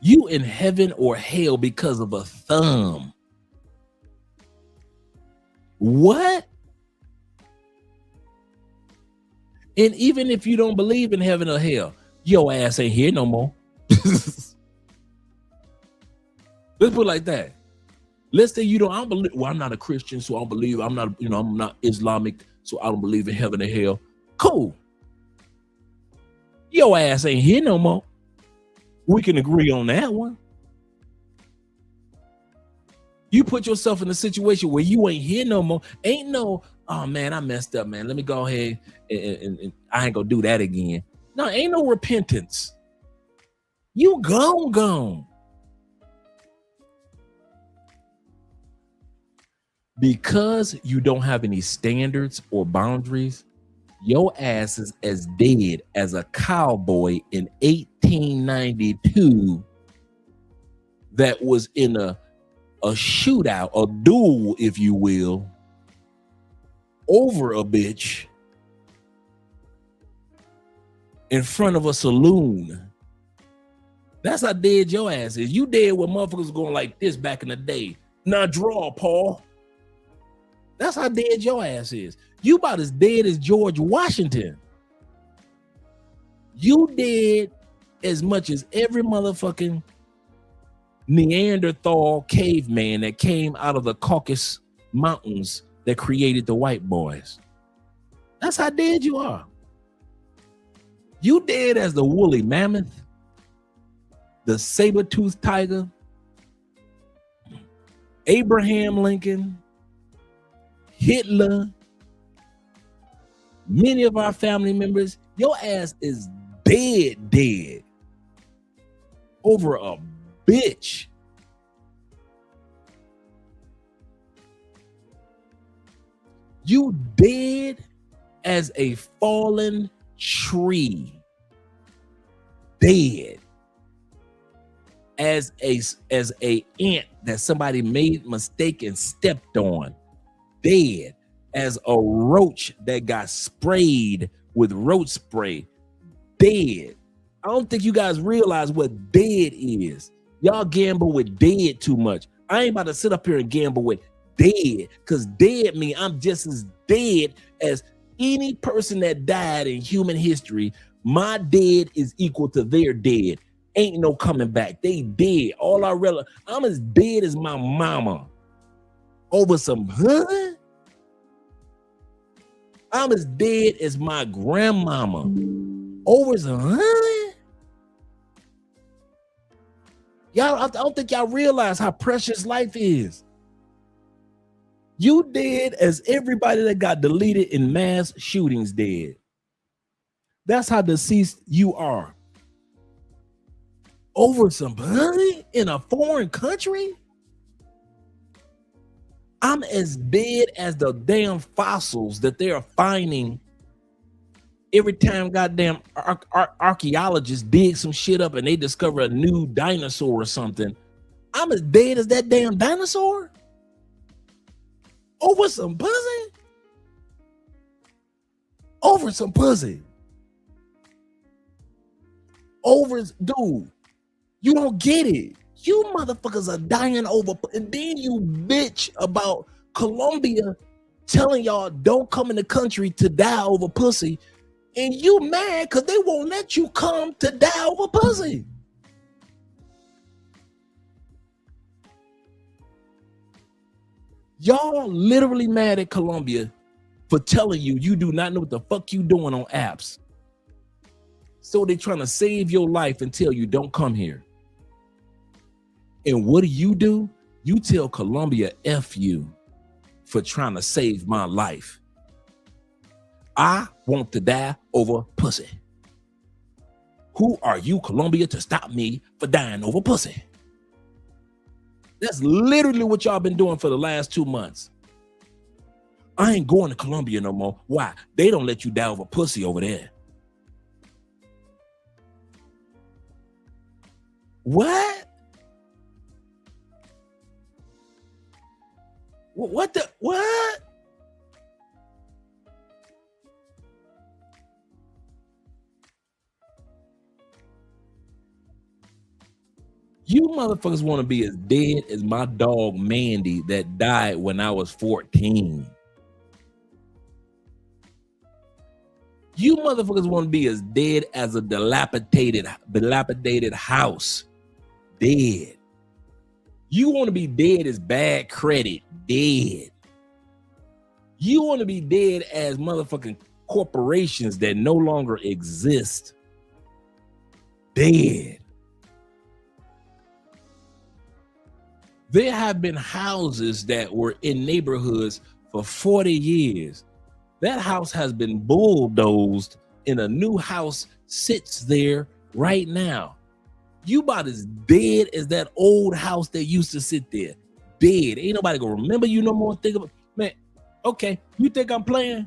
You in heaven or hell because of a thumb. What? And even if you don't believe in heaven or hell, your ass ain't here no more. Let's put it like that. Let's say I don't believe. Well, I'm not a Christian, so I don't believe. I'm not Islamic, so I don't believe in heaven or hell. Cool. Your ass ain't here no more. We can agree on that one. You put yourself in a situation where you ain't here no more. Ain't no, oh man, I messed up, man. Let me go ahead and I ain't gonna do that again. No, ain't no repentance. You gone. Because you don't have any standards or boundaries, your ass is as dead as a cowboy in 1892 that was in a shootout, a duel, if you will, over a bitch in front of a saloon. That's how dead your ass is. You dead when motherfuckers going like this back in the day. Now draw, Paul. That's how dead your ass is. You about as dead as George Washington. You dead as much as every motherfucking Neanderthal caveman that came out of the Caucasus Mountains that created the white boys. That's how dead you are. You dead as the woolly mammoth, the saber-toothed tiger, Abraham Lincoln, Hitler, many of our family members. Your ass is dead over a bitch. You dead as a fallen tree. Dead as a ant that somebody made mistake and stepped on. Dead as a roach that got sprayed with roach spray. Dead. I don't think you guys realize what dead is. Y'all gamble with dead too much. I ain't about to sit up here and gamble with dead, because dead mean I'm just as dead as any person that died in human history. My dead is equal to their dead. Ain't no coming back. They dead. All I realize, I'm as dead as my mama over some honey. I'm as dead as my grandmama over some honey. Y'all, I don't think y'all realize how precious life is. You dead as everybody that got deleted in mass shootings dead. That's how deceased you are. Over some honey in a foreign country? I'm as dead as the damn fossils that they are finding every time goddamn archaeologists dig some shit up and they discover a new dinosaur or something. I'm as dead as that damn dinosaur? Over some pussy? Over some pussy. Dude, you don't get it. You motherfuckers are dying over, and then you bitch about Colombia telling y'all don't come in the country to die over pussy, and you mad because they won't let you come to die over pussy. Y'all literally mad at Colombia for telling you you do not know what the fuck you doing on apps. So they're trying to save your life and tell you don't come here. And what do? You tell Colombia F you for trying to save my life. I want to die over pussy. Who are you, Colombia, to stop me for dying over pussy? That's literally what y'all been doing for the last 2 months. I ain't going to Colombia no more. Why? They don't let you die over pussy over there. What? What the? What? You motherfuckers want to be as dead as my dog Mandy that died when I was 14. You motherfuckers want to be as dead as a dilapidated house. Dead. You want to be dead as bad credit. Dead. You want to be dead as motherfucking corporations that no longer exist. Dead. There have been houses that were in neighborhoods for 40 years. That house has been bulldozed and a new house sits there right now. You about as dead as that old house that used to sit there. Dead. Ain't nobody gonna remember you no more. Think about, man, okay, you think I'm playing?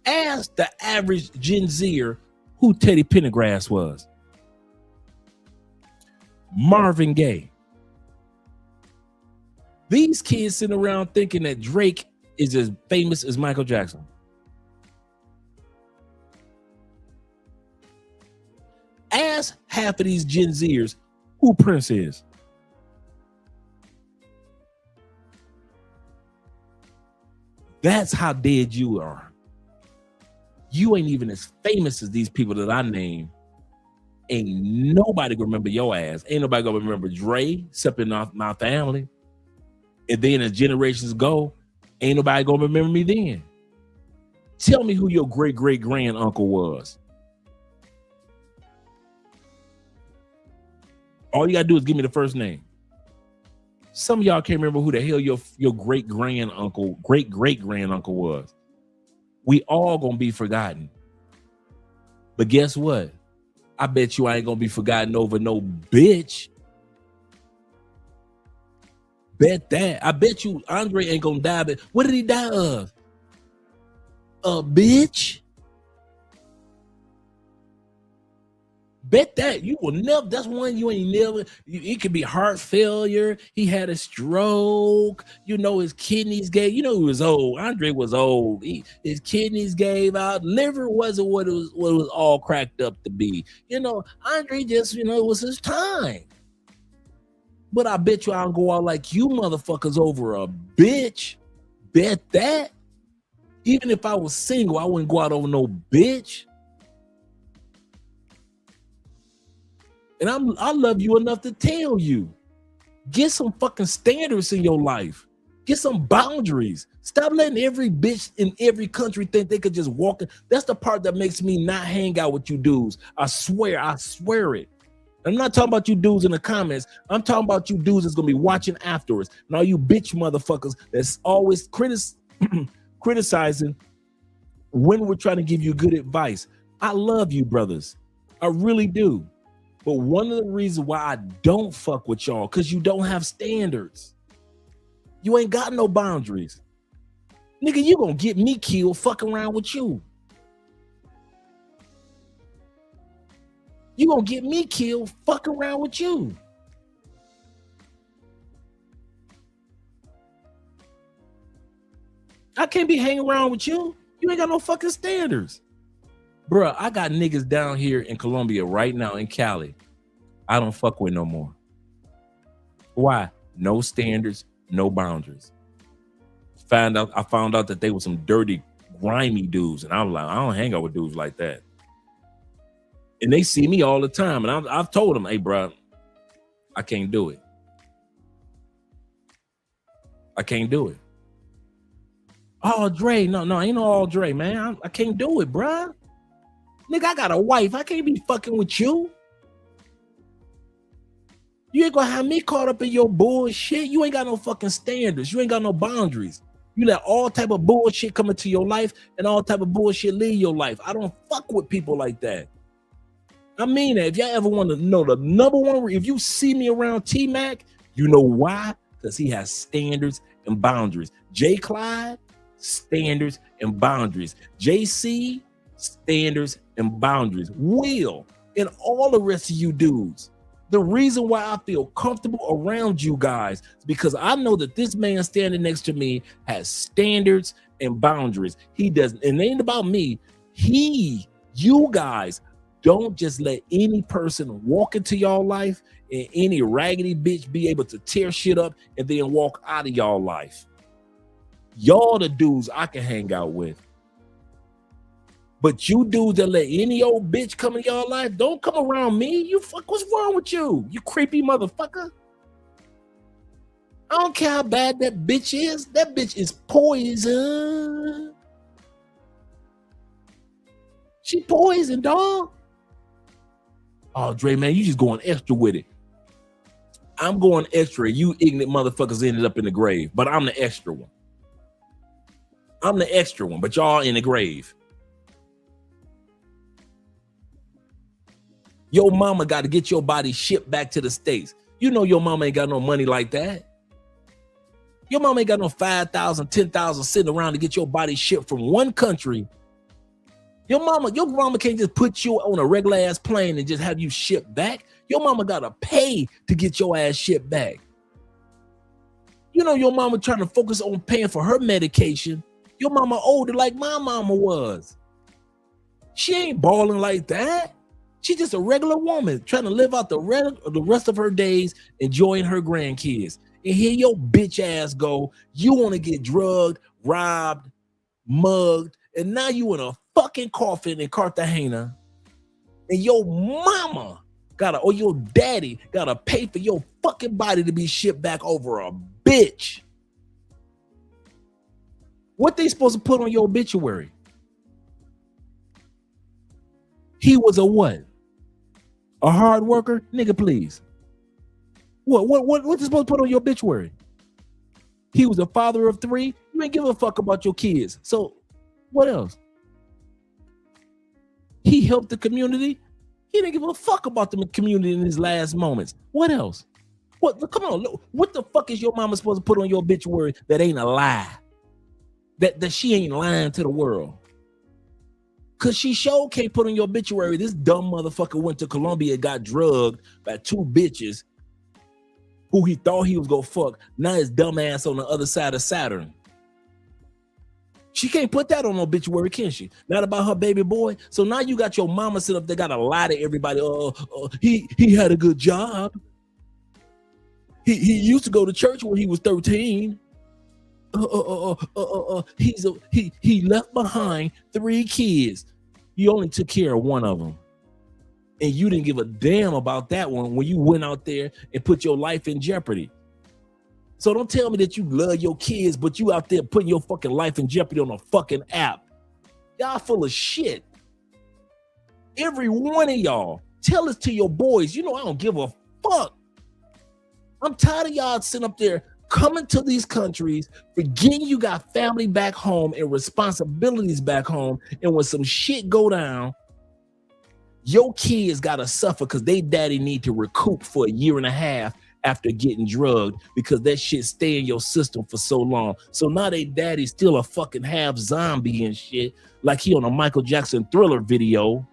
Ask the average Gen Zer who Teddy Pendergrass was. Marvin Gaye. These kids sitting around thinking that Drake is as famous as Michael Jackson. Ask half of these Gen Zers who Prince is. That's how dead you are. You ain't even as famous as these people that I name. Ain't nobody gonna remember your ass. Ain't nobody gonna remember Dre, except in my family. And then as generations go, ain't nobody gonna remember me then. Tell me who your great-great-grand uncle was. All you gotta do is give me the first name. Some of y'all can't remember who the hell your great-grand uncle, great-great-grand uncle was. We all gonna be forgotten. But guess what? I bet you I ain't gonna be forgotten over no bitch. Bet that. I bet you Andre ain't gonna die. But what did he die of? A bitch. Bet that. You will never. That's one you ain't never. It could be heart failure. He had a stroke. You know his kidneys gave. You know he was old. Andre was old. His kidneys gave out. Liver wasn't what it was all cracked up to be. You know, Andre just it was his time. But I bet you I'll go out like you motherfuckers over a bitch. Bet that. Even if I was single, I wouldn't go out over no bitch. And I love you enough to tell you. Get some fucking standards in your life. Get some boundaries. Stop letting every bitch in every country think they could just walk in. That's the part that makes me not hang out with you dudes. I swear it. I'm not talking about you dudes in the comments. I'm talking about you dudes that's gonna be watching afterwards. And all you bitch motherfuckers that's always criticizing when we're trying to give you good advice. I love you, brothers. I really do. But one of the reasons why I don't fuck with y'all, because you don't have standards. You ain't got no boundaries. Nigga, you gonna get me killed fucking around with you. You gonna get me killed fucking around with you. I can't be hanging around with you. You ain't got no fucking standards. Bruh, I got niggas down here in Colombia right now in Cali. I don't fuck with no more. Why? No standards, no boundaries. I found out that they were some dirty, grimy dudes. And I'm like, I don't hang out with dudes like that. And they see me all the time. And I've told them, hey, bro, I can't do it. I can't do it. Oh, Dre, no, ain't no all Dre, man. I can't do it, bruh. Nigga, I got a wife. I can't be fucking with you. You ain't gonna have me caught up in your bullshit. You ain't got no fucking standards. You ain't got no boundaries. You let all type of bullshit come into your life and all type of bullshit leave your life. I don't fuck with people like that. I mean that. If y'all ever want to know the number one, if you see me around T-Mac, you know why? Because he has standards and boundaries. J. Clyde, standards and boundaries. JC, standards and boundaries. Will, and all the rest of you dudes. The reason why I feel comfortable around you guys is because I know that this man standing next to me has standards and boundaries. He doesn't, and it ain't about me. You guys don't just let any person walk into y'all life and any raggedy bitch be able to tear shit up and then walk out of y'all life. Y'all the dudes I can hang out with. But you dudes that let any old bitch come in y'all life, don't come around me. You fuck, what's wrong with you? You creepy motherfucker. I don't care how bad that bitch is. That bitch is poison. She poison, dog. Oh, Dre, man, you just going extra with it. I'm going extra. You ignorant motherfuckers ended up in the grave, but I'm the extra one. I'm the extra one, but y'all in the grave. Your mama got to get your body shipped back to the States. You know your mama ain't got no money like that. Your mama ain't got no 5,000, 10,000 sitting around to get your body shipped from one country. Your mama can't just put you on a regular ass plane and just have you shipped back. Your mama got to pay to get your ass shipped back. You know your mama trying to focus on paying for her medication. Your mama older like my mama was. She ain't balling like that. She's just a regular woman trying to live out the rest of her days enjoying her grandkids. And here your bitch ass go, you want to get drugged, robbed, mugged, and now you in a fucking coffin in Cartagena. And your mama or your daddy gotta pay for your fucking body to be shipped back over a bitch. What they supposed to put on your obituary? He was a what? A hard worker? Nigga, please. What they supposed to put on your obituary? He was a father of 3. You ain't give a fuck about your kids. So what else? He helped the community. He didn't give a fuck about the community in his last moments. What else? Come on, what the fuck is your mama supposed to put on your obituary that ain't a lie? That she ain't lying to the world. Cause she sure can't put on your obituary, this dumb motherfucker went to Colombia and got drugged by 2 bitches who he thought he was gonna fuck. Now his dumb ass on the other side of Saturn. She can't put that on an obituary, can she? Not about her baby boy. So now you got your mama sit up there, gotta lie to everybody. He had a good job. He used to go to church when he was 13. He left behind 3 kids. You only took care of one of them. And you didn't give a damn about that one when you went out there and put your life in jeopardy. So don't tell me that you love your kids, but you out there putting your fucking life in jeopardy on a fucking app. Y'all full of shit. Every one of y'all, tell this to your boys. You know I don't give a fuck. I'm tired of y'all sitting up there coming to these countries, forgetting you got family back home and responsibilities back home. And when some shit go down, your kids gotta suffer because they daddy need to recoup for a year and a half after getting drugged because that shit stay in your system for so long. So now they daddy's still a fucking half zombie and shit, like he on a Michael Jackson Thriller video,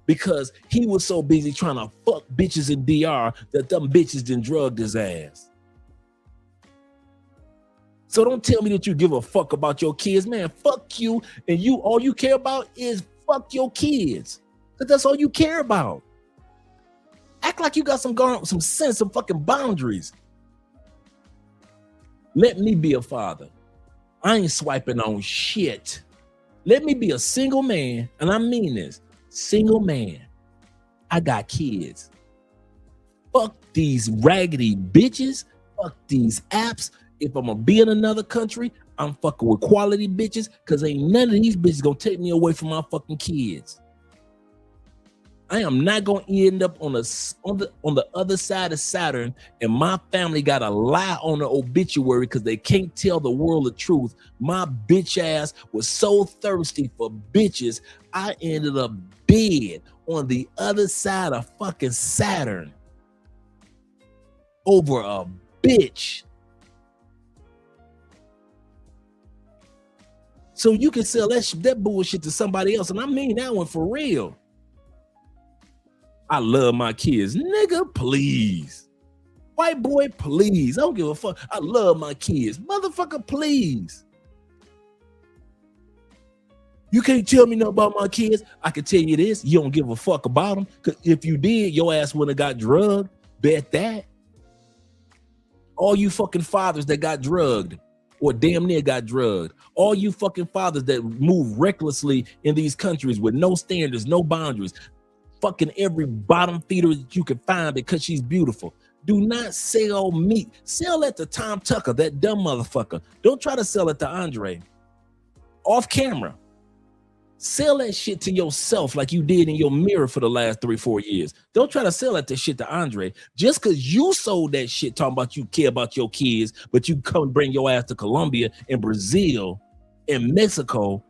because he was so busy trying to fuck bitches in DR that them bitches done drugged his ass. So don't tell me that you give a fuck about your kids, man. Fuck you, and you all you care about is fuck your kids. Because that's all you care about. Act like you got some sense of fucking boundaries. Let me be a father. I ain't swiping on shit. Let me be a single man, and I mean this, single man. I got kids. Fuck these raggedy bitches. Fuck these apps. If I'm gonna be in another country, I'm fucking with quality bitches because ain't none of these bitches gonna take me away from my fucking kids. I am not gonna end up on the other side of Saturn and my family gotta lie on the obituary because they can't tell the world the truth. My bitch ass was so thirsty for bitches, I ended up dead on the other side of fucking Saturn over a bitch. So you can sell that bullshit to somebody else, and I mean that one for real. I love my kids. Nigga, please. White boy, please. I don't give a fuck. I love my kids. Motherfucker, please. You can't tell me nothing about my kids. I can tell you this. You don't give a fuck about them. Because if you did, your ass wouldn't have got drugged. Bet that. All you fucking fathers that got drugged or damn near got drugged. All you fucking fathers that move recklessly in these countries with no standards, no boundaries. Fucking every bottom feeder that you can find because she's beautiful. Do not sell meat. Sell it to Tom Tucker, that dumb motherfucker. Don't try to sell it to Andre. Off camera. Sell that shit to yourself like you did in your mirror for the last 3-4 years. Don't try to sell that shit to Andre. Just because you sold that shit talking about you care about your kids, but you come bring your ass to Colombia and Brazil and Mexico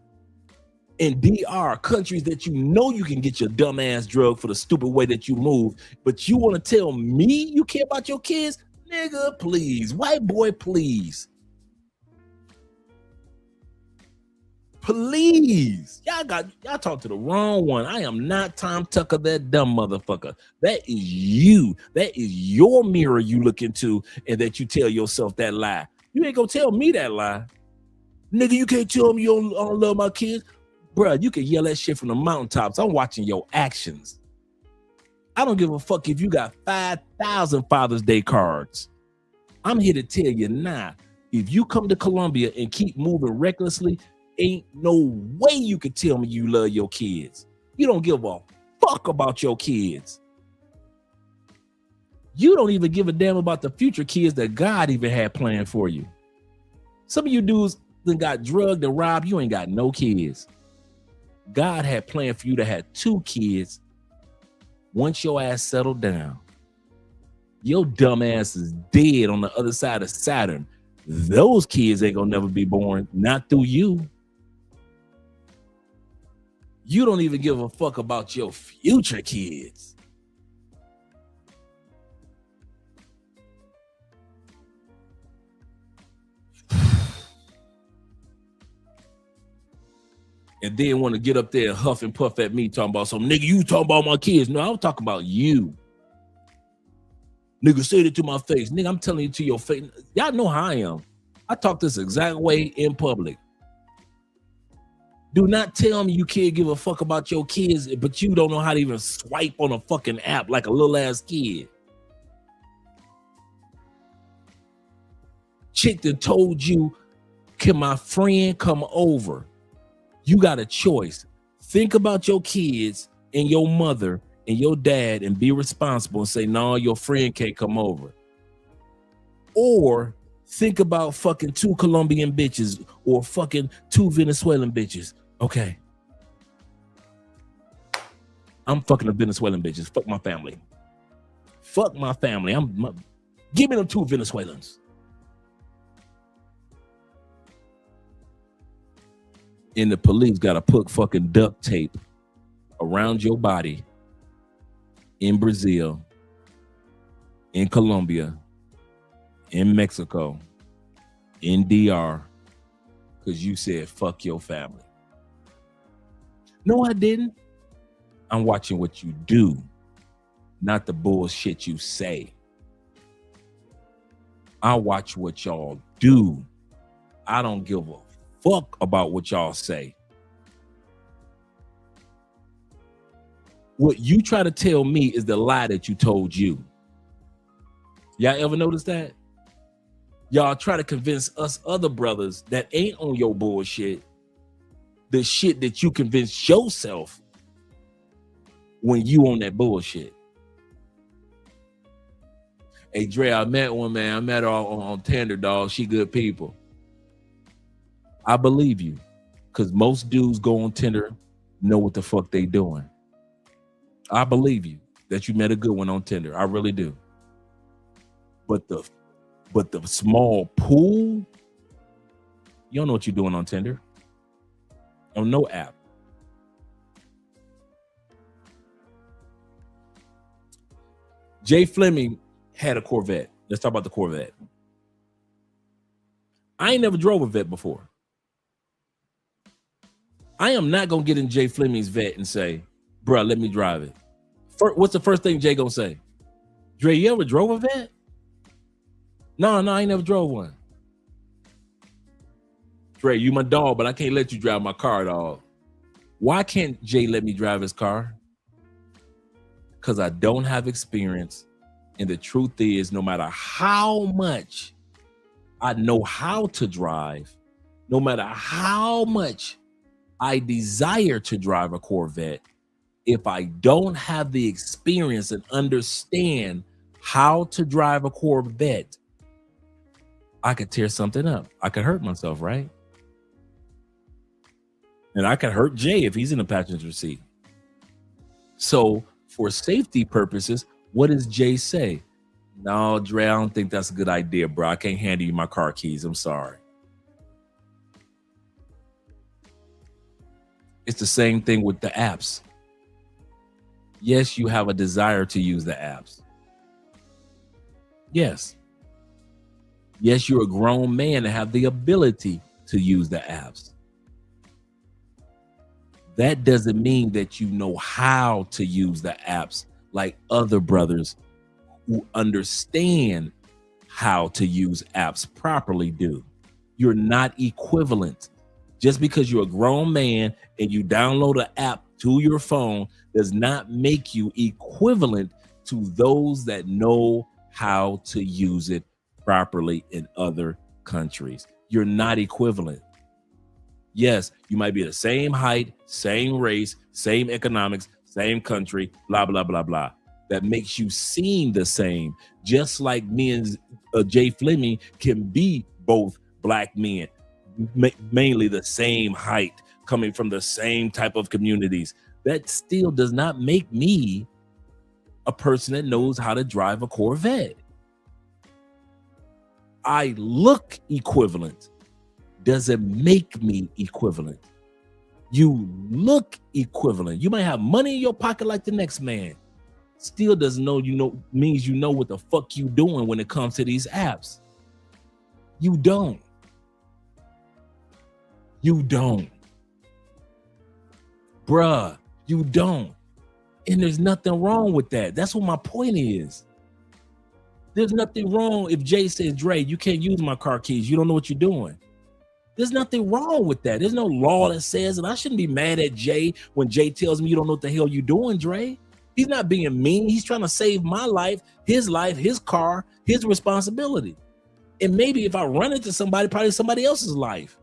and DR, countries that you know you can get your dumb ass drug for the stupid way that you move, but you want to tell me you care about your kids? Nigga, please. White boy, please. Please. Y'all talk to the wrong one. I am not Tom Tucker, that dumb motherfucker. That is you. That is your mirror you look into and that you tell yourself that lie. You ain't gonna tell me that lie. Nigga, you can't tell me you don't love my kids. Bruh, you can yell that shit from the mountaintops. I'm watching your actions. I don't give a fuck if you got 5,000 Father's Day cards. I'm here to tell you now, if you come to Colombia and keep moving recklessly, ain't no way you can tell me you love your kids. You don't give a fuck about your kids. You don't even give a damn about the future kids that God even had planned for you. Some of you dudes that got drugged and robbed, you ain't got no kids. God had planned for you to have 2 kids once your ass settled down. Your dumb ass is dead on the other side of Saturn. Those kids ain't gonna never be born, not through you. You don't even give a fuck about your future kids. And then want to get up there and huff and puff at me talking about some nigga, you talking about my kids. No, I'm talking about you. Nigga, say it to my face. Nigga, I'm telling you to your face. Y'all know how I am. I talk this exact way in public. Do not tell me you can't give a fuck about your kids, but you don't know how to even swipe on a fucking app like a little ass kid. Chick that told you, can my friend come over? You got a choice. Think about your kids and your mother and your dad and be responsible and say, no, your friend can't come over. Or think about fucking 2 Colombian bitches or fucking 2 Venezuelan bitches. Okay. I'm fucking the Venezuelan bitches. Fuck my family. Fuck my family. Give me them 2 Venezuelans. And the police got to put fucking duct tape around your body in Brazil, in Colombia, in Mexico, in DR, because you said fuck your family. No, I didn't. I'm watching what you do, not the bullshit you say. I watch what y'all do. I don't give a fuck about what y'all say. What you try to tell me is the lie that you told you. Y'all ever notice that? Y'all try to convince us other brothers that ain't on your bullshit the shit that you convinced yourself when you on that bullshit. Hey Dre, I met one, man. I met her on Tinder, dog. She good people. I believe you, because most dudes go on Tinder, know what the fuck they doing. I believe you that you met a good one on Tinder. I really do. But the small pool, you don't know what you're doing on Tinder. On no app. Jay Fleming had a Corvette. Let's talk about the Corvette. I ain't never drove a Vet before. I am not going to get in Jay Fleming's Vet and say, bruh, let me drive it. What's the first thing Jay going to say? Dre, you ever drove a Vet? No, I ain't never drove one. Dre, you my dog, but I can't let you drive my car, dog. Why can't Jay let me drive his car? Because I don't have experience. And the truth is, no matter how much I know how to drive, no matter how much I desire to drive a Corvette, if I don't have the experience and understand how to drive a Corvette, I could tear something up. I could hurt myself, right? And I could hurt Jay if he's in the passenger seat. So for safety purposes, what does Jay say? No, Dre, I don't think that's a good idea, bro. I can't hand you my car keys. I'm sorry. It's the same thing with the apps. Yes, you have a desire to use the apps. Yes. Yes, you're a grown man and have the ability to use the apps. That doesn't mean that you know how to use the apps like other brothers who understand how to use apps properly do. You're not equivalent. Just because you're a grown man and you download an app to your phone does not make you equivalent to those that know how to use it properly in other countries. You're not equivalent. Yes, you might be the same height, same race, same economics, same country, blah, blah, blah, blah. That makes you seem the same. Just like me and Jay Fleming can be both black men, mainly the same height, coming from the same type of communities. That still does not make me a person that knows how to drive a Corvette. I look equivalent. Doesn't make me equivalent. You look equivalent. You might have money in your pocket like the next man. Still doesn't know means you know what the fuck you doing when it comes to these apps. You don't. You don't. Bruh, you don't. And there's nothing wrong with that. That's what my point is. There's nothing wrong if Jay says, Dre, you can't use my car keys. You don't know what you're doing. There's nothing wrong with that. There's no law that says, and I shouldn't be mad at Jay when Jay tells me you don't know what the hell you're doing, Dre. He's not being mean. He's trying to save my life, his car, his responsibility. And maybe if I run into somebody, probably somebody else's life.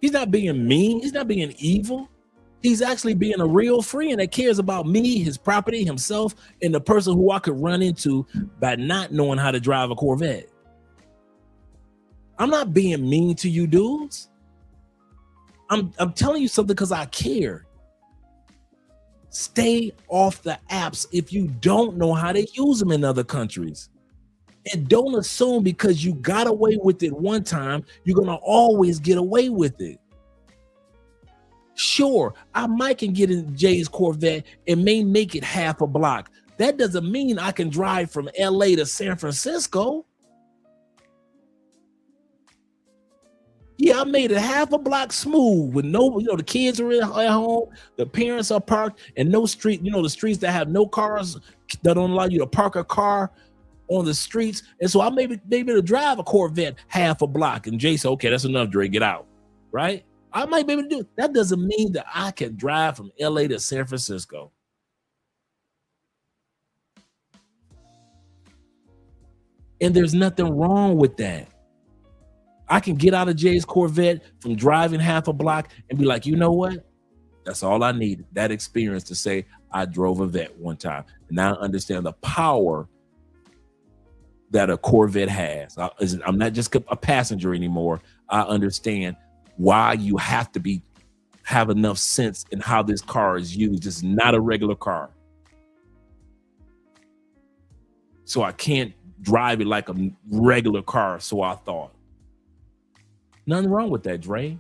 He's not being mean. He's not being evil. He's actually being a real friend that cares about me, his property, himself, and the person who I could run into by not knowing how to drive a Corvette. I'm not being mean to you dudes. I'm telling you something because I care. Stay off the apps if you don't know how to use them in other countries. And don't assume because you got away with it one time, you're going to always get away with it. Sure, I might can get in Jay's Corvette and may make it half a block. That doesn't mean I can drive from LA to San Francisco. Yeah, I made it half a block smooth with no, the kids are at home, the parents are parked, and no street, the streets that have no cars that don't allow you to park a car on the streets. And so I maybe to drive a Corvette half a block. And Jay said, okay, that's enough, Dre, get out. Right? I might be able to do it. That doesn't mean that I can drive from LA to San Francisco. And there's nothing wrong with that. I can get out of Jay's Corvette from driving half a block and be like, you know what? That's all I need. That experience to say I drove a Vet one time. And now I understand the power that a Corvette has. I'm not just a passenger anymore. I understand why you have to have enough sense in how this car is used. It's not a regular car. So I can't drive it like a regular car, so I thought. Nothing wrong with that, Dre.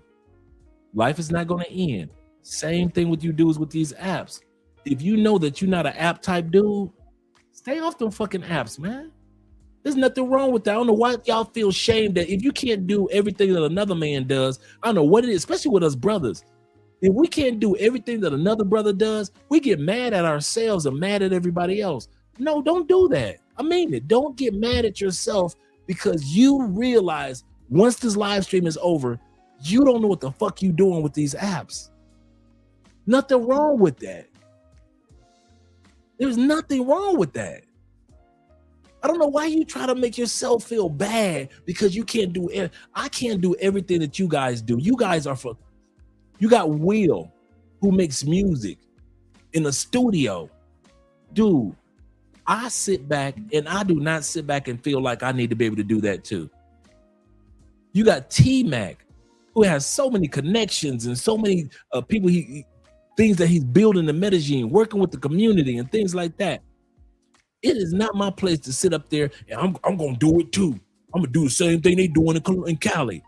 Life is not going to end. Same thing with you dudes with these apps. If you know that you're not an app type dude, stay off them fucking apps, man. There's nothing wrong with that. I don't know why y'all feel shame that if you can't do everything that another man does, I don't know what it is, especially with us brothers. If we can't do everything that another brother does, we get mad at ourselves and mad at everybody else. No, don't do that. I mean it. Don't get mad at yourself because you realize once this live stream is over, you don't know what the fuck you doing with these apps. Nothing wrong with that. There's nothing wrong with that. I don't know why you try to make yourself feel bad because you can't do it. I can't do everything that you guys do. You guys are you got Will who makes music in a studio. Dude, I sit back and I do not sit back and feel like I need to be able to do that too. You got T-Mac who has so many connections and so many people, things that he's building in Medellin, working with the community and things like that. It is not my place to sit up there and I'm going to do it too. I'm going to do the same thing they doing in Cali.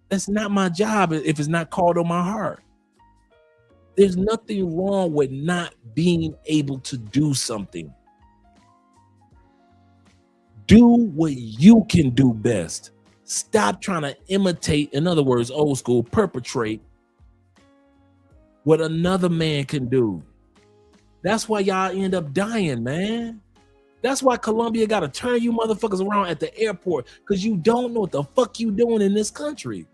That's not my job if it's not called on my heart. There's nothing wrong with not being able to do something. Do what you can do best. Stop trying to imitate, in other words, old school, perpetrate what another man can do. That's why y'all end up dying, man. That's why Colombia got to turn you motherfuckers around at the airport because you don't know what the fuck you doing in this country.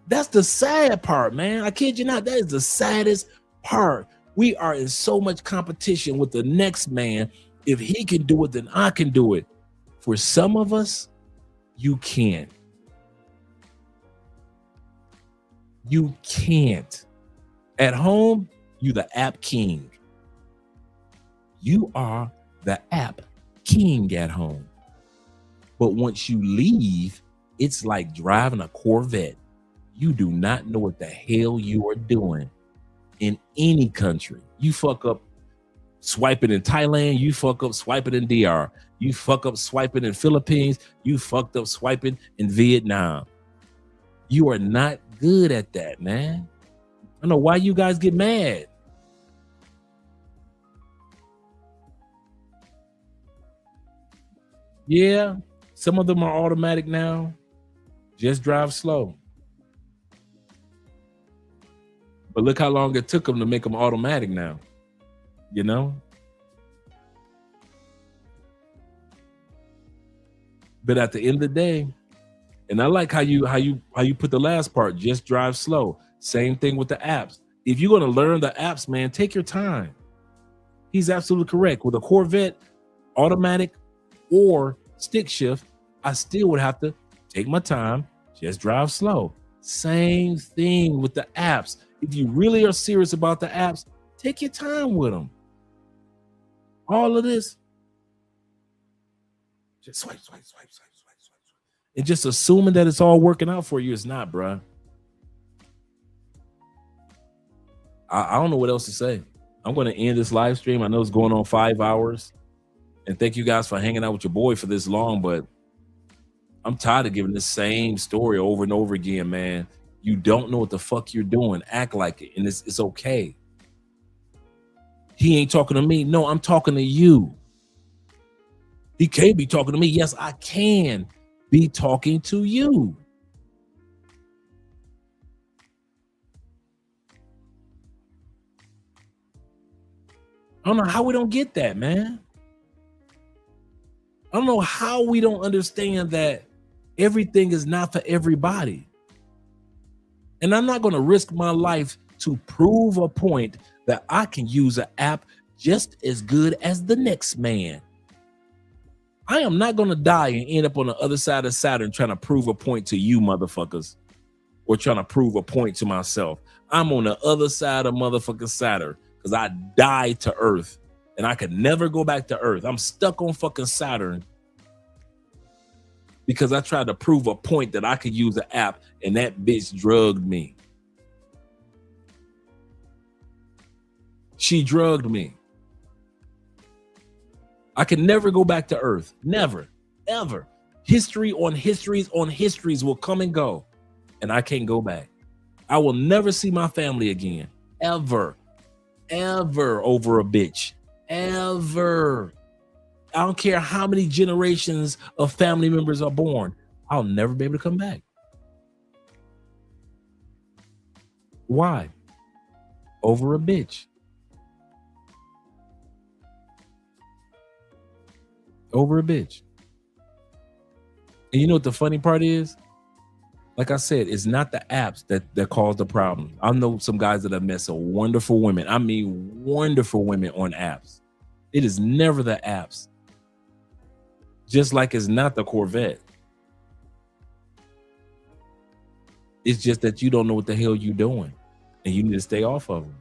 That's the sad part, man. I kid you not. That is the saddest part. We are in so much competition with the next man. If he can do it, then I can do it. For some of us, you can't. You can't. At home, you the app king. You are the app king at home. But once you leave, it's like driving a Corvette. You do not know what the hell you are doing in any country. You fuck up swiping in Thailand, you fuck up swiping in DR. You fuck up swiping in Philippines, you fucked up swiping in Vietnam. You are not good at that, man. I don't know why you guys get mad. Yeah, some of them are automatic now. Just drive slow. But look how long it took them to make them automatic now. You know? But at the end of the day, and I like how you put the last part, just drive slow. Same thing with the apps. If you're going to learn the apps, man, take your time. He's absolutely correct. With a Corvette, automatic or stick shift, I still would have to take my time, just drive slow. Same thing with the apps. If you really are serious about the apps, take your time with them. All of this, just swipe. And just assuming that it's all working out for you, it's not, bruh. I don't know what else to say. I'm going to end this live stream. I know it's going on 5 hours. And thank you guys for hanging out with your boy for this long, but I'm tired of giving the same story over and over again, man. You don't know what the fuck you're doing. Act like it, and it's okay. He ain't talking to me. No, I'm talking to you. He can't be talking to me. Yes, I can be talking to you. I don't know how we don't get that, man. I don't know how we don't understand that everything is not for everybody. And I'm not going to risk my life to prove a point that I can use an app just as good as the next man. I am not going to die and end up on the other side of Saturn trying to prove a point to you motherfuckers or trying to prove a point to myself. I'm on the other side of motherfucking Saturn because I died to Earth and I could never go back to Earth. I'm stuck on fucking Saturn. because I tried to prove a point that I could use an app, and that bitch drugged me. She drugged me. I can never go back to Earth. Never, ever. History on histories on histories will come and go, and I can't go back. I will never see my family again, ever, ever over a bitch, ever. I don't care how many generations of family members are born. I'll never be able to come back. Why? Over a bitch. Over a bitch. And you know what the funny part is? Like I said, it's not the apps that cause the problem. I know some guys that have met some wonderful women. I mean, wonderful women on apps. It is never the apps. Just like it's not the Corvette. It's just that you don't know what the hell you're doing, and you need to stay off of them.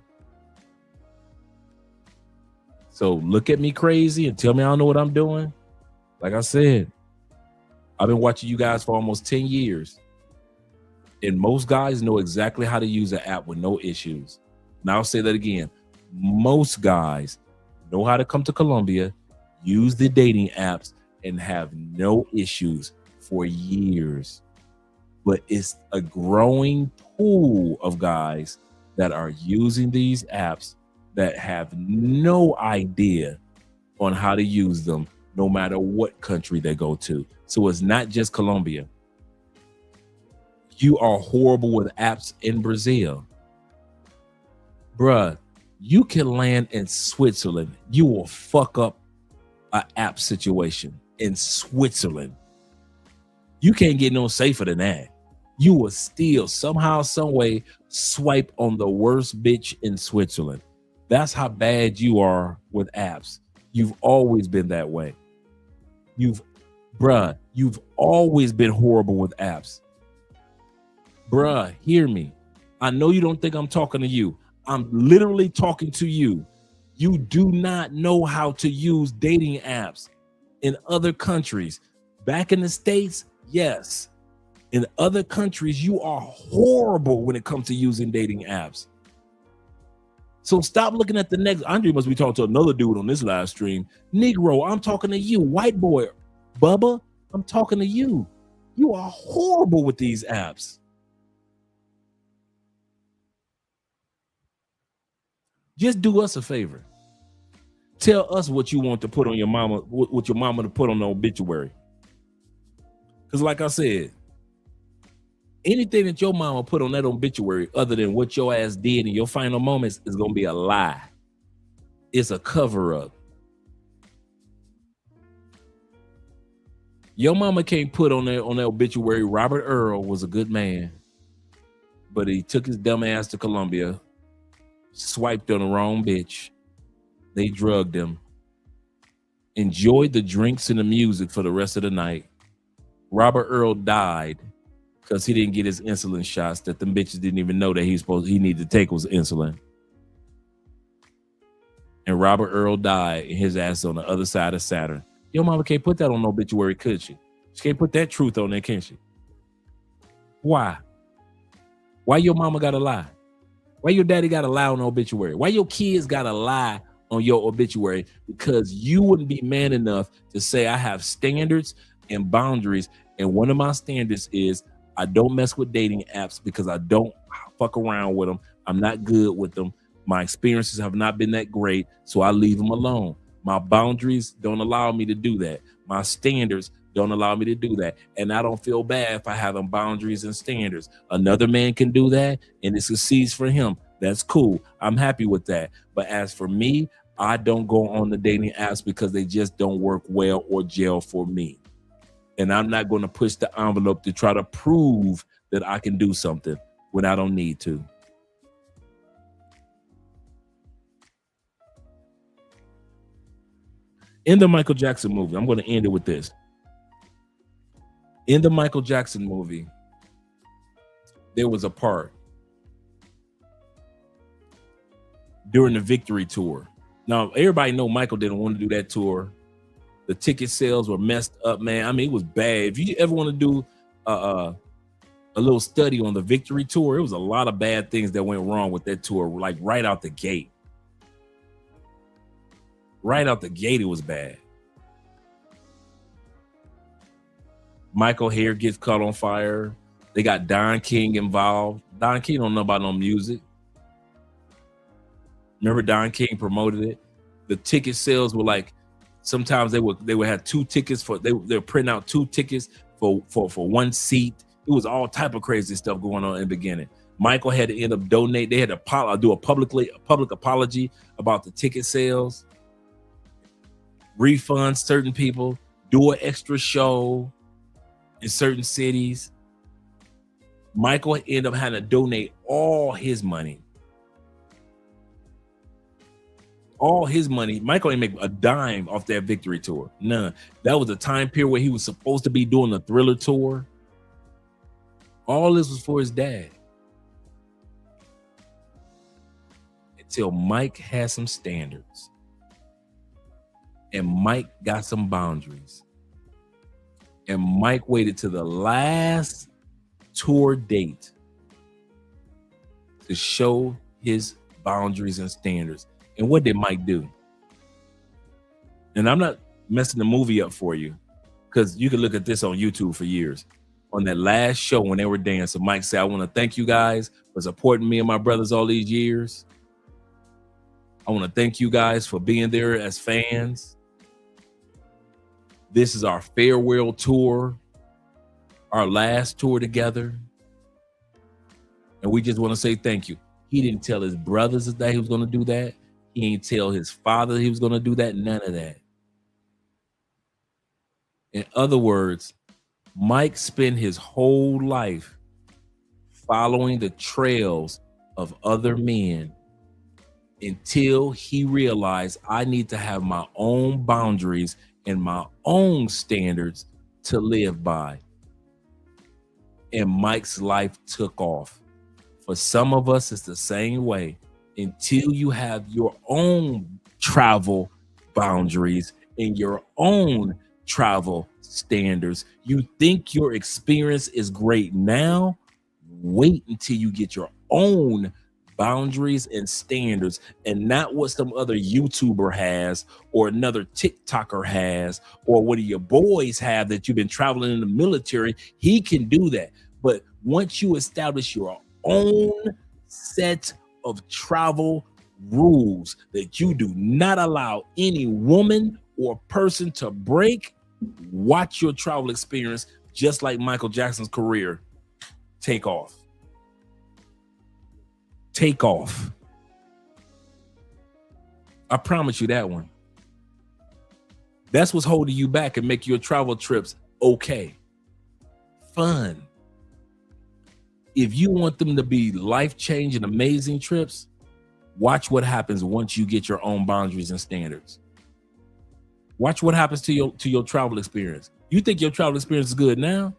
So look at me crazy and tell me I don't know what I'm doing. Like I said, I've been watching you guys for almost 10 years. And most guys know exactly how to use an app with no issues. Now I'll say that again. Most guys know how to come to Colombia, use the dating apps, and have no issues for years. But it's a growing pool of guys that are using these apps that have no idea on how to use them, no matter what country they go to. So it's not just Colombia. You are horrible with apps in Brazil. Bruh, you can land in Switzerland. You will fuck up an app situation in Switzerland. You can't get no safer than that. You will still somehow, some way swipe on the worst bitch in Switzerland. That's how bad you are with apps. You've always been that way. You've always been horrible with apps. Bruh, hear me. I know you don't think I'm talking to you. I'm literally talking to you. You do not know how to use dating apps in other countries. Back in the States, yes. In other countries, you are horrible when it comes to using dating apps. So stop looking at the next. Andre must be talking to another dude on this live stream. Negro, I'm talking to you. White boy, Bubba, I'm talking to you. You are horrible with these apps. Just do us a favor. Tell us what you want to put on your mama, what your mama to put on the obituary. Because like I said, anything that your mama put on that obituary other than what your ass did in your final moments is going to be a lie. It's a cover-up. Your mama can't put on that obituary, Robert Earl was a good man, but he took his dumb ass to Colombia, swiped on the wrong bitch. They drugged him, enjoyed the drinks and the music for the rest of the night. Robert Earl died because he didn't get his insulin shots that them bitches didn't even know that he needed to take was insulin. And Robert Earl died and his ass on the other side of Saturn. Your mama can't put that on no obituary, could she? She can't put that truth on there, can she? Why? Why your mama gotta lie? Why your daddy gotta lie on the obituary? Why your kids gotta lie on your obituary? Because you wouldn't be man enough to say I have standards and boundaries, and one of my standards is I don't mess with dating apps because I don't fuck around with them. I'm not good with them. My experiences have not been that great, so I leave them alone. My boundaries don't allow me to do that. My standards don't allow me to do that. And I don't feel bad if I have them boundaries and standards. Another man can do that and it succeeds for him. That's cool. I'm happy with that. But as for me, I don't go on the dating apps because they just don't work well or gel for me. And I'm not going to push the envelope to try to prove that I can do something when I don't need to. In the Michael Jackson movie, I'm going to end it with this. In the Michael Jackson movie, there was a part during the Victory Tour. Now, everybody know Michael didn't want to do that tour. The ticket sales were messed up, man. I mean, it was bad. If you ever want to do a little study on the Victory Tour, it was a lot of bad things that went wrong with that tour, like right out the gate. Right out the gate, it was bad. Michael hair gets caught on fire. They got Don King involved. Don King don't know about no music. Remember Don King promoted it? The ticket sales were like, sometimes they would have 2 tickets for, they were printing out 2 tickets for one seat. It was all type of crazy stuff going on in the beginning. Michael had to end up donate. They had to do a public apology about the ticket sales, refund certain people, do an extra show in certain cities. Michael ended up having to donate all his money. All his money. Michael didn't make a dime off that Victory Tour. None. That was a time period where he was supposed to be doing the Thriller Tour. All this was for his dad. Until Mike had some standards. And Mike got some boundaries. And Mike waited to the last tour date to show his boundaries and standards. And what did Mike do? And I'm not messing the movie up for you, because you can look at this on YouTube for years. On that last show when they were dancing, Mike said, I want to thank you guys for supporting me and my brothers all these years. I want to thank you guys for being there as fans. This is our farewell tour, our last tour together. And we just want to say thank you. He didn't tell his brothers that he was going to do that. He didn't tell his father he was going to do that. None of that. In other words, Mike spent his whole life following the trails of other men until he realized I need to have my own boundaries and my own standards to live by. And Mike's life took off. For some of us, it's the same way. Until you have your own travel boundaries and your own travel standards, you think your experience is great now. Wait until you get your own boundaries and standards, and not what some other YouTuber has or another TikToker has or one of your boys have that you've been traveling in the military. He can do that. But once you establish your own set of travel rules that you do not allow any woman or person to break, watch your travel experience, just like Michael Jackson's career, take off. Take off. I promise you that one. That's what's holding you back and make your travel trips okay, fun. If you want them to be life-changing, amazing trips, watch what happens once you get your own boundaries and standards. Watch what happens to your travel experience. You think your travel experience is good now?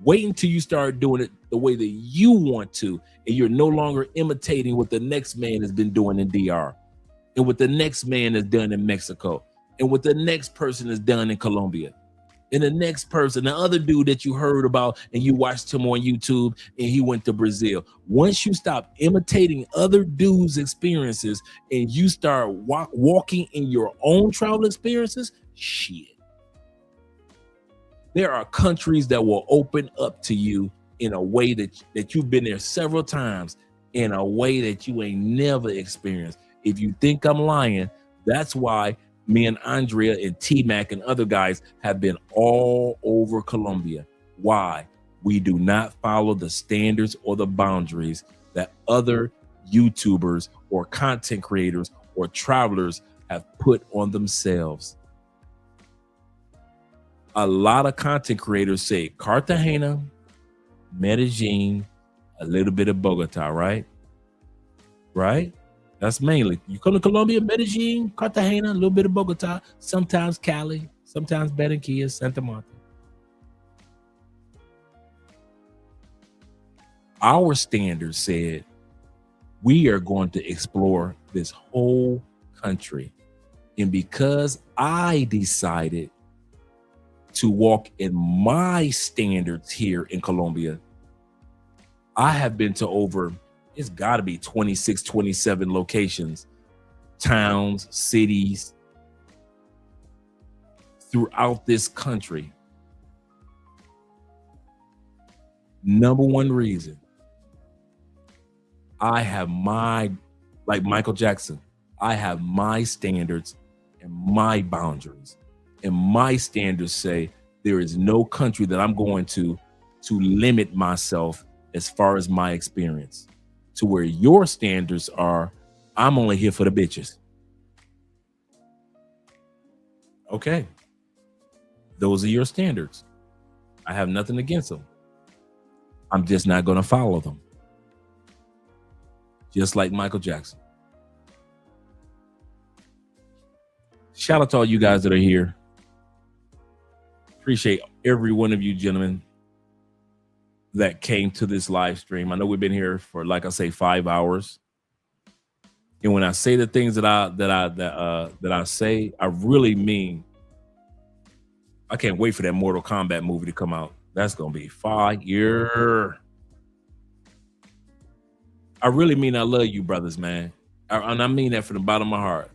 Wait until you start doing it the way that you want to, and you're no longer imitating what the next man has been doing in DR, and what the next man has done in Mexico, and what the next person has done in Colombia, and the next person, the other dude that you heard about and you watched him on YouTube and he went to Brazil. Once you stop imitating other dudes' experiences and you start walking in your own travel experiences, shit. There are countries that will open up to you in a way that you've been there several times, in a way that you ain't never experienced. If you think I'm lying, that's why me and Andrea and T-Mac and other guys have been all over Colombia. Why? We do not follow the standards or the boundaries that other YouTubers or content creators or travelers have put on themselves. A lot of content creators say Cartagena, Medellin, a little bit of Bogota, right? Right? That's mainly. You come to Colombia, Medellin, Cartagena, a little bit of Bogota, sometimes Cali, sometimes Barranquilla, Santa Marta. Our standards said we are going to explore this whole country. And because I decided to walk in my standards here in Colombia, I have been to over, it's got to be 26, 27 locations, towns, cities throughout this country. Number one reason, I have my, like Michael Jackson, I have my standards and my boundaries. And my standards say there is no country that I'm going to limit myself as far as my experience. To where your standards are, I'm only here for the bitches. Okay. Those are your standards. I have nothing against them. I'm just not going to follow them. Just like Michael Jackson. Shout out to all you guys that are here. Appreciate every one of you gentlemen that came to this live stream. I know we've been here for, like I say, 5 hours. And when I say the things that I say, I really mean. I can't wait for that Mortal Kombat movie to come out. That's gonna be fire. I really mean I love you, brothers, man. And I mean that from the bottom of my heart.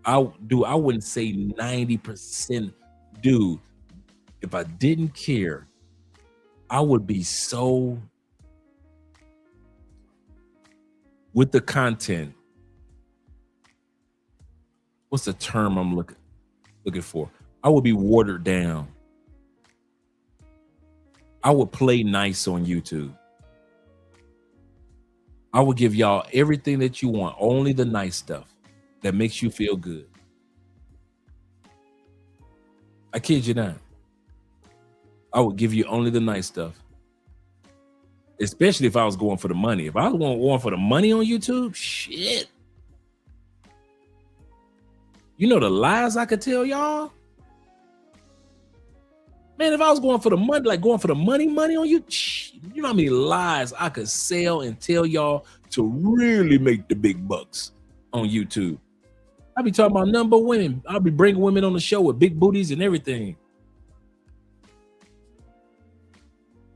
I wouldn't say 90%. Dude, if I didn't care, I would be so with the content. What's the term I'm looking for? I would be watered down. I would play nice on YouTube. I would give y'all everything that you want, only the nice stuff that makes you feel good. I kid you not. I would give you only the nice stuff. Especially if I was going for the money. If I was going for the money on YouTube, shit. You know the lies I could tell y'all? Man, if I was going for the money, like going for the money on you, you know how many lies I could sell and tell y'all to really make the big bucks on YouTube. I be talking about number women. I'll be bringing women on the show with big booties and everything.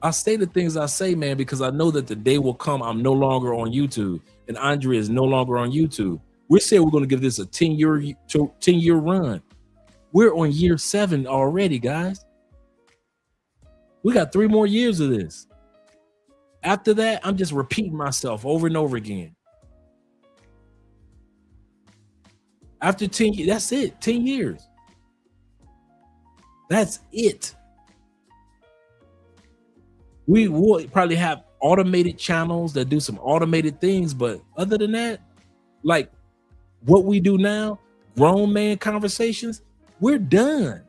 I say the things I say, man, because I know that the day will come I'm no longer on YouTube and Andrea is no longer on YouTube. We said we're going to give this a 10-year run. We're on year 7 already, guys. We got 3 more years of this. After that, I'm just repeating myself over and over again. After 10 years, that's it. 10 years. That's it. We will probably have automated channels that do some automated things, but other than that, like what we do now, grown man conversations, we're done.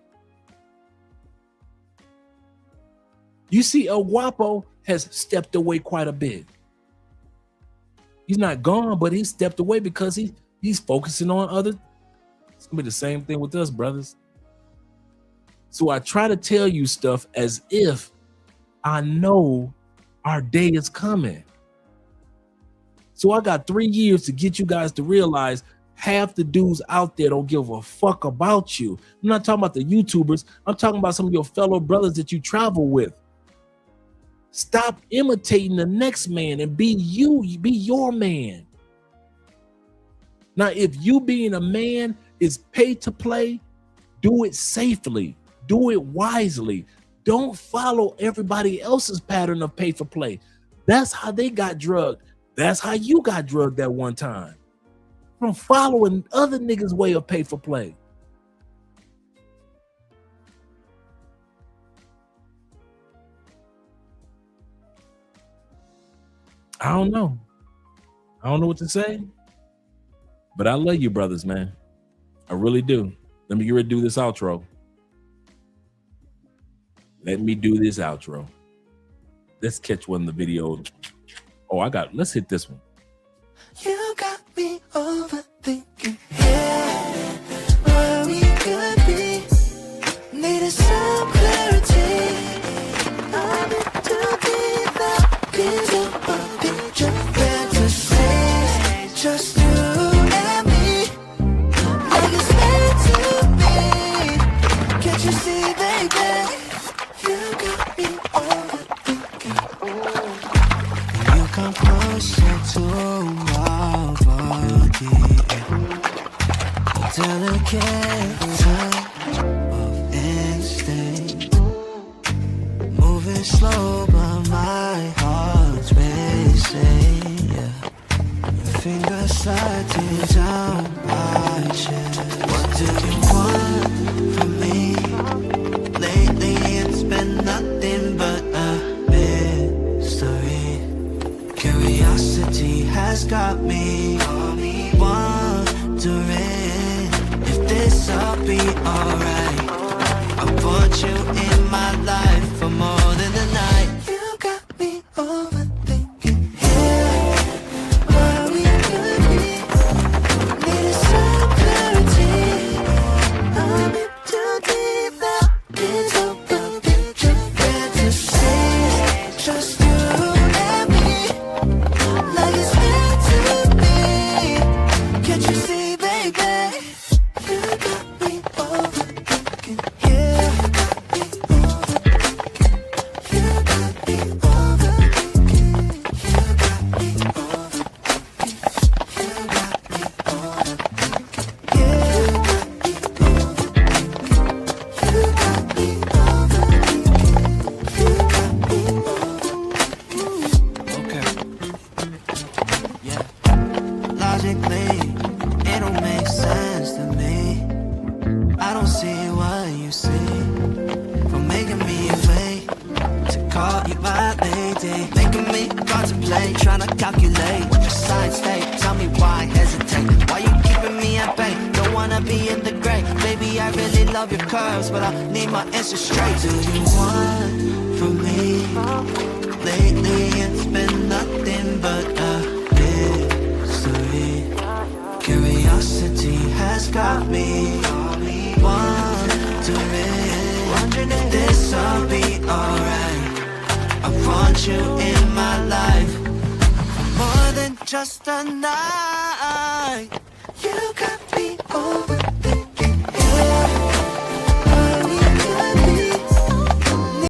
You see, El Guapo has stepped away quite a bit. He's not gone, but he stepped away because he's focusing on other. It's gonna be the same thing with us, brothers. So I try to tell you stuff as if I know our day is coming. So I got 3 years to get you guys to realize half the dudes out there don't give a fuck about you. I'm not talking about the YouTubers. I'm talking about some of your fellow brothers that you travel with. Stop imitating the next man and be you. Be your man. Now, if you being a man is paid to play, do it safely. Do it wisely. Don't follow everybody else's pattern of pay for play. That's how they got drugged. That's how you got drugged at one time. From following other niggas' way of pay for play. I don't know. I don't know what to say. But I love you, brothers, man. I really do. Let me get ready to do this outro. Let me do this outro. Let's catch one of the videos. Oh, let's hit this one. You got me overthinking, yeah, where we could be. Needed some clarity. I'm in too deep now. Gives up a picture, fantasies. Just you and me. Like it's meant to be. come closer to my body. A delicate touch of instinct. Moving slow, but my heart's racing. Yeah. Your fingers sliding down my chest. What do you want from me? Lately it's been nothing but a mystery. Curiosity has got me wondering if this'll be alright. I put you in my life for more than a night. You got me overthinking. Here, where we could be. Needed some clarity. I'm in too deep now. Into the picture. Fantasies, just you and me. Like it's meant to be. Can't you see, baby? You got me overthinking. Yeah. Logically, it don't make sense to me. I don't see what you see. For making me wait to call you my lady. Making me contemplate, trying to calculate what your signs state. Tell me why hesitate. Why you keeping me at bay? Don't wanna be in the gray. Baby, I really love your curves, but I need my answer straight. Do you want from me? Lately it's been nothing but a mystery. Curiosity has got me wondering if this'll be alright. I want you in my life for more than just a night. You got